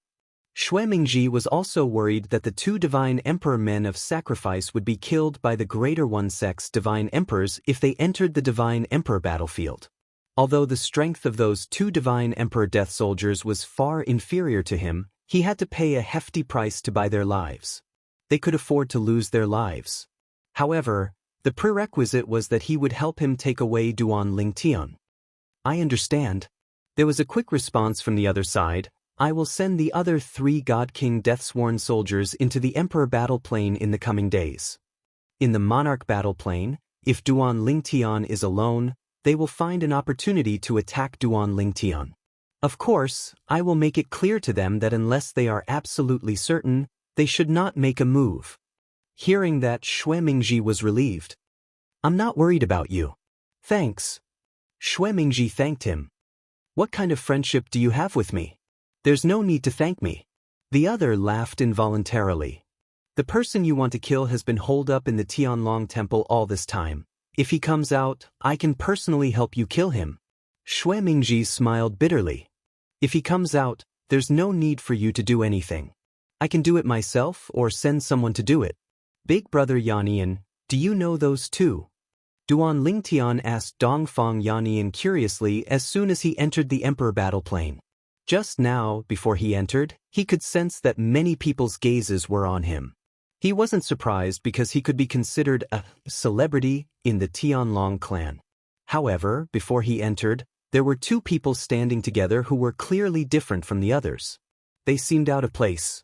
Xue Mingji was also worried that the two Divine Emperor men of sacrifice would be killed by the Greater One sect's Divine Emperors if they entered the Divine Emperor battlefield. Although the strength of those two Divine Emperor death soldiers was far inferior to him, he had to pay a hefty price to buy their lives. They could afford to lose their lives. However, the prerequisite was that he would help him take away Duan Lingtian. I understand. There was a quick response from the other side. I will send the other 3 God King Deathsworn soldiers into the Emperor Battle Plane in the coming days. In the Monarch Battle Plane, if Duan Lingtian is alone, they will find an opportunity to attack Duan Lingtian. Of course, I will make it clear to them that unless they are absolutely certain, they should not make a move. Hearing that, Xue Mingji was relieved. I'm not worried about you. Thanks. Xue Mingji thanked him. What kind of friendship do you have with me? There's no need to thank me. The other laughed involuntarily. The person you want to kill has been holed up in the Tianlong Temple all this time. If he comes out, I can personally help you kill him. Xue Mingji smiled bitterly. If he comes out, there's no need for you to do anything. I can do it myself or send someone to do it. Big Brother Yannian, do you know those two? Duan Lingtian asked Dongfang Yannian curiously as soon as he entered the Emperor Battle Plane. Just now, before he entered, he could sense that many people's gazes were on him. He wasn't surprised because he could be considered a celebrity in the Tianlong clan. However, before he entered, there were 2 people standing together who were clearly different from the others. They seemed out of place.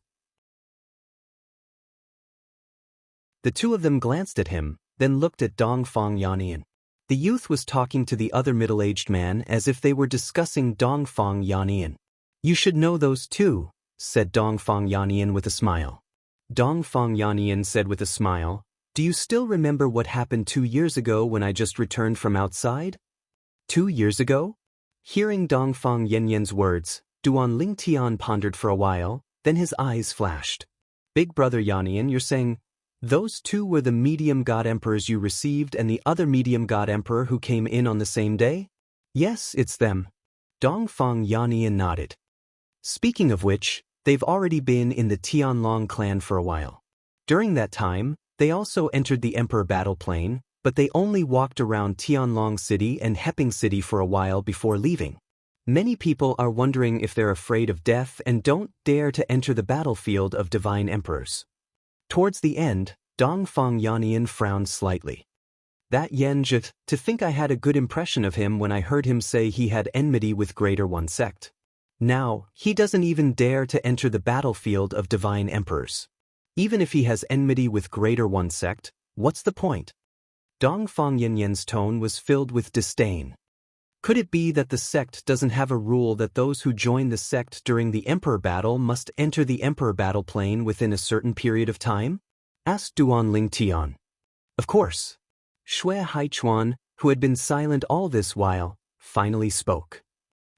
The 2 of them glanced at him, then looked at Dongfang Yannian. The youth was talking to the other middle-aged man as if they were discussing Dongfang Yannian. You should know those 2, said Dongfang Yannian with a smile. Dongfang Yannian said with a smile, do you still remember what happened 2 years ago when I just returned from outside? 2 years ago? Hearing Dongfang Yannian's words, Duan Lingtian pondered for a while, then his eyes flashed. Big Brother Yannian, you're saying, those 2 were the medium god emperors you received and the other medium god emperor who came in on the same day? Yes, it's them. Dongfang Yannian nodded. Speaking of which, they've already been in the Tianlong clan for a while. During that time, they also entered the Emperor Battle Plane, but they only walked around Tianlong City and Heping City for a while before leaving. Many people are wondering if they're afraid of death and don't dare to enter the battlefield of Divine Emperors. Towards the end, Dongfang Yannian frowned slightly. That Yanzhi, to think I had a good impression of him when I heard him say he had enmity with Greater One sect. Now, he doesn't even dare to enter the battlefield of Divine Emperors. Even if he has enmity with Greater One sect, what's the point? Dongfang Yannian's tone was filled with disdain. Could it be that the sect doesn't have a rule that those who join the sect during the Emperor battle must enter the Emperor battle plane within a certain period of time? Asked Duan Lingtian. Of course. Xue Haichuan, who had been silent all this while, finally spoke.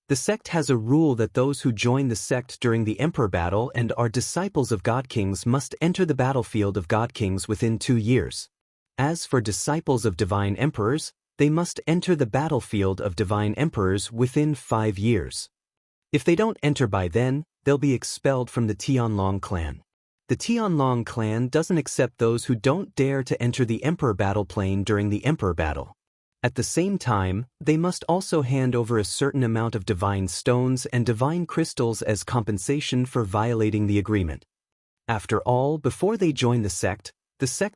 The sect has a rule that those who join the sect during the Emperor battle and are disciples of God Kings must enter the battlefield of God Kings within 2 years. As for disciples of Divine Emperors, they must enter the battlefield of Divine Emperors within 5 years. If they don't enter by then, they'll be expelled from the Tianlong clan. The Tianlong clan doesn't accept those who don't dare to enter the Emperor battle plane during the Emperor battle. At the same time, they must also hand over a certain amount of divine stones and divine crystals as compensation for violating the agreement. After all, before they join the sect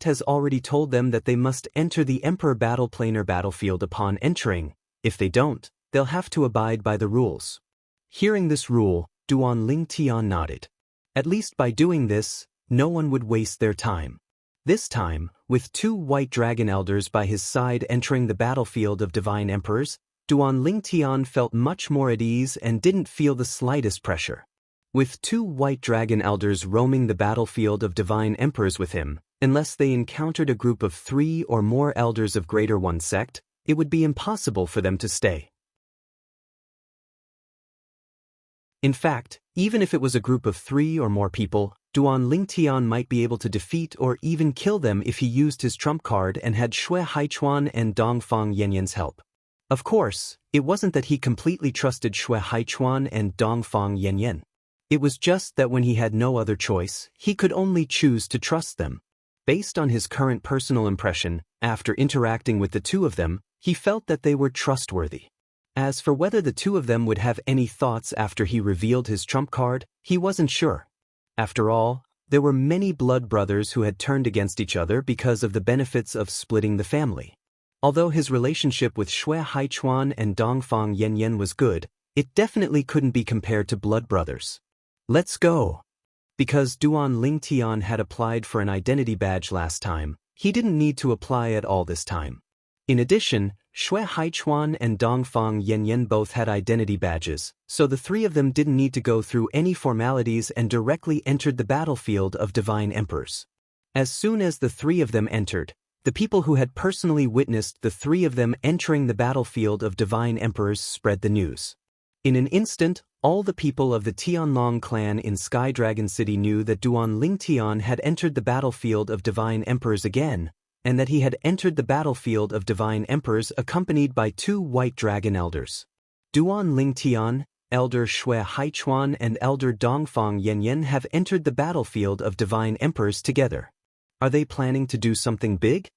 has already told them that they must enter the Emperor battle plane or battlefield upon entering. If they don't, they'll have to abide by the rules. Hearing this rule, Duan Lingtian nodded. At least by doing this, no one would waste their time. This time, with 2 white dragon elders by his side entering the battlefield of Divine Emperors, Duan Lingtian felt much more at ease and didn't feel the slightest pressure. With 2 white dragon elders roaming the battlefield of Divine Emperors with him, unless they encountered a group of 3 or more elders of Greater One sect, it would be impossible for them to stay. In fact, even if it was a group of 3 or more people, Duan Lingtian might be able to defeat or even kill them if he used his trump card and had Shui Haichuan and Dongfang Yanyan's help. Of course, it wasn't that he completely trusted Shui Haichuan and Dongfang Yanyan. It was just that when he had no other choice, he could only choose to trust them. Based on his current personal impression, after interacting with the 2 of them, he felt that they were trustworthy. As for whether the 2 of them would have any thoughts after he revealed his trump card, he wasn't sure. After all, there were many blood brothers who had turned against each other because of the benefits of splitting the family. Although his relationship with Shui Haichuan and Dongfang Yanyan was good, it definitely couldn't be compared to blood brothers. Let's go! Because Duan Lingtian had applied for an identity badge last time, he didn't need to apply at all this time. In addition, Shui Haichuan and Dongfang Yanyan both had identity badges, so the 3 of them didn't need to go through any formalities and directly entered the battlefield of Divine Emperors. As soon as the 3 of them entered, the people who had personally witnessed the 3 of them entering the battlefield of Divine Emperors spread the news. In an instant, all the people of the Tianlong clan in Sky Dragon City knew that Duan Lingtian had entered the battlefield of Divine Emperors again, and that he had entered the battlefield of Divine Emperors accompanied by 2 white dragon elders. Duan Lingtian, Elder Shui Haichuan and Elder Dongfang Yanyan have entered the battlefield of Divine Emperors together. Are they planning to do something big?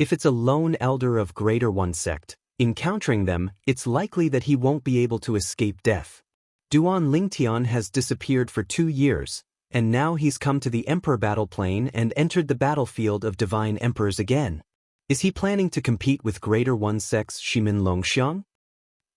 If it's a lone elder of Greater One sect, encountering them, it's likely that he won't be able to escape death. Duan Lingtian has disappeared for 2 years, and now he's come to the Emperor battle plane and entered the battlefield of Divine Emperors again. Is he planning to compete with Greater One sect's Shimin Longxiang?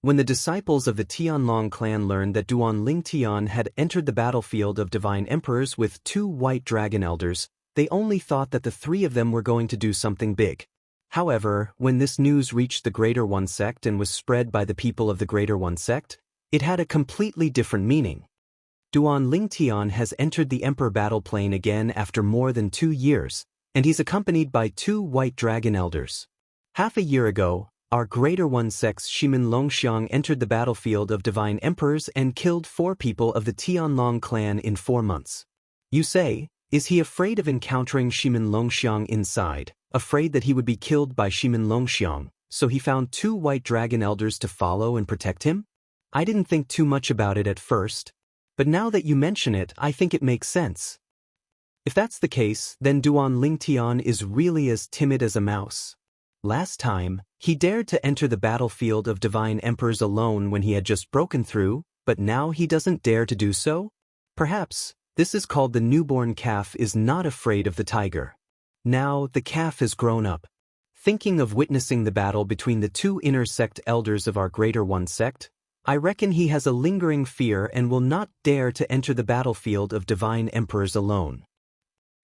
When the disciples of the Tianlong clan learned that Duan Lingtian had entered the battlefield of Divine Emperors with 2 white dragon elders, they only thought that the 3 of them were going to do something big. However, when this news reached the Greater One sect and was spread by the people of the Greater One sect, it had a completely different meaning. Duan Lingtian has entered the Emperor battle plane again after more than 2 years, and he's accompanied by 2 white dragon elders. Half a year ago, our Greater One sect's Shimin Longxiang entered the battlefield of Divine Emperors and killed 4 people of the Tianlong clan in 4 months. You say, is he afraid of encountering Shimin Longxiang inside, afraid that he would be killed by Shimin Longxiang, so he found 2 white dragon elders to follow and protect him? I didn't think too much about it at first, but now that you mention it, I think it makes sense. If that's the case, then Duan Lingtian is really as timid as a mouse. Last time, he dared to enter the battlefield of Divine Emperors alone when he had just broken through, but now he doesn't dare to do so? Perhaps, this is called the newborn calf is not afraid of the tiger. Now, the calf has grown up. Thinking of witnessing the battle between the 2 inner sect elders of our Greater One sect, I reckon he has a lingering fear and will not dare to enter the battlefield of Divine Emperors alone.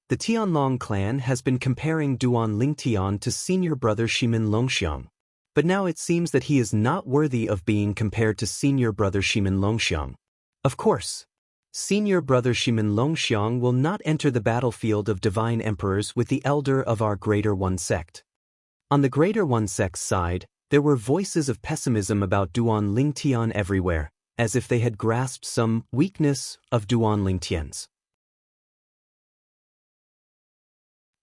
The Tianlong clan has been comparing Duan Lingtian to senior brother Shimin Longxiang, but now it seems that he is not worthy of being compared to senior brother Shimin Longxiang. Of course, senior brother Shimin Longxiang will not enter the battlefield of Divine Emperors with the elder of our Greater One sect. On the Greater One sect's side, There were voices of pessimism about Duan Lingtian everywhere, as if they had grasped some weakness of Duan Lingtian's.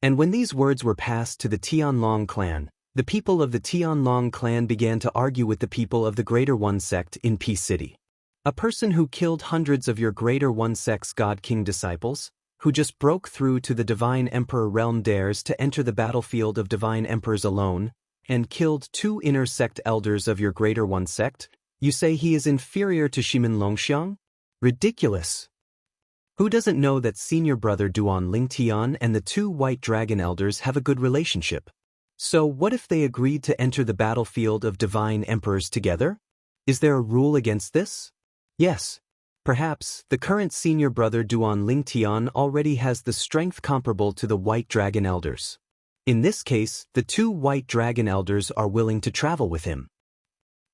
And when these words were passed to the Tianlong clan, the people of the Tianlong clan began to argue with the people of the Greater One sect in Peace City. A person who killed hundreds of your Greater One sect's God King disciples, who just broke through to the Divine Emperor realm, dares to enter the battlefield of Divine Emperors alone, and killed 2 inner sect elders of your Greater One sect. You say he is inferior to Shimin Longxiang? Ridiculous! Who doesn't know that senior brother Duan Lingtian and the 2 White Dragon elders have a good relationship? So what if they agreed to enter the battlefield of Divine Emperors together? Is there a rule against this? Yes. Perhaps the current senior brother Duan Lingtian already has the strength comparable to the White Dragon elders. In this case, the 2 White Dragon elders are willing to travel with him.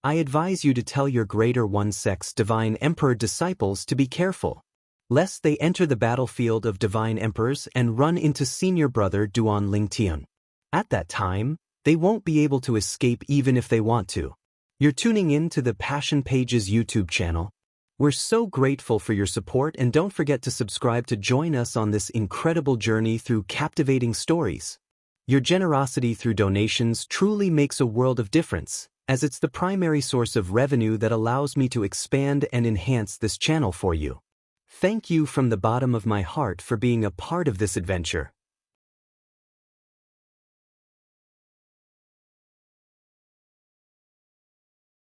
I advise you to tell your Greater One sect's Divine Emperor disciples to be careful, lest they enter the battlefield of Divine Emperors and run into senior brother Duan Lingtian. At that time, they won't be able to escape even if they want to. You're tuning in to the Passion Pages YouTube channel. We're so grateful for your support, and don't forget to subscribe to join us on this incredible journey through captivating stories. Your generosity through donations truly makes a world of difference, as it's the primary source of revenue that allows me to expand and enhance this channel for you. Thank you from the bottom of my heart for being a part of this adventure.